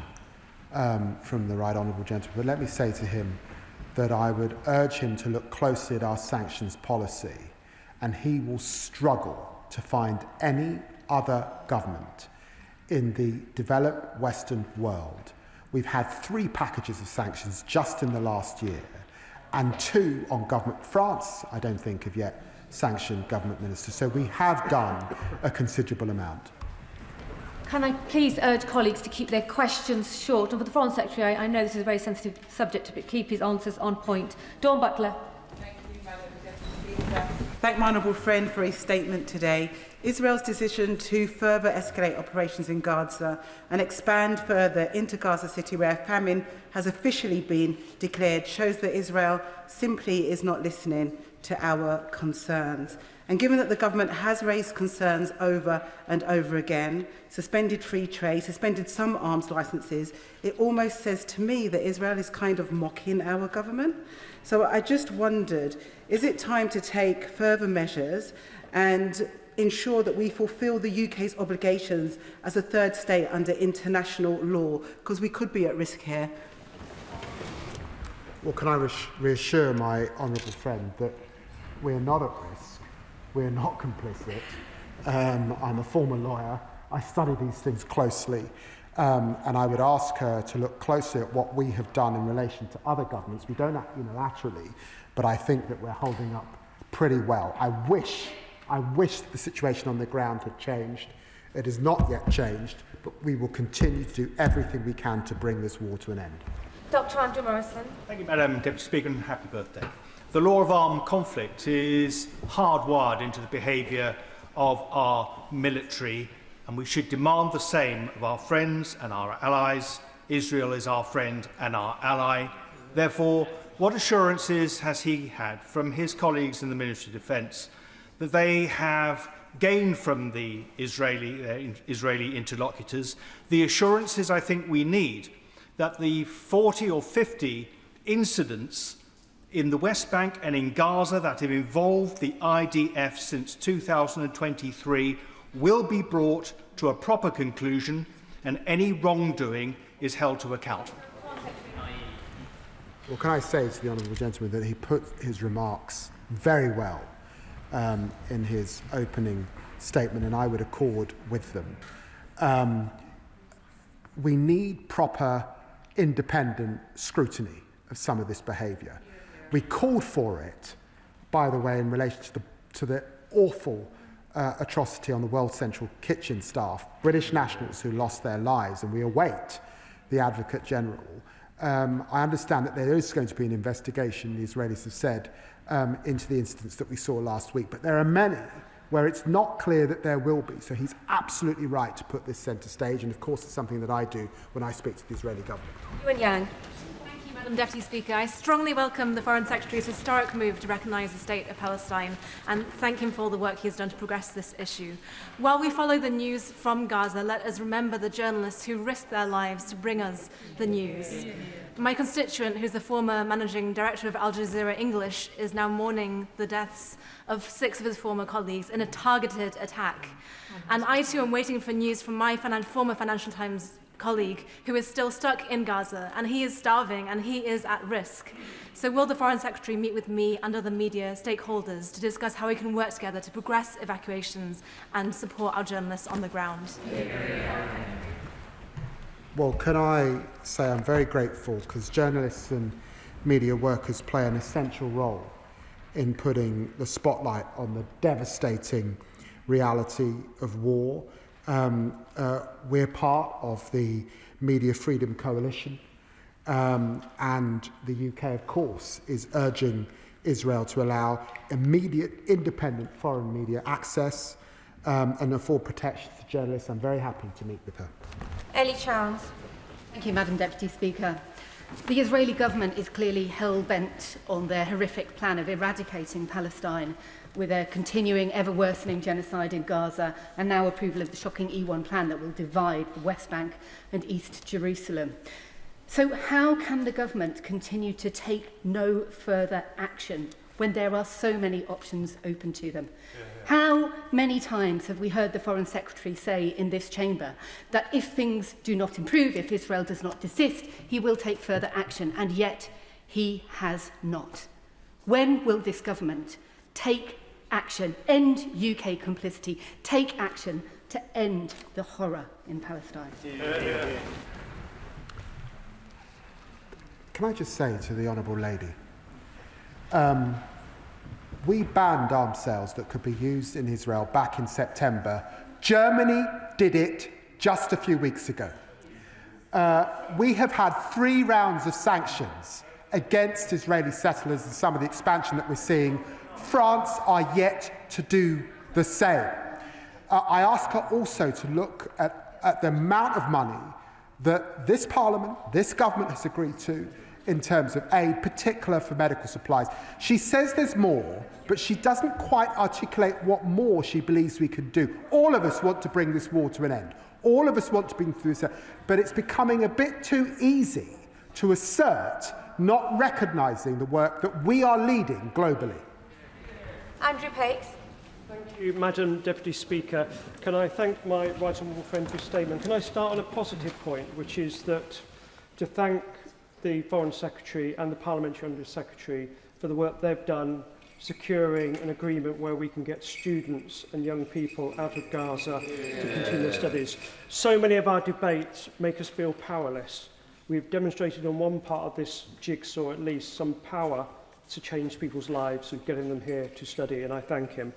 from the right honourable gentleman, but let me say to him that I would urge him to look closely at our sanctions policy, and he will struggle to find any other government in the developed Western world. We've had 3 packages of sanctions just in the last year, and 2 on government. France, I don't think, have yet sanctioned government ministers, so we have done a considerable amount. Can I please urge colleagues to keep their questions short? And for the Foreign Secretary, I know this is a very sensitive subject, but keep his answers on point. Dawn Butler. Thank you, Madam Deputy Speaker. Thank my honourable friend for his statement today. Israel's decision to further escalate operations in Gaza and expand further into Gaza City, where famine has officially been declared, shows that Israel simply is not listening to our concerns. And given that the government has raised concerns over and over again, suspended free trade, suspended some arms licences, it almost says to me that Israel is kind of mocking our government. So I just wondered, is it time to take further measures and ensure that we fulfil the UK's obligations as a third state under international law? Because we could be at risk here. Well, can I reassure my honourable friend that we're not at risk, we're not complicit. I'm a former lawyer, I study these things closely, and I would ask her to look closely at what we have done in relation to other governments. We don't act unilaterally, but I think that we're holding up pretty well. I wish the situation on the ground had changed. It has not yet changed, but we will continue to do everything we can to bring this war to an end. Dr. Andrew Morrison. Thank you, Madam Deputy Speaker, and happy birthday. The law of armed conflict is hardwired into the behaviour of our military, and we should demand the same of our friends and our allies. Israel is our friend and our ally. Therefore, what assurances has he had from his colleagues in the Ministry of Defence that they have gained from the Israeli interlocutors the assurances I think we need that the 40 or 50 incidents in the West Bank and in Gaza that have involved the IDF since 2023 will be brought to a proper conclusion and any wrongdoing is held to account. Well, can I say to the honourable gentleman that he put his remarks very well in his opening statement, and I would accord with them. We need proper independent scrutiny of some of this behaviour. We called for it, by the way, in relation to the awful atrocity on the World Central Kitchen staff, British nationals who lost their lives, and we await the Advocate General. I understand that there is going to be an investigation, the Israelis have said, into the incidents that we saw last week, but there are many where it's not clear that there will be. So he's absolutely right to put this centre stage, and of course it's something that I do when I speak to the Israeli government. Ewan Yang. Thank you, Madam Deputy Speaker. I strongly welcome the Foreign Secretary's historic move to recognise the State of Palestine and thank him for all the work he has done to progress this issue. While we follow the news from Gaza, let us remember the journalists who risked their lives to bring us the news. My constituent, who's the former managing director of Al Jazeera English, is now mourning the deaths of 6 of his former colleagues in a targeted attack. And I too am waiting for news from my former Financial Times colleague who is still stuck in Gaza, and he is starving and he is at risk. So will the Foreign Secretary meet with me and other media stakeholders to discuss how we can work together to progress evacuations and support our journalists on the ground? Well, can I say I'm very grateful because journalists and media workers play an essential role in putting the spotlight on the devastating reality of war. We're part of the Media Freedom Coalition, and the UK, of course, is urging Israel to allow immediate independent foreign media access and afford protection to journalists. I'm very happy to meet with her. Ellie Chance. Thank you, Madam Deputy Speaker. The Israeli government is clearly hell-bent on their horrific plan of eradicating Palestine, with a continuing, ever-worsening genocide in Gaza and now approval of the shocking E1 plan that will divide the West Bank and East Jerusalem. So how can the government continue to take no further action when there are so many options open to them? How many times have we heard the Foreign Secretary say in this chamber that if things do not improve, if Israel does not desist, he will take further action, and yet he has not? When will this government take action, end UK complicity, take action to end the horror in Palestine? Can I just say to the Honourable Lady, we banned arms sales that could be used in Israel back in September. Germany did it just a few weeks ago. We have had 3 rounds of sanctions against Israeli settlers and some of the expansion that we're seeing. France are yet to do the same. I ask her also to look at the amount of money that this Parliament, this government has agreed to in terms of aid, particular for medical supplies. She says there's more, but she doesn't quite articulate what more she believes we could do. All of us want to bring this war to an end. All of us want to bring through this, but it's becoming a bit too easy to assert not recognising the work that we are leading globally. Andrew Pakes. Thank you, Madam Deputy Speaker. Can I thank my right honourable friend for his statement? Can I start on a positive point, which is that to thank the Foreign Secretary and the Parliamentary Under Secretary for the work they've done securing an agreement where we can get students and young people out of Gaza to continue their studies. So many of our debates make us feel powerless. We've demonstrated on one part of this jigsaw at least some power to change people's lives and getting them here to study, and I thank him.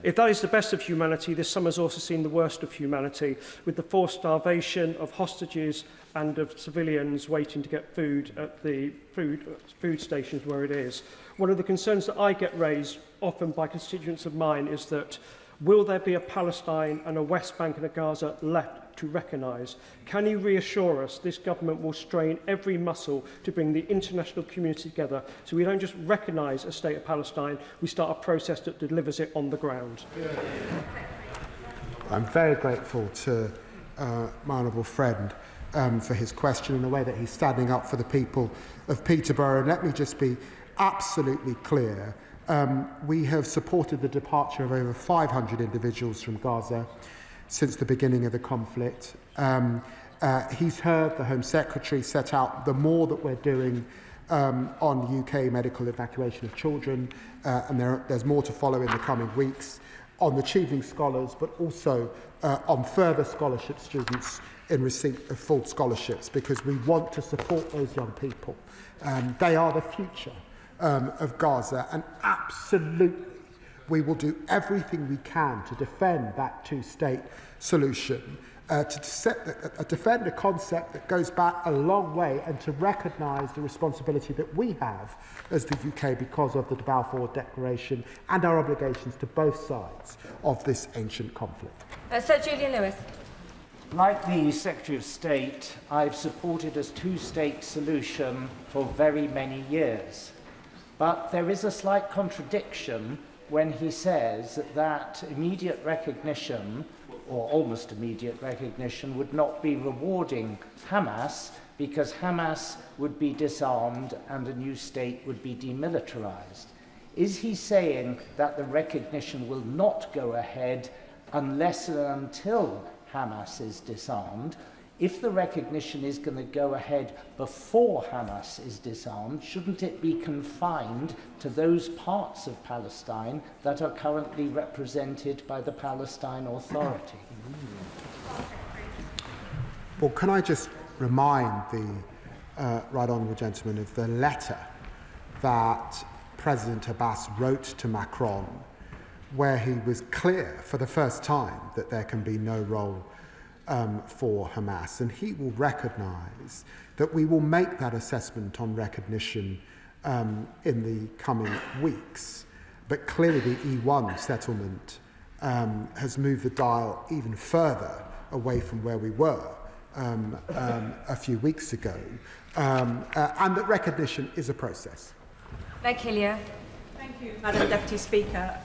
If that is the best of humanity, this summer's also seen the worst of humanity, with the forced starvation of hostages and of civilians waiting to get food at the food stations where it is. One of the concerns that I get raised often by constituents of mine is that will there be a Palestine and a West Bank and a Gaza left to recognise. Can you reassure us this government will strain every muscle to bring the international community together so we don't just recognise a state of Palestine, we start a process that delivers it on the ground? I'm very grateful to my honourable friend for his question and the way that he's standing up for the people of Peterborough. And let me just be absolutely clear. We have supported the departure of over 500 individuals from Gaza since the beginning of the conflict. He's heard the Home Secretary set out the more that we're doing on UK medical evacuation of children, and there's more to follow in the coming weeks on achieving scholars, but also on further scholarship students in receipt of full scholarships, because we want to support those young people. They are the future of Gaza, and absolutely we will do everything we can to defend that two-state solution, to defend a concept that goes back a long way, and to recognise the responsibility that we have as the UK because of the Balfour Declaration and our obligations to both sides of this ancient conflict. Sir Julian Lewis. Like the Secretary of State, I've supported a two-state solution for very many years. But there is a slight contradiction when he says that immediate recognition, or almost immediate recognition, would not be rewarding Hamas because Hamas would be disarmed and a new state would be demilitarized. Is he saying that the recognition will not go ahead unless and until Hamas is disarmed? If the recognition is going to go ahead before Hamas is disarmed, shouldn't it be confined to those parts of Palestine that are currently represented by the Palestine Authority? Well, can I just remind the right honourable gentleman of the letter that President Abbas wrote to Macron, where he was clear for the first time that there can be no role for Hamas, and he will recognise that we will make that assessment on recognition in the coming weeks. But clearly the E1 settlement has moved the dial even further away from where we were a few weeks ago, and that recognition is a process. Thank you, Madam Deputy Speaker.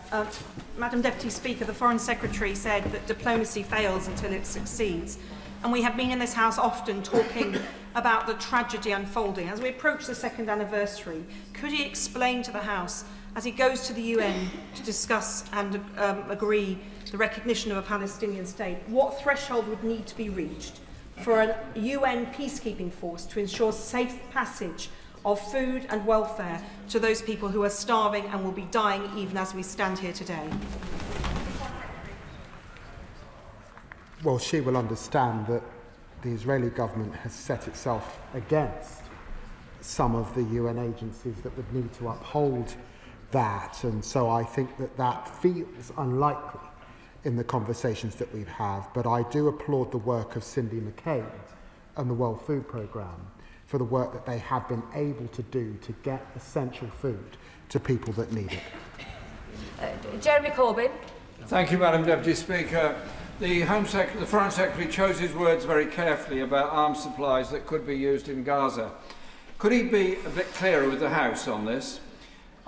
Madam Deputy Speaker, the Foreign Secretary said that diplomacy fails until it succeeds. And we have been in this House often talking about the tragedy unfolding. As we approach the second anniversary, could he explain to the House, as he goes to the UN to discuss and agree the recognition of a Palestinian state, what threshold would need to be reached for a UN peacekeeping force to ensure safe passage of food and welfare to those people who are starving and will be dying even as we stand here today? Well, she will understand that the Israeli government has set itself against some of the UN agencies that would need to uphold that, and so I think that that feels unlikely in the conversations that we've had. But I do applaud the work of Cindy McCabe and the World Food Programme for the work that they have been able to do to get essential food to people that need it. Jeremy Corbyn. Thank you, Madam Deputy Speaker. The Foreign Secretary chose his words very carefully about arms supplies that could be used in Gaza. Could he be a bit clearer with the House on this?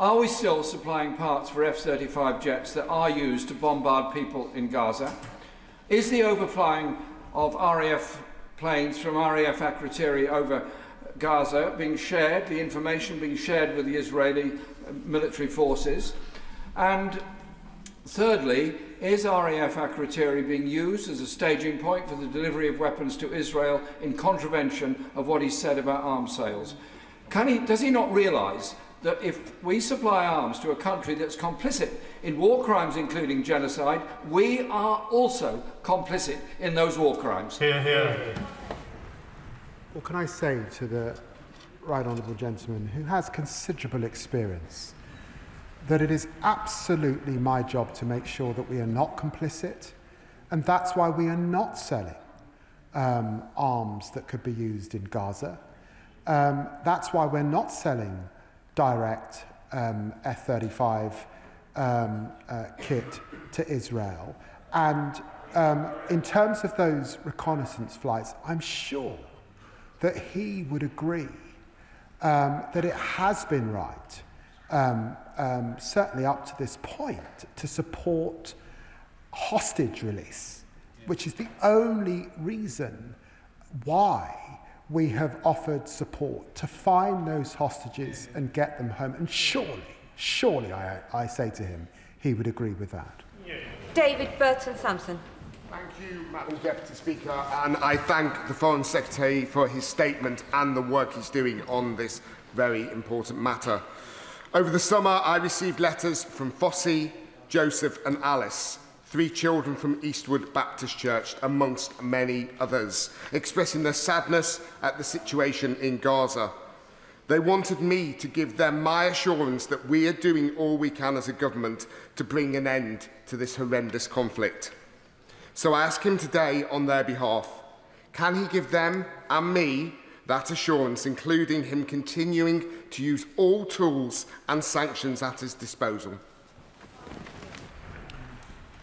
Are we still supplying parts for F-35 jets that are used to bombard people in Gaza? Is the overflying of RAF planes from RAF Akrotiri over Gaza being shared, the information being shared with the Israeli military forces? And thirdly, is RAF Akrotiri being used as a staging point for the delivery of weapons to Israel in contravention of what he said about arms sales? Does he not realise that if we supply arms to a country that's complicit in war crimes, including genocide, we are also complicit in those war crimes? Hear, hear. Well, can I say to the right honourable gentleman, who has considerable experience, that it is absolutely my job to make sure that we are not complicit, and that's why we are not selling arms that could be used in Gaza. That's why we're not selling direct F-35 kit to Israel. And in terms of those reconnaissance flights, I'm sure that he would agree that it has been right, certainly up to this point, to support hostage release, which is the only reason why we have offered support to find those hostages and get them home. And surely, I say to him, he would agree with that. David Burton-Sampson. Thank you, Madam Deputy Speaker, and I thank the Foreign Secretary for his statement and the work he's doing on this very important matter. Over the summer, I received letters from Fossey, Joseph and Alice, 3 children from Eastwood Baptist Church, amongst many others, expressing their sadness at the situation in Gaza. They wanted me to give them my assurance that we are doing all we can as a government to bring an end to this horrendous conflict. So I ask him today on their behalf, can he give them and me that assurance, including him continuing to use all tools and sanctions at his disposal?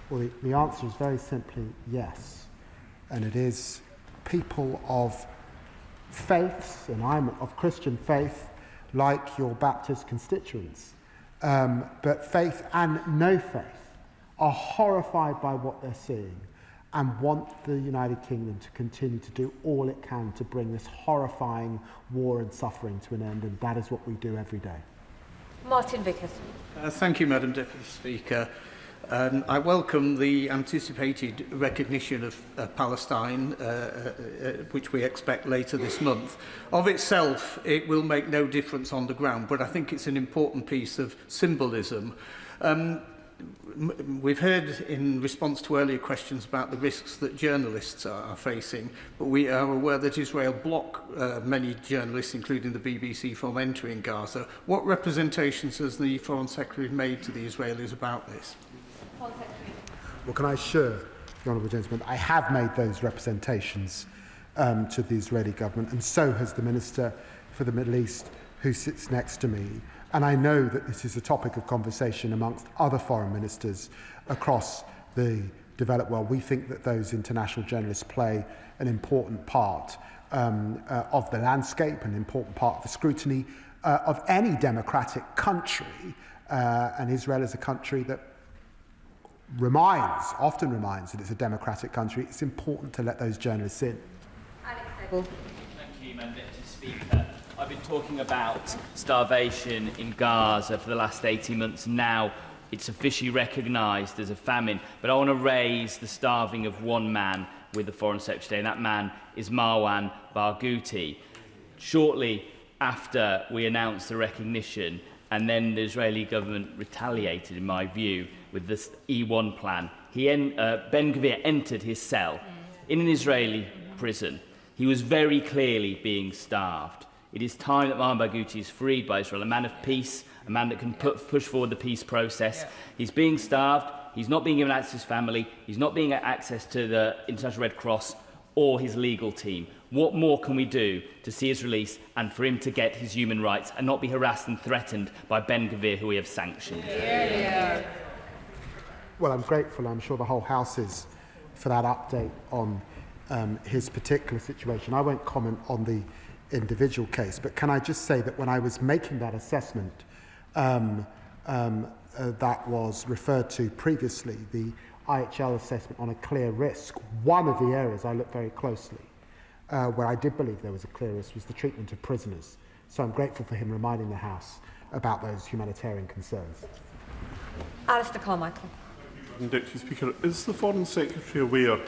Well, the answer is very simply yes. And it is people of faiths, and I'm of Christian faith, like your Baptist constituents, but faith and no faith are horrified by what they're seeing and want the United Kingdom to continue to do all it can to bring this horrifying war and suffering to an end, and that is what we do every day. Martin Vickers. Thank you, Madam Deputy Speaker. I welcome the anticipated recognition of Palestine, which we expect later this month. Of itself, it will make no difference on the ground, but I think it's an important piece of symbolism. We've heard in response to earlier questions about the risks that journalists are facing, but we are aware that Israel block many journalists, including the BBC, from entering Gaza. What representations has the Foreign Secretary made to the Israelis about this? Well, can I assure the Honourable Gentleman, I have made those representations to the Israeli government, and so has the Minister for the Middle East, who sits next to me. And I know that this is a topic of conversation amongst other foreign ministers across the developed world. We think that those international journalists play an important part of the landscape, an important part of the scrutiny of any democratic country. And Israel is a country that often reminds that it's a democratic country. It's important to let those journalists in. Thank you, Madam Deputy Speaker. I've been talking about starvation in Gaza for the last 18 months. Now it's officially recognised as a famine. But I want to raise the starving of one man with the Foreign Secretary, and that man is Marwan Barghouti. Shortly after we announced the recognition, and then the Israeli government retaliated, in my view, with this E1 plan, Ben-Gvir entered his cell in an Israeli prison. He was very clearly being starved. It is time that Marwan Barghouti is freed by Israel, a man of peace, a man that can push forward the peace process. Yeah. He's being starved. He's not being given access to his family. He's not being access to the International Red Cross or his legal team. What more can we do to see his release and for him to get his human rights and not be harassed and threatened by Ben-Gvir, who we have sanctioned? Yeah. Well, I'm grateful, I'm sure the whole House is, for that update on his particular situation. I won't comment on the individual case, but can I just say that when I was making that assessment that was referred to previously, the IHL assessment on a clear risk, one of the areas I looked very closely where I did believe there was a clear risk was the treatment of prisoners. So I'm grateful for him reminding the House about those humanitarian concerns. Alistair Carmichael. Deputy Speaker, is the Foreign Secretary aware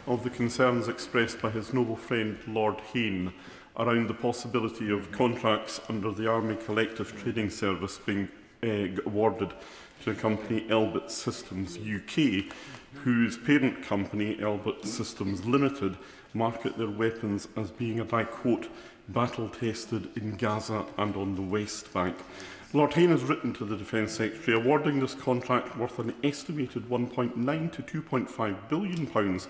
of the concerns expressed by his noble friend Lord Hayne around the possibility of contracts under the Army Collective Trading Service being awarded to a company, Elbit Systems UK, whose parent company, Elbit Systems Limited, market their weapons as being, and I quote, battle-tested in Gaza and on the West Bank? Lord Hayne has written to the Defence Secretary awarding this contract worth an estimated £1.9 to £2.5 billion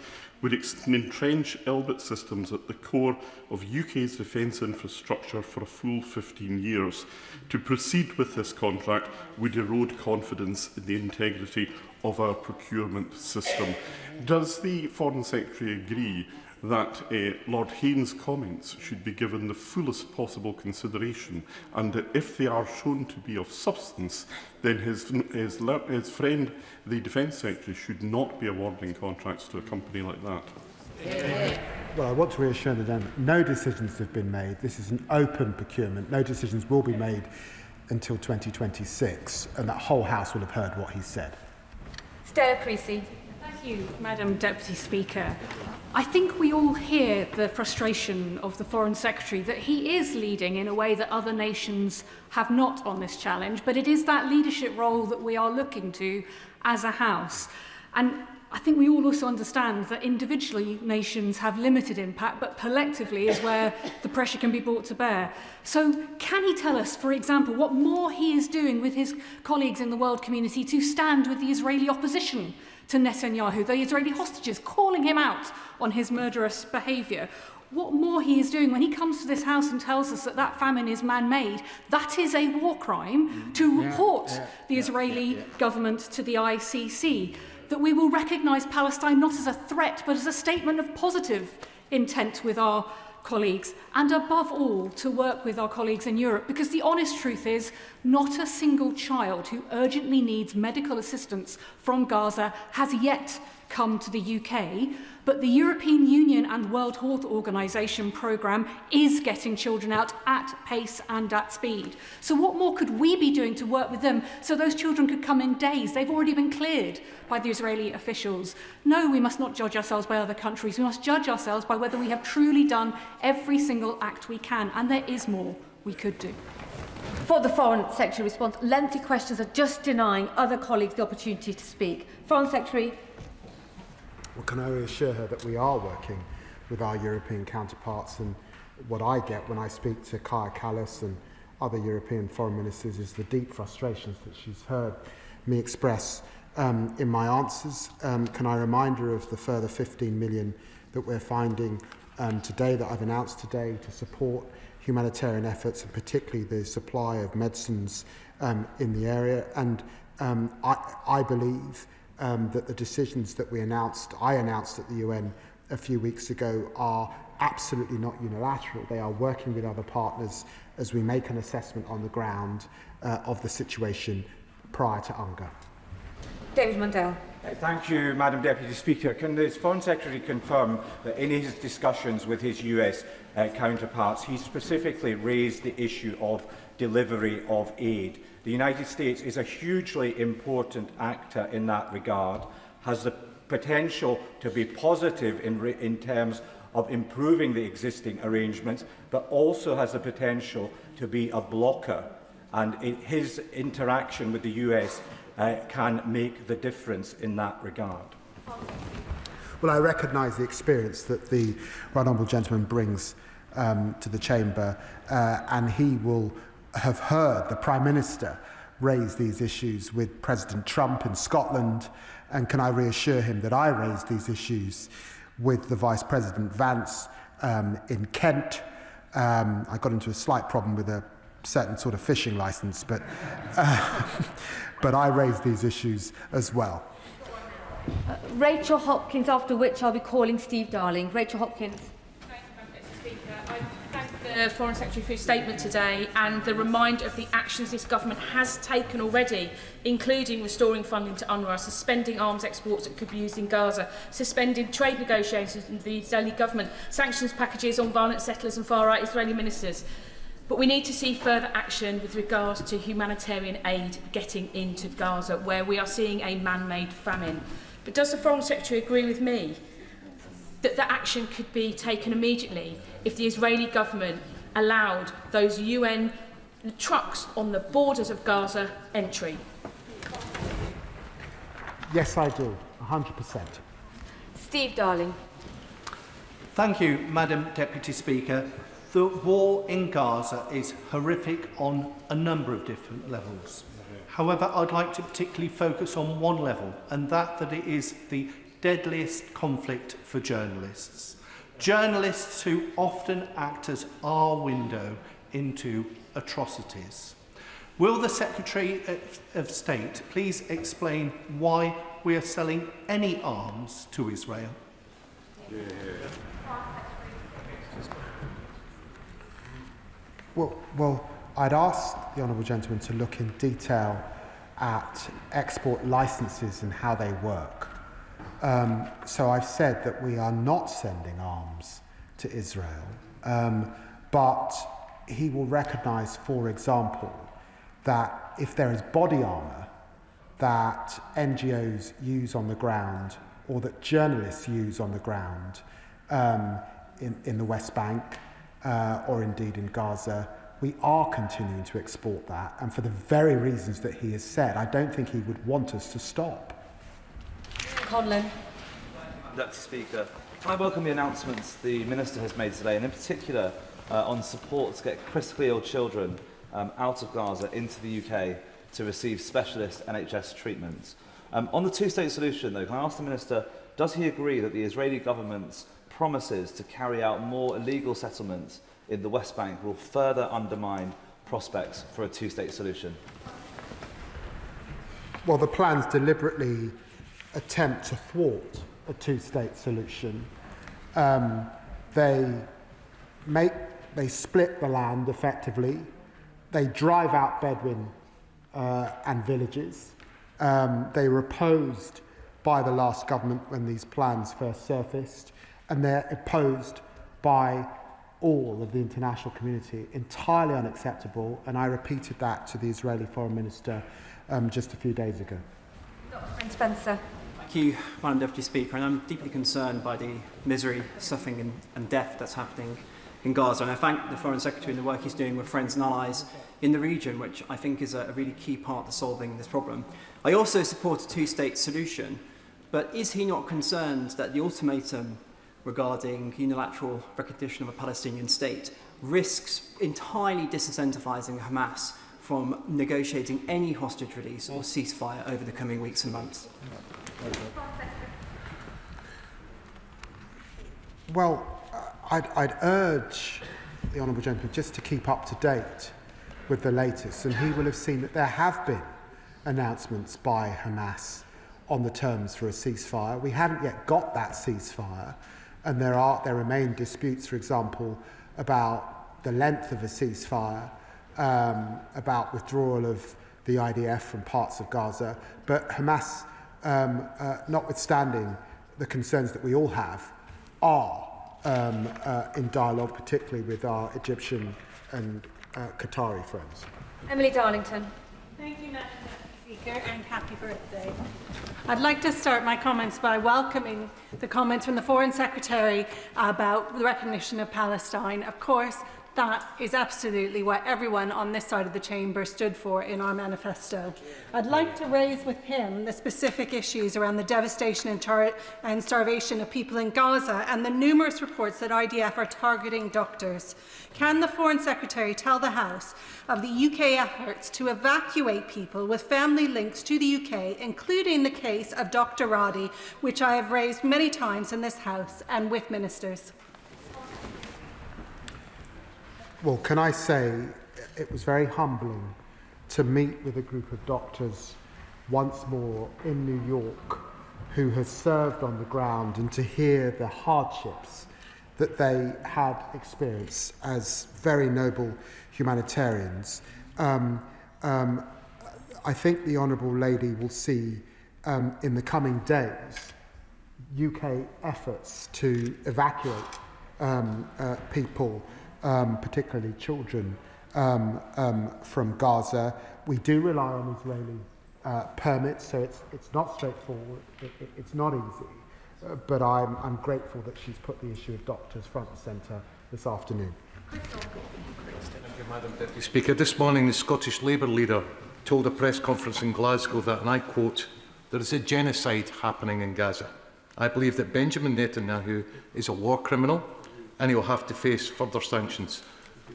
would entrench Elbit systems at the core of UK's defence infrastructure for a full 15 years. To proceed with this contract would erode confidence in the integrity of our procurement system. Does the Foreign Secretary agree that Lord Hayne's comments should be given the fullest possible consideration, and that if they are shown to be of substance, then his friend, the Defence Secretary, should not be awarding contracts to a company like that? Well, I want to reassure them no decisions have been made. This is an open procurement. No decisions will be made until 2026, and that whole House will have heard what he said. Stella Creasy. Thank you, Madam Deputy Speaker. I think we all hear the frustration of the Foreign Secretary that he is leading in a way that other nations have not on this challenge, but it is that leadership role that we are looking to as a House. And I think we all also understand that individually nations have limited impact, but collectively is where the pressure can be brought to bear. So can he tell us, for example, what more he is doing with his colleagues in the world community to stand with the Israeli opposition to Netanyahu, the Israeli hostages, calling him out on his murderous behaviour? What more he is doing when he comes to this House and tells us that that famine is man-made? That is a war crime to report the Israeli government to the ICC. That we will recognise Palestine not as a threat, but as a statement of positive intent with our colleagues, and above all, to work with our colleagues in Europe, because the honest truth is not a single child who urgently needs medical assistance from Gaza has yet come to the UK, but the European Union and World Health Organization programme is getting children out at pace and at speed. So what more could we be doing to work with them so those children could come in days? They've already been cleared by the Israeli officials. No, we must not judge ourselves by other countries. We must judge ourselves by whether we have truly done every single act we can, and there is more we could do. For the Foreign Secretary response, lengthy questions are just denying other colleagues the opportunity to speak. Foreign Secretary. Well, can I reassure her that we are working with our European counterparts, and what I get when I speak to Kaja Kallas and other European foreign ministers is the deep frustrations that she's heard me express in my answers. Can I remind her of the further 15 million that we're finding today, that I've announced today, to support humanitarian efforts, and particularly the supply of medicines in the area. And I believe that the decisions that I announced at the UN a few weeks ago are absolutely not unilateral. They are working with other partners as we make an assessment on the ground of the situation prior to UNGA. David Mundell. Thank you, Madam Deputy Speaker. Can the Foreign Secretary confirm that in his discussions with his US counterparts, he specifically raised the issue of delivery of aid? The United States is a hugely important actor in that regard, has the potential to be positive in terms of improving the existing arrangements, but also has the potential to be a blocker. And his interaction with the US can make the difference in that regard. Well, I recognise the experience that the Right Honourable Gentleman brings to the Chamber, and he will have heard the Prime Minister raise these issues with President Trump in Scotland, and can I reassure him that I raised these issues with the Vice President Vance in Kent. I got into a slight problem with a certain sort of fishing licence, but I raised these issues as well. Rachel Hopkins, after which I'll be calling Steve Darling. Rachel Hopkins. The Foreign Secretary for his statement today and the reminder of the actions this government has taken already, including restoring funding to UNRWA, suspending arms exports that could be used in Gaza, suspending trade negotiations with the Israeli government, sanctions packages on violent settlers and far-right Israeli ministers. But we need to see further action with regards to humanitarian aid getting into Gaza, where we are seeing a man-made famine. But does the Foreign Secretary agree with me that the action could be taken immediately if the Israeli government allowed those UN trucks on the borders of Gaza entry? Yes, I do, 100%. Steve Darling. Thank you, Madam Deputy Speaker. The war in Gaza is horrific on a number of different levels. However, I'd like to particularly focus on one level, and that it is the deadliest conflict for journalists. Journalists who often act as our window into atrocities. Will the Secretary of State please explain why we are selling any arms to Israel? Well, I'd ask the honourable gentleman to look in detail at export licences and how they work. So I've said that we are not sending arms to Israel, but he will recognise, for example, that if there is body armour that NGOs use on the ground or that journalists use on the ground in the West Bank or indeed in Gaza, we are continuing to export that, and for the very reasons that he has said. I don't think he would want us to stop. Conlon. Deputy Speaker, I welcome the announcements the Minister has made today, and in particular on support to get critically ill children out of Gaza into the UK to receive specialist NHS treatment. On the two-state solution, though, can I ask the Minister, does he agree that the Israeli government's promises to carry out more illegal settlements in the West Bank will further undermine prospects for a two-state solution? Well, the plans deliberately attempt to thwart a two-state solution. They split the land effectively. They drive out Bedouin and villages. They were opposed by the last government when these plans first surfaced, and they're opposed by all of the international community. Entirely unacceptable, and I repeated that to the Israeli Foreign Minister just a few days ago. Dr. Spencer. Thank you, Madam Deputy Speaker, and I'm deeply concerned by the misery, suffering and death that's happening in Gaza, and I thank the Foreign Secretary and the work he's doing with friends and allies in the region, which I think is a really key part to solving this problem. I also support a two-state solution, but is he not concerned that the ultimatum regarding unilateral recognition of a Palestinian state risks entirely disincentivising Hamas from negotiating any hostage release or ceasefire over the coming weeks and months? Well, I'd urge the honourable gentleman just to keep up to date with the latest, and he will have seen that there have been announcements by Hamas on the terms for a ceasefire. We haven't yet got that ceasefire, and there remain disputes, for example, about the length of a ceasefire, about withdrawal of the IDF from parts of Gaza. But Hamas, notwithstanding the concerns that we all have, are in dialogue, particularly with our Egyptian and Qatari friends. Emily Darlington. Thank you, Madam Speaker, and happy birthday. I'd like to start my comments by welcoming the comments from the Foreign Secretary about the recognition of Palestine. Of course, that is absolutely what everyone on this side of the chamber stood for in our manifesto. I'd like to raise with him the specific issues around the devastation and starvation of people in Gaza and the numerous reports that IDF are targeting doctors. Can the Foreign Secretary tell the House of the UK efforts to evacuate people with family links to the UK, including the case of Dr. Roddy, which I have raised many times in this House and with ministers? Well, can I say it was very humbling to meet with a group of doctors once more in New York who have served on the ground and to hear the hardships that they had experienced as very noble humanitarians. I think the Honourable Lady will see in the coming days UK efforts to evacuate people, particularly children, from Gaza. We do rely on Israeli permits, so it's not straightforward, it's not easy, but I'm grateful that she's put the issue of doctors front and centre this afternoon. Thank you, Madam Deputy Speaker. This morning the Scottish Labour leader told a press conference in Glasgow that, and I quote, "There is a genocide happening in Gaza. I believe that Benjamin Netanyahu is a war criminal and he will have to face further sanctions.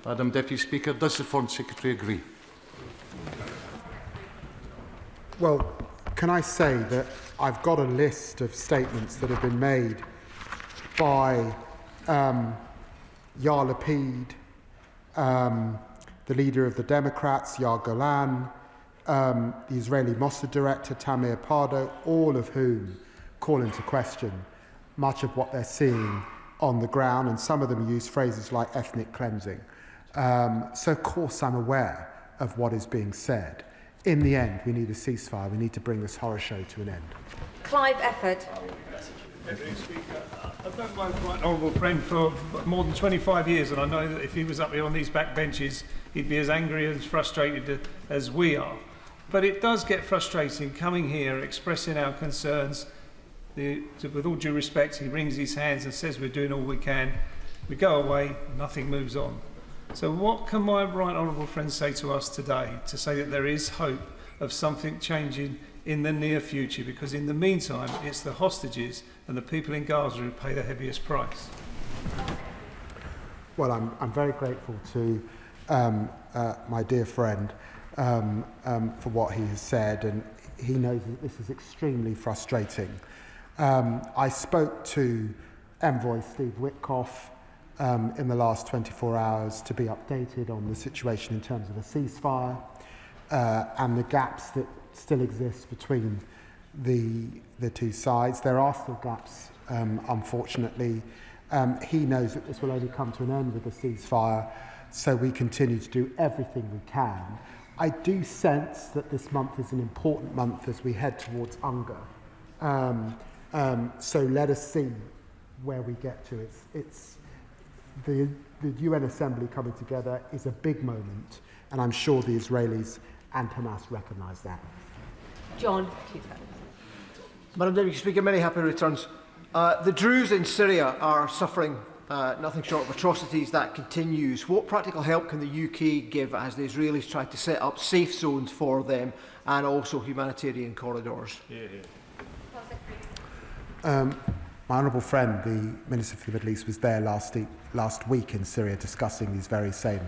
Madam Deputy Speaker, does the Foreign Secretary agree? Well, can I say that I've got a list of statements that have been made by Yair Lapid, the leader of the Democrats, Yair Golan, the Israeli Mossad director, Tamir Pardo, all of whom call into question much of what they're seeing on the ground, and some of them use phrases like ethnic cleansing. So, of course, I'm aware of what is being said. In the end, we need a ceasefire. We need to bring this horror show to an end. Clive Efford. I've known my right honourable friend for more than 25 years, and I know that if he was up here on these back benches, he'd be as angry and frustrated as we are. But it does get frustrating coming here, expressing our concerns. With all due respect, he wrings his hands and says we're doing all we can. We go away, nothing moves on. So what can my right honourable friend say to us today to say that there is hope of something changing in the near future? Because in the meantime, it's the hostages and the people in Gaza who pay the heaviest price. Well, I'm very grateful to my dear friend for what he has said, and he knows that this is extremely frustrating. I spoke to Envoy Steve Witkoff in the last 24 hours to be updated on the situation in terms of a ceasefire and the gaps that still exist between the two sides. There are still gaps, unfortunately. He knows that this will only come to an end with a ceasefire, so we continue to do everything we can. I do sense that this month is an important month as we head towards UNGA. So let us see where we get to. It's the UN Assembly coming together is a big moment, and I'm sure the Israelis and Hamas recognise that. John. Madam Deputy Speaker, many happy returns. The Druze in Syria are suffering nothing short of atrocities. That continues. What practical help can the UK give as the Israelis try to set up safe zones for them and also humanitarian corridors? My honourable friend, the Minister for the Middle East, was there last week in Syria discussing these very same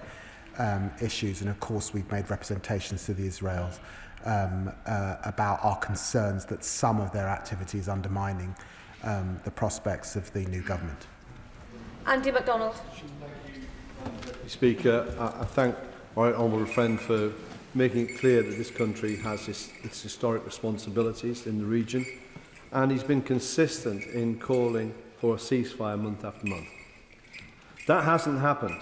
issues, and of course we've made representations to the Israelis about our concerns that some of their activity is undermining the prospects of the new government. Andy MacDonald. Speaker, I thank my honourable friend for making it clear that this country has its historic responsibilities in the region, and he's been consistent in calling for a ceasefire month after month. That hasn't happened.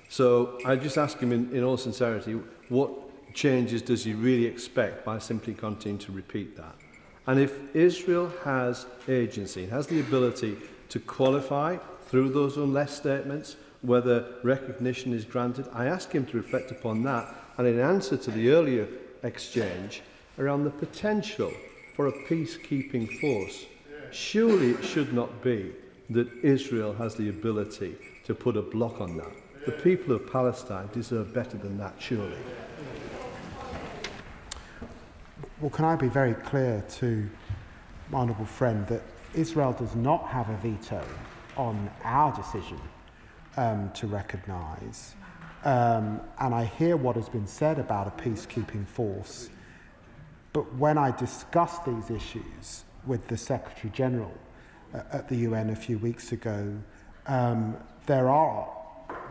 So I just ask him in all sincerity, what changes does he really expect by simply continuing to repeat that? And if Israel has agency, has the ability to qualify through those unless statements whether recognition is granted, I ask him to reflect upon that, and in answer to the earlier exchange around the potential for a peacekeeping force, surely it should not be that Israel has the ability to put a block on that. The people of Palestine deserve better than that, surely. Well, can I be very clear to my honourable friend that Israel does not have a veto on our decision to recognise, and I hear what has been said about a peacekeeping force, but when I discussed these issues with the Secretary General at the UN a few weeks ago, there are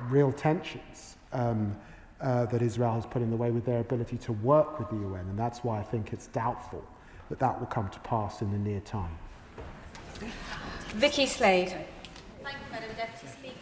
real tensions that Israel has put in the way with their ability to work with the UN, and that's why I think it's doubtful that that will come to pass in the near time. Vicky Slade. Thank you, Madam Deputy Speaker.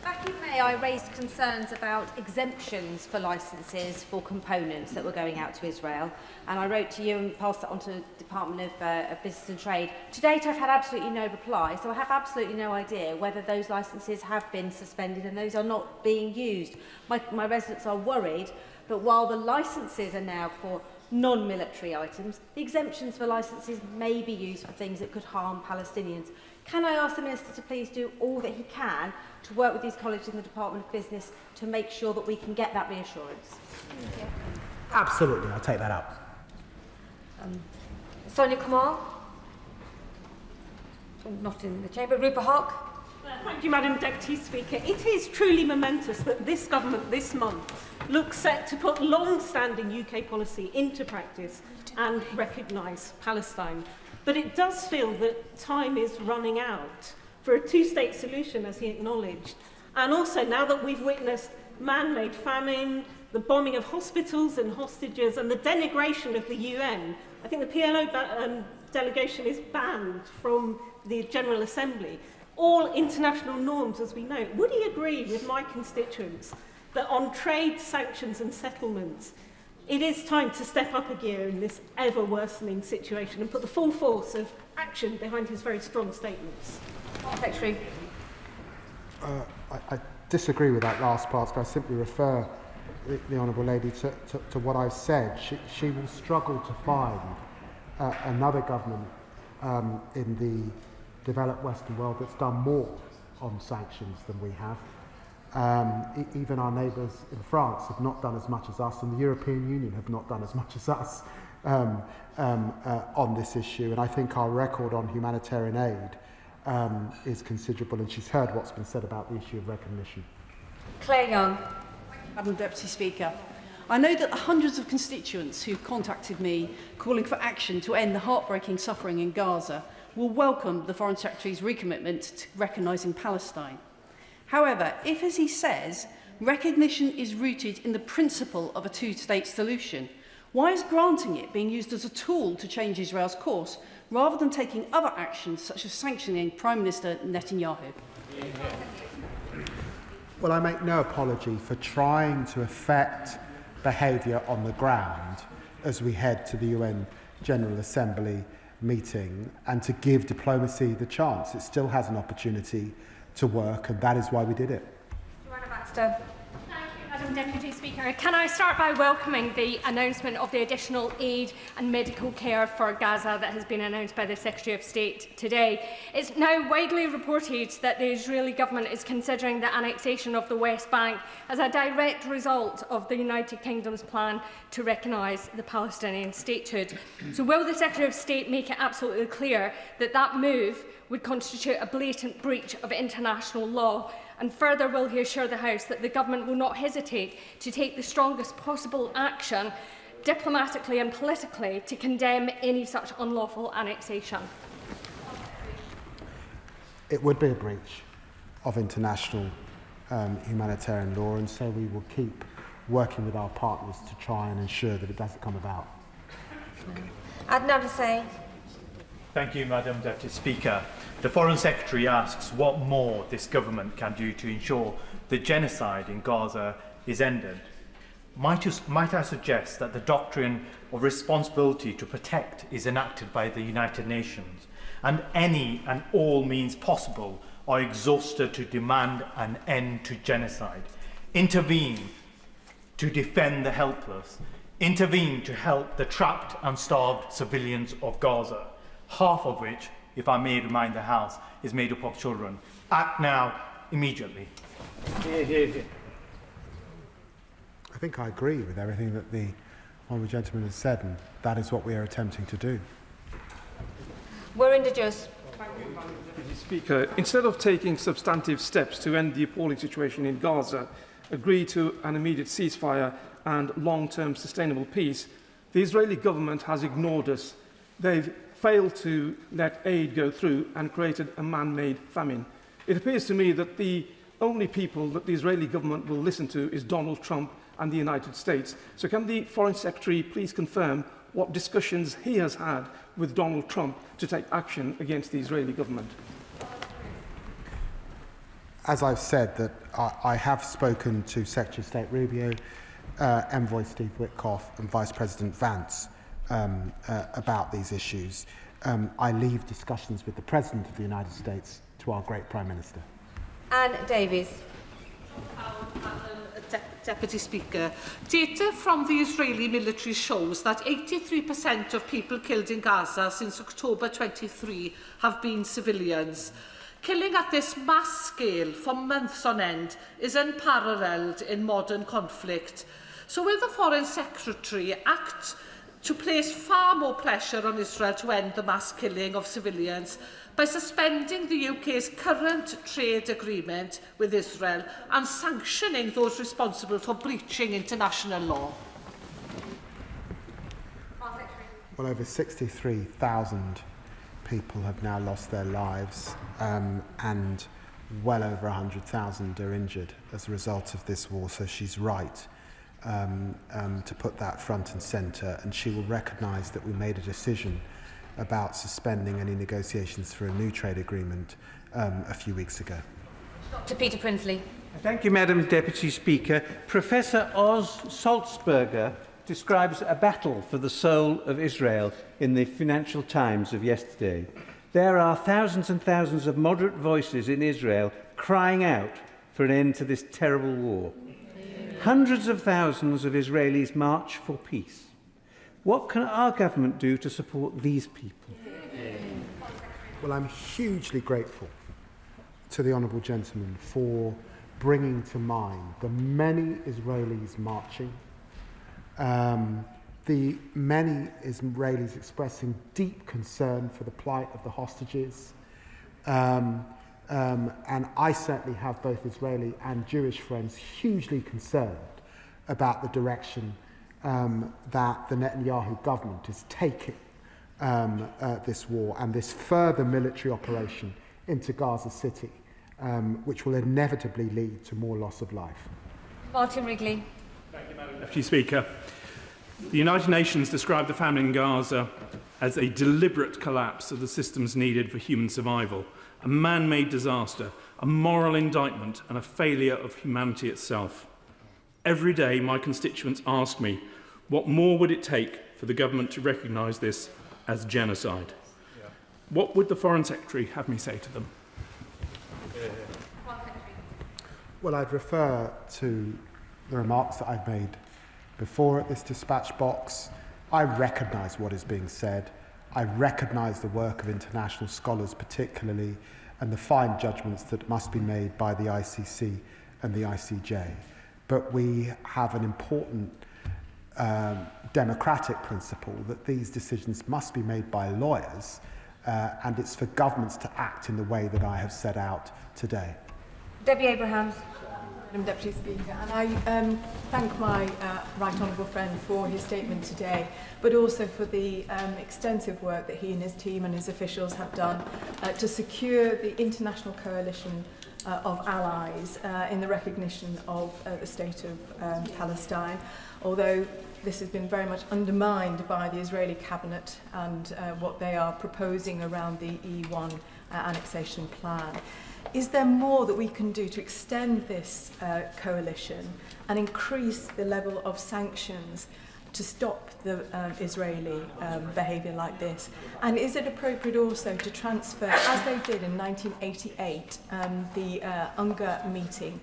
Back in May, I raised concerns about exemptions for licences for components that were going out to Israel, and I wrote to you and passed it on to the Department of Business and Trade. To date, I've had absolutely no reply, so I have absolutely no idea whether those licences have been suspended and those are not being used. My residents are worried, but while the licences are now for non-military items, the exemptions for licences may be used for things that could harm Palestinians. Can I ask the Minister to please do all that he can to work with these colleagues in the Department of Business to make sure that we can get that reassurance? Yeah. Absolutely, I'll take that up. Sonia Kamal? Not in the chamber. Rupa Hawk? Thank you, Madam Deputy Speaker. It is truly momentous that this government this month looks set to put long-standing UK policy into practice and recognise Palestine. But it does feel that time is running out for a two-state solution, as he acknowledged. And also, now that we've witnessed man-made famine, the bombing of hospitals and hostages, and the denigration of the UN, I think the PLO delegation is banned from the General Assembly. All international norms, as we know. Would he agree with my constituents that on trade, sanctions and settlements, it is time to step up a gear in this ever-worsening situation and put the full force of action behind his very strong statements? Secretary. I disagree with that last part, so I simply refer the Honourable Lady to what I've said. She will struggle to find another government in the developed Western world that's done more on sanctions than we have. Even our neighbours in France have not done as much as us, and the European Union have not done as much as us on this issue. And I think our record on humanitarian aid is considerable, and she's heard what's been said about the issue of recognition. Claire Young. Madam Deputy Speaker, I know that the hundreds of constituents who contacted me calling for action to end the heartbreaking suffering in Gaza will welcome the Foreign Secretary's recommitment to recognising Palestine. However, if, as he says, recognition is rooted in the principle of a two-state solution, why is granting it being used as a tool to change Israel's course, rather than taking other actions such as sanctioning Prime Minister Netanyahu? Well, I make no apology for trying to affect behaviour on the ground as we head to the UN General Assembly meeting, and to give diplomacy the chance. It still has an opportunity to work, and that is why we did it. Madam Deputy Speaker, can I start by welcoming the announcement of the additional aid and medical care for Gaza that has been announced by the Secretary of State today. It's now widely reported that the Israeli government is considering the annexation of the West Bank as a direct result of the United Kingdom's plan to recognise the Palestinian statehood. So will the Secretary of State make it absolutely clear that that move would constitute a blatant breach of international law? And further, will he assure the House that the government will not hesitate to take the strongest possible action, diplomatically and politically, to condemn any such unlawful annexation? It would be a breach of international humanitarian law, and so we will keep working with our partners to try and ensure that it doesn't come about. Adnan Hussain. Thank you, Madam Deputy Speaker. The Foreign Secretary asks what more this government can do to ensure the genocide in Gaza is ended. Might I suggest that the doctrine of responsibility to protect is enacted by the United Nations, and any and all means possible are exhausted to demand an end to genocide. Intervene to defend the helpless. Intervene to help the trapped and starved civilians of Gaza, half of which, if I may remind the House, is made up of children. Act now, immediately. I think I agree with everything that the honourable gentleman has said, and that is what we are attempting to do. Mr Speaker, instead of taking substantive steps to end the appalling situation in Gaza, agree to an immediate ceasefire and long-term sustainable peace, the Israeli government has ignored us. They've failed to let aid go through and created a man-made famine. It appears to me that the only people that the Israeli government will listen to is Donald Trump and the United States. So can the Foreign Secretary please confirm what discussions he has had with Donald Trump to take action against the Israeli government? As I've said, that I have spoken to Secretary of State Rubio, Envoy Steve Witkoff and Vice President Vance about these issues. I leave discussions with the President of the United States to our great Prime Minister. Anne Davies. Deputy Speaker, data from the Israeli military shows that 83% of people killed in Gaza since October 23 have been civilians. Killing at this mass scale for months on end is unparalleled in modern conflict. So will the Foreign Secretary act to place far more pressure on Israel to end the mass killing of civilians by suspending the UK's current trade agreement with Israel and sanctioning those responsible for breaching international law? Well, over 63,000 people have now lost their lives, and well over 100,000 are injured as a result of this war. So she's right to put that front and centre, and she will recognise that we made a decision about suspending any negotiations for a new trade agreement a few weeks ago. Dr. Peter Prinsley. Thank you, Madam Deputy Speaker. Professor Oz Salzberger describes a battle for the soul of Israel in the Financial Times of yesterday. There are thousands and thousands of moderate voices in Israel crying out for an end to this terrible war. Hundreds of thousands of Israelis march for peace. What can our government do to support these people? Well, I'm hugely grateful to the Honourable Gentleman for bringing to mind the many Israelis marching, the many Israelis expressing deep concern for the plight of the hostages. And I certainly have both Israeli and Jewish friends hugely concerned about the direction that the Netanyahu government is taking this war and this further military operation into Gaza City, which will inevitably lead to more loss of life. Martin Wrigley. Thank you, Madam Deputy Speaker. The United Nations described the famine in Gaza as a deliberate collapse of the systems needed for human survival, a man-made disaster, a moral indictment and a failure of humanity itself. Every day my constituents ask me, what more would it take for the government to recognise this as genocide? What would the Foreign Secretary have me say to them? Well, I'd refer to the remarks that I've made before at this dispatch box. I recognise what is being said. I recognise the work of international scholars particularly, and the fine judgments that must be made by the ICC and the ICJ. But we have an important democratic principle that these decisions must be made by lawyers, and it's for governments to act in the way that I have set out today. Debbie Abrahams. Madam Deputy Speaker, and I thank my right honourable friend for his statement today, but also for the extensive work that he and his team and his officials have done to secure the international coalition of allies in the recognition of the state of Palestine, although this has been very much undermined by the Israeli cabinet and what they are proposing around the E1 annexation plan. Is there more that we can do to extend this coalition and increase the level of sanctions to stop the Israeli behaviour like this? And is it appropriate also to transfer, as they did in 1988, the UNGA meeting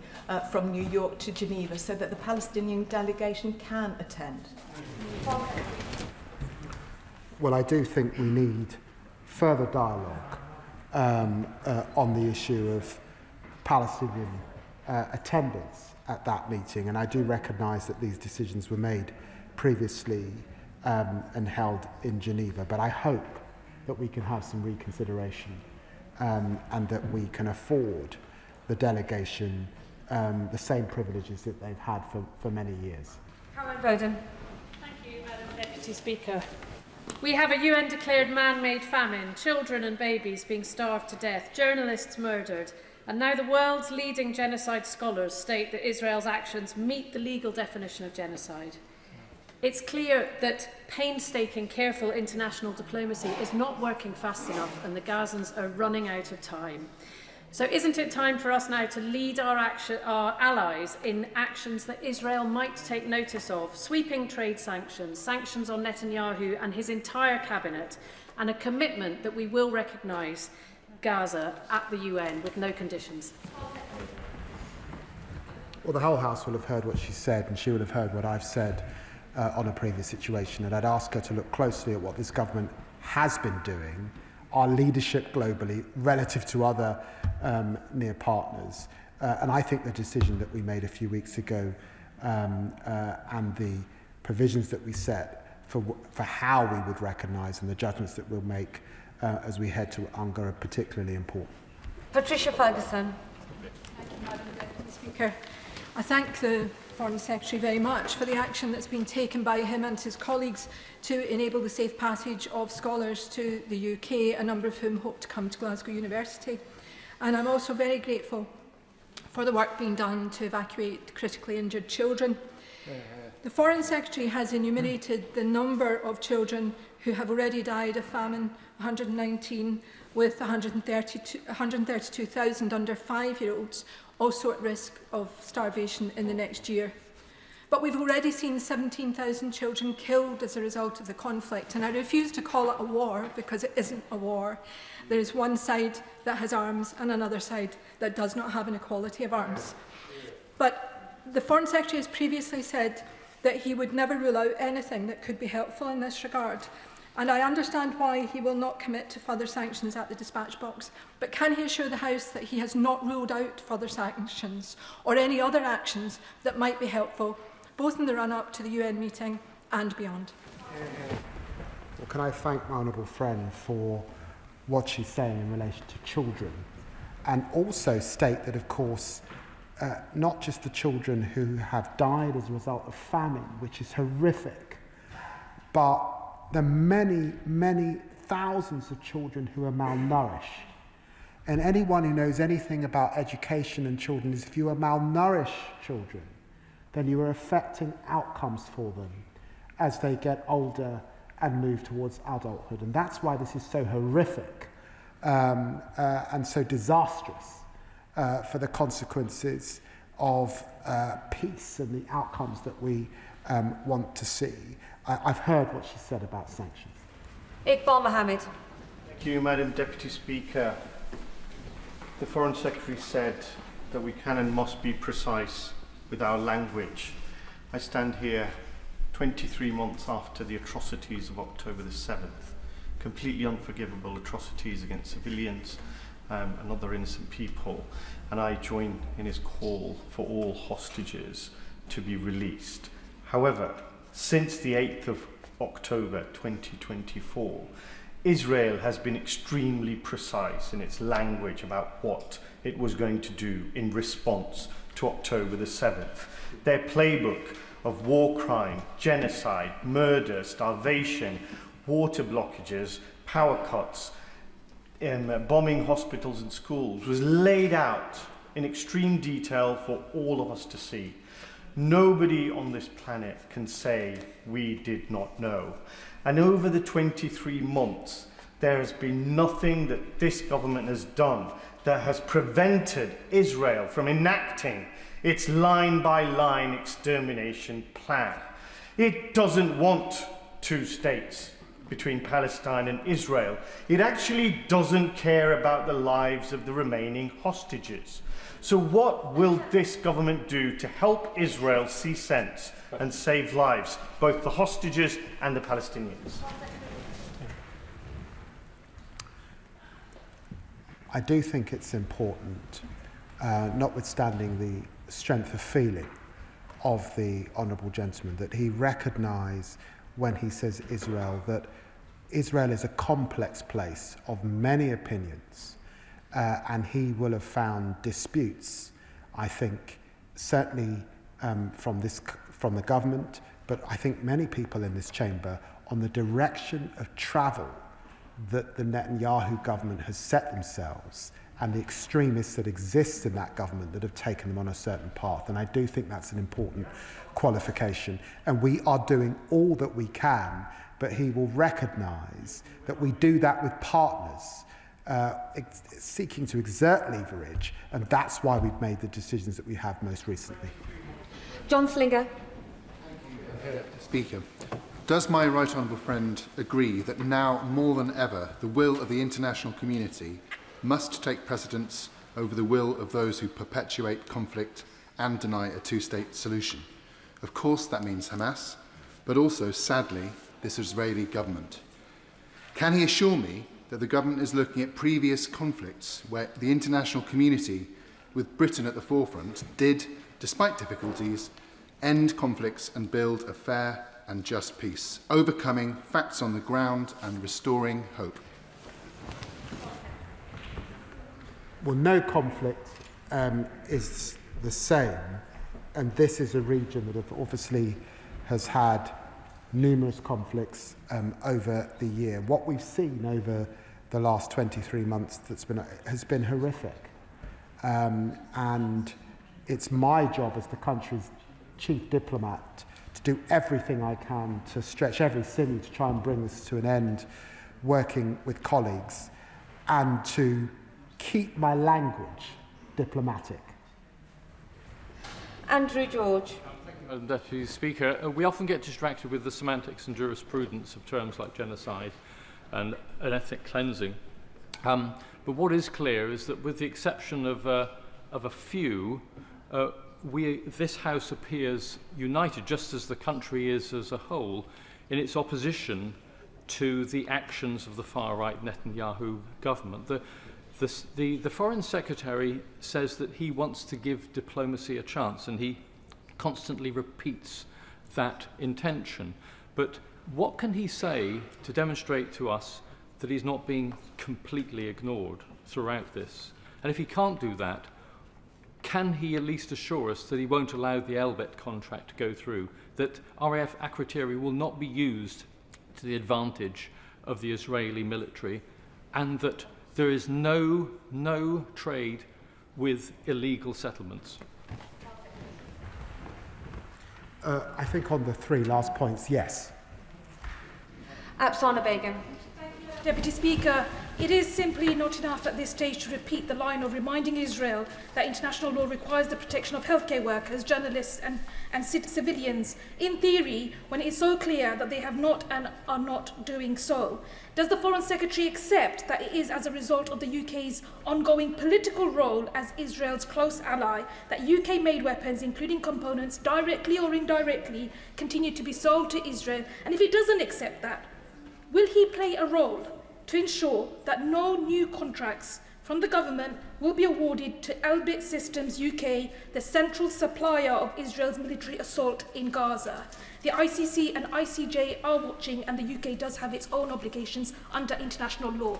from New York to Geneva so that the Palestinian delegation can attend? Well, I do think we need further dialogue on the issue of Palestinian attendance at that meeting, and I do recognise that these decisions were made previously and held in Geneva, but I hope that we can have some reconsideration and that we can afford the delegation the same privileges that they've had for many years. Caroline Bowden. Thank you, Madam Deputy Speaker. We have a UN-declared man-made famine, children and babies being starved to death, journalists murdered, and now the world's leading genocide scholars state that Israel's actions meet the legal definition of genocide. It's clear that painstaking, careful international diplomacy is not working fast enough, and the Gazans are running out of time. So isn't it time for us now to lead our allies in actions that Israel might take notice of? Sweeping trade sanctions, sanctions on Netanyahu and his entire cabinet, and a commitment that we will recognise Gaza at the UN with no conditions. Well, the whole House will have heard what she said, and she will have heard what I've said on a previous situation, and I'd ask her to look closely at what this government has been doing, our leadership globally relative to other near partners. And I think the decision that we made a few weeks ago and the provisions that we set for how we would recognise, and the judgments that we'll make as we head to UNGA are particularly important. Patricia Ferguson. Thank you, Madam Deputy Speaker. I thank the Foreign Secretary very much for the action that's been taken by him and his colleagues to enable the safe passage of scholars to the UK, a number of whom hope to come to Glasgow University. And I'm also very grateful for the work being done to evacuate critically injured children. The Foreign Secretary has enumerated the number of children who have already died of famine, 119, with 132,000 under 5-year-olds also at risk of starvation in the next year. But we've already seen 17,000 children killed as a result of the conflict, and I refuse to call it a war because it isn't a war. There is one side that has arms and another side that does not have an equality of arms. But the Foreign Secretary has previously said that he would never rule out anything that could be helpful in this regard. And I understand why he will not commit to further sanctions at the dispatch box. But can he assure the House that he has not ruled out further sanctions or any other actions that might be helpful, both in the run-up to the UN meeting and beyond? Well, can I thank my honourable friend for what she's saying in relation to children, and also state that, of course, not just the children who have died as a result of famine, which is horrific, but the many, many thousands of children who are malnourished. And anyone who knows anything about education and children is, if you are malnourished children, then you are affecting outcomes for them as they get older and move towards adulthood. And that's why this is so horrific and so disastrous for the consequences of peace and the outcomes that we want to see. I've heard what she said about sanctions. Iqbal Mohammed. Thank you, Madam Deputy Speaker. The Foreign Secretary said that we can and must be precise with our language. I stand here 23 months after the atrocities of October the 7th, completely unforgivable atrocities against civilians and other innocent people, and I join in his call for all hostages to be released. However, since the 8th of October 2024, Israel has been extremely precise in its language about what it was going to do in response to October the 7th. Their playbook of war crime, genocide, murder, starvation, water blockages, power cuts, bombing hospitals and schools was laid out in extreme detail for all of us to see. Nobody on this planet can say we did not know. And over the 23 months, there has been nothing that this government has done that has prevented Israel from enacting its line-by-line extermination plan. It doesn't want two states between Palestine and Israel. It actually doesn't care about the lives of the remaining hostages. So what will this government do to help Israel see sense and save lives, both the hostages and the Palestinians? I do think it's important, notwithstanding the strength of feeling of the honourable gentleman, that he recognise when he says Israel, that Israel is a complex place of many opinions, and he will have found disputes, I think, certainly from the government, but I think many people in this chamber, on the direction of travel that the Netanyahu government has set themselves, and the extremists that exist in that government that have taken them on a certain path. And I do think that's an important qualification. And we are doing all that we can, but he will recognise that we do that with partners seeking to exert leverage, and that's why we've made the decisions that we have most recently. John Slinger. Speaker, does my right honourable friend agree that now more than ever the will of the international community must take precedence over the will of those who perpetuate conflict and deny a two-state solution? Of course that means Hamas, but also, sadly, this Israeli government. Can he assure me that the government is looking at previous conflicts where the international community, with Britain at the forefront, did, despite difficulties, end conflicts and build a fair and just peace, overcoming facts on the ground and restoring hope. Well, no conflict is the same, and this is a region that obviously has had numerous conflicts over the year. What we've seen over the last 23 months has been horrific, and it's my job as the country's chief diplomat to do everything I can to stretch every sinew to try and bring this to an end, working with colleagues, and to keep my language diplomatic. Andrew George. Thank you, Madam Deputy Speaker. We often get distracted with the semantics and jurisprudence of terms like genocide and ethnic cleansing. But what is clear is that with the exception of a few, this House appears united, just as the country is as a whole, in its opposition to the actions of the far-right Netanyahu government. The Foreign Secretary says that he wants to give diplomacy a chance, and he constantly repeats that intention. But what can he say to demonstrate to us that he's not being completely ignored throughout this? And if he can't do that, can he at least assure us that he won't allow the Elbit contract to go through, that RAF Akrotiri will not be used to the advantage of the Israeli military, and that there is no trade with illegal settlements? I think on the three last points, yes. Apsana Begum. Deputy Speaker, it is simply not enough at this stage to repeat the line of reminding Israel that international law requires the protection of healthcare workers, journalists and civilians, in theory, when it is so clear that they have not and are not doing so. Does the Foreign Secretary accept that it is as a result of the UK's ongoing political role as Israel's close ally that UK-made weapons, including components, directly or indirectly, continue to be sold to Israel? And if he doesn't accept that, will he play a role to ensure that no new contracts from the government will be awarded to Elbit Systems UK, the central supplier of Israel's military assault in Gaza? The ICC and ICJ are watching, and the UK does have its own obligations under international law.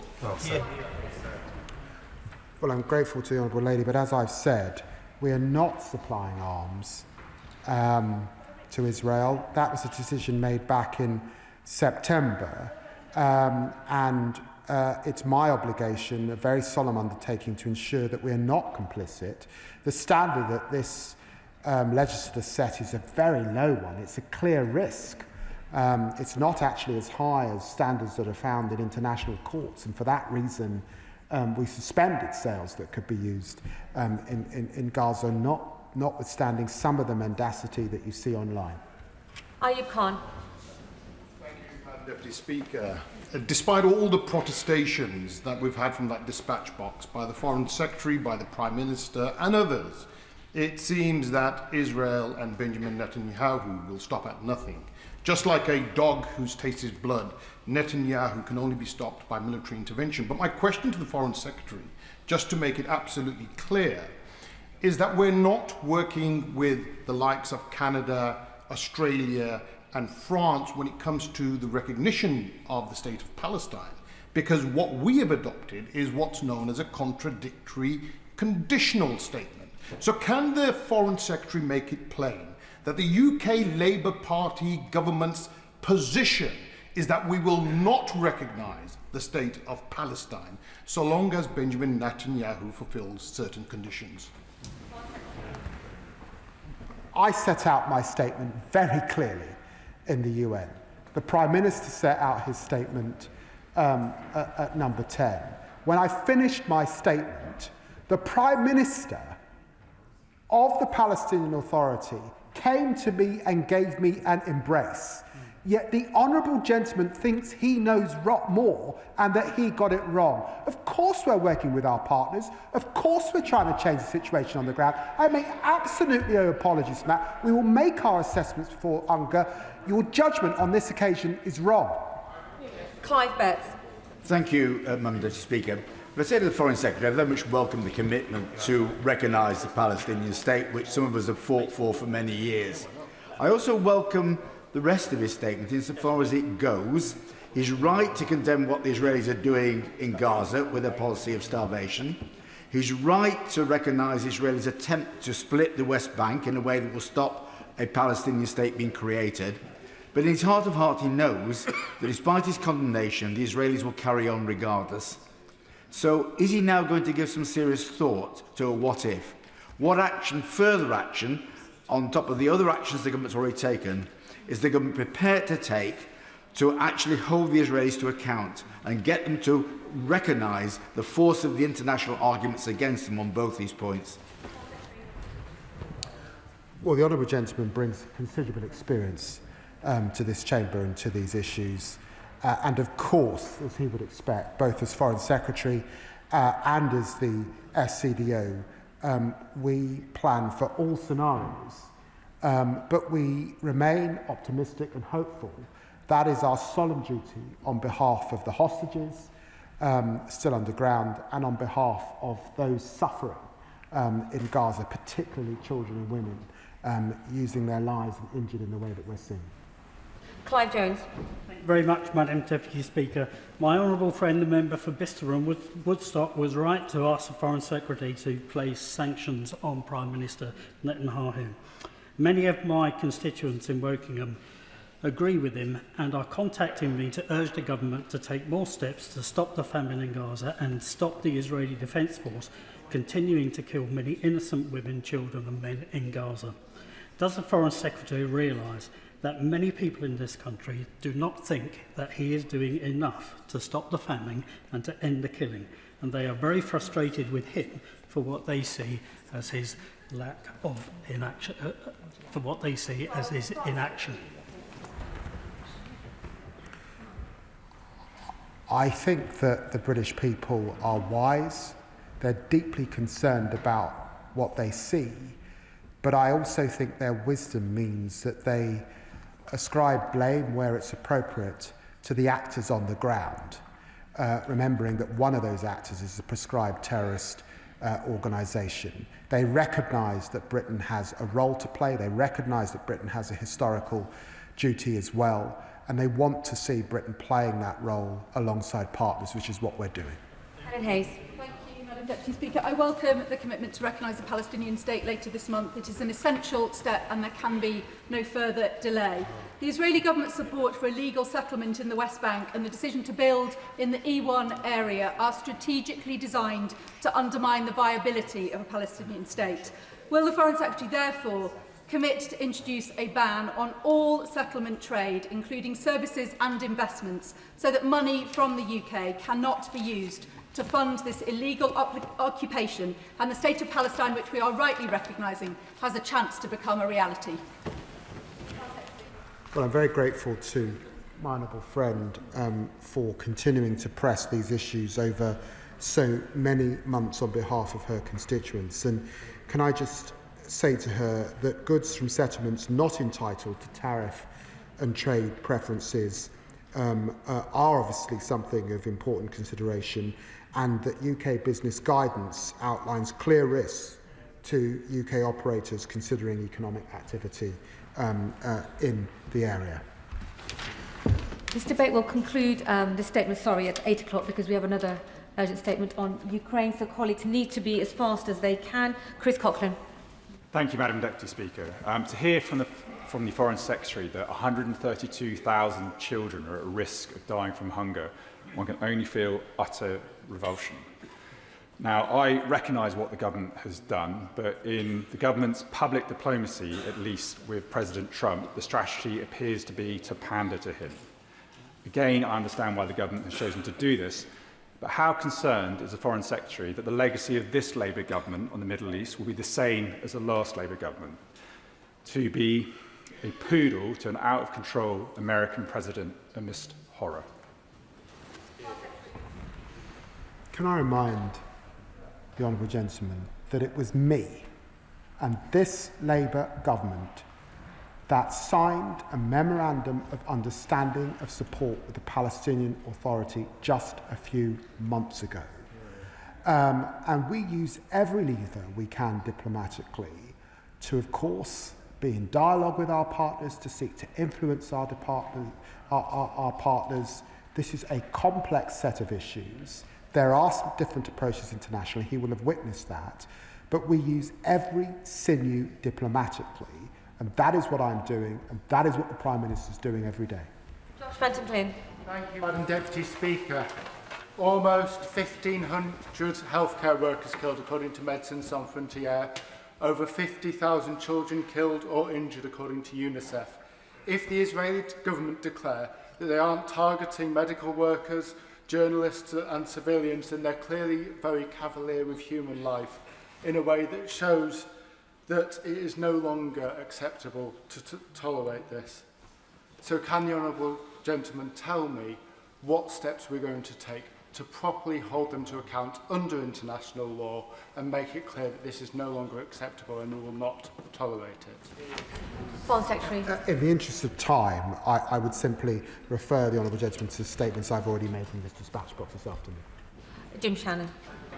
Well, I'm grateful to the Honourable Lady, but as I've said, we are not supplying arms to Israel. That was a decision made back in September, and it's my obligation, a very solemn undertaking, to ensure that we are not complicit. The standard that this legislature set is a very low one. It's a clear risk. It's not actually as high as standards that are found in international courts, and for that reason we suspended sales that could be used in Gaza, notwithstanding some of the mendacity that you see online. Ayub Khan. Deputy Speaker, despite all the protestations that we've had from that dispatch box by the Foreign Secretary, by the Prime Minister and others, it seems that Israel and Benjamin Netanyahu will stop at nothing. Just like a dog who's tasted blood, Netanyahu can only be stopped by military intervention. But my question to the Foreign Secretary, just to make it absolutely clear, is that we're not working with the likes of Canada, Australia and France when it comes to the recognition of the state of Palestine, because what we have adopted is what's known as a contradictory conditional statement. So can the Foreign Secretary make it plain that the UK Labour Party government's position is that we will not recognise the state of Palestine so long as Benjamin Netanyahu fulfills certain conditions? I set out my statement very clearly in the UN. The Prime Minister set out his statement at number 10. When I finished my statement, the Prime Minister of the Palestinian Authority came to me and gave me an embrace. Yet the honourable gentleman thinks he knows more and that he got it wrong. Of course we're working with our partners. Of course we're trying to change the situation on the ground. I make absolutely no apologies for that. We will make our assessments for UNGA. Your judgment on this occasion is wrong. Clive Betts. Thank you, Madam Deputy Speaker. As I say to the Foreign Secretary, I very much welcome the commitment to recognise the Palestinian state, which some of us have fought for many years. I also welcome the rest of his statement insofar as it goes. He's right to condemn what the Israelis are doing in Gaza with a policy of starvation. He's right to recognise Israel's attempt to split the West Bank in a way that will stop a Palestinian state being created. But in his heart of heart, he knows that despite his condemnation, the Israelis will carry on regardless. So is he now going to give some serious thought to a what if? What action, further action, on top of the other actions the government's already taken, is the government prepared to take to actually hold the Israelis to account and get them to recognise the force of the international arguments against them on both these points? Well, the honourable gentleman brings considerable experience to this chamber and to these issues. And of course, as he would expect, both as Foreign Secretary and as the SCDO, we plan for all scenarios. But we remain optimistic and hopeful. That is our solemn duty on behalf of the hostages still underground and on behalf of those suffering in Gaza, particularly children and women, using their lives and injured in the way that we're seeing. Clive Jones. Thank you very much, Madam Deputy Speaker. My honourable friend, the member for Bicester and Woodstock, was right to ask the Foreign Secretary to place sanctions on Prime Minister Netanyahu. Many of my constituents in Wokingham agree with him and are contacting me to urge the government to take more steps to stop the famine in Gaza and stop the Israeli Defence Force continuing to kill many innocent women, children and men in Gaza. Does the Foreign Secretary realise that many people in this country do not think that he is doing enough to stop the famine and to end the killing, and they are very frustrated with him for what they see as his lack of inaction, for what they see as his inaction? I think that the British people are wise. They're deeply concerned about what they see, but I also think their wisdom means that they ascribe blame where it's appropriate to the actors on the ground, remembering that one of those actors is a prescribed terrorist organisation. They recognise that Britain has a role to play, they recognise that Britain has a historical duty as well, and they want to see Britain playing that role alongside partners, which is what we're doing. Helen Hayes. Thank you, Madam Deputy Speaker. I welcome the commitment to recognise the Palestinian state later this month. It is an essential step and there can be no further delay. The Israeli government's support for illegal settlement in the West Bank and the decision to build in the E1 area are strategically designed to undermine the viability of a Palestinian state. Will the Foreign Secretary therefore commit to introduce a ban on all settlement trade, including services and investments, so that money from the UK cannot be used to fund this illegal occupation and the state of Palestine, which we are rightly recognising, has a chance to become a reality? Well, I'm very grateful to my honourable friend for continuing to press these issues over so many months on behalf of her constituents. And can I just say to her that goods from settlements not entitled to tariff and trade preferences are obviously something of important consideration, and that UK business guidance outlines clear risks to UK operators considering economic activity in the area. This debate will conclude this statement, at 8 o'clock, because we have another urgent statement on Ukraine, so colleagues need to be as fast as they can. Chris Coughlin. Thank you, Madam Deputy Speaker. To hear from the Foreign Secretary that 132,000 children are at risk of dying from hunger, one can only feel utter revulsion. Now, I recognise what the government has done, but in the government's public diplomacy, at least with President Trump, the strategy appears to be to pander to him. Again, I understand why the government has chosen to do this, but how concerned is the Foreign Secretary that the legacy of this Labour government on the Middle East will be the same as the last Labour government? To be a poodle to an out-of-control American president amidst horror. Can I remind the honourable gentleman that it was me and this Labour government that signed a memorandum of understanding of support with the Palestinian Authority just a few months ago. And we use every lever we can diplomatically to, of course, be in dialogue with our partners, to seek to influence our partners. This is a complex set of issues. There are some different approaches internationally. He will have witnessed that. But we use every sinew diplomatically. And that is what I'm doing, and that is what the Prime Minister is doing every day. Josh Fenton-Flynn. Thank you, Madam Deputy Speaker. Almost 1,500 healthcare workers killed, according to Médecins Sans Frontières. Over 50,000 children killed or injured, according to UNICEF. If the Israeli government declare that they aren't targeting medical workers, journalists and civilians, then they're clearly very cavalier with human life in a way that shows that it is no longer acceptable to tolerate this. So can the Honourable Gentleman tell me what steps we're going to take to properly hold them to account under international law and make it clear that this is no longer acceptable and we will not tolerate it? Foreign Secretary. In the interest of time, I would simply refer the Honourable Gentleman to the statements I've already made in this dispatch box this afternoon. Jim Shannon.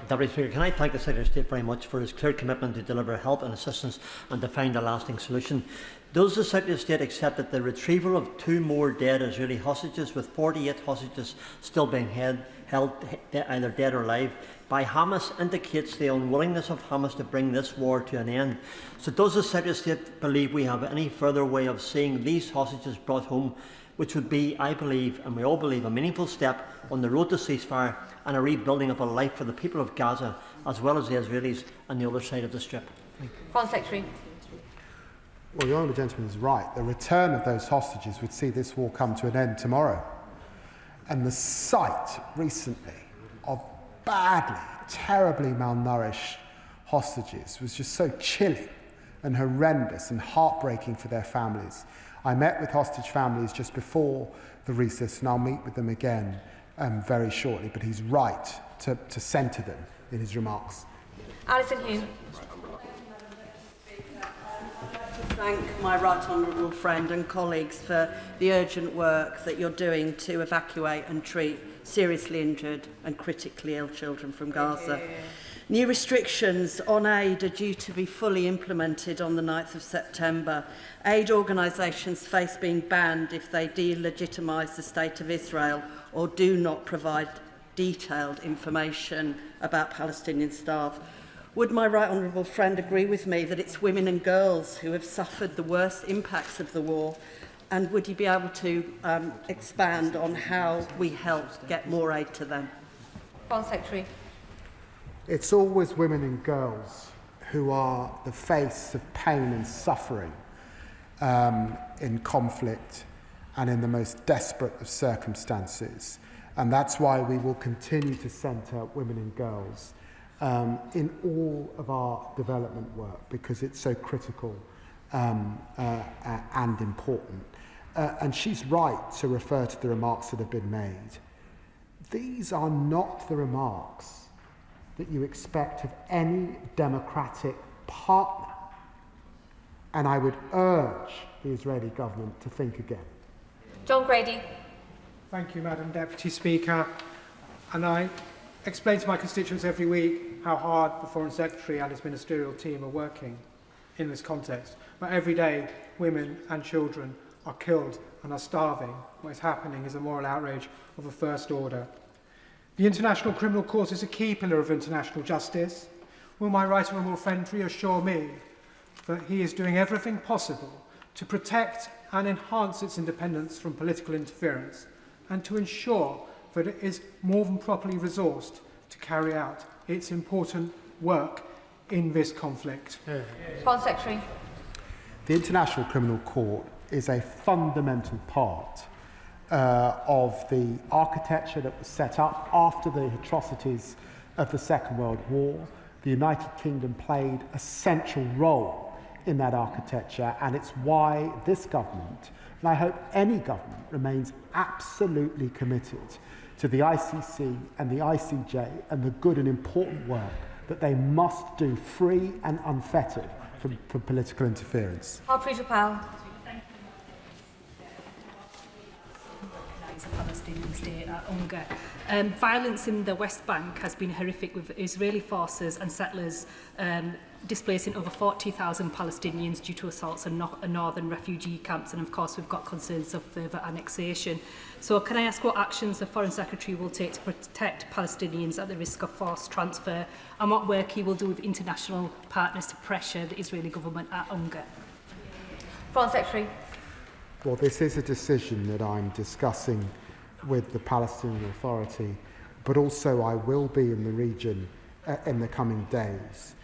Deputy Speaker, can I thank the Secretary of State very much for his clear commitment to deliver help and assistance and to find a lasting solution. Does the Secretary of State accept that the retrieval of 2 more dead Israeli hostages, with 48 hostages still being held either dead or alive, by Hamas indicates the unwillingness of Hamas to bring this war to an end? So does the Secretary of State believe we have any further way of seeing these hostages brought home, which would be, I believe, and we all believe, a meaningful step on the road to ceasefire and a rebuilding of a life for the people of Gaza, as well as the Israelis on the other side of the strip? Foreign Secretary. Well, the Honourable Gentleman is right. The return of those hostages would see this war come to an end tomorrow. And the sight recently of badly, terribly malnourished hostages was just so chilling and horrendous and heartbreaking for their families. I met with hostage families just before the recess, and I'll meet with them again very shortly. But he's right to centre them in his remarks. Alison Hume. Thank my right honourable friend and colleagues for the urgent work that you're doing to evacuate and treat seriously injured and critically ill children from Gaza. New restrictions on aid are due to be fully implemented on the 9th of September. Aid organisations face being banned if they delegitimise the State of Israel or do not provide detailed information about Palestinian staff. Would my right honourable friend agree with me that it's women and girls who have suffered the worst impacts of the war? And would he be able to expand on how we help get more aid to them? Foreign Secretary. It's always women and girls who are the face of pain and suffering in conflict and in the most desperate of circumstances. And that's why we will continue to centre women and girls in all of our development work, because it's so critical and important. And she's right to refer to the remarks that have been made. These are not the remarks that you expect of any democratic partner. And I would urge the Israeli government to think again. John Grady. Thank you, Madam Deputy Speaker. And I explain to my constituents every week how hard the Foreign Secretary and his ministerial team are working in this context. But every day, women and children are killed and are starving. What is happening is a moral outrage of a first order. The International Criminal Court is a key pillar of international justice. Will my right honourable friend reassure me that he is doing everything possible to protect and enhance its independence from political interference, and to ensure that it is more than properly resourced to carry out its important work in this conflict? Foreign Secretary. The International Criminal Court is a fundamental part of the architecture that was set up after the atrocities of the Second World War. The United Kingdom played a central role in that architecture, and it's why this government, and I hope any government, remains absolutely committed to the ICC and the ICJ and the good and important work that they must do, free and unfettered from political interference. Harpreet Powell. recognize a Palestinian state at UNGA. Violence in the West Bank has been horrific, with Israeli forces and settlers displacing over 40,000 Palestinians due to assaults in northern refugee camps, and of course we've got concerns of further annexation. So can I ask what actions the Foreign Secretary will take to protect Palestinians at the risk of forced transfer, and what work he will do with international partners to pressure the Israeli government at UNGA? Foreign Secretary. Well, this is a decision that I'm discussing with the Palestinian Authority, but also I will be in the region in the coming days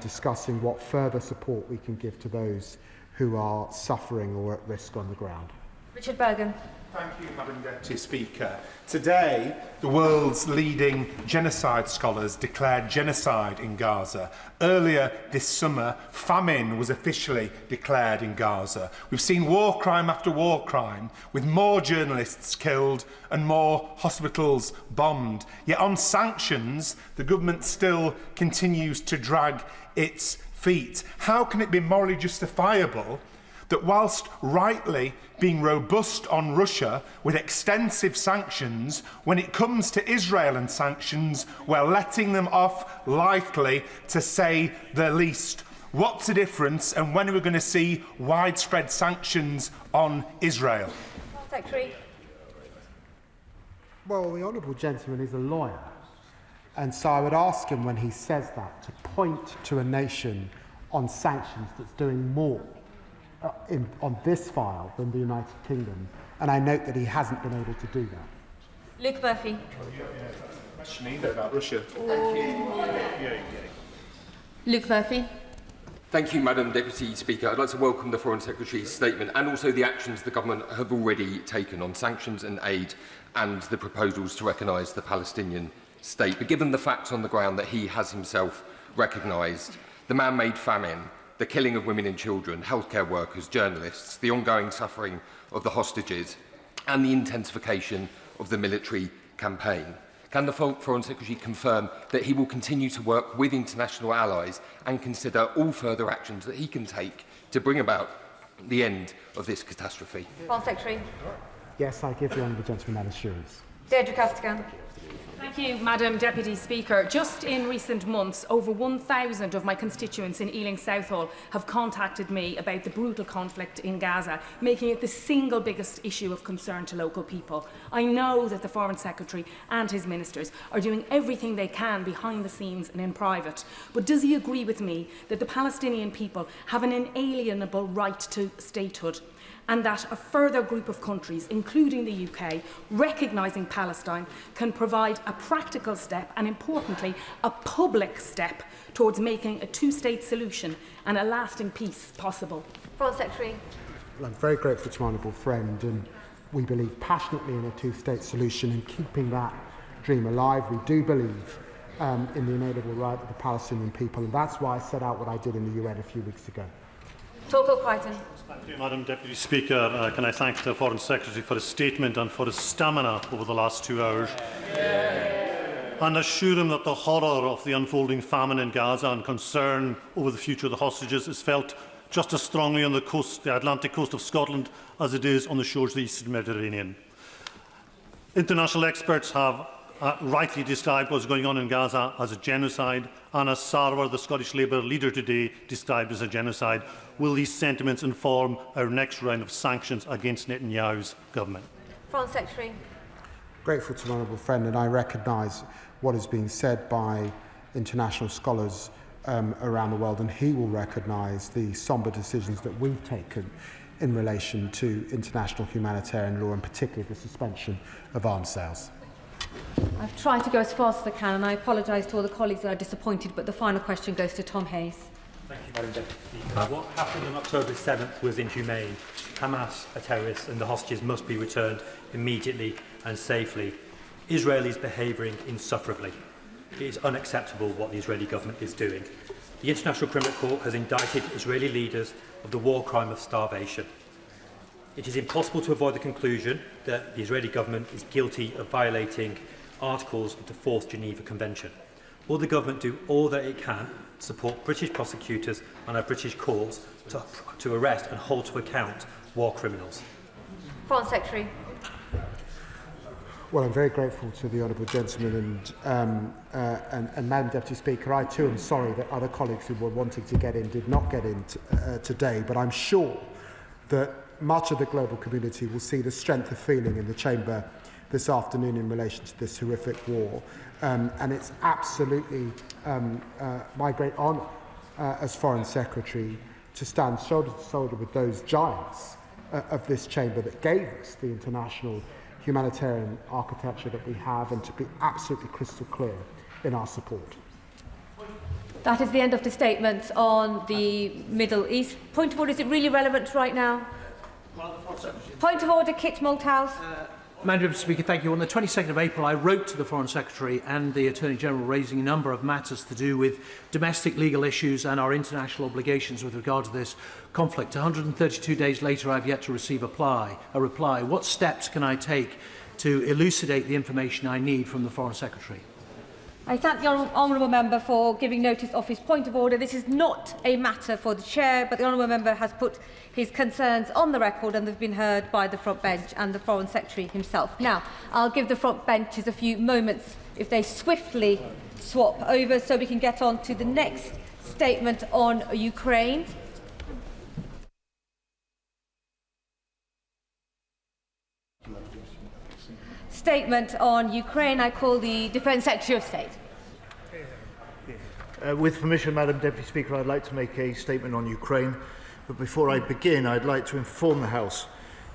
discussing what further support we can give to those who are suffering or at risk on the ground. Richard Bergen. Thank you, Madam Deputy Speaker. Today, the world's leading genocide scholars declared genocide in Gaza. Earlier this summer, famine was officially declared in Gaza. We've seen war crime after war crime, with more journalists killed and more hospitals bombed. Yet on sanctions, the government still continues to drag its feet. How can it be morally justifiable that whilst rightly being robust on Russia with extensive sanctions, when it comes to Israel and sanctions, we're letting them off lightly, to say the least? What's the difference, and when are we going to see widespread sanctions on Israel? Secretary. Well, the honourable gentleman is a lawyer, and so I would ask him, when he says that, to point to a nation on sanctions that's doing more on this file than the United Kingdom, and I note that he hasn't been able to do that. Luke Murphy. Question either about Russia. Luke Murphy. Thank you, Madam Deputy Speaker. I'd like to welcome the Foreign Secretary's statement and also the actions the government have already taken on sanctions and aid, and the proposals to recognise the Palestinian state. But given the facts on the ground that he has himself recognised, the man-made famine, the killing of women and children, healthcare workers, journalists, the ongoing suffering of the hostages, and the intensification of the military campaign, can the Foreign Secretary confirm that he will continue to work with international allies and consider all further actions that he can take to bring about the end of this catastrophe? Foreign Secretary. Yes, I give the honourable gentleman that assurance. Deirdre Castigan. Thank you, Madam Deputy Speaker. Just in recent months, over 1,000 of my constituents in Ealing Southall have contacted me about the brutal conflict in Gaza, making it the single biggest issue of concern to local people. I know that the Foreign Secretary and his ministers are doing everything they can behind the scenes and in private. But does he agree with me that the Palestinian people have an inalienable right to statehood, and that a further group of countries, including the UK, recognising Palestine, can provide a practical step and, importantly, a public step towards making a two-state solution and a lasting peace possible? Foreign Secretary. Well, I'm very grateful to my honourable friend, and we believe passionately in a two-state solution and keeping that dream alive. We do believe in the inalienable right of the Palestinian people, and that's why I set out what I did in the UN a few weeks ago. Torquil Crichton. Thank you, Madam Deputy Speaker. Can I thank the Foreign Secretary for his statement and for his stamina over the last 2 hours, and assure him that the horror of the unfolding famine in Gaza and concern over the future of the hostages is felt just as strongly on the Atlantic coast of Scotland as it is on the shores of the Eastern Mediterranean. International experts have rightly described what's going on in Gaza as a genocide, and as Sarwar, the Scottish Labour leader today, described as a genocide. Will these sentiments inform our next round of sanctions against Netanyahu's government? Foreign Secretary. Grateful to my honourable friend, and I recognise what is being said by international scholars around the world, and he will recognise the sombre decisions that we've taken in relation to international humanitarian law, and particularly the suspension of arms sales. I've tried to go as fast as I can, and I apologise to all the colleagues that are disappointed, but the final question goes to Tom Hayes. Thank you, Madam Deputy Speaker. What happened on October 7th was inhumane. Hamas are terrorists, and the hostages must be returned immediately and safely. Israel is behaving insufferably. It is unacceptable what the Israeli government is doing. The International Criminal Court has indicted Israeli leaders of the war crime of starvation. It is impossible to avoid the conclusion that the Israeli government is guilty of violating articles of the 4th Geneva Convention. Will the government do all that it can to support British prosecutors and our British courts to arrest and hold to account war criminals? Foreign Secretary. Well, I'm very grateful to the honourable gentleman and Madam Deputy Speaker. I too am sorry that other colleagues who were wanting to get in did not get in today, but I'm sure that much of the global community will see the strength of feeling in the Chamber this afternoon in relation to this horrific war. And it's absolutely my great honour as Foreign Secretary to stand shoulder to shoulder with those giants of this Chamber that gave us the international humanitarian architecture that we have, and to be absolutely crystal clear in our support. That is the end of the statements on the Middle East. Point of order, is it really relevant right now? Point of order, Kit Malthouse. Madam Deputy Speaker, thank you. On the 22nd of April, I wrote to the Foreign Secretary and the Attorney General raising a number of matters to do with domestic legal issues and our international obligations with regard to this conflict. 132 days later, I have yet to receive a reply. What steps can I take to elucidate the information I need from the Foreign Secretary? I thank the honourable member for giving notice of his point of order. This is not a matter for the chair, but the honourable member has put his concerns on the record and they've been heard by the front bench and the Foreign Secretary himself. Now, I'll give the front benches a few moments if they swiftly swap over so we can get on to the next statement on Ukraine. Statement on Ukraine. I call the Defence Secretary of State. With permission, Madam Deputy Speaker, I'd like to make a statement on Ukraine. But before I begin, I'd like to inform the House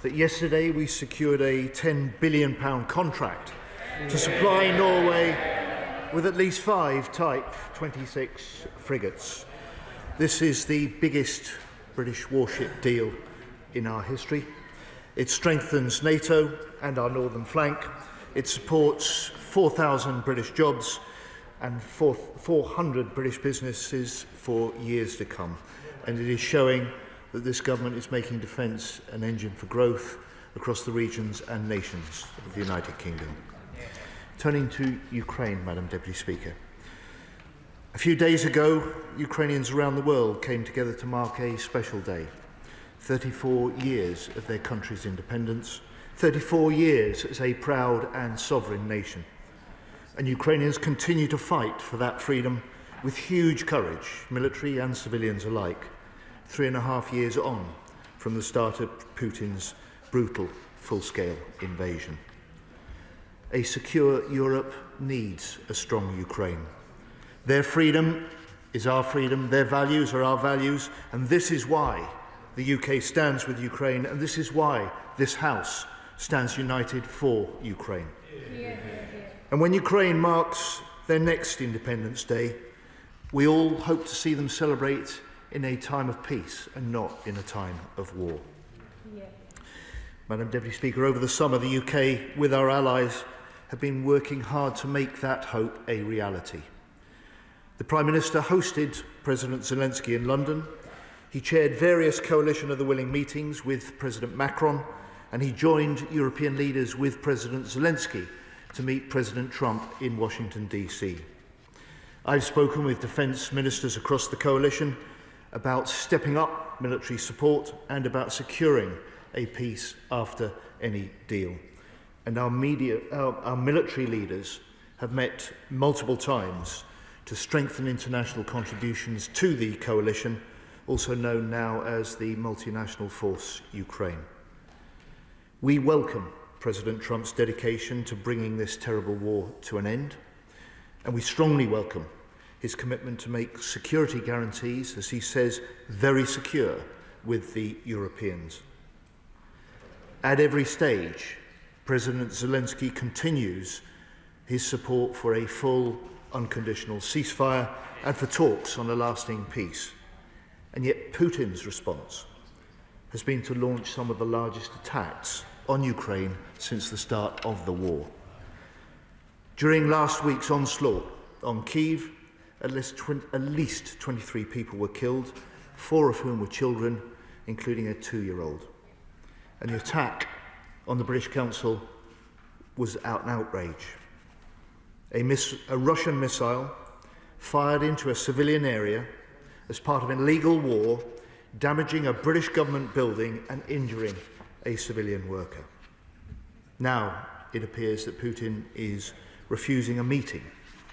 that yesterday we secured a £10 billion contract to supply Norway with at least 5 Type 26 frigates. This is the biggest British warship deal in our history. It strengthens NATO and our northern flank. It supports 4,000 British jobs and 400 British businesses for years to come. And it is showing that this government is making defence an engine for growth across the regions and nations of the United Kingdom. Turning to Ukraine, Madam Deputy Speaker. A few days ago, Ukrainians around the world came together to mark a special day. 34 years of their country's independence, 34 years as a proud and sovereign nation. And Ukrainians continue to fight for that freedom with huge courage, military and civilians alike, 3.5 years on from the start of Putin's brutal, full-scale invasion. A secure Europe needs a strong Ukraine. Their freedom is our freedom, their values are our values, and this is why the UK stands with Ukraine, and this is why this House stands united for Ukraine. And when Ukraine marks their next Independence Day, we all hope to see them celebrate in a time of peace and not in a time of war. Madam Deputy Speaker, over the summer the UK, with our allies, have been working hard to make that hope a reality. The Prime Minister hosted President Zelensky in London. He chaired various Coalition of the Willing meetings with President Macron, and he joined European leaders with President Zelensky to meet President Trump in Washington, D.C. I've spoken with defence ministers across the coalition about stepping up military support and about securing a peace after any deal. And our military leaders have met multiple times to strengthen international contributions to the coalition, also known now as the Multinational Force Ukraine. We welcome President Trump's dedication to bringing this terrible war to an end, and we strongly welcome his commitment to make security guarantees, as he says, very secure with the Europeans. At every stage, President Zelensky continues his support for a full, unconditional ceasefire and for talks on a lasting peace. And yet Putin's response has been to launch some of the largest attacks on Ukraine since the start of the war. During last week's onslaught on Kyiv, at least 23 people were killed, 4 of whom were children, including a 2-year-old. And the attack on the British Council was an outrage. A Russian missile fired into a civilian area as part of an illegal war, damaging a British government building and injuring a civilian worker. Now, it appears that Putin is refusing a meeting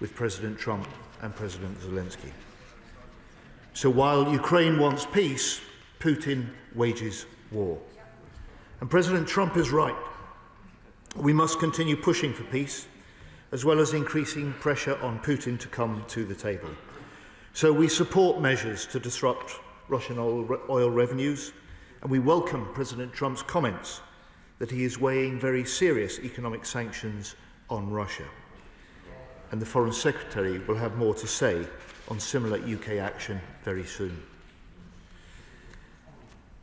with President Trump and President Zelensky. So while Ukraine wants peace, Putin wages war. And President Trump is right. We must continue pushing for peace, as well as increasing pressure on Putin to come to the table. So we support measures to disrupt Russian oil revenues, and we welcome President Trump's comments that he is weighing very serious economic sanctions on Russia. And the Foreign Secretary will have more to say on similar UK action very soon.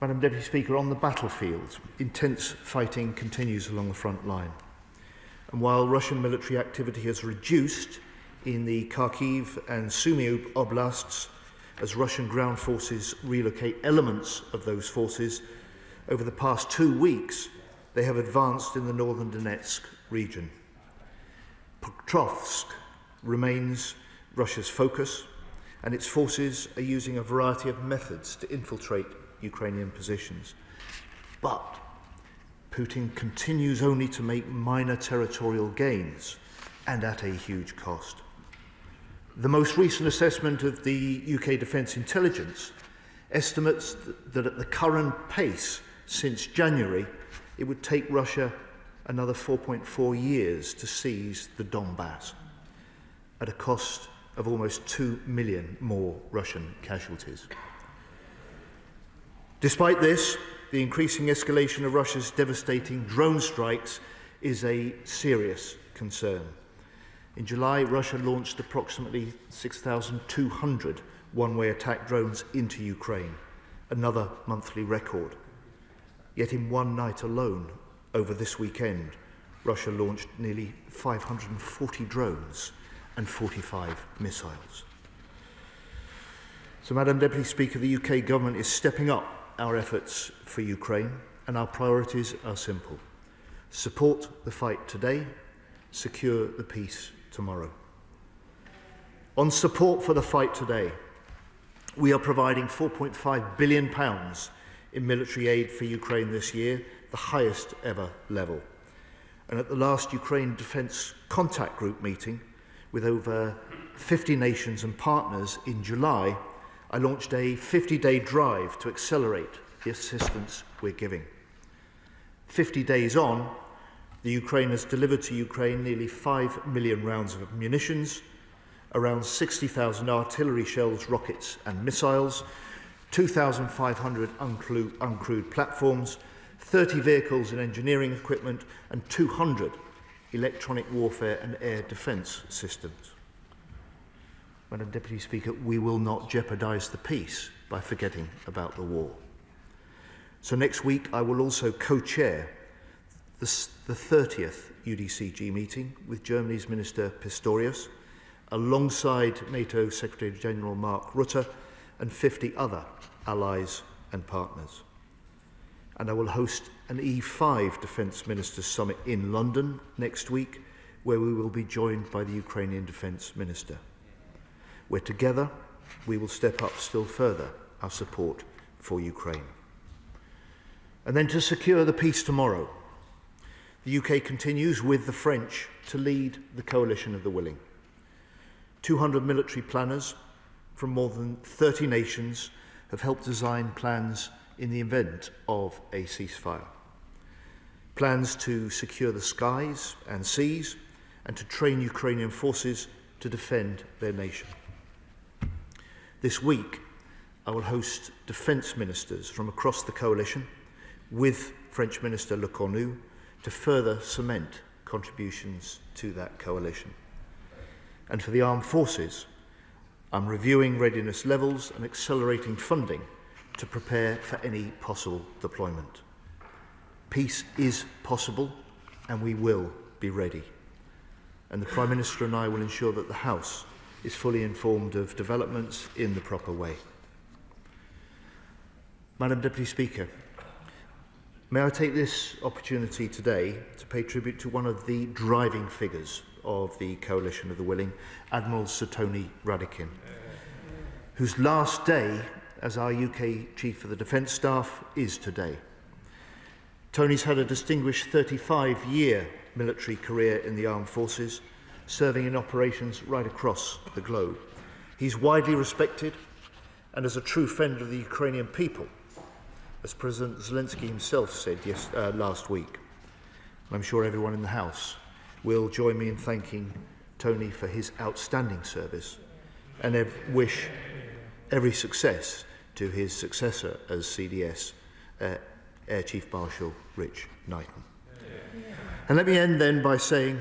Madam Deputy Speaker, on the battlefield, intense fighting continues along the front line. And while Russian military activity has reduced in the Kharkiv and Sumy oblasts, as Russian ground forces relocate elements of those forces, over the past 2 weeks, they have advanced in the northern Donetsk region. Pokrovsk remains Russia's focus, and its forces are using a variety of methods to infiltrate Ukrainian positions. But Putin continues only to make minor territorial gains, and at a huge cost. The most recent assessment of the UK Defence Intelligence estimates that at the current pace since January, it would take Russia another 4.4 years to seize the Donbass, at a cost of almost 2 million more Russian casualties. Despite this, the increasing escalation of Russia's devastating drone strikes is a serious concern. In July, Russia launched approximately 6,200 one-way attack drones into Ukraine, another monthly record. Yet in one night alone, over this weekend, Russia launched nearly 540 drones and 45 missiles. So, Madam Deputy Speaker, the UK government is stepping up our efforts for Ukraine, and our priorities are simple. Support the fight today, secure the peace tomorrow. On support for the fight today, we are providing £4.5 billion in military aid for Ukraine this year, the highest ever level. And at the last Ukraine Defence Contact Group meeting, with over 50 nations and partners in July, I launched a 50-day drive to accelerate the assistance we're giving. 50 days on, the Ukraine has delivered to Ukraine nearly 5 million rounds of munitions, around 60,000 artillery shells, rockets and missiles, 2,500 uncrewed platforms, 30 vehicles and engineering equipment, and 200 electronic warfare and air defence systems. Madam Deputy Speaker, we will not jeopardise the peace by forgetting about the war. So next week I will also co-chair the 30th UDCG meeting with Germany's Minister Pistorius, alongside NATO Secretary-General Mark Rutte and 50 other allies and partners. And I will host an E5 Defence Ministers Summit in London next week, where we will be joined by the Ukrainian Defence Minister, where together we will step up still further our support for Ukraine. And then to secure the peace tomorrow, the UK continues with the French to lead the coalition of the willing. 200 military planners from more than 30 nations have helped design plans in the event of a ceasefire. Plans to secure the skies and seas and to train Ukrainian forces to defend their nation. This week, I will host defence ministers from across the coalition with French Minister Le Cornu to further cement contributions to that coalition. And for the armed forces, I'm reviewing readiness levels and accelerating funding to prepare for any possible deployment. Peace is possible, and we will be ready. And the Prime Minister and I will ensure that the House is fully informed of developments in the proper way. Madam Deputy Speaker, may I take this opportunity today to pay tribute to one of the driving figures of the Coalition of the Willing, Admiral Sir Tony Radakin, whose last day as our UK Chief of the Defence Staff is today. Tony's had a distinguished 35-year military career in the armed forces, serving in operations right across the globe. He's widely respected, and as a true friend of the Ukrainian people, as President Zelensky himself said last week. I'm sure everyone in the House will join me in thanking Tony for his outstanding service and wish every success to his successor as CDS, Air Chief Marshal Rich Knighton. And let me end then by saying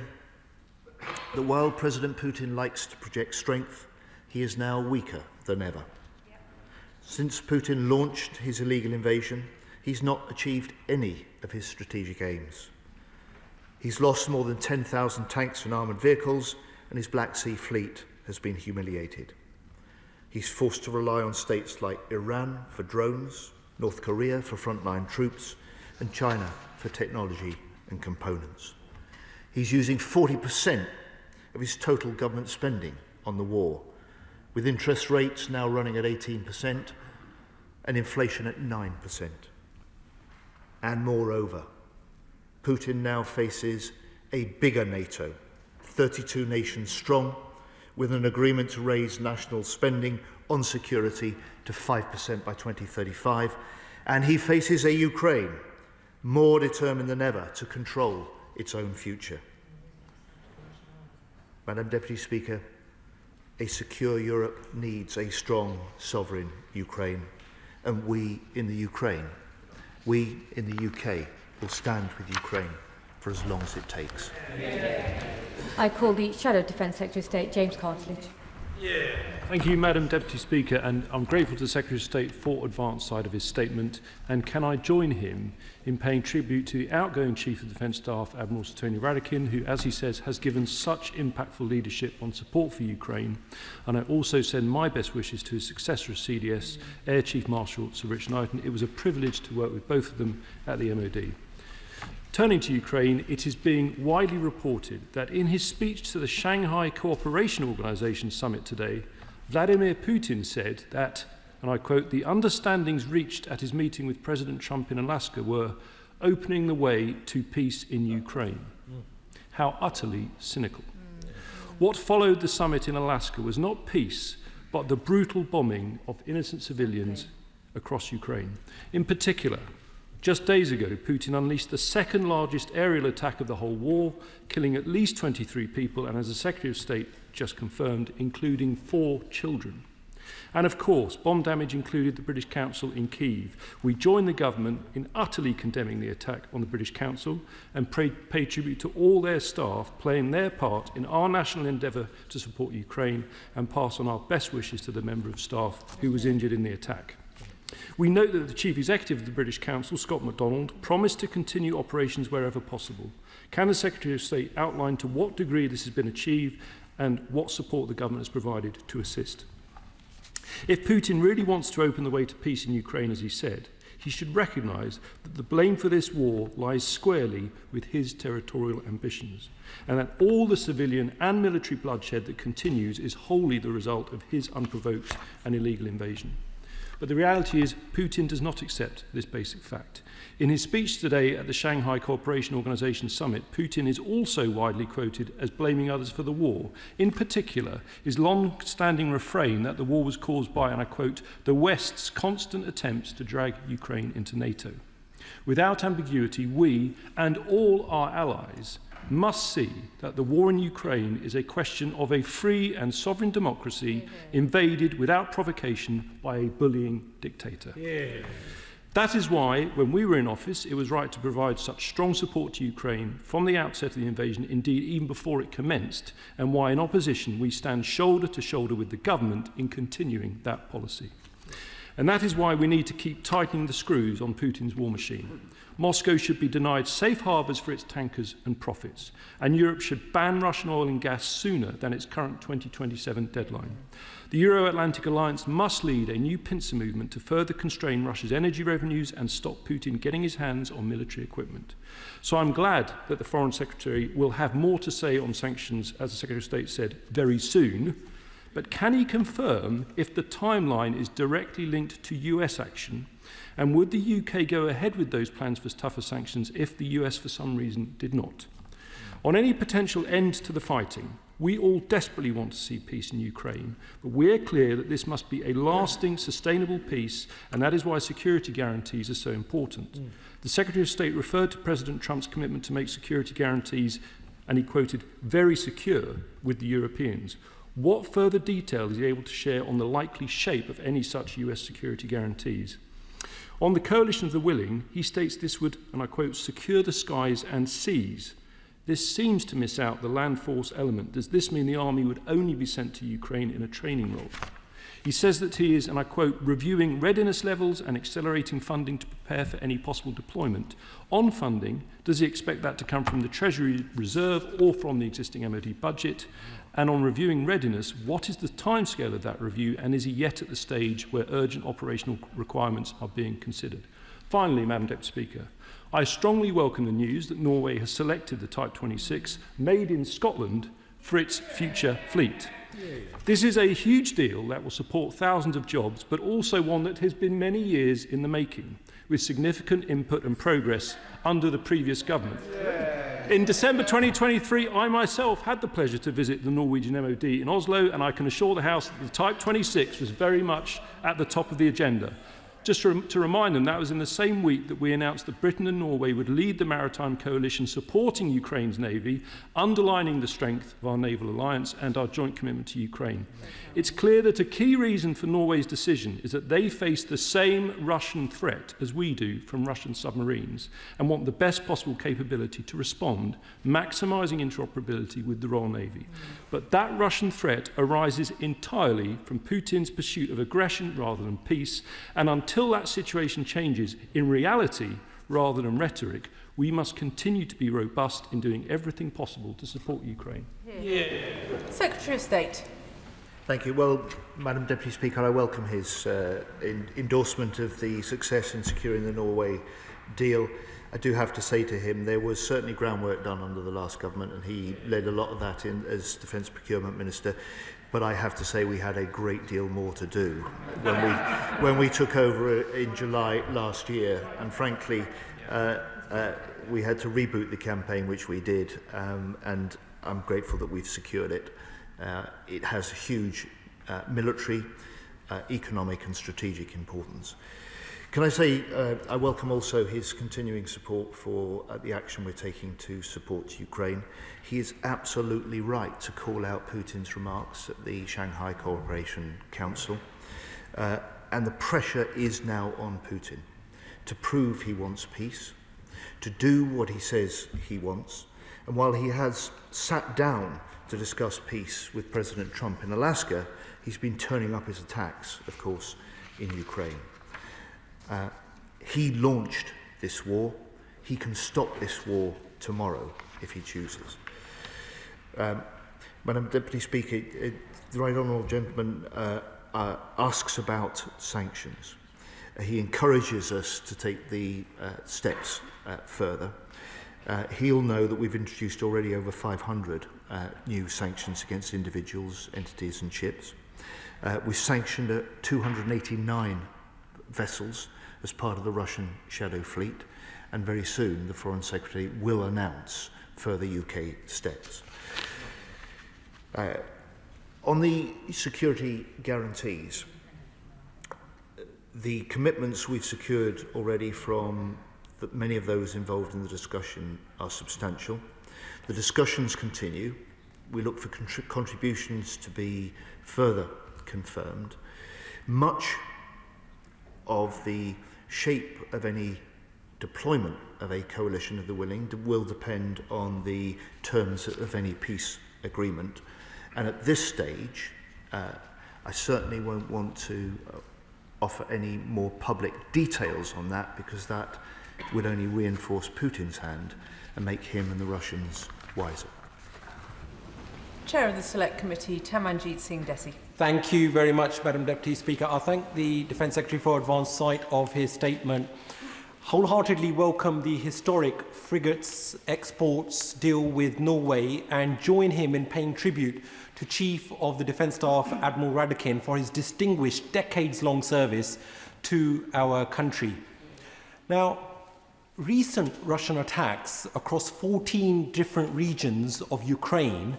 that while President Putin likes to project strength, he is now weaker than ever. Since Putin launched his illegal invasion, he's not achieved any of his strategic aims. He's lost more than 10,000 tanks and armoured vehicles, and his Black Sea fleet has been humiliated. He's forced to rely on states like Iran for drones, North Korea for frontline troops, and China for technology and components. He's using 40% of his total government spending on the war, with interest rates now running at 18% and inflation at 9%. And moreover, Putin now faces a bigger NATO, 32 nations strong, with an agreement to raise national spending on security to 5% by 2035, and he faces a Ukraine more determined than ever to control its own future. Madam Deputy Speaker, a secure Europe needs a strong, sovereign Ukraine, and we in the UK, will stand with Ukraine for as long as it takes. I call the Shadow Defence Secretary of State, James Cartledge. Thank you, Madam Deputy Speaker, and I'm grateful to the Secretary of State for advance side of his statement, and can I join him in paying tribute to the outgoing Chief of Defence Staff, Admiral Sir Tony Radakin, who, as he says, has given such impactful leadership on support for Ukraine, and I also send my best wishes to his successor as CDS, Air Chief Marshal Sir Rich Knighton. It was a privilege to work with both of them at the MOD. Turning to Ukraine, it is being widely reported that in his speech to the Shanghai Cooperation Organization summit today, Vladimir Putin said that, and I quote, "the understandings reached at his meeting with President Trump in Alaska were opening the way to peace in Ukraine." How utterly cynical. What followed the summit in Alaska was not peace, but the brutal bombing of innocent civilians across Ukraine. In particular, just days ago, Putin unleashed the second largest aerial attack of the whole war, killing at least 23 people, and as the Secretary of State just confirmed, including 4 children. And of course, bomb damage included the British Council in Kyiv. We join the government in utterly condemning the attack on the British Council and pay tribute to all their staff playing their part in our national endeavour to support Ukraine, and pass on our best wishes to the member of staff who was injured in the attack. We note that the Chief Executive of the British Council, Scott MacDonald, promised to continue operations wherever possible. Can the Secretary of State outline to what degree this has been achieved and what support the government has provided to assist? If Putin really wants to open the way to peace in Ukraine, as he said, he should recognise that the blame for this war lies squarely with his territorial ambitions, and that all the civilian and military bloodshed that continues is wholly the result of his unprovoked and illegal invasion. But the reality is Putin does not accept this basic fact. In his speech today at the Shanghai Cooperation Organization Summit, Putin is also widely quoted as blaming others for the war. In particular, his long-standing refrain that the war was caused by, and I quote, "the West's constant attempts to drag Ukraine into NATO." Without ambiguity, we and all our allies must see that the war in Ukraine is a question of a free and sovereign democracy invaded without provocation by a bullying dictator. That is why, when we were in office, it was right to provide such strong support to Ukraine from the outset of the invasion, indeed even before it commenced, and why in opposition we stand shoulder to shoulder with the government in continuing that policy. And that is why we need to keep tightening the screws on Putin's war machine. Moscow should be denied safe harbours for its tankers and profits, and Europe should ban Russian oil and gas sooner than its current 2027 deadline. The Euro-Atlantic Alliance must lead a new pincer movement to further constrain Russia's energy revenues and stop Putin getting his hands on military equipment. So I'm glad that the Foreign Secretary will have more to say on sanctions, as the Secretary of State said, very soon. But can he confirm if the timeline is directly linked to US action? And would the UK go ahead with those plans for tougher sanctions if the US for some reason did not? On any potential end to the fighting, we all desperately want to see peace in Ukraine, but we're clear that this must be a lasting, sustainable peace, and that is why security guarantees are so important. The Secretary of State referred to President Trump's commitment to make security guarantees, and he quoted, very secure with the Europeans. What further detail is he able to share on the likely shape of any such US security guarantees? On the coalition of the willing, he states this would, and I quote, secure the skies and seas. This seems to miss out the land force element. Does this mean the army would only be sent to Ukraine in a training role? He says that he is, and I quote, reviewing readiness levels and accelerating funding to prepare for any possible deployment. On funding, does he expect that to come from the Treasury Reserve or from the existing MOD budget? And on reviewing readiness, what is the timescale of that review, and is he yet at the stage where urgent operational requirements are being considered? Finally, Madam Deputy Speaker, I strongly welcome the news that Norway has selected the Type 26 made in Scotland for its future fleet. This is a huge deal that will support thousands of jobs, but also one that has been many years in the making, with significant input and progress under the previous government. In December 2023, I myself had the pleasure to visit the Norwegian MOD in Oslo, and I can assure the House that the Type 26 was very much at the top of the agenda. Just to remind them, that was in the same week that we announced that Britain and Norway would lead the maritime coalition supporting Ukraine's navy, underlining the strength of our naval alliance and our joint commitment to Ukraine. It's clear that a key reason for Norway's decision is that they face the same Russian threat as we do from Russian submarines and want the best possible capability to respond, maximising interoperability with the Royal Navy. But that Russian threat arises entirely from Putin's pursuit of aggression rather than peace, and until that situation changes in reality rather than rhetoric, we must continue to be robust in doing everything possible to support Ukraine. Secretary of State. Thank you. Well, Madam Deputy Speaker, I welcome his endorsement of the success in securing the Norway deal. I do have to say to him there was certainly groundwork done under the last government, and he led a lot of that in as Defence Procurement Minister. But I have to say we had a great deal more to do when we took over in July last year. And frankly, we had to reboot the campaign, which we did, and I'm grateful that we've secured it. It has huge military, economic and strategic importance. Can I say I welcome also his continuing support for the action we're taking to support Ukraine. He is absolutely right to call out Putin's remarks at the Shanghai Cooperation Council. And the pressure is now on Putin to prove he wants peace, to do what he says he wants. And while he has sat down to discuss peace with President Trump in Alaska, he's been turning up his attacks, of course, in Ukraine. He launched this war. He can stop this war tomorrow if he chooses. Madam Deputy Speaker, the Right Honourable Gentleman asks about sanctions. He encourages us to take the steps further. He'll know that we've introduced already over 500 new sanctions against individuals, entities and ships. We've sanctioned 289 vessels as part of the Russian shadow fleet, and very soon the Foreign Secretary will announce further UK steps. On the security guarantees, the commitments we've secured already from many of those involved in the discussion are substantial. The discussions continue. We look for contributions to be further confirmed. Much of the shape of any deployment of a coalition of the willing will depend on the terms of any peace agreement. And at this stage, I certainly won't want to offer any more public details on that, because that would only reinforce Putin's hand and make him and the Russians wiser. Chair of the Select Committee, Tamanjeet Singh Desi. Thank you very much, Madam Deputy Speaker. I thank the Defence Secretary for advance sight of his statement. Wholeheartedly welcome the historic frigates exports deal with Norway and join him in paying tribute to Chief of the Defence Staff Admiral Radakin for his distinguished decades-long service to our country. Now, recent Russian attacks across 14 different regions of Ukraine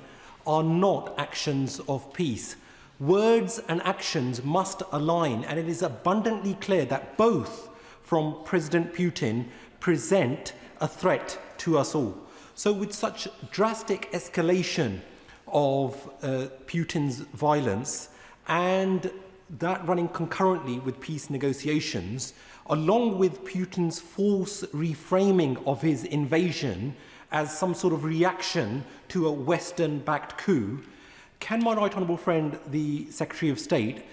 are not actions of peace. Words and actions must align, and it is abundantly clear that both from President Putin present a threat to us all. So with such drastic escalation of Putin's violence and that running concurrently with peace negotiations, along with Putin's false reframing of his invasion as some sort of reaction to a Western-backed coup, can my right honourable friend, the Secretary of State,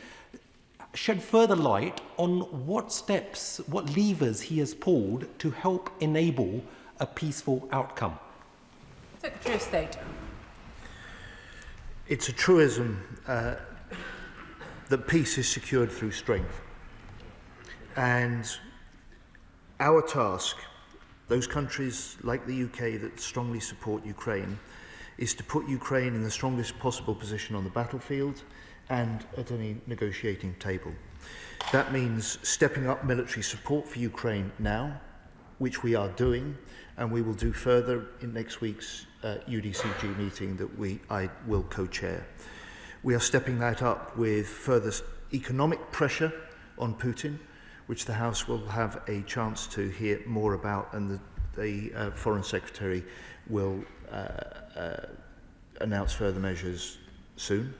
shed further light on what steps, what levers he has pulled to help enable a peaceful outcome? Secretary of State. It's a truism that peace is secured through strength. And our task, those countries like the UK that strongly support Ukraine, is to put Ukraine in the strongest possible position on the battlefield and at any negotiating table. That means stepping up military support for Ukraine now, which we are doing, and we will do further in next week's UDCG meeting that I will co-chair. We are stepping that up with further economic pressure on Putin, which the House will have a chance to hear more about, and the Foreign Secretary will announce further measures soon.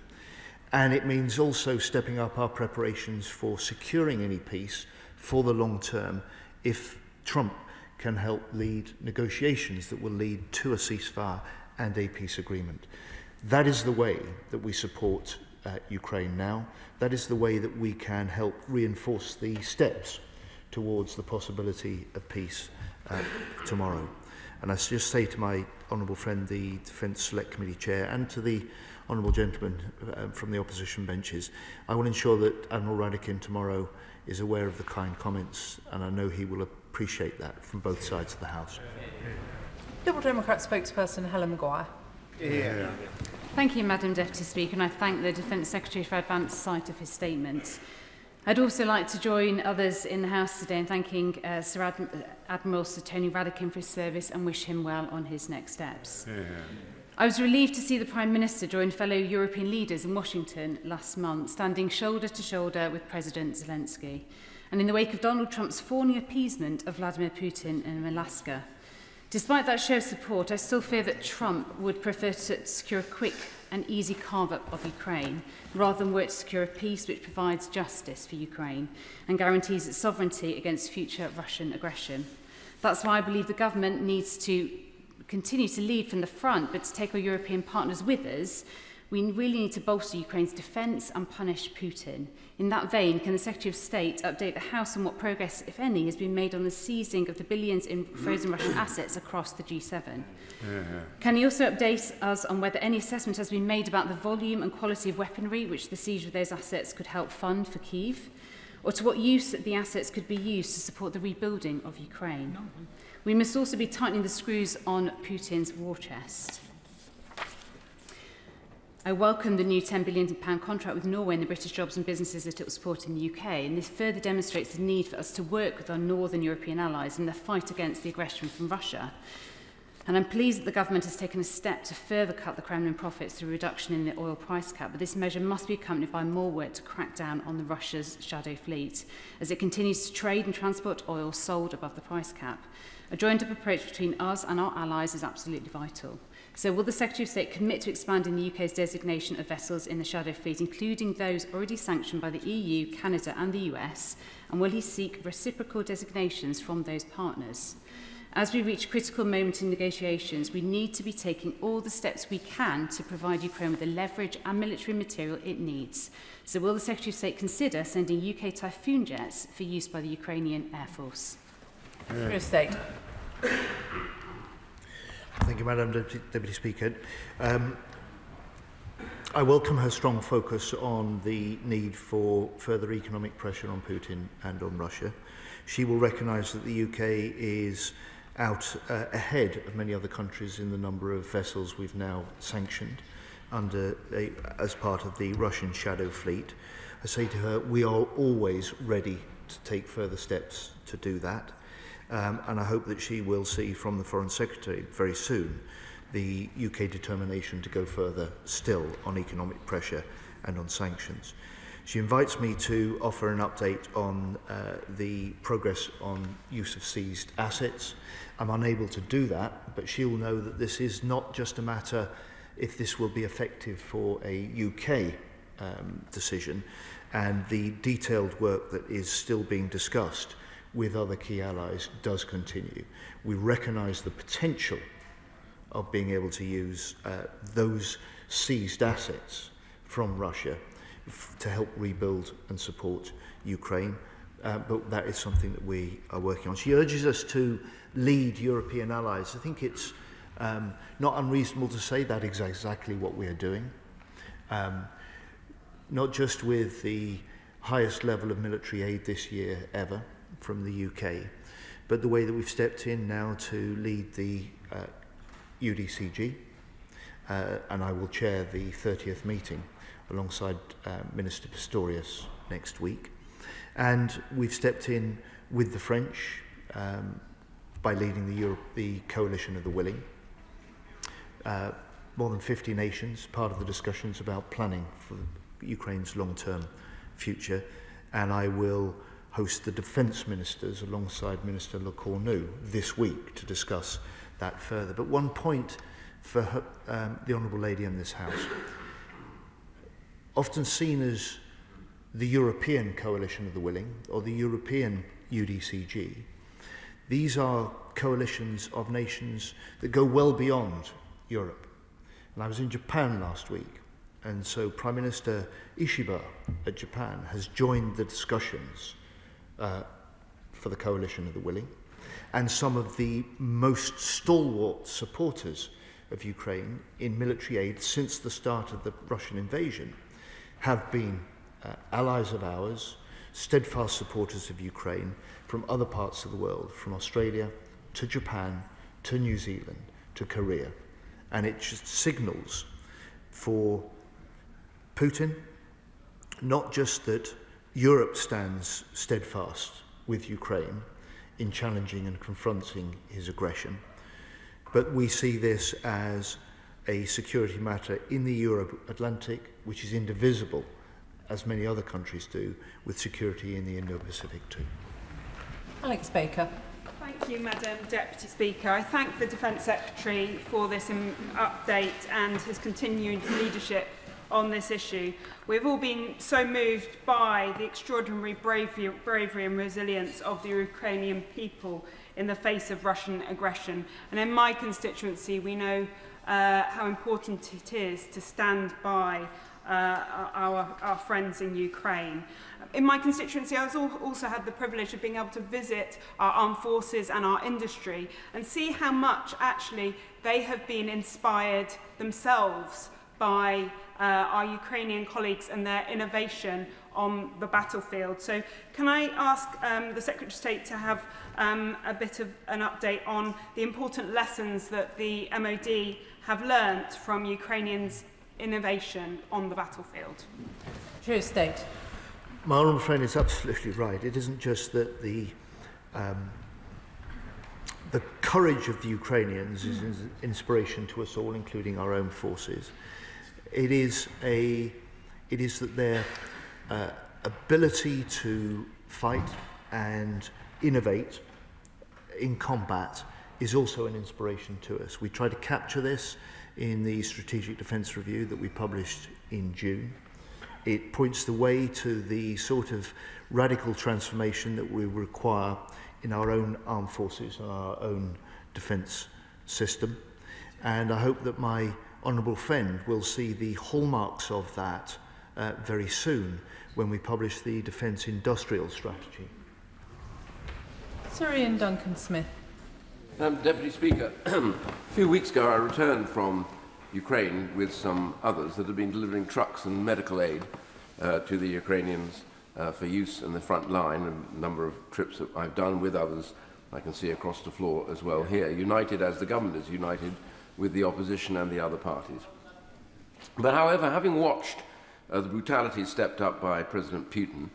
And it means also stepping up our preparations for securing any peace for the long term if Trump can help lead negotiations that will lead to a ceasefire and a peace agreement. That is the way that we support Ukraine now. That is the way that we can help reinforce the steps towards the possibility of peace tomorrow. And I just say to my honourable friend, the Defence Select Committee Chair, and to the honourable gentleman from the opposition benches, I will ensure that Admiral Radakin tomorrow is aware of the kind comments, and I know he will appreciate that from both sides of the House. Liberal Democrat spokesperson Helen Maguire. Yeah. Thank you, Madam Deputy Speaker, and I thank the Defence Secretary for advance sight of his statement. I'd also like to join others in the House today in thanking Admiral Sir Tony Radakin for his service and wish him well on his next steps. Yeah. I was relieved to see the Prime Minister join fellow European leaders in Washington last month, standing shoulder to shoulder with President Zelensky, and in the wake of Donald Trump's fawning appeasement of Vladimir Putin in Alaska. Despite that show of support, I still fear that Trump would prefer to secure a quick and easy carve-up of Ukraine, rather than work to secure a peace which provides justice for Ukraine and guarantees its sovereignty against future Russian aggression. That's why I believe the government needs to continue to lead from the front, but to take our European partners with us. We really need to bolster Ukraine's defence and punish Putin. In that vein, can the Secretary of State update the House on what progress, if any, has been made on the seizing of the billions in frozen Russian assets across the G7? Can he also update us on whether any assessment has been made about the volume and quality of weaponry which the siege of those assets could help fund for Kyiv? Or to what use the assets could be used to support the rebuilding of Ukraine? We must also be tightening the screws on Putin's war chest. I welcome the new £10 billion contract with Norway and the British jobs and businesses that it will support in the UK, and this further demonstrates the need for us to work with our northern European allies in the fight against the aggression from Russia. And I'm pleased that the government has taken a step to further cut the Kremlin profits through a reduction in the oil price cap, but this measure must be accompanied by more work to crack down on Russia's shadow fleet, as it continues to trade and transport oil sold above the price cap. A joined-up approach between us and our allies is absolutely vital. So will the Secretary of State commit to expanding the UK's designation of vessels in the shadow fleet, including those already sanctioned by the EU, Canada and the US, and will he seek reciprocal designations from those partners? As we reach a critical moment in negotiations, we need to be taking all the steps we can to provide Ukraine with the leverage and military material it needs. So will the Secretary of State consider sending UK Typhoon jets for use by the Ukrainian Air Force? Secretary of State. Thank you, Madam Deputy Speaker. I welcome her strong focus on the need for further economic pressure on Putin and on Russia. She will recognise that the UK is out ahead of many other countries in the number of vessels we've now sanctioned as part of the Russian shadow fleet. I say to her, we are always ready to take further steps to do that. and I hope that she will see from the Foreign Secretary very soon the UK determination to go further still on economic pressure and on sanctions. She invites me to offer an update on the progress on use of seized assets. I'm unable to do that, but she'll know that this is not just a matter if this will be effective for a UK decision, and the detailed work that is still being discussed with other key allies does continue. We recognise the potential of being able to use those seized assets from Russia to help rebuild and support Ukraine, but that is something that we are working on. She urges us to lead European allies. I think it's not unreasonable to say that is exactly what we are doing, not just with the highest level of military aid this year ever from the UK, but the way that we've stepped in now to lead the UDCG, and I will chair the 30th meeting alongside Minister Pistorius next week. And we've stepped in with the French by leading the Coalition of the Willing. More than 50 nations, part of the discussions about planning for Ukraine's long-term future. And I will host the defence ministers alongside Minister Le Cornu this week to discuss that further. But one point for her, the Honourable Lady in this House. Often seen as the European Coalition of the Willing or the European UDCG, these are coalitions of nations that go well beyond Europe. And I was in Japan last week, and so Prime Minister Ishiba at Japan has joined the discussions for the Coalition of the Willing, and some of the most stalwart supporters of Ukraine in military aid since the start of the Russian invasion have been allies of ours, steadfast supporters of Ukraine from other parts of the world, from Australia to Japan to New Zealand to Korea. And it just signals for Putin not just that Europe stands steadfast with Ukraine in challenging and confronting his aggression, but we see this as a security matter in the Euro-Atlantic, which is indivisible, as many other countries do, with security in the Indo-Pacific too. Alex Baker. Thank you, Madam Deputy Speaker. I thank the Defence Secretary for this update and his continued leadership on this issue. We've all been so moved by the extraordinary bravery and resilience of the Ukrainian people in the face of Russian aggression. And in my constituency, we know how important it is to stand by our friends in Ukraine. In my constituency, I also had the privilege of being able to visit our armed forces and our industry and see how much actually they have been inspired themselves by our Ukrainian colleagues and their innovation on the battlefield. So can I ask the Secretary of State to have a bit of an update on the important lessons that the MOD have learnt from Ukrainians' innovation on the battlefield? Secretary of State. My honourable friend is absolutely right. It isn't just that the courage of the Ukrainians is an inspiration to us all, including our own forces. It is that their ability to fight and innovate in combat is also an inspiration to us. We try to capture this in the Strategic Defence Review that we published in June. It points the way to the sort of radical transformation that we require in our own armed forces and our own defence system. And I hope that my honourable friend will see the hallmarks of that very soon when we publish the Defence Industrial Strategy. Sir Ian Duncan-Smith. Deputy Speaker, a few weeks ago I returned from Ukraine with some others that have been delivering trucks and medical aid to the Ukrainians for use in the front line, a number of trips that I've done with others I can see across the floor as well here, united as the government is united with the opposition and the other parties. But however, having watched the brutality stepped up by President Putin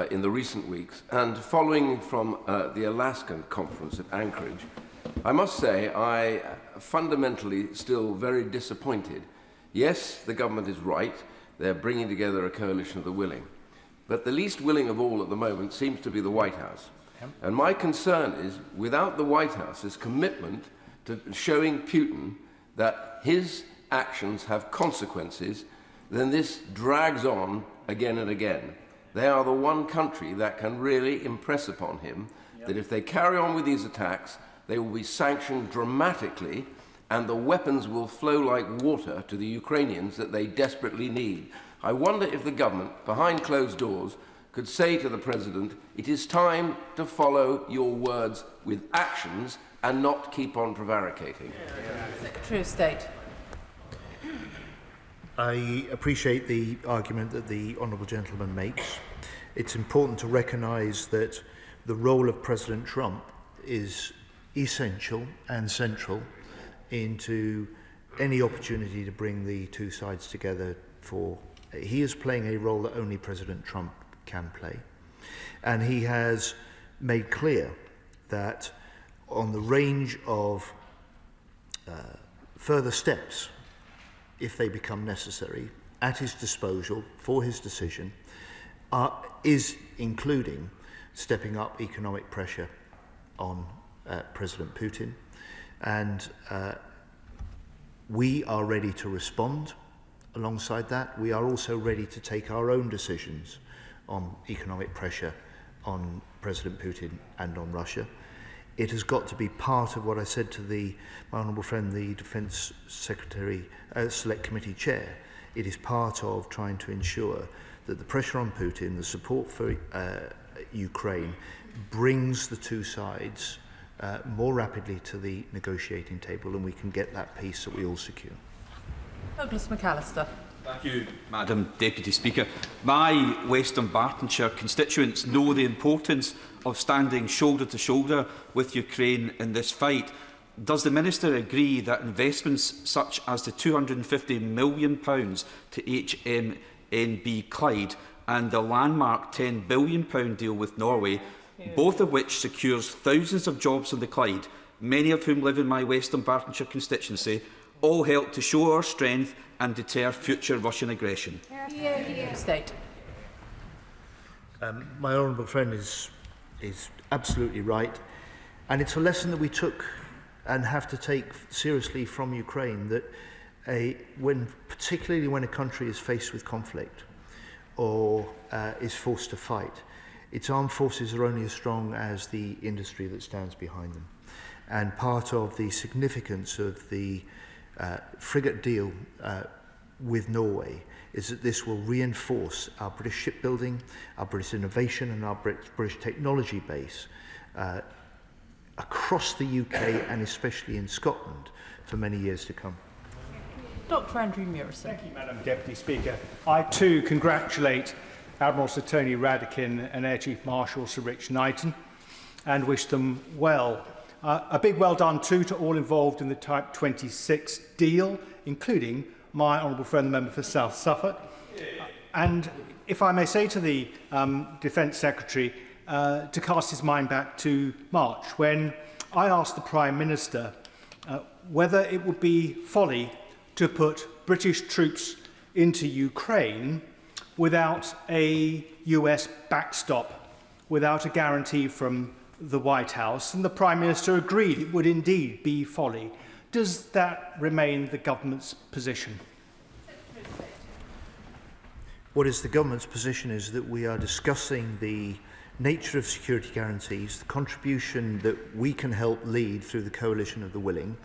in the recent weeks, and following from the Alaskan conference at Anchorage, I must say I fundamentally still very disappointed. Yes, the government is right. They're bringing together a coalition of the willing. But the least willing of all at the moment seems to be the White House. And my concern is, without the White House's commitment to showing Putin that his actions have consequences, then this drags on again and again. They are the one country that can really impress upon him that if they carry on with these attacks, they will be sanctioned dramatically and the weapons will flow like water to the Ukrainians that they desperately need. I wonder if the government, behind closed doors, could say to the President, it is time to follow your words with actions and not keep on prevaricating. Secretary of State. I appreciate the argument that the honourable gentleman makes. It's important to recognise that the role of President Trump is essential and central into any opportunity to bring the two sides together. He is playing a role that only President Trump can play. And he has made clear that on the range of further steps, if they become necessary, at his disposal for his decision, is including stepping up economic pressure on President Putin. And we are ready to respond alongside that. We are also ready to take our own decisions on economic pressure on President Putin and on Russia. It has got to be part of what I said to my honourable friend, the Defence Secretary, Select Committee Chair. It is part of trying to ensure that the pressure on Putin, the support for Ukraine, brings the two sides more rapidly to the negotiating table, and we can get that peace that we all secure. Douglas McAllister. Thank you, Madam Deputy Speaker. My Western Bartonshire constituents know the importance of standing shoulder to shoulder with Ukraine in this fight. Does the Minister agree that investments such as the £250 million to HMNB Clyde and the landmark £10 billion deal with Norway, both of which secures thousands of jobs on the Clyde, many of whom live in my Western Bartonshire constituency, all help to show our strength and deter future Russian aggression? State. My honourable friend is absolutely right, and it's a lesson that we took and have to take seriously from Ukraine, that particularly when a country is faced with conflict or is forced to fight, its armed forces are only as strong as the industry that stands behind them. And part of the significance of the frigate deal with Norway is that this will reinforce our British shipbuilding, our British innovation and our British technology base across the UK and especially in Scotland for many years to come. Dr. Andrew Murison. Thank you, Madam Deputy Speaker. I too congratulate Admiral Sir Tony Radakin and Air Chief Marshal Sir Rich Knighton and wish them well. A big well done too to all involved in the Type 26 deal, including my honourable friend, the member for South Suffolk. And if I may say to the Defence Secretary to cast his mind back to March, when I asked the Prime Minister whether it would be folly to put British troops into Ukraine without a US backstop, without a guarantee from the White House, and the Prime Minister agreed it would indeed be folly. Does that remain the government's position? What is the government's position is that we are discussing the nature of security guarantees, the contribution that we can help lead through the coalition of the willing,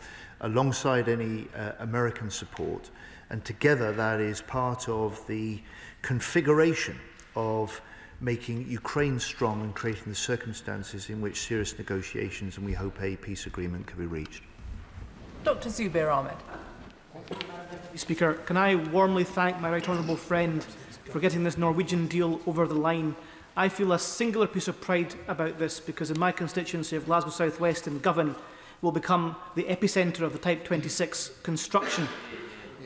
alongside any American support, and together that is part of the configuration of making Ukraine strong and creating the circumstances in which serious negotiations and we hope a peace agreement can be reached. Dr. Zubair Ahmed. Speaker, can I warmly thank my right honourable friend for getting this Norwegian deal over the line. I feel a singular piece of pride about this because in my constituency of Glasgow South West and Govan will become the epicentre of the Type 26 construction.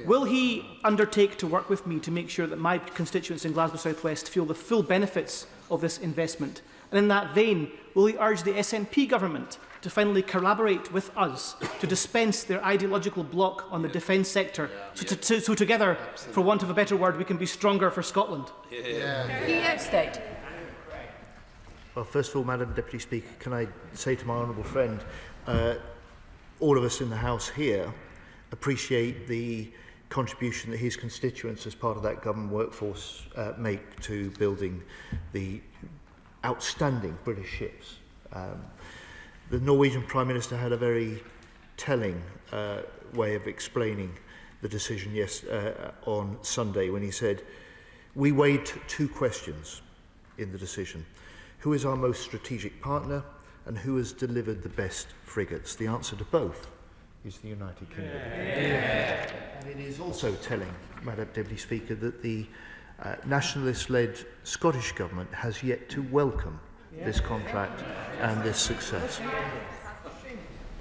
Will he undertake to work with me to make sure that my constituents in Glasgow South West feel the full benefits of this investment? And in that vein, will he urge the SNP government to finally collaborate with us to dispense their ideological block on the defence sector so together, for want of a better word, we can be stronger for Scotland? State. Well, first of all, Madam Deputy Speaker, can I say to my honourable friend, all of us in the House here appreciate the contribution that his constituents as part of that government workforce make to building the outstanding British ships. The Norwegian Prime Minister had a very telling way of explaining the decision on Sunday when he said, "We weighed two questions in the decision. Who is our most strategic partner and who has delivered the best frigates? The answer to both is the United Kingdom." Yeah. And it is also telling, Madam Deputy Speaker, that the nationalist-led Scottish Government has yet to welcome this contract and this success.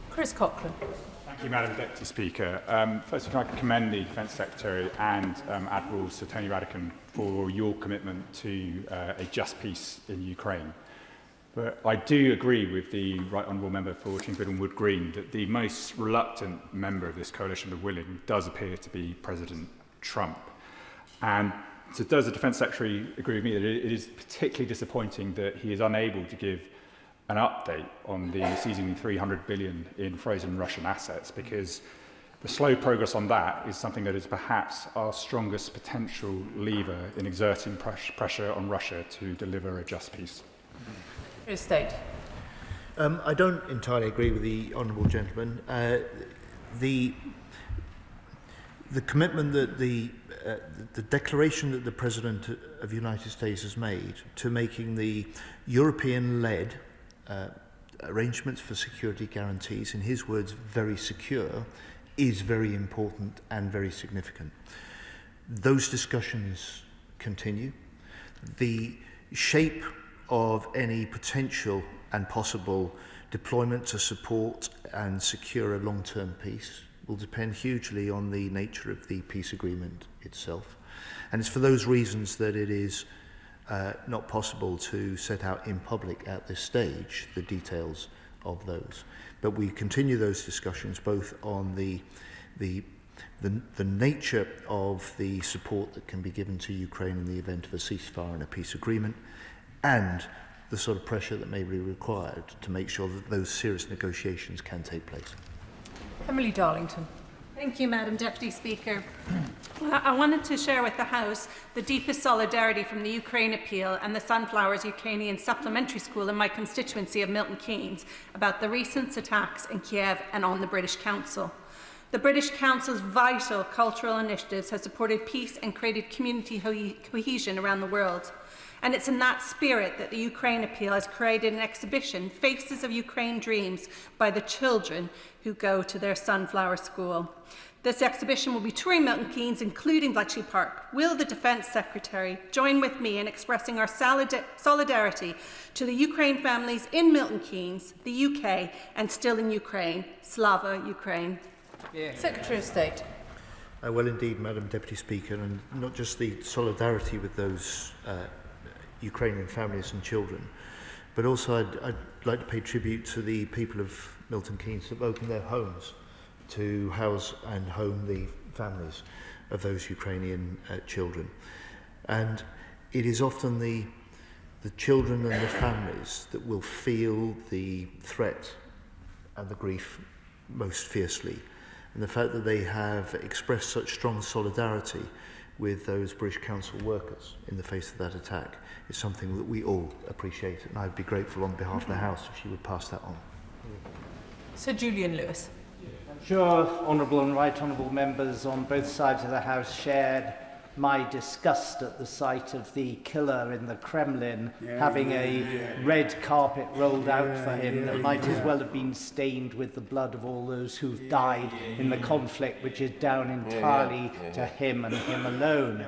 Chris Cochran. Thank you, Madam Deputy Speaker. First, I'd like to commend the Defence Secretary and Admiral Sir Tony Radakin for your commitment to a just peace in Ukraine. But I do agree with the Right Honourable Member for Chingford Wood Green that the most reluctant member of this coalition of the willing does appear to be President Trump. And so does the Defence Secretary agree with me that it is particularly disappointing that he is unable to give an update on the seizing 300 billion in frozen Russian assets, because the slow progress on that is something that is perhaps our strongest potential lever in exerting pressure on Russia to deliver a just peace. State. I don't entirely agree with the honourable gentleman. The commitment that the declaration that the President of the United States has made to making the European-led arrangements for security guarantees, in his words, very secure, is very important and very significant. Those discussions continue. The shape of any potential and possible deployment to support and secure a long-term peace will depend hugely on the nature of the peace agreement itself. And it's for those reasons that it is not possible to set out in public at this stage the details of those. But we continue those discussions both on the nature of the support that can be given to Ukraine in the event of a ceasefire and a peace agreement, and the sort of pressure that may be required to make sure that those serious negotiations can take place. Emily Darlington. Thank you, Madam Deputy Speaker. I wanted to share with the House the deepest solidarity from the Ukraine appeal and the Sunflowers Ukrainian Supplementary School in my constituency of Milton Keynes about the recent attacks in Kiev and on the British Council. The British Council's vital cultural initiatives have supported peace and created community cohesion around the world. And it's in that spirit that the Ukraine appeal has created an exhibition, Faces of Ukraine Dreams, by the children who go to their Sunflower School. This exhibition will be touring Milton Keynes, including Bletchley Park. Will the Defence Secretary join with me in expressing our solidarity to the Ukraine families in Milton Keynes, the UK, and still in Ukraine? Slava Ukraine. Yeah. Secretary of State. Well, indeed, Madam Deputy Speaker, and not just the solidarity with those Ukrainian families and children, but also I'd like to pay tribute to the people of Milton Keynes that have opened their homes to house and home the families of those Ukrainian children. And it is often the children and the families that will feel the threat and the grief most fiercely. And the fact that they have expressed such strong solidarity with those British Council workers in the face of that attack is something that we all appreciate, and I'd be grateful on behalf of the House if she would pass that on. Sir Julian Lewis. I'm sure honourable and right honourable members on both sides of the House shared my disgust at the sight of the killer in the Kremlin having a red carpet rolled out for him that might as well have been stained with the blood of all those who've died in the conflict, which is down entirely to him and him alone.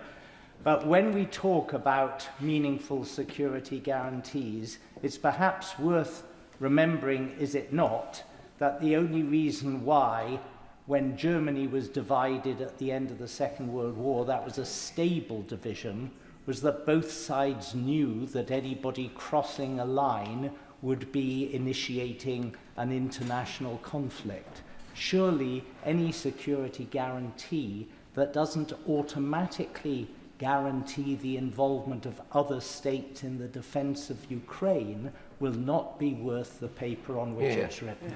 But when we talk about meaningful security guarantees, it's perhaps worth remembering, is it not, that the only reason why, when Germany was divided at the end of the Second World War, that was a stable division, was that both sides knew that anybody crossing a line would be initiating an international conflict. Surely any security guarantee that doesn't automatically guarantee the involvement of other states in the defence of Ukraine will not be worth the paper on which it's written.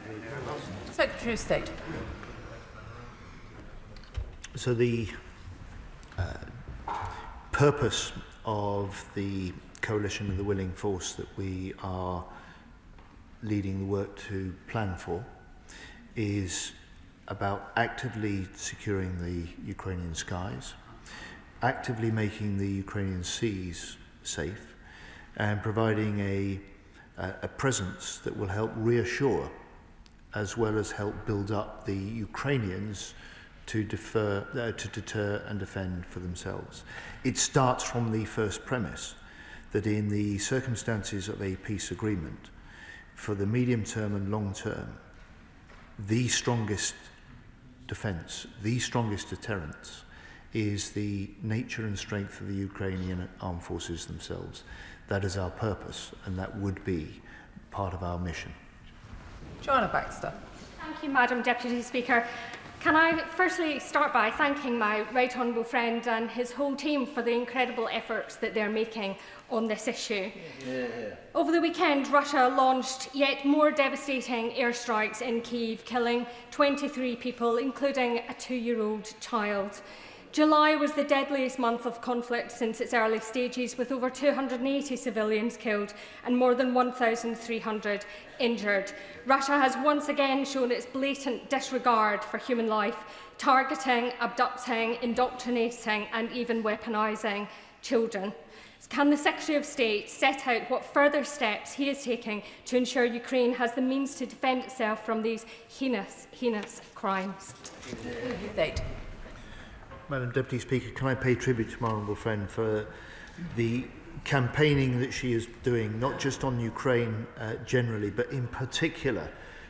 Secretary of State. So the purpose of the coalition of the willing force that we are leading the work to plan for is about actively securing the Ukrainian skies, actively making the Ukrainian seas safe, and providing a presence that will help reassure as well as help build up the Ukrainians to deter and defend for themselves. It starts from the first premise that in the circumstances of a peace agreement, for the medium term and long term, the strongest defence, the strongest deterrence is the nature and strength of the Ukrainian armed forces themselves. That is our purpose, and that would be part of our mission. Joanna Baxter. Thank you, Madam Deputy Speaker. Can I firstly start by thanking my right honourable friend and his whole team for the incredible efforts that they're making on this issue. Over the weekend, Russia launched yet more devastating airstrikes in Kyiv, killing 23 people, including a 2-year-old child. July was the deadliest month of conflict since its early stages, with over 280 civilians killed and more than 1,300 injured. Russia has once again shown its blatant disregard for human life, targeting, abducting, indoctrinating and even weaponising children. Can the Secretary of State set out what further steps he is taking to ensure Ukraine has the means to defend itself from these heinous, heinous crimes? Madam Deputy Speaker, can I pay tribute to my honourable friend for the campaigning that she is doing, not just on Ukraine generally, but in particular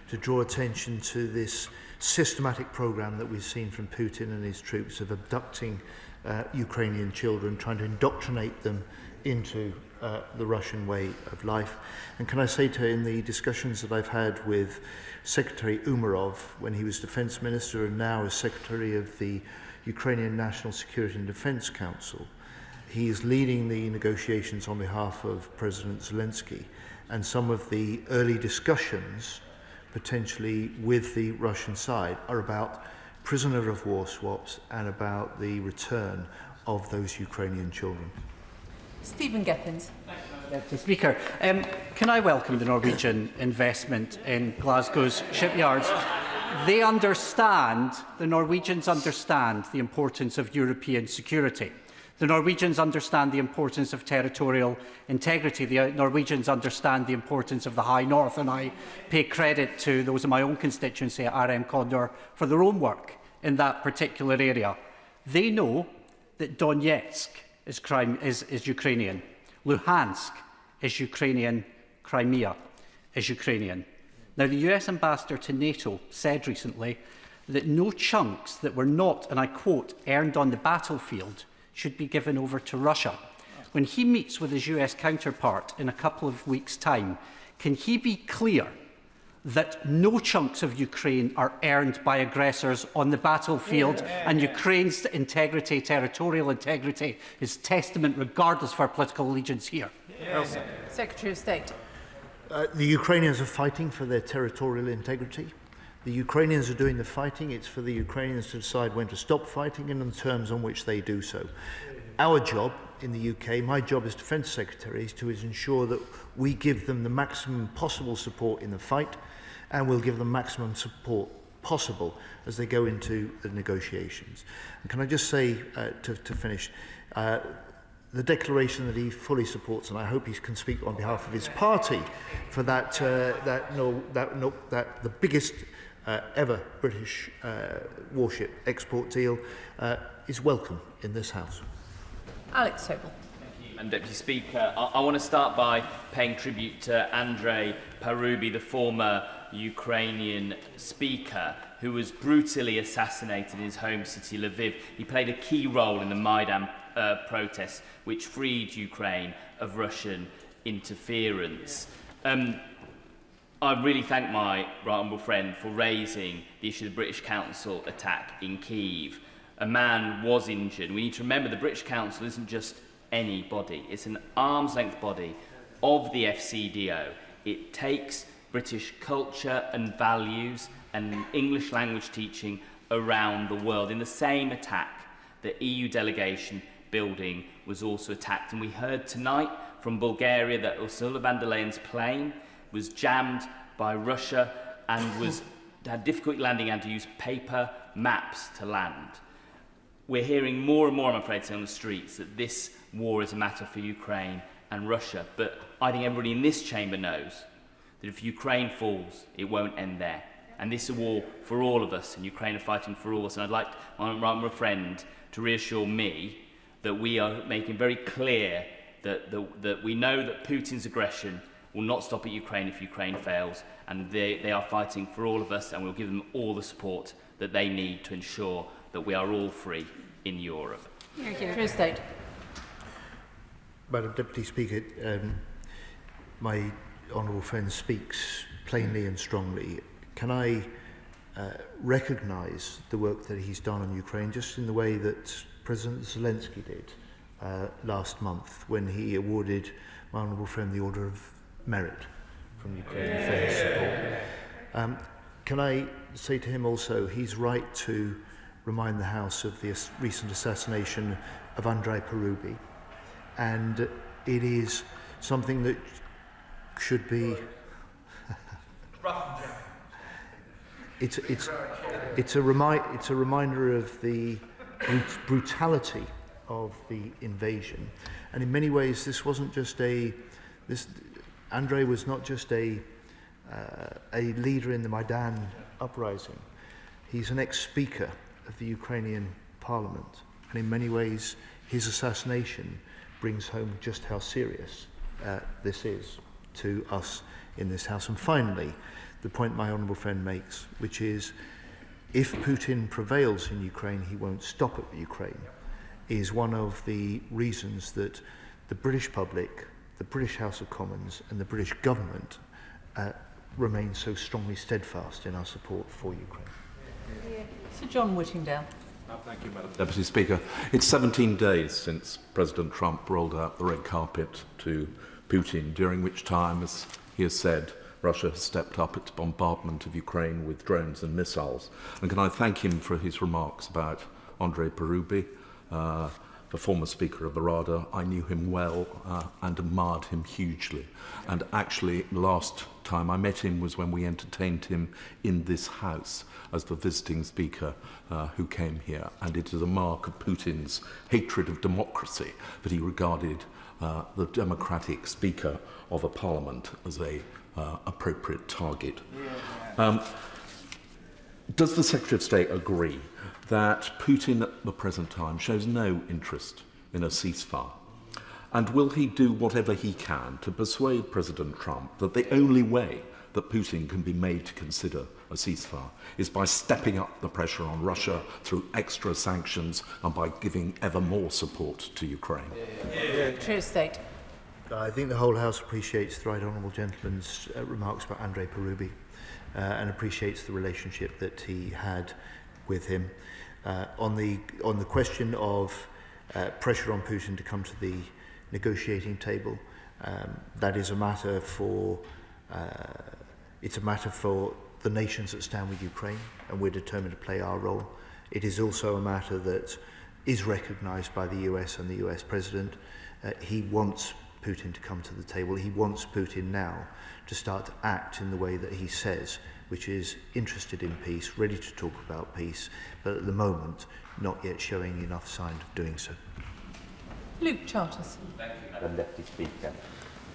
to draw attention to this systematic programme that we've seen from Putin and his troops of abducting Ukrainian children, trying to indoctrinate them into the Russian way of life. And can I say to her, in the discussions that I've had with Secretary Umarov when he was Defence Minister and now as Secretary of the Ukrainian National Security and Defence Council, he is leading the negotiations on behalf of President Zelensky, and some of the early discussions potentially with the Russian side are about prisoner of war swaps and about the return of those Ukrainian children. Stephen Gippins. Mr. Speaker, can I welcome the Norwegian investment in Glasgow's shipyards? They understand, the Norwegians understand the importance of European security. The Norwegians understand the importance of territorial integrity. The Norwegians understand the importance of the High North, and I pay credit to those in my own constituency at RM Condor for their own work in that particular area. They know that Donetsk is Ukrainian, Luhansk is Ukrainian, Crimea is Ukrainian. Now, the US ambassador to NATO said recently that no chunks that were not, and I quote, earned on the battlefield should be given over to Russia. When he meets with his US counterpart in a couple of weeks' time, can he be clear that no chunks of Ukraine are earned by aggressors on the battlefield, and Ukraine's integrity, territorial integrity, is testament regardless of our political allegiance here? Secretary of State. The Ukrainians are fighting for their territorial integrity. The Ukrainians are doing the fighting. It's for the Ukrainians to decide when to stop fighting and on the terms on which they do so. Our job in the UK, my job as Defence Secretary, is to ensure that we give them the maximum possible support in the fight, and we'll give them maximum support possible as they go into the negotiations. And can I just say, to finish, the declaration that he fully supports, and I hope he can speak on behalf of his party, for that the biggest ever British warship export deal is welcome in this House. Alex Sobel. And Deputy Speaker, I want to start by paying tribute to Andrei Parubi, the former Ukrainian speaker, who was brutally assassinated in his home city Lviv. He played a key role in the Maidan protests which freed Ukraine of Russian interference. I really thank my right honourable friend for raising the issue of the British Council attack in Kyiv. A man was injured. We need to remember the British Council isn't just any body. It's an arm's-length body of the FCDO. It takes British culture and values and English language teaching around the world. In the same attack, the EU delegation building was also attacked. And we heard tonight from Bulgaria that Ursula von der Leyen's plane was jammed by Russia and had difficulty landing and had to use paper maps to land. We're hearing more and more, I'm afraid, on the streets that this war is a matter for Ukraine and Russia. But I think everybody in this chamber knows that if Ukraine falls, it won't end there. And this is a war for all of us, and Ukraine are fighting for all of us. And I'd like my friend to reassure me that we are making very clear that we know that Putin's aggression will not stop at Ukraine if Ukraine fails, and they are fighting for all of us, and we'll give them all the support that they need to ensure that we are all free in Europe. Thank you. True State. Madam Deputy Speaker, my honourable friend speaks plainly and strongly. Can I recognise the work that he's done on Ukraine just in the way that President Zelensky did last month when he awarded my honourable friend the Order of Merit from Ukraine for his support. Can I say to him also, he's right to remind the House of the recent assassination of Andrei Parubi, and it is something that should be it's a reminder of the brutality of the invasion, and in many ways this wasn't just Andrei was not just a leader in the Maidan uprising. He's an ex-speaker of the Ukrainian parliament, and in many ways his assassination brings home just how serious this is to us in this House. And finally, the point my honourable friend makes, which is if Putin prevails in Ukraine, he won't stop at Ukraine, is one of the reasons that the British public, the British House of Commons and the British government remain so strongly steadfast in our support for Ukraine. Sir John Whittingdale. Thank you, Madam Deputy Speaker. It's 17 days since President Trump rolled out the red carpet to Putin, during which time, as he has said, Russia has stepped up its bombardment of Ukraine with drones and missiles. And can I thank him for his remarks about Andrei Parubi, the former Speaker of the Rada. I knew him well and admired him hugely. And actually, last time I met him was when we entertained him in this House as the visiting Speaker who came here. And it is a mark of Putin's hatred of democracy that he regarded the democratic Speaker of a Parliament as a appropriate target. Does the Secretary of State agree that Putin at the present time shows no interest in a ceasefire? And will he do whatever he can to persuade President Trump that the only way that Putin can be made to consider a ceasefire is by stepping up the pressure on Russia through extra sanctions and by giving ever more support to Ukraine? True State. I think the whole House appreciates the right honourable gentleman's remarks about Andrei Parubi and appreciates the relationship that he had with him. On the question of pressure on Putin to come to the negotiating table, that is a matter for it's a matter for the nations that stand with Ukraine, and we're determined to play our role. It is also a matter that is recognised by the US and the US President. He wants Putin to come to the table. He wants Putin now to start to act in the way that he says, which is interested in peace, ready to talk about peace, but at the moment not yet showing enough sign of doing so. Luke Charters. Thank you, Madam Deputy Speaker.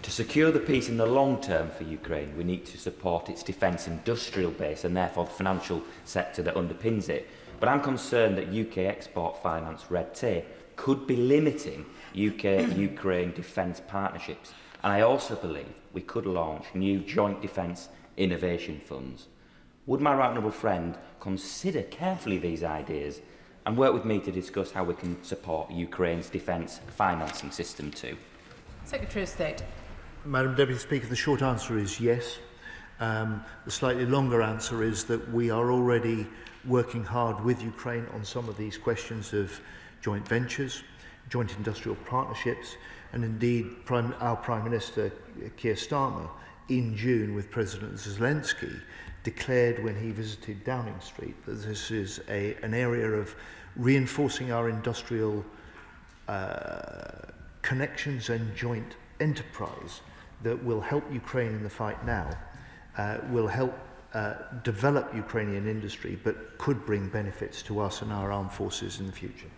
To secure the peace in the long term for Ukraine, we need to support its defence industrial base and therefore the financial sector that underpins it. But I'm concerned that UK export finance red tape could be limiting UK-Ukraine defence partnerships. And I also believe we could launch new joint defence innovation funds. Would my right honourable friend consider carefully these ideas and work with me to discuss how we can support Ukraine's defence financing system too. Secretary of State. Madam Deputy Speaker, the short answer is yes. The slightly longer answer is that we are already working hard with Ukraine on some of these questions of joint ventures, joint industrial partnerships, and indeed our Prime Minister, Keir Starmer, in June with President Zelensky, declared when he visited Downing Street that this is an area of reinforcing our industrial connections and joint enterprise that will help Ukraine in the fight now, will help develop Ukrainian industry, but could bring benefits to us and our armed forces in the future.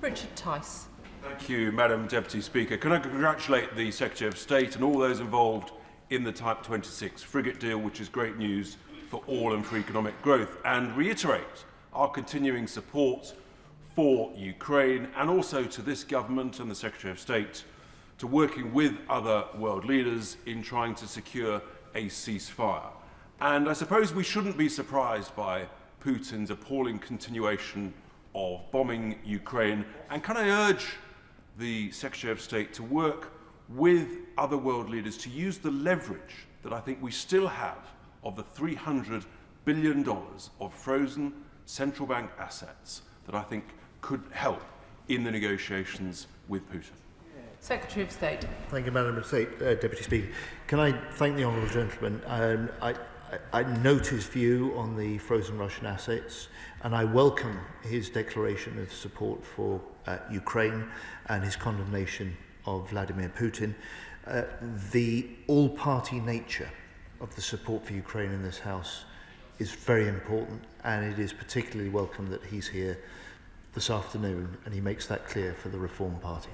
Richard Tice. Thank you, Madam Deputy Speaker. Can I congratulate the Secretary of State and all those involved in the Type 26 frigate deal, which is great news for all and for economic growth, and reiterate our continuing support for Ukraine and also to this government and the Secretary of State to working with other world leaders in trying to secure a ceasefire. And I suppose we shouldn't be surprised by Putin's appalling continuation of bombing Ukraine. And can I urge the Secretary of State to work with other world leaders to use the leverage that I think we still have of the $300 billion of frozen central bank assets that I think could help in the negotiations with Putin. Secretary of State. Thank you, Madam Deputy Speaker. Can I thank the honourable gentleman? I note his view on the frozen Russian assets, and I welcome his declaration of support for Ukraine and his condemnation of Vladimir Putin. The all-party nature of the support for Ukraine in this House is very important, and it is particularly welcome that he's here this afternoon and he makes that clear for the Reform Party.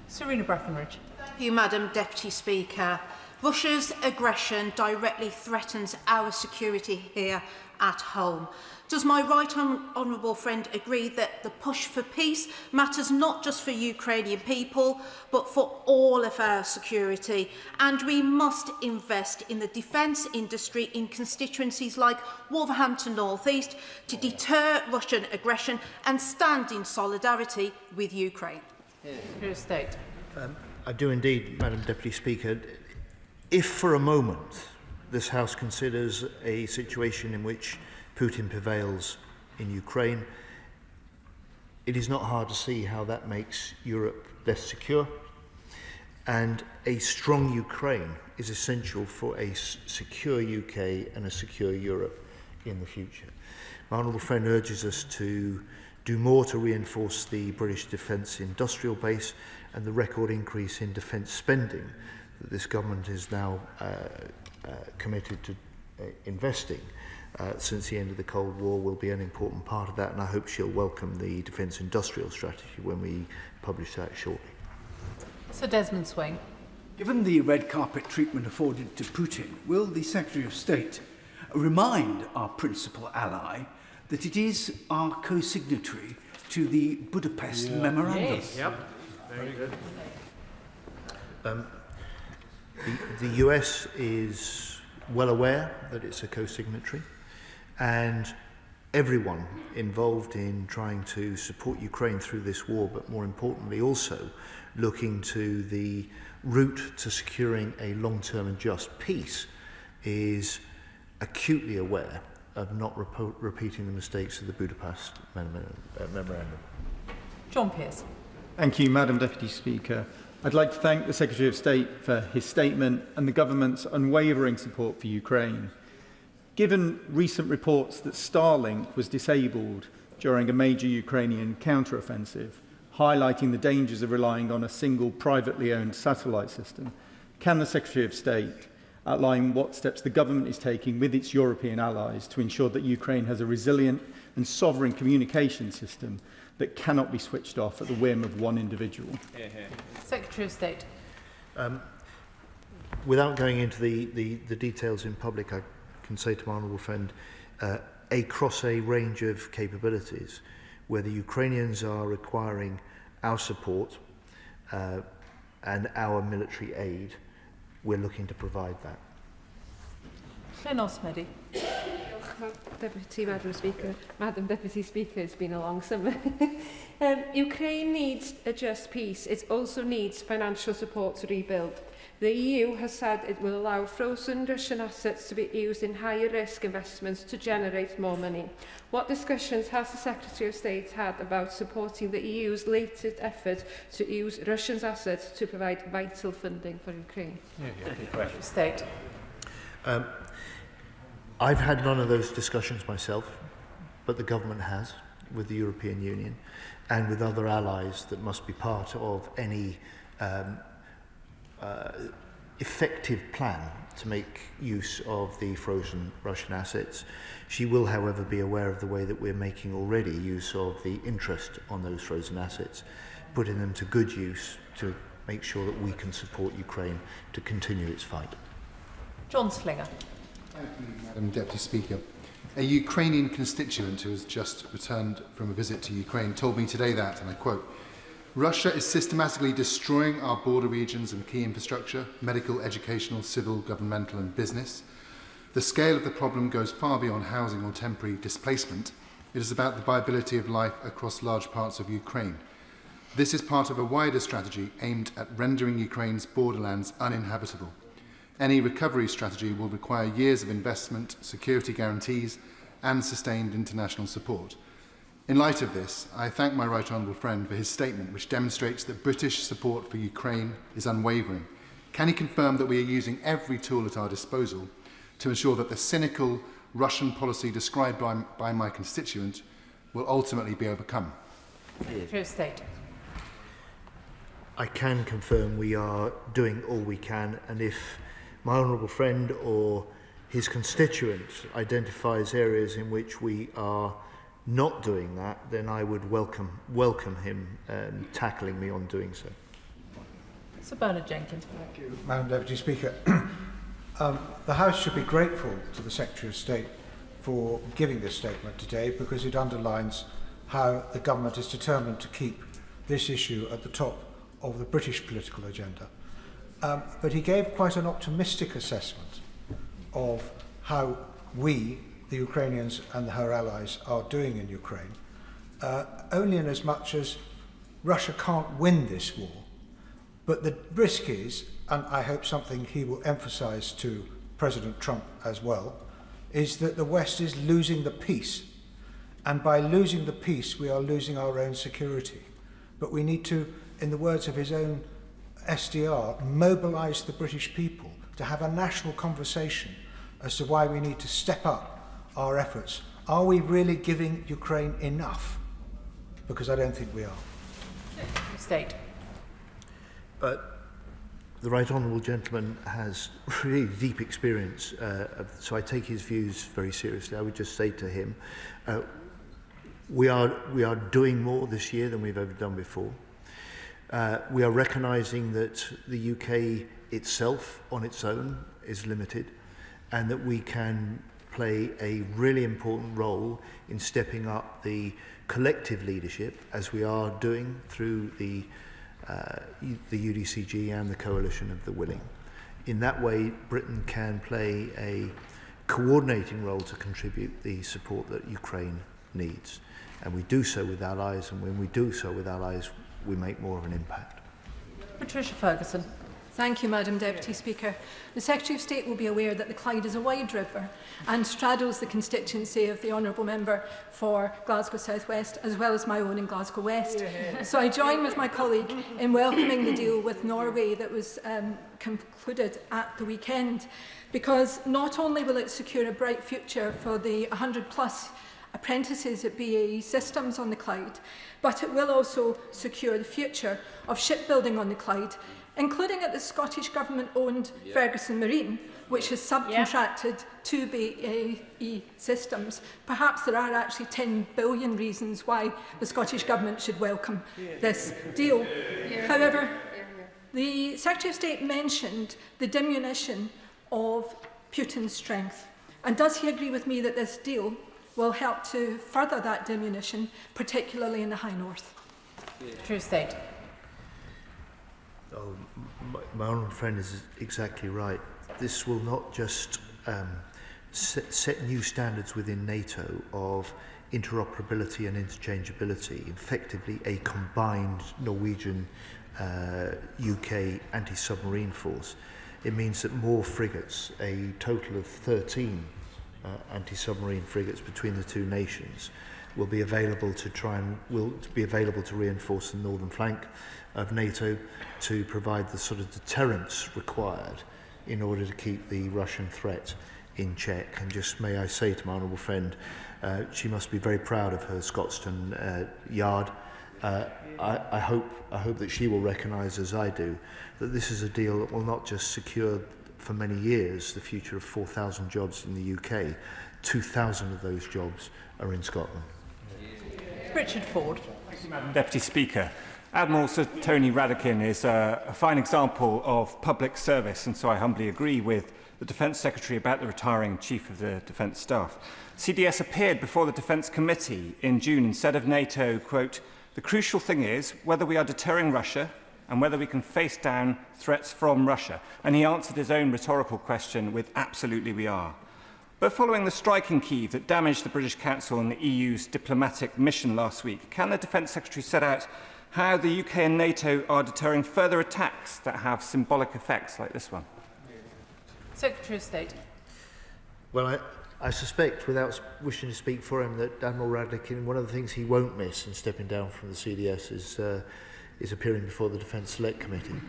Serena Breckenridge. Thank you, Madam Deputy Speaker. Russia's aggression directly threatens our security here at home. Does my right honourable friend agree that the push for peace matters not just for Ukrainian people, but for all of our security? And we must invest in the defence industry in constituencies like Wolverhampton North East to deter Russian aggression and stand in solidarity with Ukraine. Secretary of State. I do indeed, Madam Deputy Speaker. If for a moment this House considers a situation in which Putin prevails in Ukraine, it is not hard to see how that makes Europe less secure, and a strong Ukraine is essential for a secure UK and a secure Europe in the future. My honourable friend urges us to do more to reinforce the British defence industrial base and the record increase in defence spending that this government is now committed to investing since the end of the Cold War will be an important part of that, and I hope she'll welcome the defence industrial strategy when we publish that shortly. Sir Desmond Swing. Given the red carpet treatment afforded to Putin, will the Secretary of State remind our principal ally that it is our co-signatory to the Budapest Memorandum? Yes. Yep. Very good. The US is well aware that it's a co-signatory, and everyone involved in trying to support Ukraine through this war, but more importantly also looking to the route to securing a long-term and just peace, is acutely aware of not repeating the mistakes of the Budapest Memorandum. John Pearce. Thank you, Madam Deputy Speaker. I'd like to thank the Secretary of State for his statement and the government's unwavering support for Ukraine. Given recent reports that Starlink was disabled during a major Ukrainian counteroffensive, highlighting the dangers of relying on a single privately owned satellite system, can the Secretary of State outline what steps the government is taking with its European allies to ensure that Ukraine has a resilient and sovereign communication system that cannot be switched off at the whim of one individual? Secretary of State. Without going into the details in public, I can say to my honourable friend, across a range of capabilities, where the Ukrainians are requiring our support and our military aid, we're looking to provide that. Len Osmedy. Madam Deputy Speaker, it's been a long summer. Ukraine needs a just peace. It also needs financial support to rebuild. The EU has said it will allow frozen Russian assets to be used in higher risk investments to generate more money. What discussions has the Secretary of State had about supporting the EU's latest effort to use Russian assets to provide vital funding for Ukraine? State. I've had none of those discussions myself, but the government has with the European Union and with other allies that must be part of any effective plan to make use of the frozen Russian assets. She will, however, be aware of the way that we're making already use of the interest on those frozen assets, putting them to good use to make sure that we can support Ukraine to continue its fight. John Slinger. Thank you, Madam Deputy Speaker. A Ukrainian constituent who has just returned from a visit to Ukraine told me today that, and I quote, "Russia is systematically destroying our border regions and key infrastructure, medical, educational, civil, governmental and business. The scale of the problem goes far beyond housing or temporary displacement. It is about the viability of life across large parts of Ukraine. This is part of a wider strategy aimed at rendering Ukraine's borderlands uninhabitable. Any recovery strategy will require years of investment, security guarantees and sustained international support. In light of this, I thank my right honourable friend for his statement, which demonstrates that British support for Ukraine is unwavering. Can he confirm that we are using every tool at our disposal to ensure that the cynical Russian policy described by my constituent will ultimately be overcome? Secretary of State. I can confirm we are doing all we can, and if my honourable friend or his constituent identifies areas in which we are not doing that, then I would welcome him tackling me on doing so. Sir Bernard Jenkins. Thank you, Madam Deputy Speaker. The House should be grateful to the Secretary of State for giving this statement today, because it underlines how the government is determined to keep this issue at the top of the British political agenda. But he gave quite an optimistic assessment of how we, the Ukrainians and her allies, are doing in Ukraine, only in as much as Russia can't win this war. But the risk is, and I hope something he will emphasise to President Trump as well, is that the West is losing the peace. And by losing the peace, we are losing our own security. But we need to, in the words of his own SDR, mobilise the British people to have a national conversation as to why we need to step up our efforts. Are we really giving Ukraine enough? Because I don't think we are. State. The right honourable gentleman has really deep experience, so I take his views very seriously. I would just say to him, we are doing more this year than we've ever done before. We are recognising that the UK itself on its own is limited, and that we can play a really important role in stepping up the collective leadership, as we are doing through the UDCG and the Coalition of the Willing. In that way, Britain can play a coordinating role to contribute the support that Ukraine needs. And we do so with allies, and when we do so with allies, we make more of an impact. Patricia Ferguson. Thank you, Madam Deputy Speaker. The Secretary of State will be aware that the Clyde is a wide river and straddles the constituency of the Honourable Member for Glasgow South West, as well as my own in Glasgow West. So I join with my colleague in welcoming the deal with Norway that was concluded at the weekend, because not only will it secure a bright future for the 100+ apprentices at BAE Systems on the Clyde, but it will also secure the future of shipbuilding on the Clyde, including at the Scottish Government-owned Ferguson Marine, which is subcontracted to BAE Systems. Perhaps there are actually 10 billion reasons why the Scottish Government should welcome this deal. However, the Secretary of State mentioned the diminution of Putin's strength. And does he agree with me that this deal will help to further that diminution, particularly in the High North? True State. My honourable friend is exactly right. This will not just set new standards within NATO of interoperability and interchangeability, effectively a combined Norwegian UK anti-submarine force. It means that more frigates, a total of 13 anti-submarine frigates between the two nations, will be available to reinforce the northern flank of NATO, to provide the sort of deterrence required in order to keep the Russian threat in check. And just may I say to my honourable friend, she must be very proud of her Scotstoun yard. I hope that she will recognise, as I do, that this is a deal that will not just secure for many years the future of 4,000 jobs in the UK. 2,000 of those jobs are in Scotland. Richard Ford. Thank you, Madam Deputy Speaker. Admiral Sir Tony Radakin is a fine example of public service, and so I humbly agree with the Defence Secretary about the retiring Chief of the Defence Staff. CDS appeared before the Defence Committee in June and said of NATO, quote, "The crucial thing is whether we are deterring Russia and whether we can face down threats from Russia." And he answered his own rhetorical question with absolutely we are. But following the strike in Kyiv that damaged the British Council and the EU's diplomatic mission last week, can the Defence Secretary set out how the UK and NATO are deterring further attacks that have symbolic effects like this one? Secretary of State. Well, I suspect, without wishing to speak for him, that Admiral Radakin, one of the things he won't miss in stepping down from the CDS is appearing before the Defence Select Committee.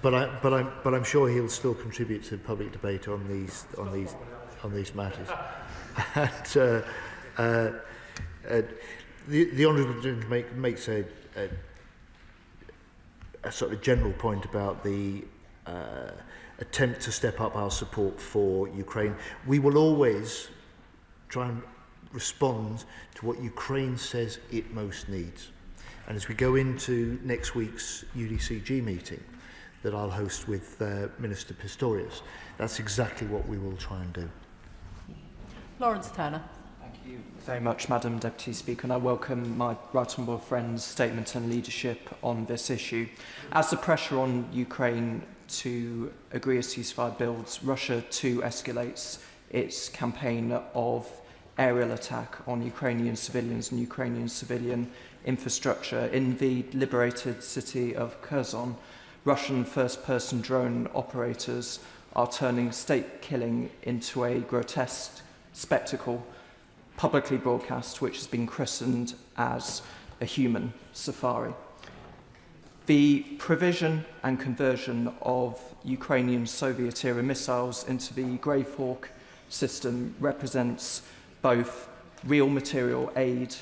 But I'm sure he'll still contribute to public debate on these matters. And, the honourable gentleman makes a sort of general point about the attempt to step up our support for Ukraine. We will always try and respond to what Ukraine says it most needs. And as we go into next week's UDCG meeting that I'll host with Minister Pistorius, that's exactly what we will try and do. Lawrence Turner. Thank you very much, Madam Deputy Speaker, and I welcome my right honourable friend's statement and leadership on this issue. As the pressure on Ukraine to agree a ceasefire builds, Russia too escalates its campaign of aerial attack on Ukrainian civilians and Ukrainian civilian infrastructure. In the liberated city of Kherson, Russian first-person drone operators are turning state killing into a grotesque spectacle, publicly broadcast, which has been christened as a human safari. The provision and conversion of Ukrainian Soviet-era missiles into the Grave Hawk system represents both real material aid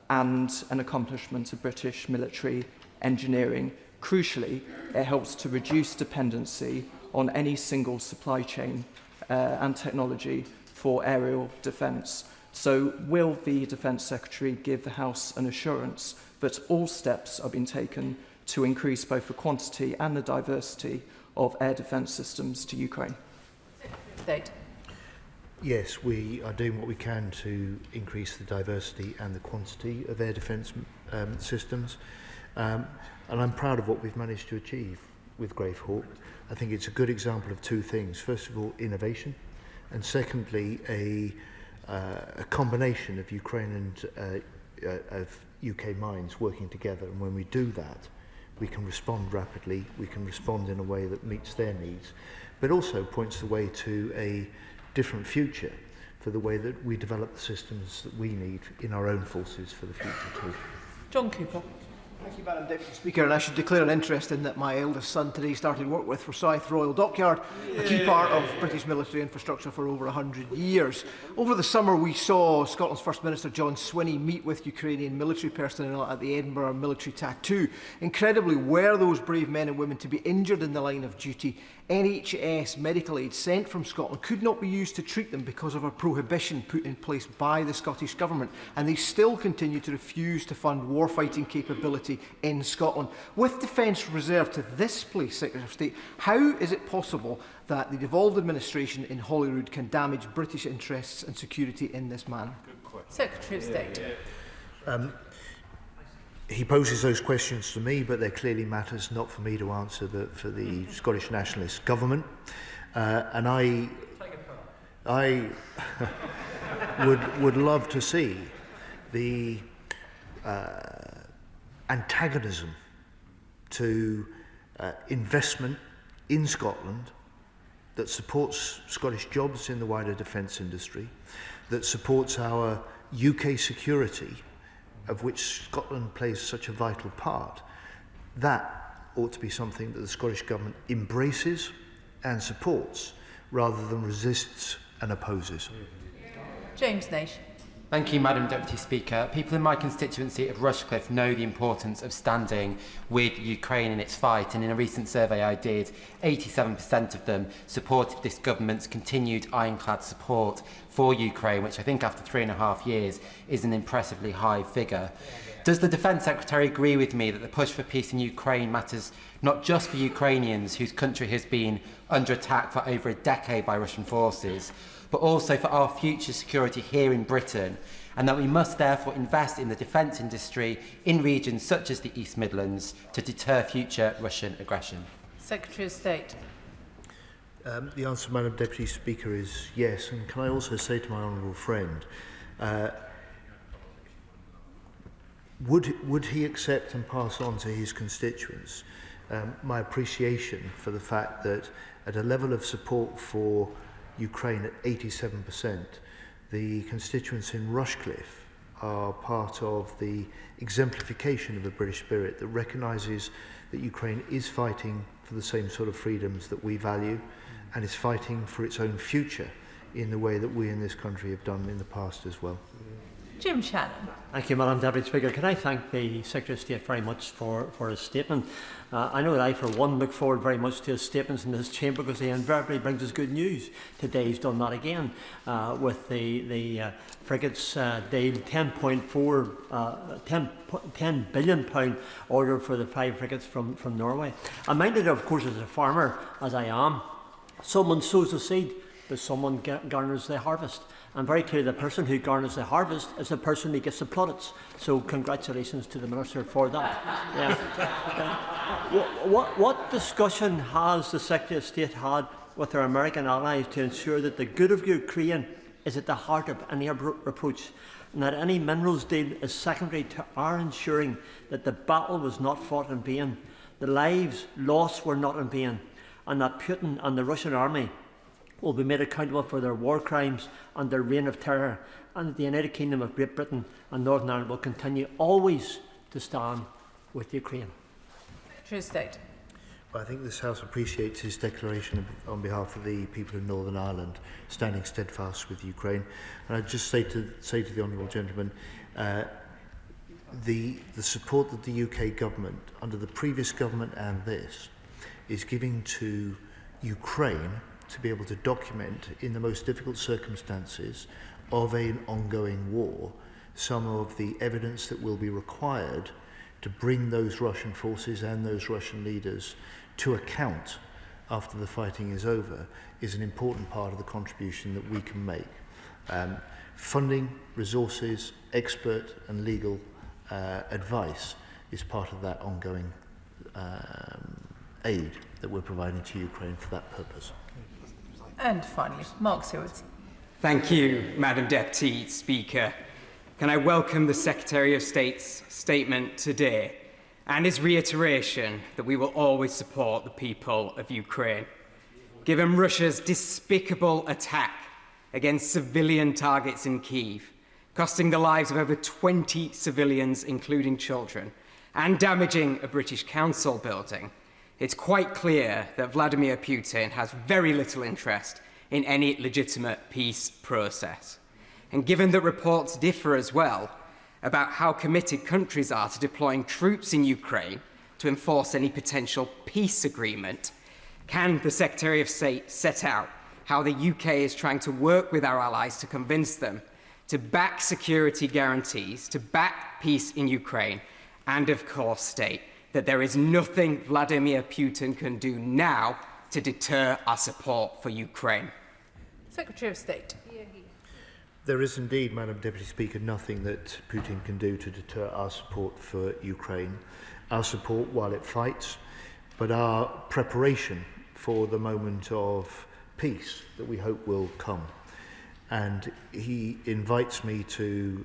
and an accomplishment of British military engineering. Crucially, it helps to reduce dependency on any single supply chain and technology for aerial defence. So will the Defence Secretary give the House an assurance that all steps are being taken to increase both the quantity and the diversity of air defence systems to Ukraine? State. Yes, we are doing what we can to increase the diversity and the quantity of air defence systems. And I'm proud of what we've managed to achieve with Grave Hawk. I think it's a good example of two things. First of all, innovation, and secondly, a combination of Ukraine and of UK minds working together. And when we do that, we can respond rapidly, we can respond in a way that meets their needs, but also points the way to a different future for the way that we develop the systems that we need in our own forces for the future too. John Cooper. Thank you, Madam Deputy Speaker, and I should declare an interest in that my eldest son today started work with Forsyth Royal Dockyard, a key part of British military infrastructure for over 100 years. Over the summer we saw Scotland's First Minister John Swinney meet with Ukrainian military personnel at the Edinburgh Military Tattoo. Incredibly, were those brave men and women to be injured in the line of duty, NHS medical aid sent from Scotland could not be used to treat them because of a prohibition put in place by the Scottish Government, and they still continue to refuse to fund warfighting capability in Scotland. With defence reserved to this place, Secretary of State, how is it possible that the devolved administration in Holyrood can damage British interests and security in this manner? Secretary of State. He poses those questions to me, but they're clearly matters not for me to answer, but for the Scottish Nationalist Government. And I would love to see the antagonism to investment in Scotland that supports Scottish jobs in the wider defence industry, that supports our UK security, of which Scotland plays such a vital part. That ought to be something that the Scottish Government embraces and supports, rather than resists and opposes. James Nash. Thank you, Madam Deputy Speaker. People in my constituency of Rushcliffe know the importance of standing with Ukraine in its fight, and in a recent survey I did, 87% of them supported this government's continued ironclad support for Ukraine, which I think after 3.5 years is an impressively high figure. Does the Defence Secretary agree with me that the push for peace in Ukraine matters not just for Ukrainians, whose country has been under attack for over a decade by Russian forces, but also for our future security here in Britain, and that we must therefore invest in the defence industry in regions such as the East Midlands to deter future Russian aggression? Secretary of State. The answer, Madam Deputy Speaker, is yes. And can I also say to my honourable friend, would he accept and pass on to his constituents my appreciation for the fact that at a level of support for Ukraine at 87%, the constituents in Rushcliffe are part of the exemplification of the British spirit that recognises that Ukraine is fighting for the same sort of freedoms that we value and is fighting for its own future in the way that we in this country have done in the past as well. Jim Shannon. Thank you, Madam Deputy Speaker. Can I thank the Secretary of State very much for his statement. I know that I, for one, look forward very much to his statements in this chamber because he invariably brings us good news. Today he's done that again with the frigates deal, £10 billion order for the 5 frigates from Norway. I'm minded, of course, as a farmer, as I am, someone sows the seed, but someone garners the harvest. And very clearly the person who garners the harvest is the person who gets the plaudits. So congratulations to the Minister for that. What discussion has the Secretary of State had with our American allies to ensure that the good of Ukraine is at the heart of any approach, and that any minerals deal is secondary to our ensuring that the battle was not fought in vain, the lives lost were not in vain, and that Putin and the Russian army will be made accountable for their war crimes and their reign of terror, and that the United Kingdom of Great Britain and Northern Ireland will continue always to stand with Ukraine? Secretary of State. I think this House appreciates his declaration on behalf of the people of Northern Ireland, standing steadfast with Ukraine. And I'd just say to the honourable gentleman, the support that the UK government, under the previous government and this, is giving to Ukraine to be able to document in the most difficult circumstances of an ongoing war some of the evidence that will be required to bring those Russian forces and those Russian leaders to account after the fighting is over, is an important part of the contribution that we can make. Funding, resources, expert and legal advice is part of that ongoing aid that we're providing to Ukraine for that purpose. And finally, Mark Seward. Thank you, Madam Deputy Speaker. Can I welcome the Secretary of State's statement today and his reiteration that we will always support the people of Ukraine. Given Russia's despicable attack against civilian targets in Kyiv, costing the lives of over 20 civilians, including children, and damaging a British Council building, it's quite clear that Vladimir Putin has very little interest in any legitimate peace process. And given that reports differ as well about how committed countries are to deploying troops in Ukraine to enforce any potential peace agreement, can the Secretary of State set out how the UK is trying to work with our allies to convince them to back security guarantees, to back peace in Ukraine, and of course state that there is nothing Vladimir Putin can do now to deter our support for Ukraine? Secretary of State. There is indeed, Madam Deputy Speaker, nothing that Putin can do to deter our support for Ukraine. Our support while it fights, but our preparation for the moment of peace that we hope will come. and he invites me to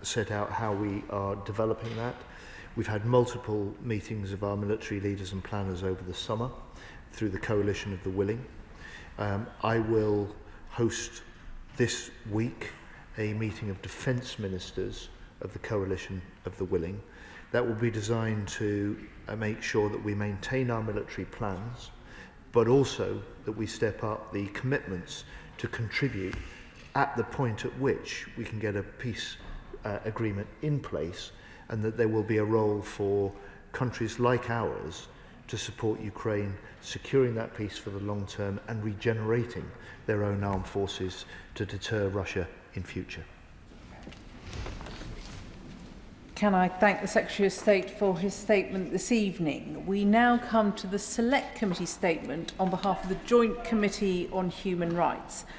set out how we are developing that. We've had multiple meetings of our military leaders and planners over the summer through the Coalition of the Willing. I will host this week a meeting of defence ministers of the Coalition of the Willing. That will be designed to make sure that we maintain our military plans, but also that we step up the commitments to contribute at the point at which we can get a peace agreement in place, and that there will be a role for countries like ours to support Ukraine securing that peace for the long term and regenerating their own armed forces to deter Russia in future. Can I thank the Secretary of State for his statement this evening? We now come to the Select Committee statement on behalf of the Joint Committee on Human Rights.